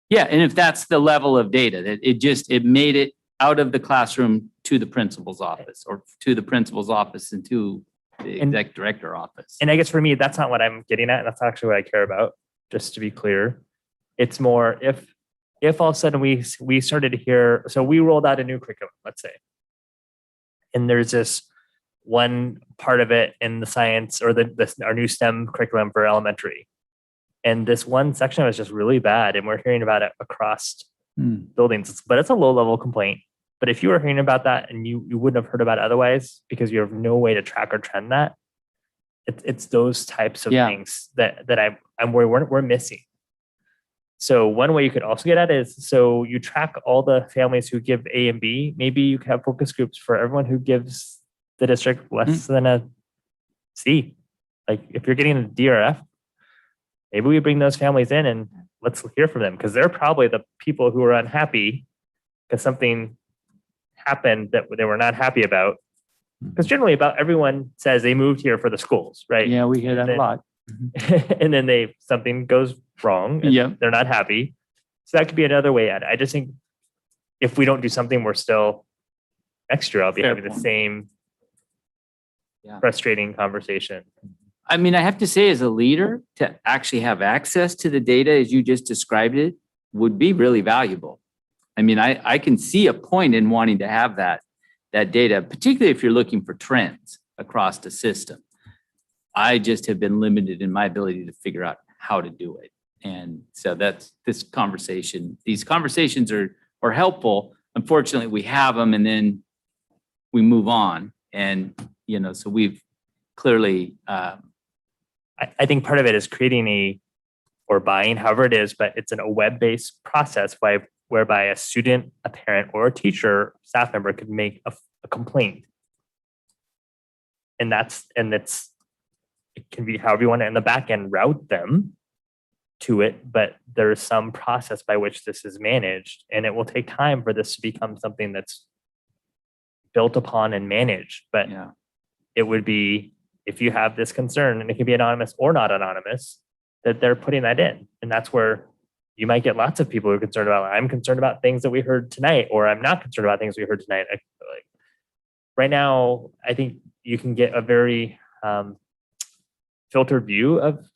Yeah, and if that's the level of data, that it made it out of the classroom to the principal's office or to the principal's office and to the exec director office. And I guess for me, that's not what I'm getting at. And that's actually what I care about, just to be clear. It's more if all of a sudden we started to hear, so we rolled out a new curriculum, let's say, and there's this one part of it in the science or our new STEM curriculum for elementary. And this one section was just really bad. And we're hearing about it across buildings, but it's a low level complaint. But if you were hearing about that and you wouldn't have heard about it otherwise, because you have no way to track or trend that, it's those types of things that I'm worried we're missing. So one way you could also get at is, so you track all the families who give A and B. Maybe you could have focus groups for everyone who gives the district less than a C. Like if you're getting a D or F, maybe we bring those families in and let's hear from them, because they're probably the people who are unhappy because something happened that they were not happy about. Because generally about everyone says they moved here for the schools, right? Yeah, we hear that a lot. And then something goes wrong and they're not happy. So that could be another way at it. I just think if we don't do something, we're still next year I'll be having the same frustrating conversation. I mean, I have to say, as a leader, to actually have access to the data as you just described it would be really valuable. I mean, I can see a point in wanting to have that data, particularly if you're looking for trends across the system. I just have been limited in my ability to figure out how to do it. And so that's these conversations are helpful. Unfortunately, we have them and then we move on. And, so we've clearly, I think part of it is creating or buying, however it is, but it's a web-based process whereby a student, a parent, or a teacher, staff member could make a complaint. And it can be however you want to in the back end route them to it, but there is some process by which this is managed, and it will take time for this to become something that's built upon and managed. But it would be, if you have this concern, and it can be anonymous or not anonymous, that they're putting that in. And that's where you might get lots of people who are concerned about, I'm concerned about things that we heard tonight, or I'm not concerned about things we heard tonight. Right now, I think you can get a very filtered view of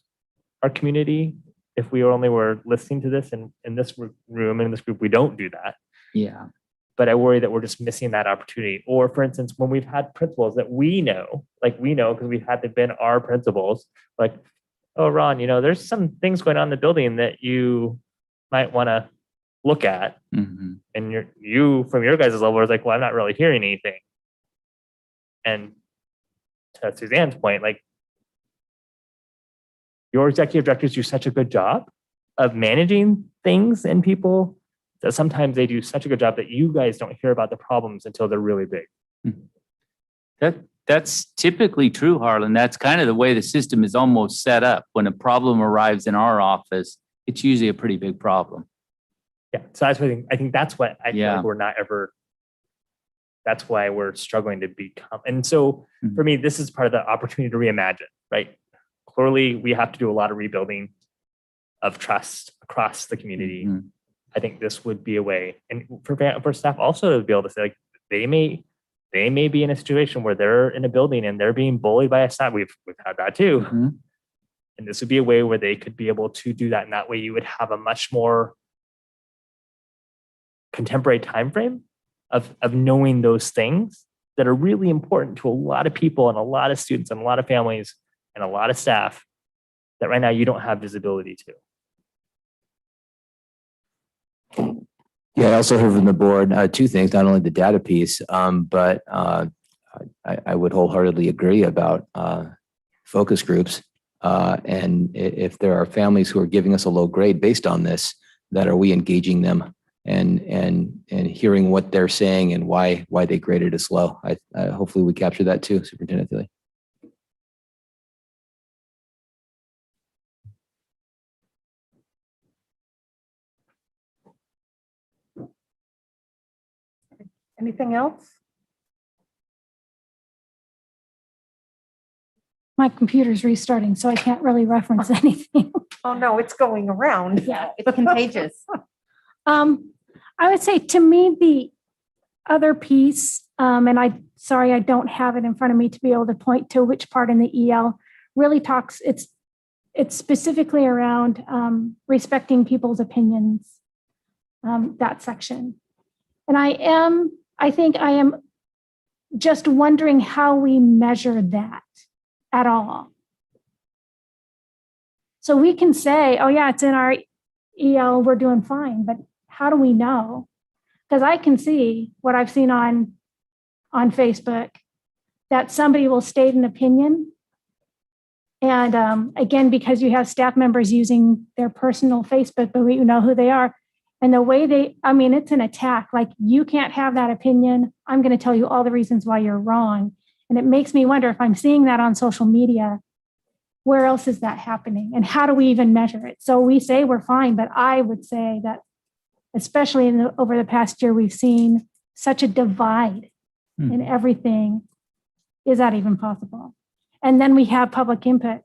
our community if we only were listening to this in this room, in this group. We don't do that. Yeah. But I worry that we're just missing that opportunity. Or for instance, when we've had principals that we know because we've had to been our principals, like, oh, Ron, there's some things going on in the building that you might want to look at. Mm-hmm. And you from your guys' level is like, well, I'm not really hearing anything. And to Suzanne's point, like, your executive directors do such a good job of managing things and people that sometimes they do such a good job that you guys don't hear about the problems until they're really big. That's typically true, Harlan. That's kind of the way the system is almost set up. When a problem arrives in our office, it's usually a pretty big problem. Yeah. So that's what I think that's what I feel like we're not ever, that's why we're struggling to become. And so for me, this is part of the opportunity to reimagine, right? Clearly, we have to do a lot of rebuilding of trust across the community. Mm-hmm. I think this would be a way, and for staff also to be able to say, like, they may be in a situation where they're in a building and they're being bullied by a staff. We've had that too. Mm-hmm. And this would be a way where they could be able to do that. And that way you would have a much more contemporary time frame of knowing those things that are really important to a lot of people and a lot of students and a lot of families and a lot of staff that right now you don't have visibility to. Yeah, I also heard from the board two things, not only the data piece, but I would wholeheartedly agree about focus groups. And if there are families who are giving us a low grade based on this, that are we engaging them and hearing what they're saying and why they graded us low? Hopefully we capture that too, Superintendent Thiele. Anything else? My computer's restarting, so I can't really reference anything. Oh, no, it's going around. Yeah. It's contagious. I would say to me, the other piece, and sorry, I don't have it in front of me to be able to point to which part in the EL really talks, it's specifically around respecting people's opinions, that section. And I think I am just wondering how we measure that at all. So we can say, oh yeah, it's in our EL, we're doing fine, but how do we know? Because I can see what I've seen on Facebook, that somebody will state an opinion. And again, because you have staff members using their personal Facebook, but we know who they are. And the way it's an attack. Like, you can't have that opinion. I'm going to tell you all the reasons why you're wrong. And it makes me wonder, if I'm seeing that on social media, where else is that happening? And how do we even measure it? So we say we're fine, but I would say that, especially over the past year, we've seen such a divide in everything. Is that even possible? And then we have public input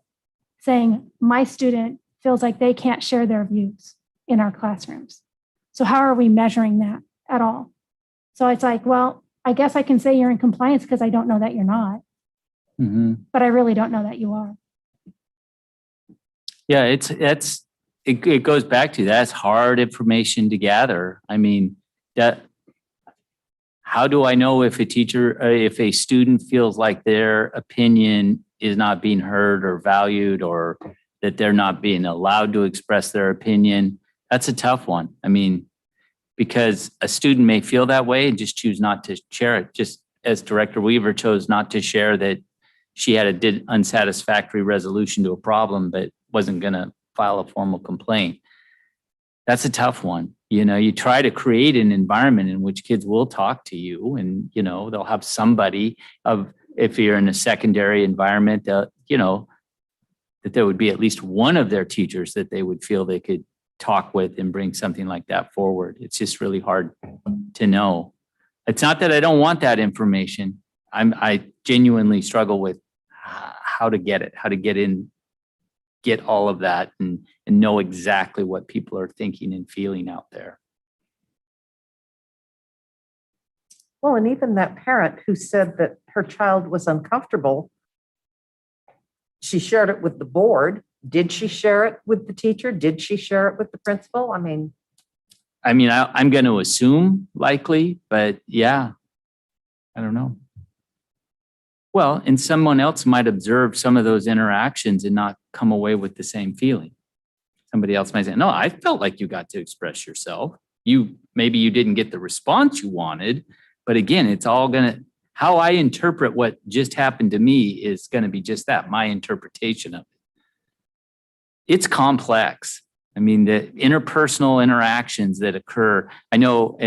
saying, my student feels like they can't share their views in our classrooms. So how are we measuring that at all? So it's like, well, I guess I can say you're in compliance because I don't know that you're not, but I really don't know that you are. Yeah, it goes back to, that's hard information to gather. I mean, how do I know if if a student feels like their opinion is not being heard or valued, or that they're not being allowed to express their opinion? That's a tough one. I mean, because a student may feel that way and just choose not to share it, just as Director Weaver chose not to share that she had a unsatisfactory resolution to a problem, but wasn't going to file a formal complaint. That's a tough one. You try to create an environment in which kids will talk to you, and, they'll have somebody if you're in a secondary environment, that there would be at least one of their teachers that they would feel they could talk with and bring something like that forward. It's just really hard to know. It's not that I don't want that information. I genuinely struggle with how to get it, how to get all of that and know exactly what people are thinking and feeling out there. Well, and even that parent who said that her child was uncomfortable, she shared it with the board. Did she share it with the teacher? Did she share it with the principal? I'm going to assume likely, but yeah, I don't know. Well, and someone else might observe some of those interactions and not come away with the same feeling. Somebody else might say, no, I felt like you got to express yourself. Maybe you didn't get the response you wanted, but again, it's all how I interpret what just happened to me is going to be just that, my interpretation of it. It's complex. I mean, the interpersonal interactions that occur, I know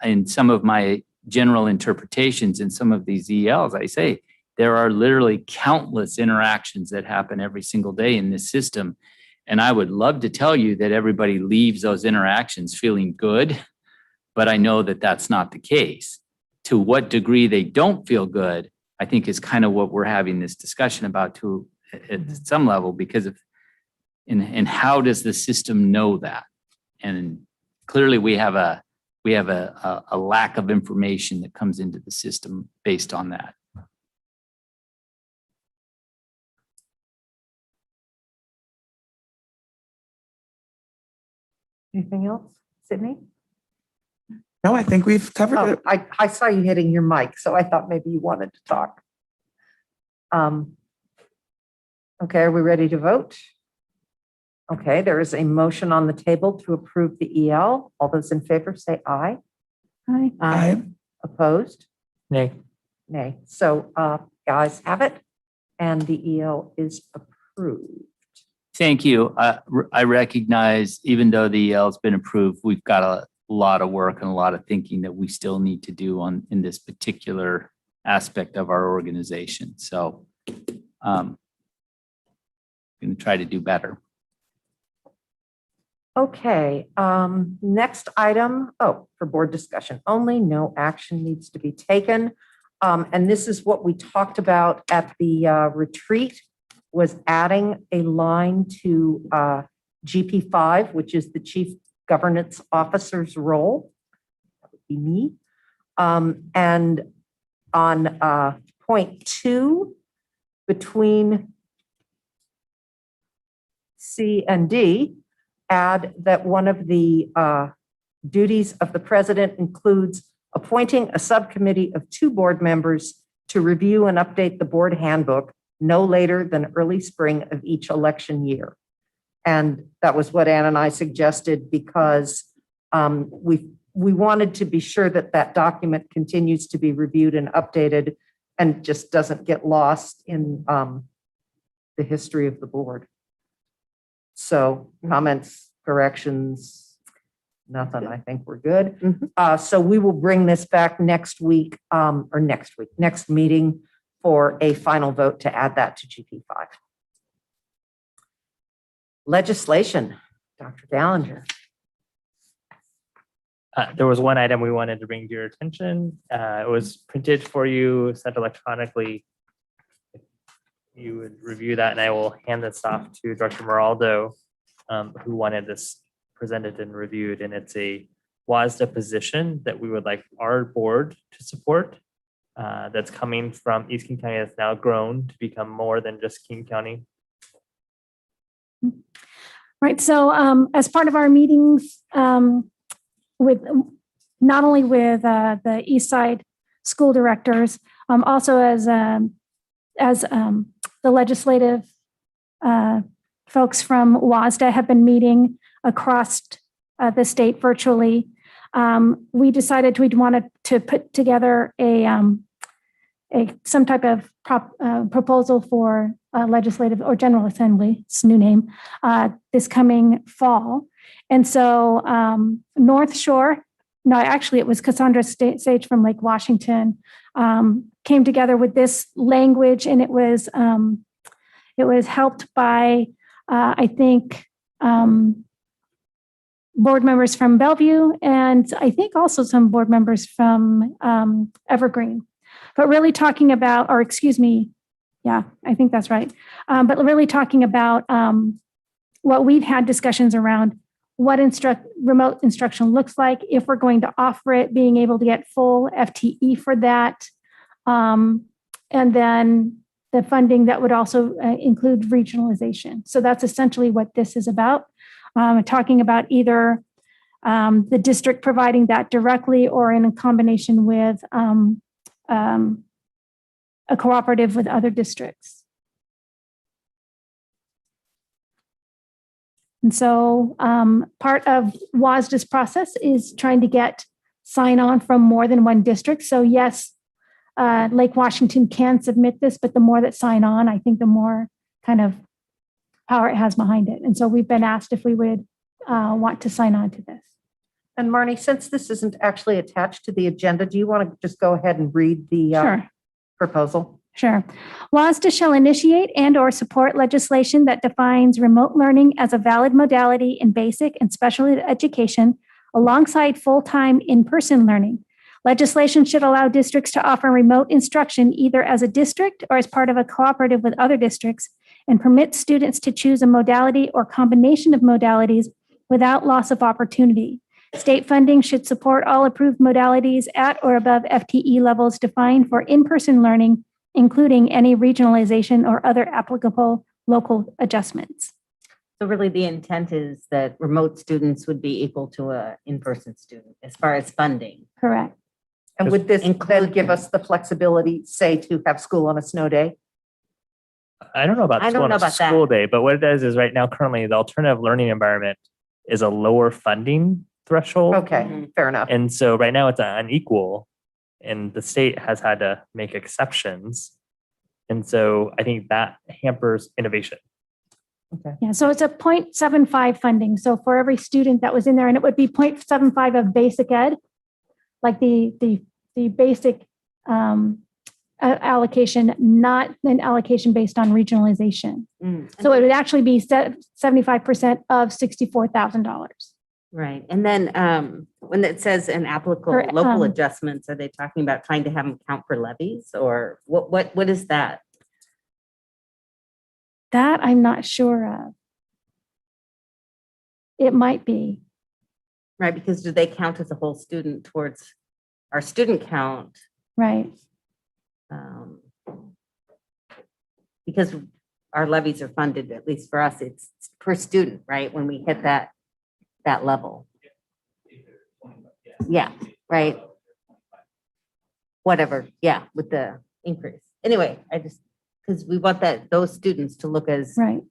in some of my general interpretations in some of these ELs, I say, there are literally countless interactions that happen every single day in this system. And I would love to tell you that everybody leaves those interactions feeling good, but I know that that's not the case. To what degree they don't feel good, I think is kind of what we're having this discussion about at some level, because and how does the system know that? And clearly we have a lack of information that comes into the system based on that. Anything else, Sydney? No, I think we've covered it. I saw you hitting your mic, so I thought maybe you wanted to talk. Okay, are we ready to vote? Okay, there is a motion on the table to approve the EL. All those in favor say aye. Aye. Aye. Opposed? Nay. Nay. So guys have it, and the EL is approved. Thank you. I recognize, even though the EL has been approved, we've got a lot of work and a lot of thinking that we still need to do in this particular aspect of our organization. So I'm going to try to do better. Okay, next item, for board discussion only, no action needs to be taken. And this is what we talked about at the retreat, was adding a line to GP5, which is the Chief Governance Officer's role. That would be me. And on point 2, between C and D, add that one of the duties of the president includes appointing a subcommittee of 2 board members to review and update the board handbook no later than early spring of each election year. And that was what Ann and I suggested, because we wanted to be sure that that document continues to be reviewed and updated and just doesn't get lost in the history of the board. So comments, corrections, nothing. I think we're good. So we will bring this back next week, next meeting for a final vote to add that to GP5. Legislation, Dr. Gallinger. There was one item we wanted to bring to your attention. It was printed for you, sent electronically. You would review that, and I will hand this off to Dr. Moraldo, who wanted this presented and reviewed. And it's a WASDA position that we would like our board to support. That's coming from East King County, that's now grown to become more than just King County. Right. So as part of our meetings with not only with the East Side school directors, also as the legislative folks from WASDA have been meeting across the state virtually, we decided we wanted to put together some type of proposal for legislative or General Assembly, it's a new name, this coming fall. And so North Shore, no, actually it was Cassandra Sage from Lake Washington, came together with this language, and it was helped by I think board members from Bellevue, and I think also some board members from Evergreen. But really talking about, or excuse me, yeah, I think that's right. But really talking about what we've had discussions around, what remote instruction looks like, if we're going to offer it, being able to get full FTE for that. And then the funding that would also include regionalization. So that's essentially what this is about. Talking about either the district providing that directly or in a combination with a cooperative with other districts. And so part of WASDA's process is trying to get sign on from more than one district. So yes, Lake Washington can submit this, but the more that sign on, I think the more kind of power it has behind it. And so we've been asked if we would want to sign on to this. And Marnie, since this isn't actually attached to the agenda, do you want to just go ahead and read the Sure. proposal? Sure. WASDA shall initiate and or support legislation that defines remote learning as a valid modality in basic and special education alongside full-time in-person learning. Legislation should allow districts to offer remote instruction either as a district or as part of a cooperative with other districts, and permit students to choose a modality or combination of modalities without loss of opportunity. State funding should support all approved modalities at or above FTE levels defined for in-person learning, including any regionalization or other applicable local adjustments. So really the intent is that remote students would be equal to an in-person student as far as funding. Correct. And would this then give us the flexibility, say, to have school on a snow day? I don't know about school on a school day, but what it does is right now, currently, the alternative learning environment is a lower funding threshold. Okay, fair enough. And so right now it's unequal, and the state has had to make exceptions. And so I think that hampers innovation. Okay. Yeah, so it's a 0.75 funding. So for every student that was in there, and it would be 0.75 of basic ed, like the basic allocation, not an allocation based on regionalization. Mm. So it would actually be 75% of $64,000. Right. And then when it says an applicable For, local adjustments, are they talking about trying to have them count for levies or what is that? That I'm not sure of. It might be. Right, because do they count as a whole student towards our student count? Right. Because our levies are funded, at least for us, it's per student, right? When we hit that level. Yeah, right. Whatever, yeah, with the increase. Anyway, I just, because we want those students to look as, right,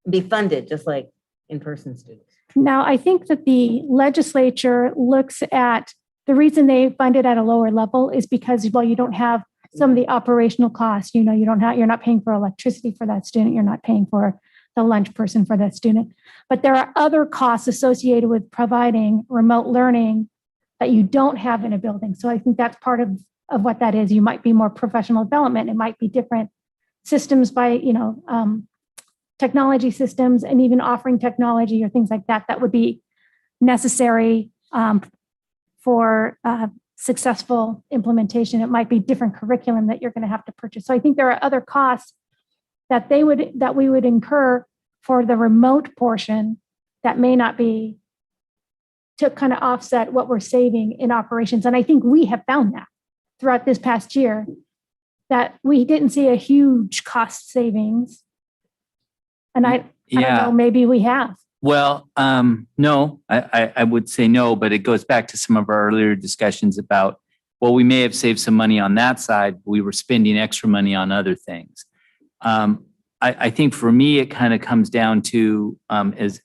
be funded just like in-person students. Now, I think that the legislature looks at the reason they fund it at a lower level is because, well, you don't have some of the operational costs. You know, you're not paying for electricity for that student. You're not paying for the lunch person for that student. But there are other costs associated with providing remote learning that you don't have in a building. So I think that's part of what that is. You might be more professional development. It might be different systems by, technology systems, and even offering technology or things like that would be necessary for successful implementation. It might be different curriculum that you're going to have to purchase. So I think there are other costs that we would incur for the remote portion that may not be to kind of offset what we're saving in operations. And I think we have found that throughout this past year that we didn't see a huge cost savings. And I don't know, maybe we have. Well, no, I would say no, but it goes back to some of our earlier discussions about, well, we may have saved some money on that side. We were spending extra money on other things. I think for me, it kind of comes down to, as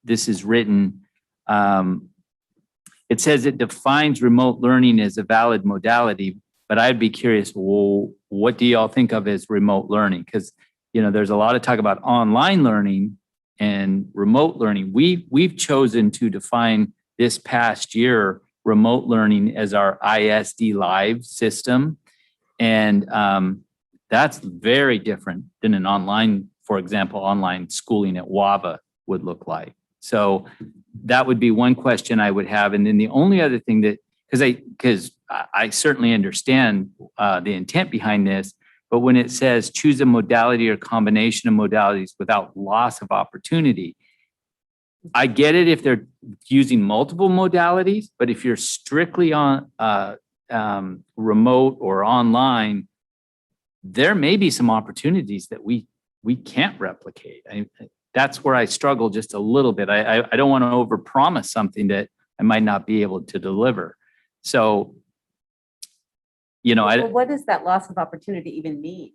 this is written, it says it defines remote learning as a valid modality, but I'd be curious, well, what do y'all think of as remote learning? Because there's a lot of talk about online learning and remote learning. We've chosen to define this past year remote learning as our ISD live system. And that's very different than an online, for example, online schooling at WAVA would look like. So that would be one question I would have. And then the only other thing that, because I certainly understand the intent behind this, but when it says choose a modality or combination of modalities without loss of opportunity, I get it if they're using multiple modalities, but if you're strictly on remote or online, there may be some opportunities that we can't replicate. That's where I struggle just a little bit. I don't want to overpromise something that I might not be able to deliver. So, well, what does that loss of opportunity even mean?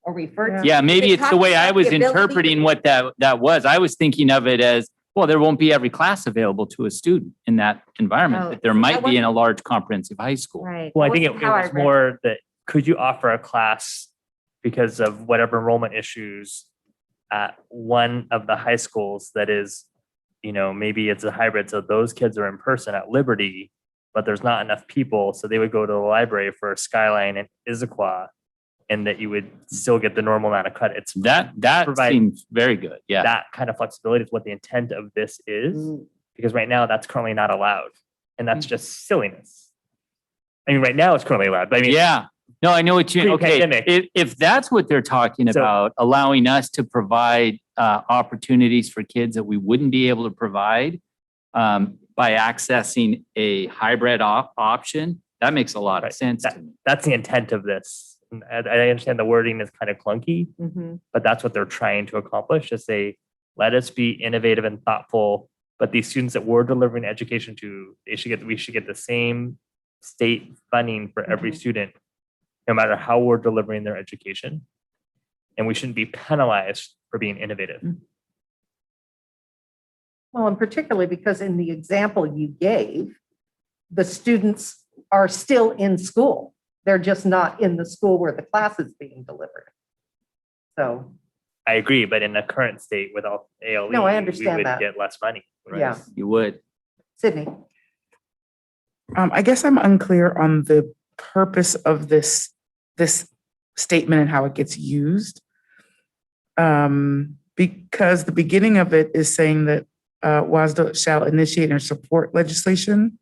Or refer to? Yeah, maybe it's the way I was interpreting what that was. I was thinking of it as, well, there won't be every class available to a student in that environment, but there might be in a large comprehensive high school. Right. Well, I think it was more that could you offer a class because of whatever enrollment issues at one of the high schools that is, maybe it's a hybrid. So those kids are in person at Liberty, but there's not enough people. So they would go to the library for Skyline and Issaquah, and that you would still get the normal amount of credits. That seems very good. Yeah. That kind of flexibility is what the intent of this is, because right now that's currently not allowed. And that's just silliness. I mean, right now it's currently allowed, but I mean, yeah. No, I know what you, okay. Pre-pandemic. If that's what they're talking about, allowing us to provide opportunities for kids that we wouldn't be able to provide by accessing a hybrid option, that makes a lot of sense. That's the intent of this. I understand the wording is kind of clunky, but that's what they're trying to accomplish, to say, let us be innovative and thoughtful, but these students that we're delivering education to, we should get the same state funding for every student, no matter how we're delivering their education. And we shouldn't be penalized for being innovative. Well, and particularly because in the example you gave, the students are still in school. They're just not in the school where the class is being delivered. So I agree, but in the current state without ALE, no, I understand we would that. get less money. Right? Yeah, you would. Sydney. I guess I'm unclear on the purpose of this statement and how it gets used. Because the beginning of it is saying that WASDA shall initiate or support legislation.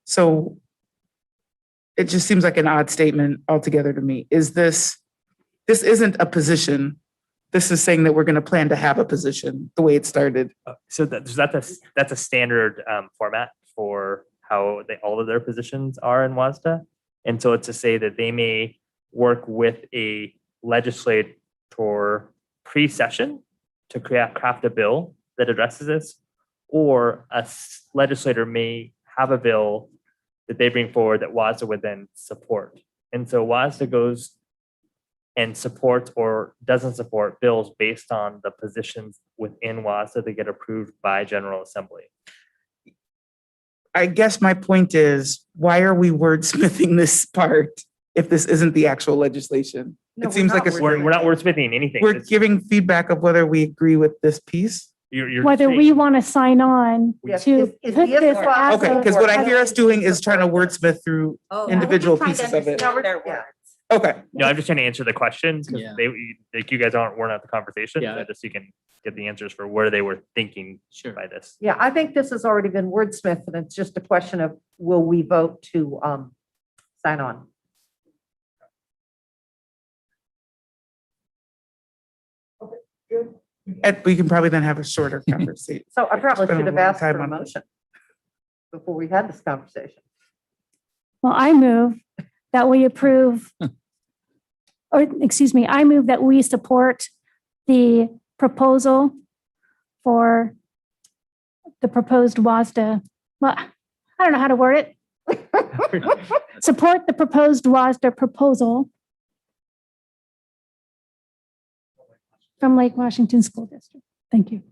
So it just seems like an odd statement altogether to me. This isn't a position. This is saying that we're going to plan to have a position the way it started. So that's a standard format for how all of their positions are in WASDA. And so it's to say that they may work with a legislator pre-session to craft a bill that addresses this, or a legislator may have a bill that they bring forward that WASDA would then support. And so WASDA goes and supports or doesn't support bills based on the positions within WASDA that get approved by General Assembly. I guess my point is, why are we wordsmithing this part if this isn't the actual legislation? No, It seems like We're not wordsmithing anything. we're giving feedback of whether we agree with this piece. You're Whether we want to sign on Yes, to is put the this Issaquah- as Okay, a- because what I hear us doing is trying to wordsmith through individual pieces of it. Okay. No, I'm just trying to answer the questions because Yeah. like you guys weren't at the conversation. Yeah. So just so you can get the answers for where they were thinking by this. Yeah, I think this has already been wordsmithed, and it's just a question of, will we vote to sign on? And we can probably then have a shorter conversation. So I probably Spend a should have long asked for time a on this. motion before we had this conversation. Well, I move that we approve, or excuse me, I move that we support the proposal for the proposed WASDA. Well, I don't know how to word it. Support the proposed WASDA proposal from Lake Washington School District. Thank you.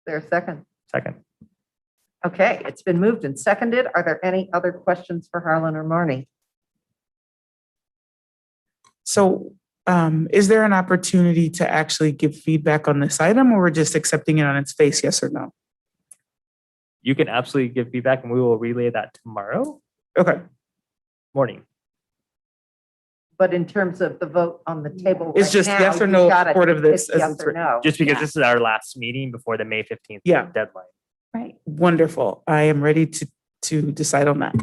There's a second. Second. Okay, it's been moved and seconded. Are there any other questions for Harlan or Marnie? So is there an opportunity to actually give feedback on this item, or we're just accepting it on its face, yes or no? You can absolutely give feedback and we will relay that tomorrow Okay. morning. But in terms of the vote on the table. It's right just now, yes or you no gotta support of pick this as yes it's or written. no. Just because Yeah. this is our last meeting before the May 15th Yeah. deadline. Right. Wonderful. I am ready to decide on that.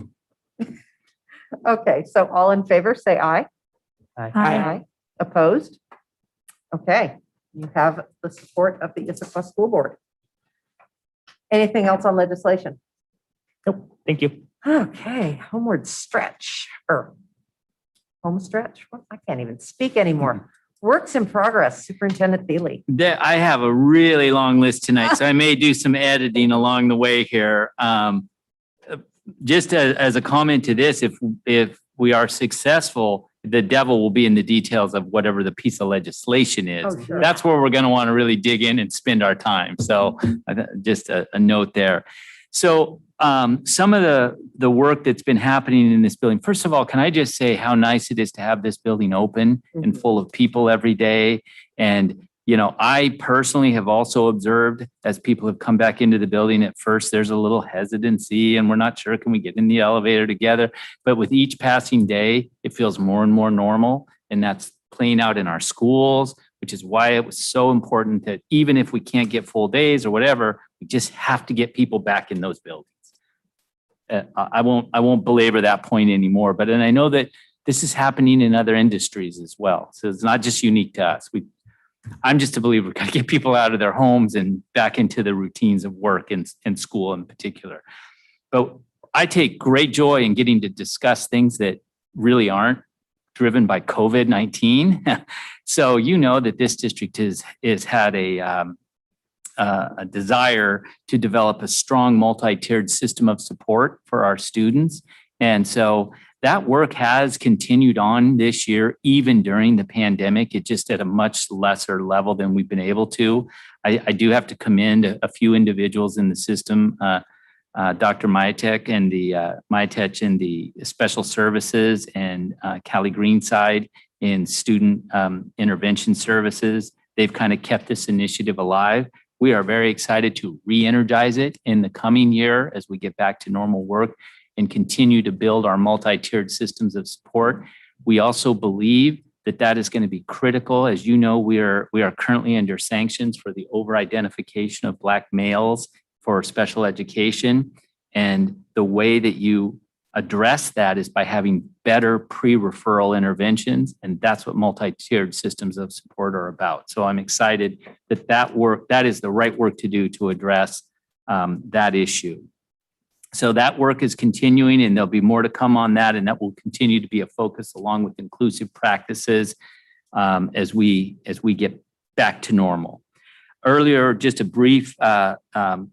Okay, so all in favor, say aye. Aye. Opposed? Okay, you have the support of the Issaquah School Board. Anything else on legislation? Nope. Thank you. Okay, homeward stretch, or home stretch? What? I can't even speak anymore. Works in progress, Superintendent Thiele. I have a really long list tonight, so I may do some editing along the way here. Just as a comment to this, if we are successful, the devil will be in the details of whatever the piece of legislation is. Oh, sure. That's where we're going to want to really dig in and spend our time. So just a note there. So some of the work that's been happening in this building, first of all, can I just say how nice it is to have this building open and full of people every day? And, you know, I personally have also observed as people have come back into the building at first, there's a little hesitancy and we're not sure, can we get in the elevator together? But with each passing day, it feels more and more normal. And that's playing out in our schools, which is why it was so important that even if we can't get full days or whatever, we just have to get people back in those buildings. I won't belabor that point anymore, but and I know that this is happening in other industries as well. So it's not just unique to us. I'm just a believer we've got to get people out of their homes and back into the routines of work and school in particular. But I take great joy in getting to discuss things that really aren't driven by COVID-19. So you know that this district has had a desire to develop a strong multi-tiered system of support for our students. And so that work has continued on this year, even during the pandemic. It just at a much lesser level than we've been able to. I do have to commend a few individuals in the system, Dr. Mayatek and the special services, and Callie Greenside in student intervention services. They've kind of kept this initiative alive. We are very excited to re-energize it in the coming year as we get back to normal work. and continue to build our multi-tiered systems of support. We also believe that that is going to be critical. As you know, we are currently under sanctions for the over-identification of Black males for special education. And the way that you address that is by having better pre-referral interventions. And that's what multi-tiered systems of support are about. So I'm excited that that is the right work to do to address that issue. So that work is continuing, and there'll be more to come on that, and that will continue to be a focus along with inclusive practices as we get back to normal. Earlier, just a brief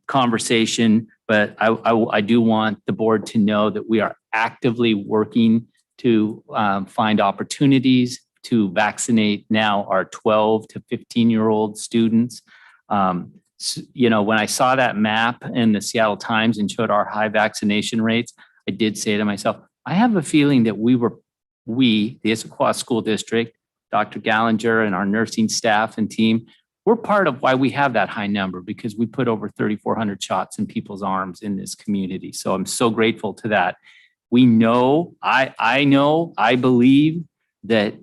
conversation, but I do want the board to know that we are actively working to find opportunities to vaccinate now our 12 to 15-year-old students. You know, when I saw that map in the Seattle Times and showed our high vaccination rates, I did say to myself, I have a feeling that we, the Issaquah School District, Dr. Gallinger and our nursing staff and team, we're part of why we have that high number, because we put over 3,400 shots in people's arms in this community. So I'm so grateful to that. We know, I believe that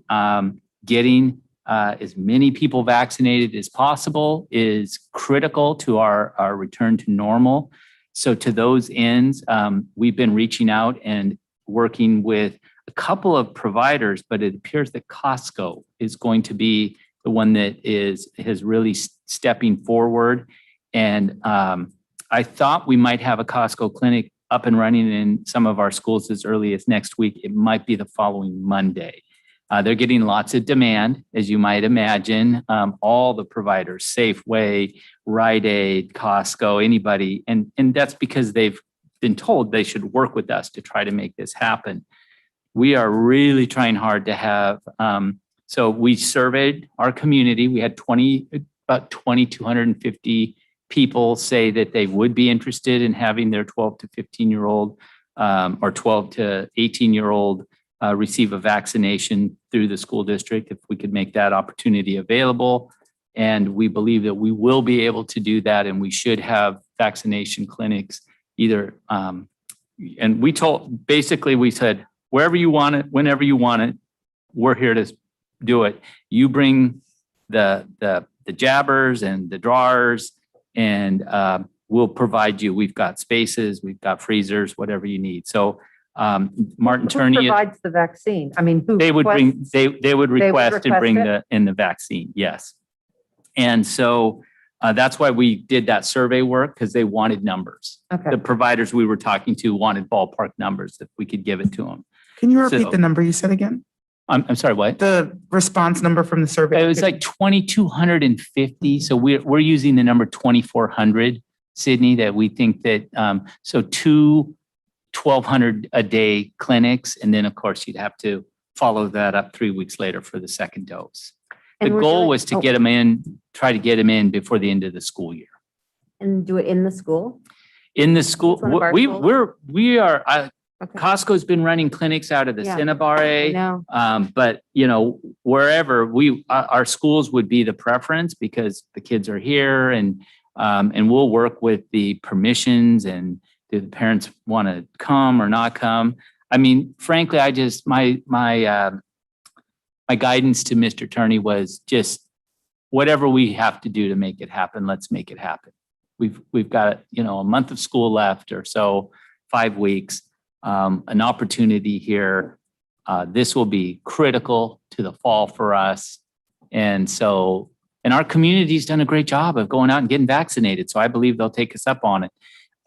getting as many people vaccinated as possible is critical to our return to normal. So to those ends, we've been reaching out and working with a couple of providers, but it appears that Costco is going to be the one that is really stepping forward. And I thought we might have a Costco clinic up and running in some of our schools as early as next week. It might be the following Monday. They're getting lots of demand, as you might imagine. All the providers, Safeway, Rite Aid, Costco, anybody. And that's because they've been told they should work with us to try to make this happen. We are really trying hard to have, so we surveyed our community. We had about 2,250 people say that they would be interested in having their 12 to 15-year-old or 12 to 18-year-old receive a vaccination through the school district if we could make that opportunity available. And we believe that we will be able to do that, and we should have vaccination clinics either. And we said, wherever you want it, whenever you want it, we're here to do it. You bring the jabbers and the drawers, and we'll provide you. We've got spaces, we've got freezers, whatever you need. So Martin Turney provides the vaccine. I mean, who they would bring they would request and bring it? the vaccine. Yes. And so that's why we did that survey work, because they wanted numbers. Okay. The providers we were talking to wanted ballpark numbers that we could give it to them. Can you repeat the number you said again? I'm sorry, what? The response number from the survey. It was like 2,250. So we're using the number 2,400, Sydney, that we think that, so 1,200 a day clinics. And then of course you'd have to follow that up 3 weeks later for the second dose. The goal was to get them in, try to get them in before the end of the school year. And do it in the school? In the school, One of our we are, Costco's been running clinics out of the Cinnabare. But you know, wherever our schools would be the preference, because the kids are here, and we'll work with the permissions, and do the parents want to come or not come. I mean, frankly, I just my guidance to Mr. Turney was just whatever we have to do to make it happen, let's make it happen. We've got, you know, a month of school left or so, 5 weeks. An opportunity here. This will be critical to the fall for us. And so, and our community's done a great job of going out and getting vaccinated. So I believe they'll take us up on it.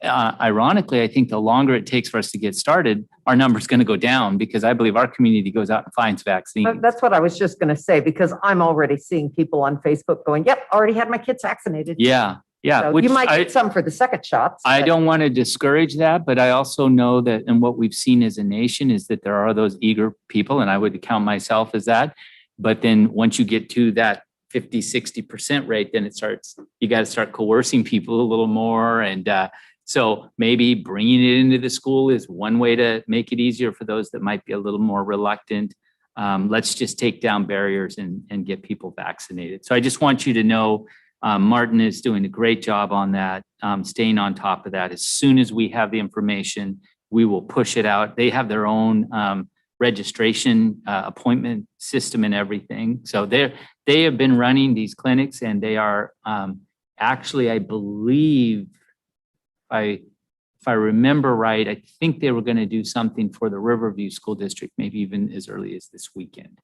Ironically, I think the longer it takes for us to get started, our number's going to go down, because I believe our community goes out and finds vaccines. That's what I was just going to say, because I'm already seeing people on Facebook going, yep, already had my kids vaccinated. Yeah. Yeah. So you might get some for the second shots. I don't want to discourage that, but I also know that, and what we've seen as a nation is that there are those eager people, and I would count myself as that. But then once you get to that 50, 60% rate, then you got to start coercing people a little more. And so maybe bringing it into the school is one way to make it easier for those that might be a little more reluctant. Let's just take down barriers and get people vaccinated. So I just want you to know, Martin is doing a great job on that, staying on top of that. As soon as we have the information, we will push it out. They have their own registration appointment system and everything. So they have been running these clinics, and they are actually, I believe, if I remember right, I think they were going to do something for the Riverview School District, maybe even as early as this weekend.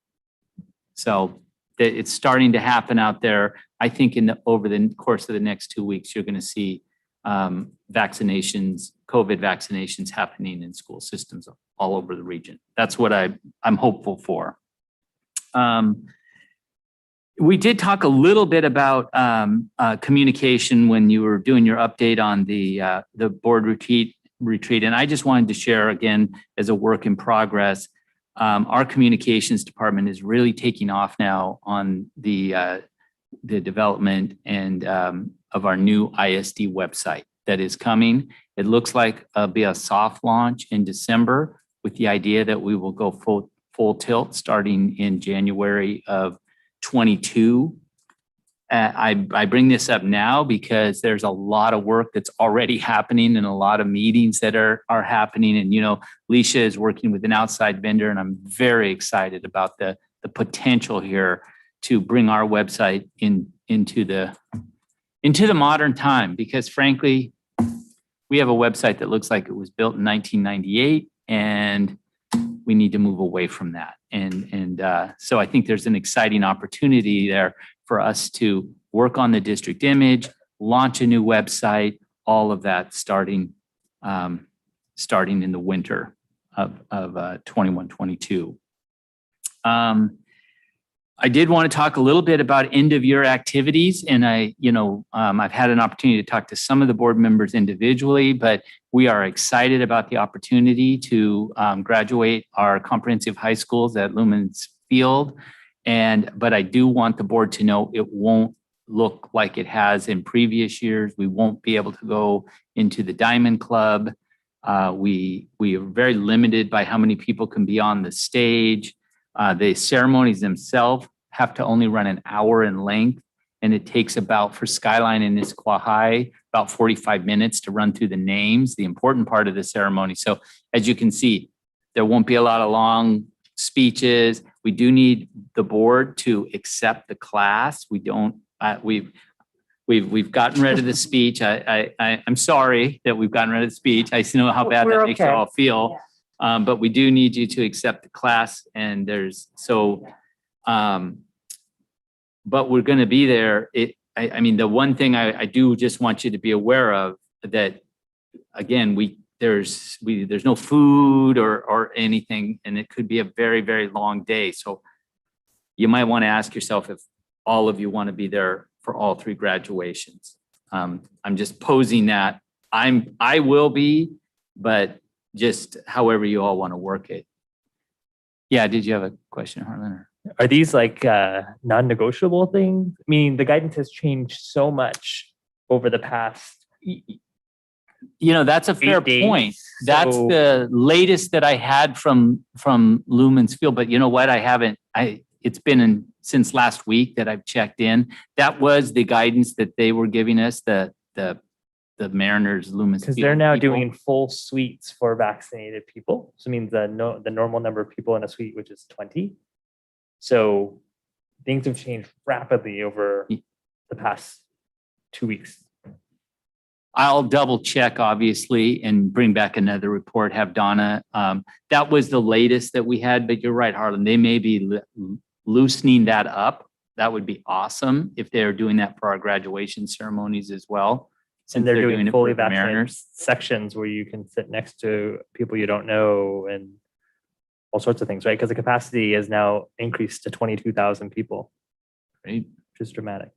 So it's starting to happen out there. I think over the course of the next 2 weeks, you're going to see vaccinations, COVID vaccinations happening in school systems all over the region. That's what I'm hopeful for. We did talk a little bit about communication when you were doing your update on the board retreat, and I just wanted to share again as a work in progress. Our communications department is really taking off now on the development and of our new ISD website that is coming. It looks like it'll be a soft launch in December, with the idea that we will go full tilt starting in January of 22. I bring this up now because there's a lot of work that's already happening and a lot of meetings that are happening. And, Leisha is working with an outside vendor, and I'm very excited about the potential here to bring our website into the modern time, because frankly, we have a website that looks like it was built in 1998, and we need to move away from that. And so I think there's an exciting opportunity there for us to work on the district image, launch a new website, all of that starting in the winter of 21-22. I did want to talk a little bit about end of year activities, and I've had an opportunity to talk to some of the board members individually, but we are excited about the opportunity to graduate our comprehensive high schools at Lumen's Field. But I do want the board to know it won't look like it has in previous years. We won't be able to go into the Diamond Club. We are very limited by how many people can be on the stage. The ceremonies themselves have to only run an hour in length, and it takes for Skyline and Issaquah High, about 45 minutes to run through the names, the important part of the ceremony. So as you can see, there won't be a lot of long speeches. We do need the board to accept the class. We've gotten rid of the speech. I'm sorry that we've gotten rid of the speech. I know how bad that makes you all feel. But we do need you to accept the class, and but we're going to be there. The one thing I do just want you to be aware of that, again, there's no food or anything, and it could be a very, very long day. So you might want to ask yourself if all of you want to be there for all 3 graduations. I'm just posing that I will be, but just however you all want to work it. Yeah, did you have a question, Harlan? Are these like non-negotiable things? I mean, the guidance has changed so much over the past. That's a fair point. That's the latest that I had from Lumen's Field. But you know what? It's been since last week that I've checked in. That was the guidance that they were giving us, the Mariners Lumen's Field. Because they're now doing full suites for vaccinated people. So it means the normal number of people in a suite, which is 20. So things have changed rapidly over the past 2 weeks. I'll double check, obviously, and bring back another report, have Donna. That was the latest that we had, but you're right, Harlan. They may be loosening that up. That would be awesome if they're doing that for our graduation ceremonies as well. And they're doing fully vaccinated sections where you can sit next to people you don't know and all sorts of things, right? Because the capacity is now increased to 22,000 people, right? Which is dramatic.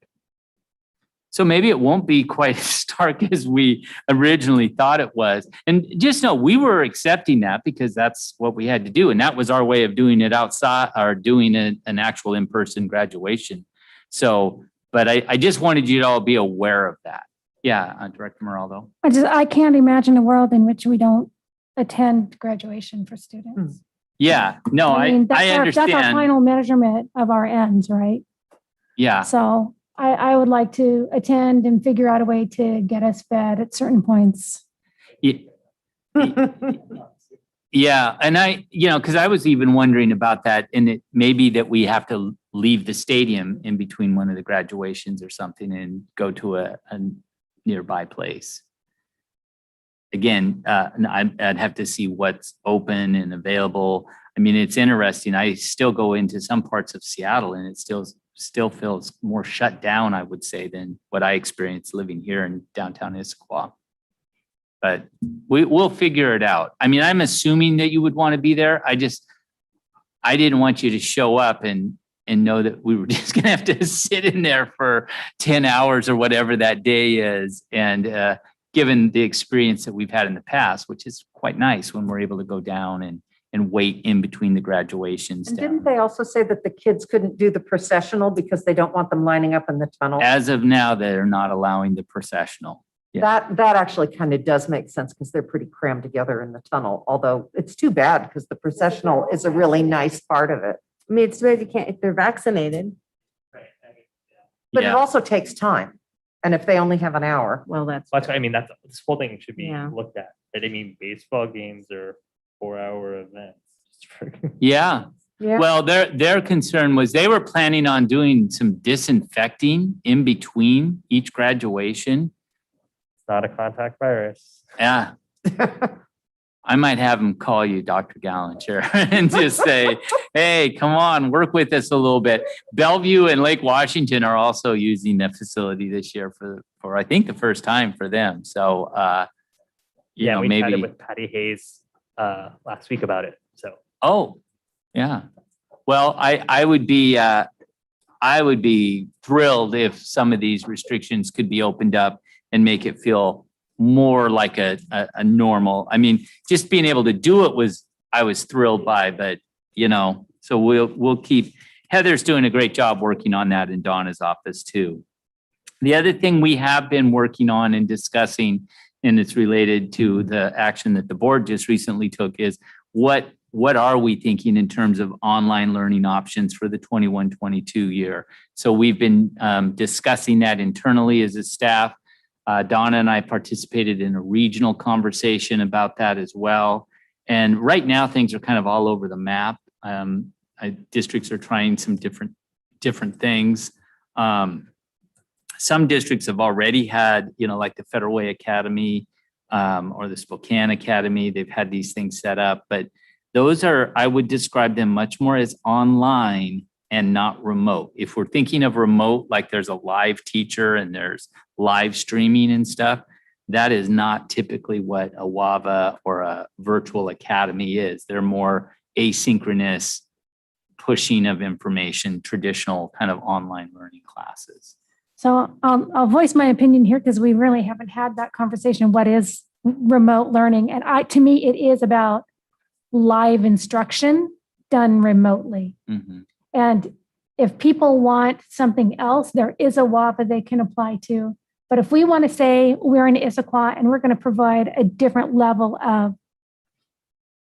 So maybe it won't be quite as stark as we originally thought it was. And just know we were accepting that because that's what we had to do. And that was our way of doing it outside or doing an actual in-person graduation. So, but I just wanted you to all be aware of that. Yeah, Director Moraldo. I can't imagine a world in which we don't attend graduation for students. Yeah, no, I understand. That's our final measurement of our ends, right? Yeah. So I would like to attend and figure out a way to get us fed at certain points. Yeah, and because I was even wondering about that, and it may be that we have to leave the stadium in between one of the graduations or something and go to a nearby place. Again, and I'd have to see what's open and available. I mean, it's interesting. I still go into some parts of Seattle and it still feels more shut down, I would say, than what I experienced living here in downtown Issaquah. But we'll figure it out. I mean, I'm assuming that you would want to be there. I didn't want you to show up and know that we were just going to have to sit in there for 10 hours or whatever that day is. And given the experience that we've had in the past, which is quite nice when we're able to go down and wait in between the graduations. And didn't they also say that the kids couldn't do the processional because they don't want them lining up in the tunnel? As of now, they're not allowing the processional. Yeah. That actually kind of does make sense because they're pretty crammed together in the tunnel, although it's too bad because the processional is a really nice part of it. I mean, it's weird you can't, if they're vaccinated. But it also takes time. And if they only have an hour, well, that's. I mean, this whole thing should be Yeah. looked at. I mean, baseball games are 4-hour events. Yeah. Yeah. Well, their concern was they were planning on doing some disinfecting in between each graduation. It's not a contact virus. Yeah. I might have them call you, Dr. Gallancher, and just say, hey, come on, work with us a little bit. Bellevue and Lake Washington are also using the facility this year for I think the first time for them. So, We maybe chatted with Patty Hayes last week about it. So. Oh, yeah. Well, I would be thrilled if some of these restrictions could be opened up and make it feel more like a normal. I mean, just being able to do it I was thrilled by, but so we'll keep. Heather's doing a great job working on that in Donna's office too. The other thing we have been working on and discussing, and it's related to the action that the board just recently took, is what are we thinking in terms of online learning options for the 21-22 year? So we've been discussing that internally as a staff. Donna and I participated in a regional conversation about that as well. And right now things are kind of all over the map. Districts are trying some different things. Some districts have already had, like the Federal Way Academy or the Spokane Academy. They've had these things set up, but those I would describe them much more as online and not remote. If we're thinking of remote, like there's a live teacher and there's live streaming and stuff, that is not typically what a WAVA or a virtual academy is. They're more asynchronous pushing of information, traditional kind of online learning classes. So I'll voice my opinion here because we really haven't had that conversation. What is remote learning? And to me, it is about live instruction done remotely. Mm-hmm. And if people want something else, there is a WAPA they can apply to. But if we want to say we're in Issaquah and we're going to provide a different level of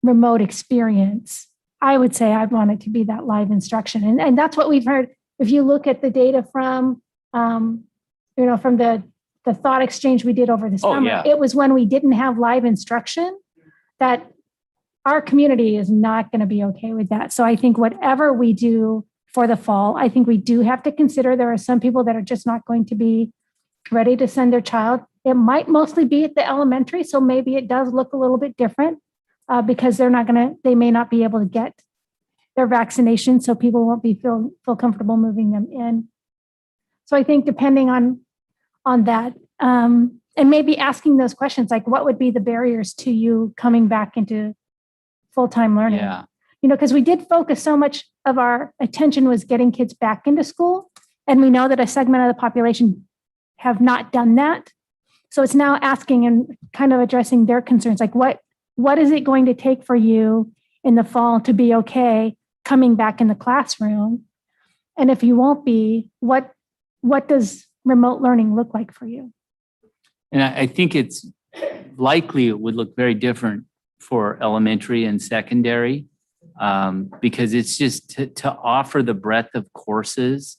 remote experience, I would say I'd want it to be that live instruction. And that's what we've heard. If you look at the data from, from the thought exchange we did over the summer, yeah. It was when we didn't have live instruction that our community is not going to be okay with that. So I think whatever we do for the fall, I think we do have to consider there are some people that are just not going to be ready to send their child. It might mostly be at the elementary, so maybe it does look a little bit different because they may not be able to get their vaccination, so people won't feel comfortable moving them in. So I think depending on that, and maybe asking those questions, like what would be the barriers to you coming back into full-time learning? Yeah. Because we did focus so much of our attention was getting kids back into school. And we know that a segment of the population have not done that. So it's now asking and kind of addressing their concerns. Like what is it going to take for you in the fall to be okay coming back in the classroom? And if you won't be, what does remote learning look like for you? And I think it's likely it would look very different for elementary and secondary because it's just to offer the breadth of courses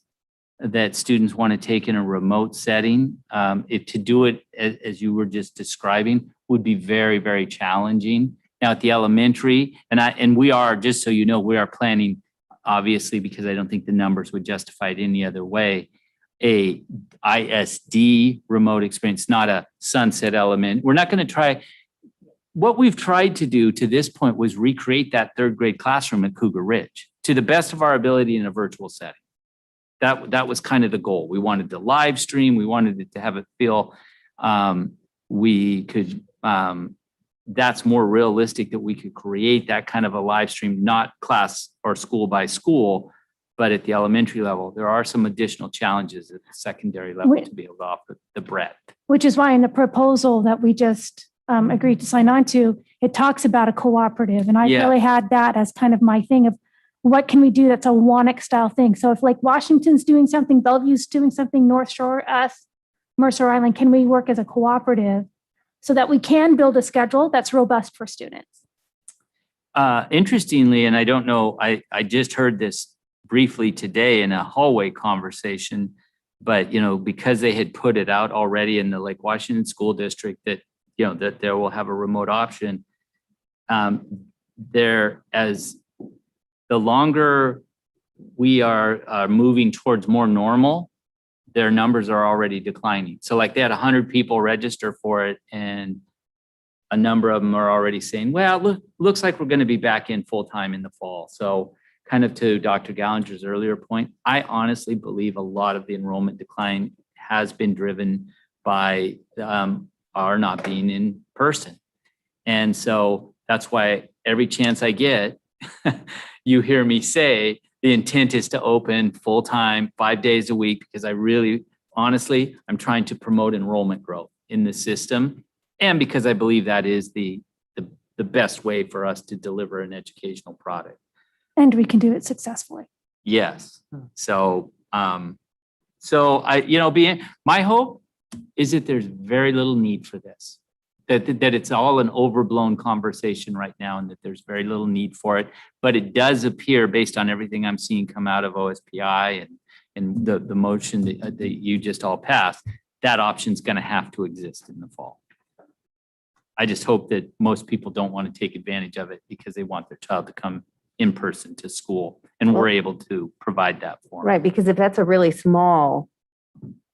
that students want to take in a remote setting. To do it as you were just describing would be very, very challenging. Now at the elementary, and we are, just so you know, we are planning, obviously, because I don't think the numbers would justify it any other way, a ISD remote experience, not a sunset element. We're not going to try. What we've tried to do to this point was recreate that third grade classroom at Cougar Ridge to the best of our ability in a virtual setting. That was kind of the goal. We wanted to live stream. We wanted it to have it feel we could, that's more realistic, that we could create that kind of a live stream, not class or school by school, but at the elementary level. There are some additional challenges at the secondary level to be able to offer the breadth. Which is why in the proposal that we just agreed to sign on to, it talks about a cooperative. And I really had that as kind of my thing of what can we do that's a Wannick style thing. So if like Washington's doing something, Bellevue's doing something, North Shore, us, Mercer Island, can we work as a cooperative so that we can build a schedule that's robust for students? Interestingly, and I don't know, I just heard this briefly today in a hallway conversation, but because they had put it out already in the Lake Washington School District that that there will have a remote option. As the longer we are moving towards more normal, their numbers are already declining. So like they had 100 people register for it, and a number of them are already saying, well, looks like we're going to be back in full time in the fall. So kind of to Dr. Gallinger's earlier point, I honestly believe a lot of the enrollment decline has been driven by our not being in person. And so that's why every chance I get, you hear me say the intent is to open full time 5 days a week, because I really, honestly, I'm trying to promote enrollment growth in the system. And because I believe that is the best way for us to deliver an educational product. And we can do it successfully. Yes. So, my hope is that there's very little need for this, that it's all an overblown conversation right now, and that there's very little need for it. But it does appear, based on everything I'm seeing come out of OSPI and the motion that you just all passed, that option's going to have to exist in the fall. I just hope that most people don't want to take advantage of it because they want their child to come in person to school, and we're able to provide that for them. Right, because if that's a really small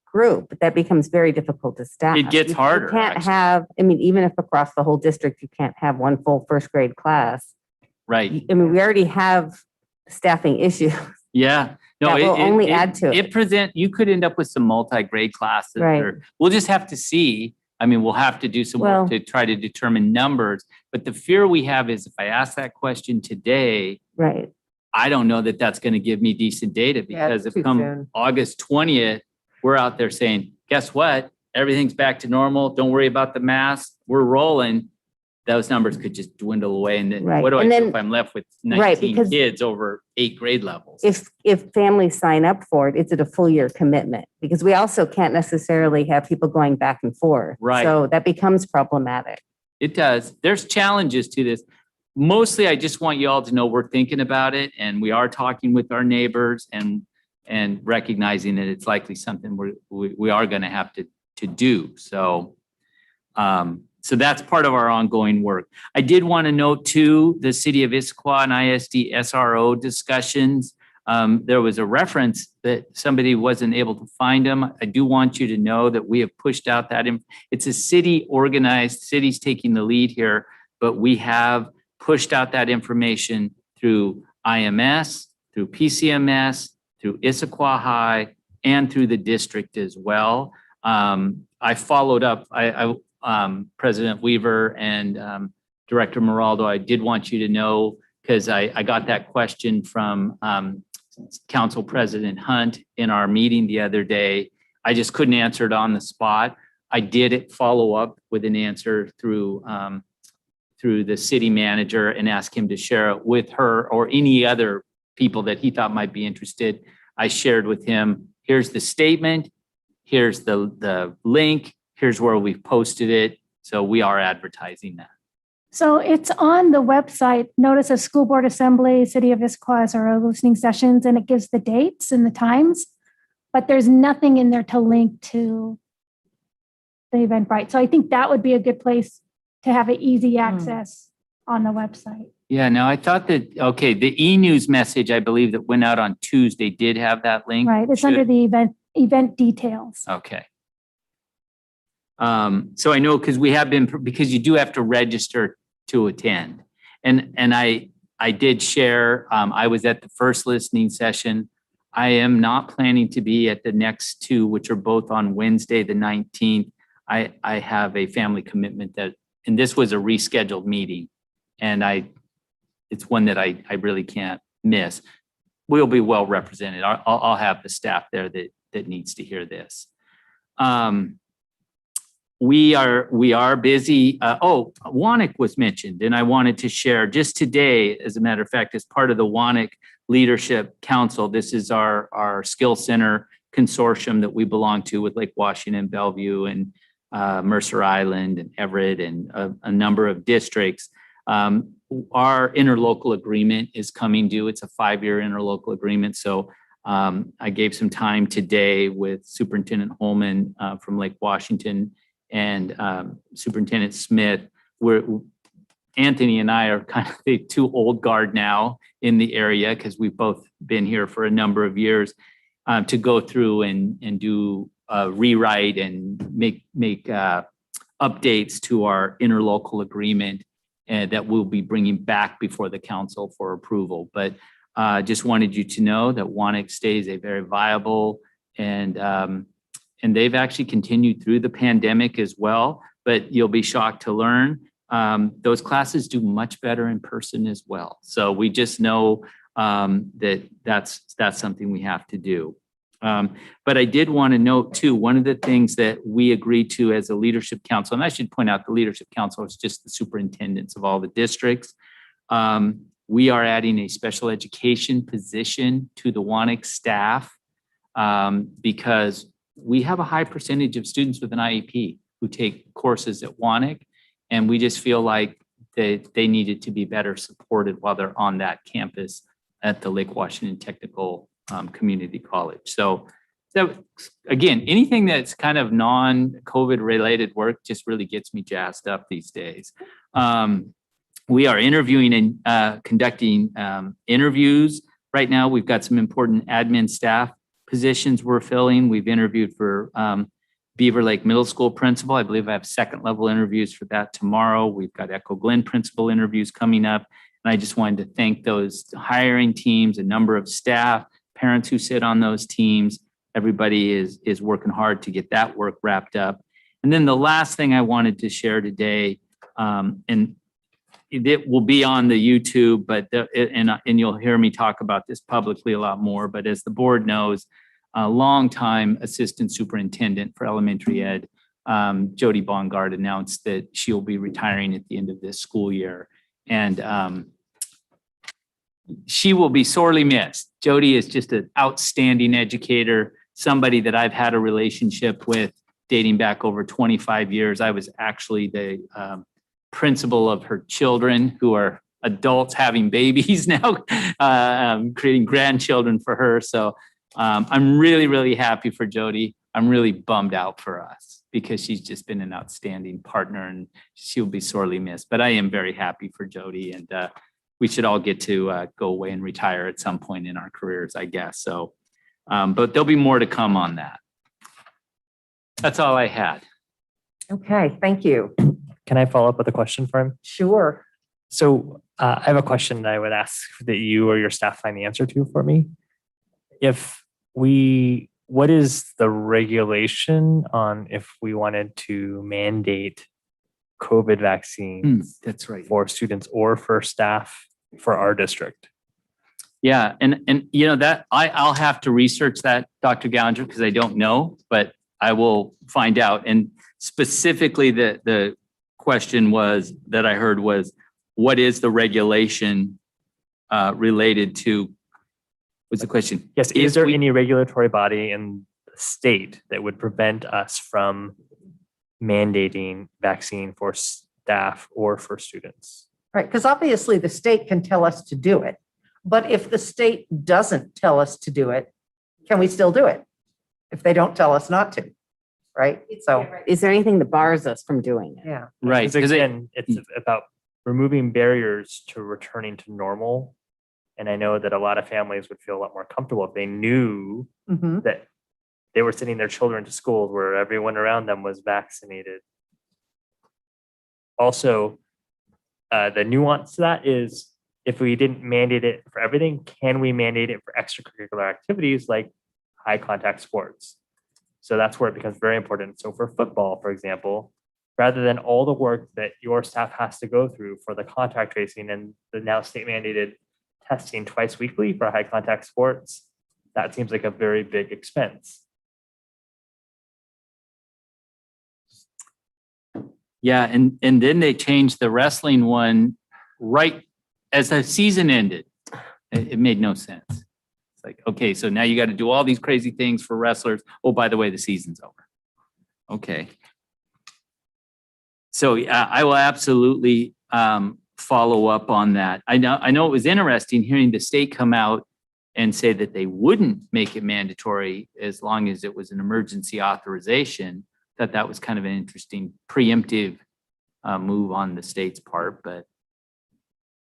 group, that becomes very difficult to staff. It gets harder. You can't have, even if across the whole district, you can't have one full first grade class. Right. We already have staffing issues. Yeah. No, that will only add to it. You could end up with some multi-grade classes. Right. We'll just have to see. We'll have to do some work to try to determine numbers. But the fear we have is if I ask that question today, right, I don't know that that's going to give me decent data, because if come August 20th, we're out there saying, guess what? Everything's back to normal. Don't worry about the mask. We're rolling. Those numbers could just dwindle away. And then what do I do if I'm left with 19 kids over 8 grade levels? If families sign up for it, it's at a full year commitment, because we also can't necessarily have people going back and forth. Right. So that becomes problematic. It does. There's challenges to this. Mostly, I just want you all to know we're thinking about it, and we are talking with our neighbors and recognizing that it's likely something we are going to have to do. So, so that's part of our ongoing work. I did want to note too, the City of Issaquah and ISD SRO discussions. There was a reference that somebody wasn't able to find them. I do want you to know that we have pushed out that. It's a city organized, city's taking the lead here, but we have pushed out that information through IMS, through PCMS, through Issaquah High, and through the district as well. I followed up, President Weaver and Director Moraldo, I did want you to know, because I got that question from Council President Hunt in our meeting the other day. I just couldn't answer it on the spot. I did follow up with an answer through the city manager and ask him to share it with her or any other people that he thought might be interested. I shared with him, here's the statement, here's the link, here's where we've posted it. So we are advertising that. So it's on the website, Notice of School Board Assembly, City of Issaquah SRO listening sessions, and it gives the dates and the times, but there's nothing in there to link to the Eventbrite. So I think that would be a good place to have an easy access on the website. Yeah, no, I thought that, okay, the e-news message, I believe that went out on Tuesday did have that link. Right, it's Should- under the event details. Okay. So I know because we have been, because you do have to register to attend. And I did share, I was at the first listening session. I am not planning to be at the next two, which are both on Wednesday, the 19th. I have a family commitment that, and this was a rescheduled meeting. And it's one that I really can't miss. We'll be well represented. I'll have the staff there that needs to hear this. We are busy. WANIC was mentioned, and I wanted to share just today, as a matter of fact, as part of the WANIC Leadership Council. This is our skill center consortium that we belong to with Lake Washington, Bellevue, and Mercer Island, and Everett, and a number of districts. Our interlocal agreement is coming due. It's a 5-year interlocal agreement. So I gave some time today with Superintendent Holman from Lake Washington and Superintendent Smith. Anthony and I are kind of the two old guard now in the area because we've both been here for a number of years to go through and do rewrite and make updates to our interlocal agreement that we'll be bringing back before the council for approval. But just wanted you to know that WANIC stays a very viable and they've actually continued through the pandemic as well. But you'll be shocked to learn those classes do much better in person as well. So we just know that's something we have to do. But I did want to note too, one of the things that we agreed to as a leadership council, and I should point out the leadership council is just the superintendents of all the districts. We are adding a special education position to the WANIC staff because we have a high percentage of students with an IEP who take courses at WANIC, and we just feel like they needed to be better supported while they're on that campus at the Lake Washington Technical Community College. So again, anything that's kind of non-COVID related work just really gets me jazzed up these days. We are interviewing and conducting interviews. Right now, we've got some important admin staff positions we're filling. We've interviewed for Beaver Lake Middle School principal. I believe I have second level interviews for that tomorrow. We've got Echo Glen principal interviews coming up. And I just wanted to thank those hiring teams, a number of staff, parents who sit on those teams. Everybody is working hard to get that work wrapped up. And then the last thing I wanted to share today, and it will be on the YouTube, but and you'll hear me talk about this publicly a lot more. But as the board knows, a longtime assistant superintendent for elementary ed, Jody Bongard, announced that she'll be retiring at the end of this school year. And she will be sorely missed. Jody is just an outstanding educator, somebody that I've had a relationship with dating back over 25 years. I was actually the principal of her children who are adults having babies now, creating grandchildren for her. So I'm really, really happy for Jody. I'm really bummed out for us because she's just been an outstanding partner and she'll be sorely missed. But I am very happy for Jody, and we should all get to go away and retire at some point in our careers, I guess. So, but there'll be more to come on that. That's all I had. Okay, thank you. Can I follow up with a question for him? Sure. So I have a question that I would ask that you or your staff find the answer to for me. What is the regulation on if we wanted to mandate COVID vaccines that's right. for students or for staff for our district? Yeah, and you know that I'll have to research that, Dr. Gallagher, because I don't know, but I will find out. And specifically, the question that I heard was, what is the regulation related to? What's the question? Yes, is there any regulatory body in the state that would prevent us from mandating vaccine for staff or for students? Right, because obviously the state can tell us to do it. But if the state doesn't tell us to do it, can we still do it if they don't tell us not to? right? So, Is there anything that bars us from doing it? yeah. Right. Because 'cause it- again, it's about removing barriers to returning to normal. And I know that a lot of families would feel a lot more comfortable if they knew Mhm. that they were sending their children to schools where everyone around them was vaccinated. Also, the nuance to that is if we didn't mandate it for everything, can we mandate it for extracurricular activities like high contact sports? So that's where it becomes very important. So for football, for example, rather than all the work that your staff has to go through for the contact tracing and the now state mandated testing twice weekly for high contact sports, that seems like a very big expense. Yeah, and then they changed the wrestling one right as the season ended. It made no sense. It's like, okay, so now you got to do all these crazy things for wrestlers. Oh, by the way, the season's over. Okay. So I will absolutely follow up on that. I know it was interesting hearing the state come out and say that they wouldn't make it mandatory as long as it was an emergency authorization. That was kind of an interesting preemptive move on the state's part, but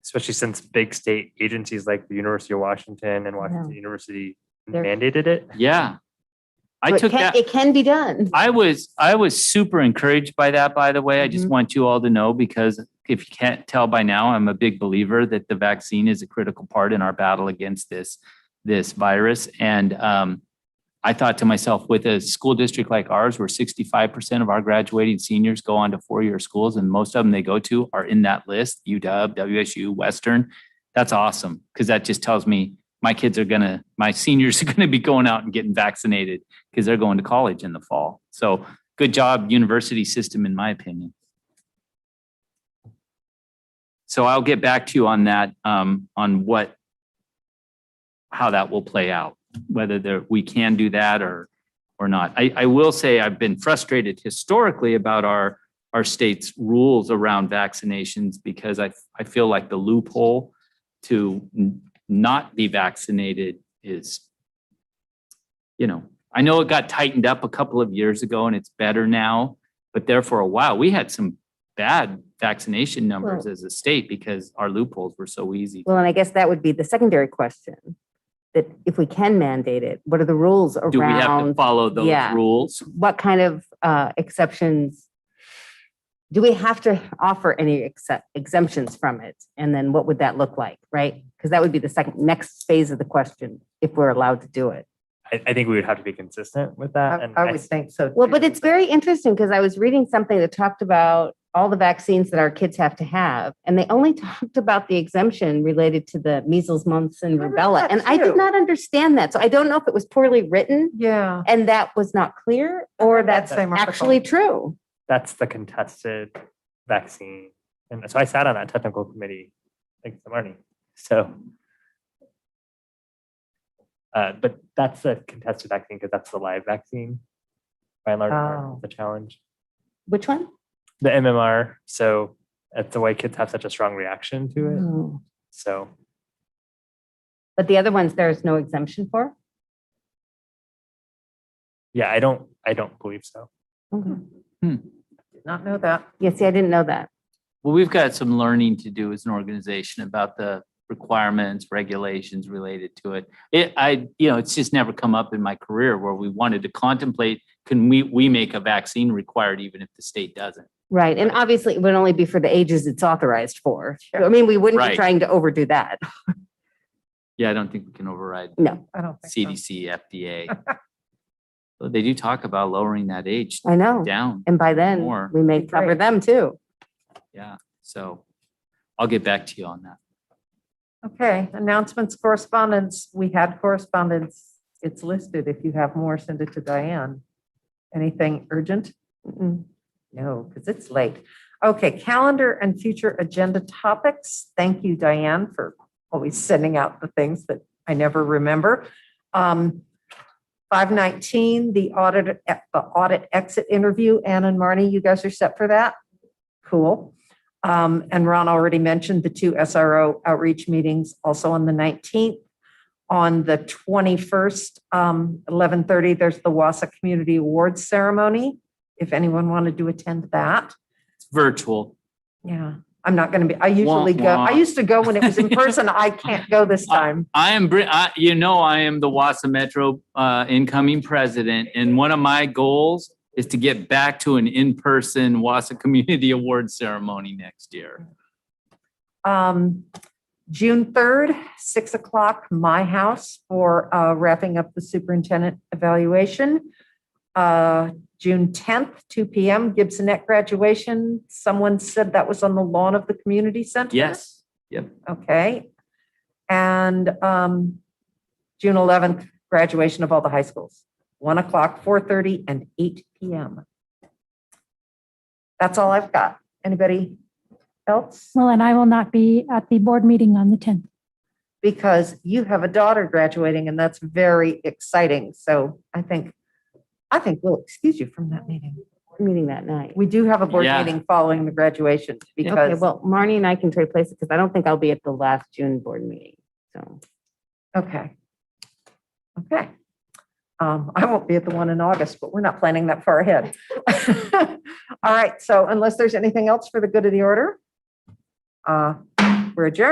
Especially since big state agencies like the University of Washington and Washington University They're- mandated it. yeah. I So took that. It can be done. I was super encouraged by that, by the way. I just want you all to know, because if you can't tell by now, I'm a big believer that the vaccine is a critical part in our battle against this virus. And I thought to myself, with a school district like ours, where 65% of our graduating seniors go on to four-year schools, and most of them they go to are in that list, UW, WSU, Western, that's awesome. Because that just tells me my seniors are gonna be going out and getting vaccinated because they're going to college in the fall. So good job, university system, in my opinion. So I'll get back to you on that, on how that will play out, whether we can do that or not. I will say I've been frustrated historically about our state's rules around vaccinations, because I feel like the loophole to not be vaccinated is, I know it got tightened up a couple of years ago and it's better now, but there for a while, we had some bad vaccination numbers as a state because our loopholes were so easy. Well, and I guess that would be the secondary question, that if we can mandate it, what are the rules around? Do we have to follow those Yeah. rules? What kind of exceptions? Do we have to offer any exemptions from it? And then what would that look like, right? Because that would be the next phase of the question, if we're allowed to do it. I think we would have to be consistent with that. And I would think so. Well, but it's very interesting because I was reading something that talked about all the vaccines that our kids have to have, and they only talked about the exemption related to the measles, mumps, and rubella. And I did not understand that. So I don't know if it was poorly written. Yeah. And that was not clear, or that's same article. actually true. that's the contested vaccine. And so I sat on that technical committee, like the morning. So, but that's the contested vaccine because that's the live vaccine by and large part of the challenge. Which one? The MMR. So that's the way kids have such a strong reaction to it. Oh. So, But the other ones, there is no exemption for? yeah, I don't believe so. Did not know that. Yeah, see, I didn't know that. Well, we've got some learning to do as an organization about the requirements, regulations related to it. It's just never come up in my career where we wanted to contemplate, can we make a vaccine required even if the state doesn't? Right. And obviously it would only be for the ages it's authorized for. I mean, we wouldn't be Right. trying to overdo that. Yeah, I don't think we can override No. I don't think CDC, FDA. So they do talk about lowering that age I know. down. And by then more. we may cover Great. them too. Yeah, so I'll get back to you on that. Okay, announcements, correspondence. We had correspondence. It's listed. If you have more, send it to Diane. Anything urgent? No, because it's late. Okay, calendar and future agenda topics. Thank you, Diane, for always sending out the things that I never remember. 519, the audit exit interview. Ann and Marnie, you guys are set for that? Cool. And Ron already mentioned the 2 SRO outreach meetings also on the 19th. On the 21st, 11:30, there's the WASA Community Awards Ceremony. If anyone wanted to attend that. It's virtual. Yeah, I'm not going to be, I usually go, I used to go when it was in person. I can't go this time. I am the Wassa Metro incoming president, and one of my goals is to get back to an in-person Wassa Community Awards ceremony next year. June 3rd, 6 o'clock, my house for wrapping up the superintendent evaluation. June 10th, 2 p.m., Gibsonette graduation. Someone said that was on the lawn of the community center? Yes. Yep. Okay. And June 11th, graduation of all the high schools. 1 o'clock, 4:30, and 8 p.m. That's all I've got. Anybody else? Well, and I will not be at the board meeting on the 10th. Because you have a daughter graduating, and that's very exciting. So I think we'll excuse you from that meeting. Meeting that night. We do have a board Yeah. meeting following the graduation Okay, because, well, Marnie and I can trade places because I don't think I'll be at the last June board meeting. So, okay. I won't be at the one in August, but we're not planning that far ahead. All right, so unless there's anything else for the good of the order, we're adjourned.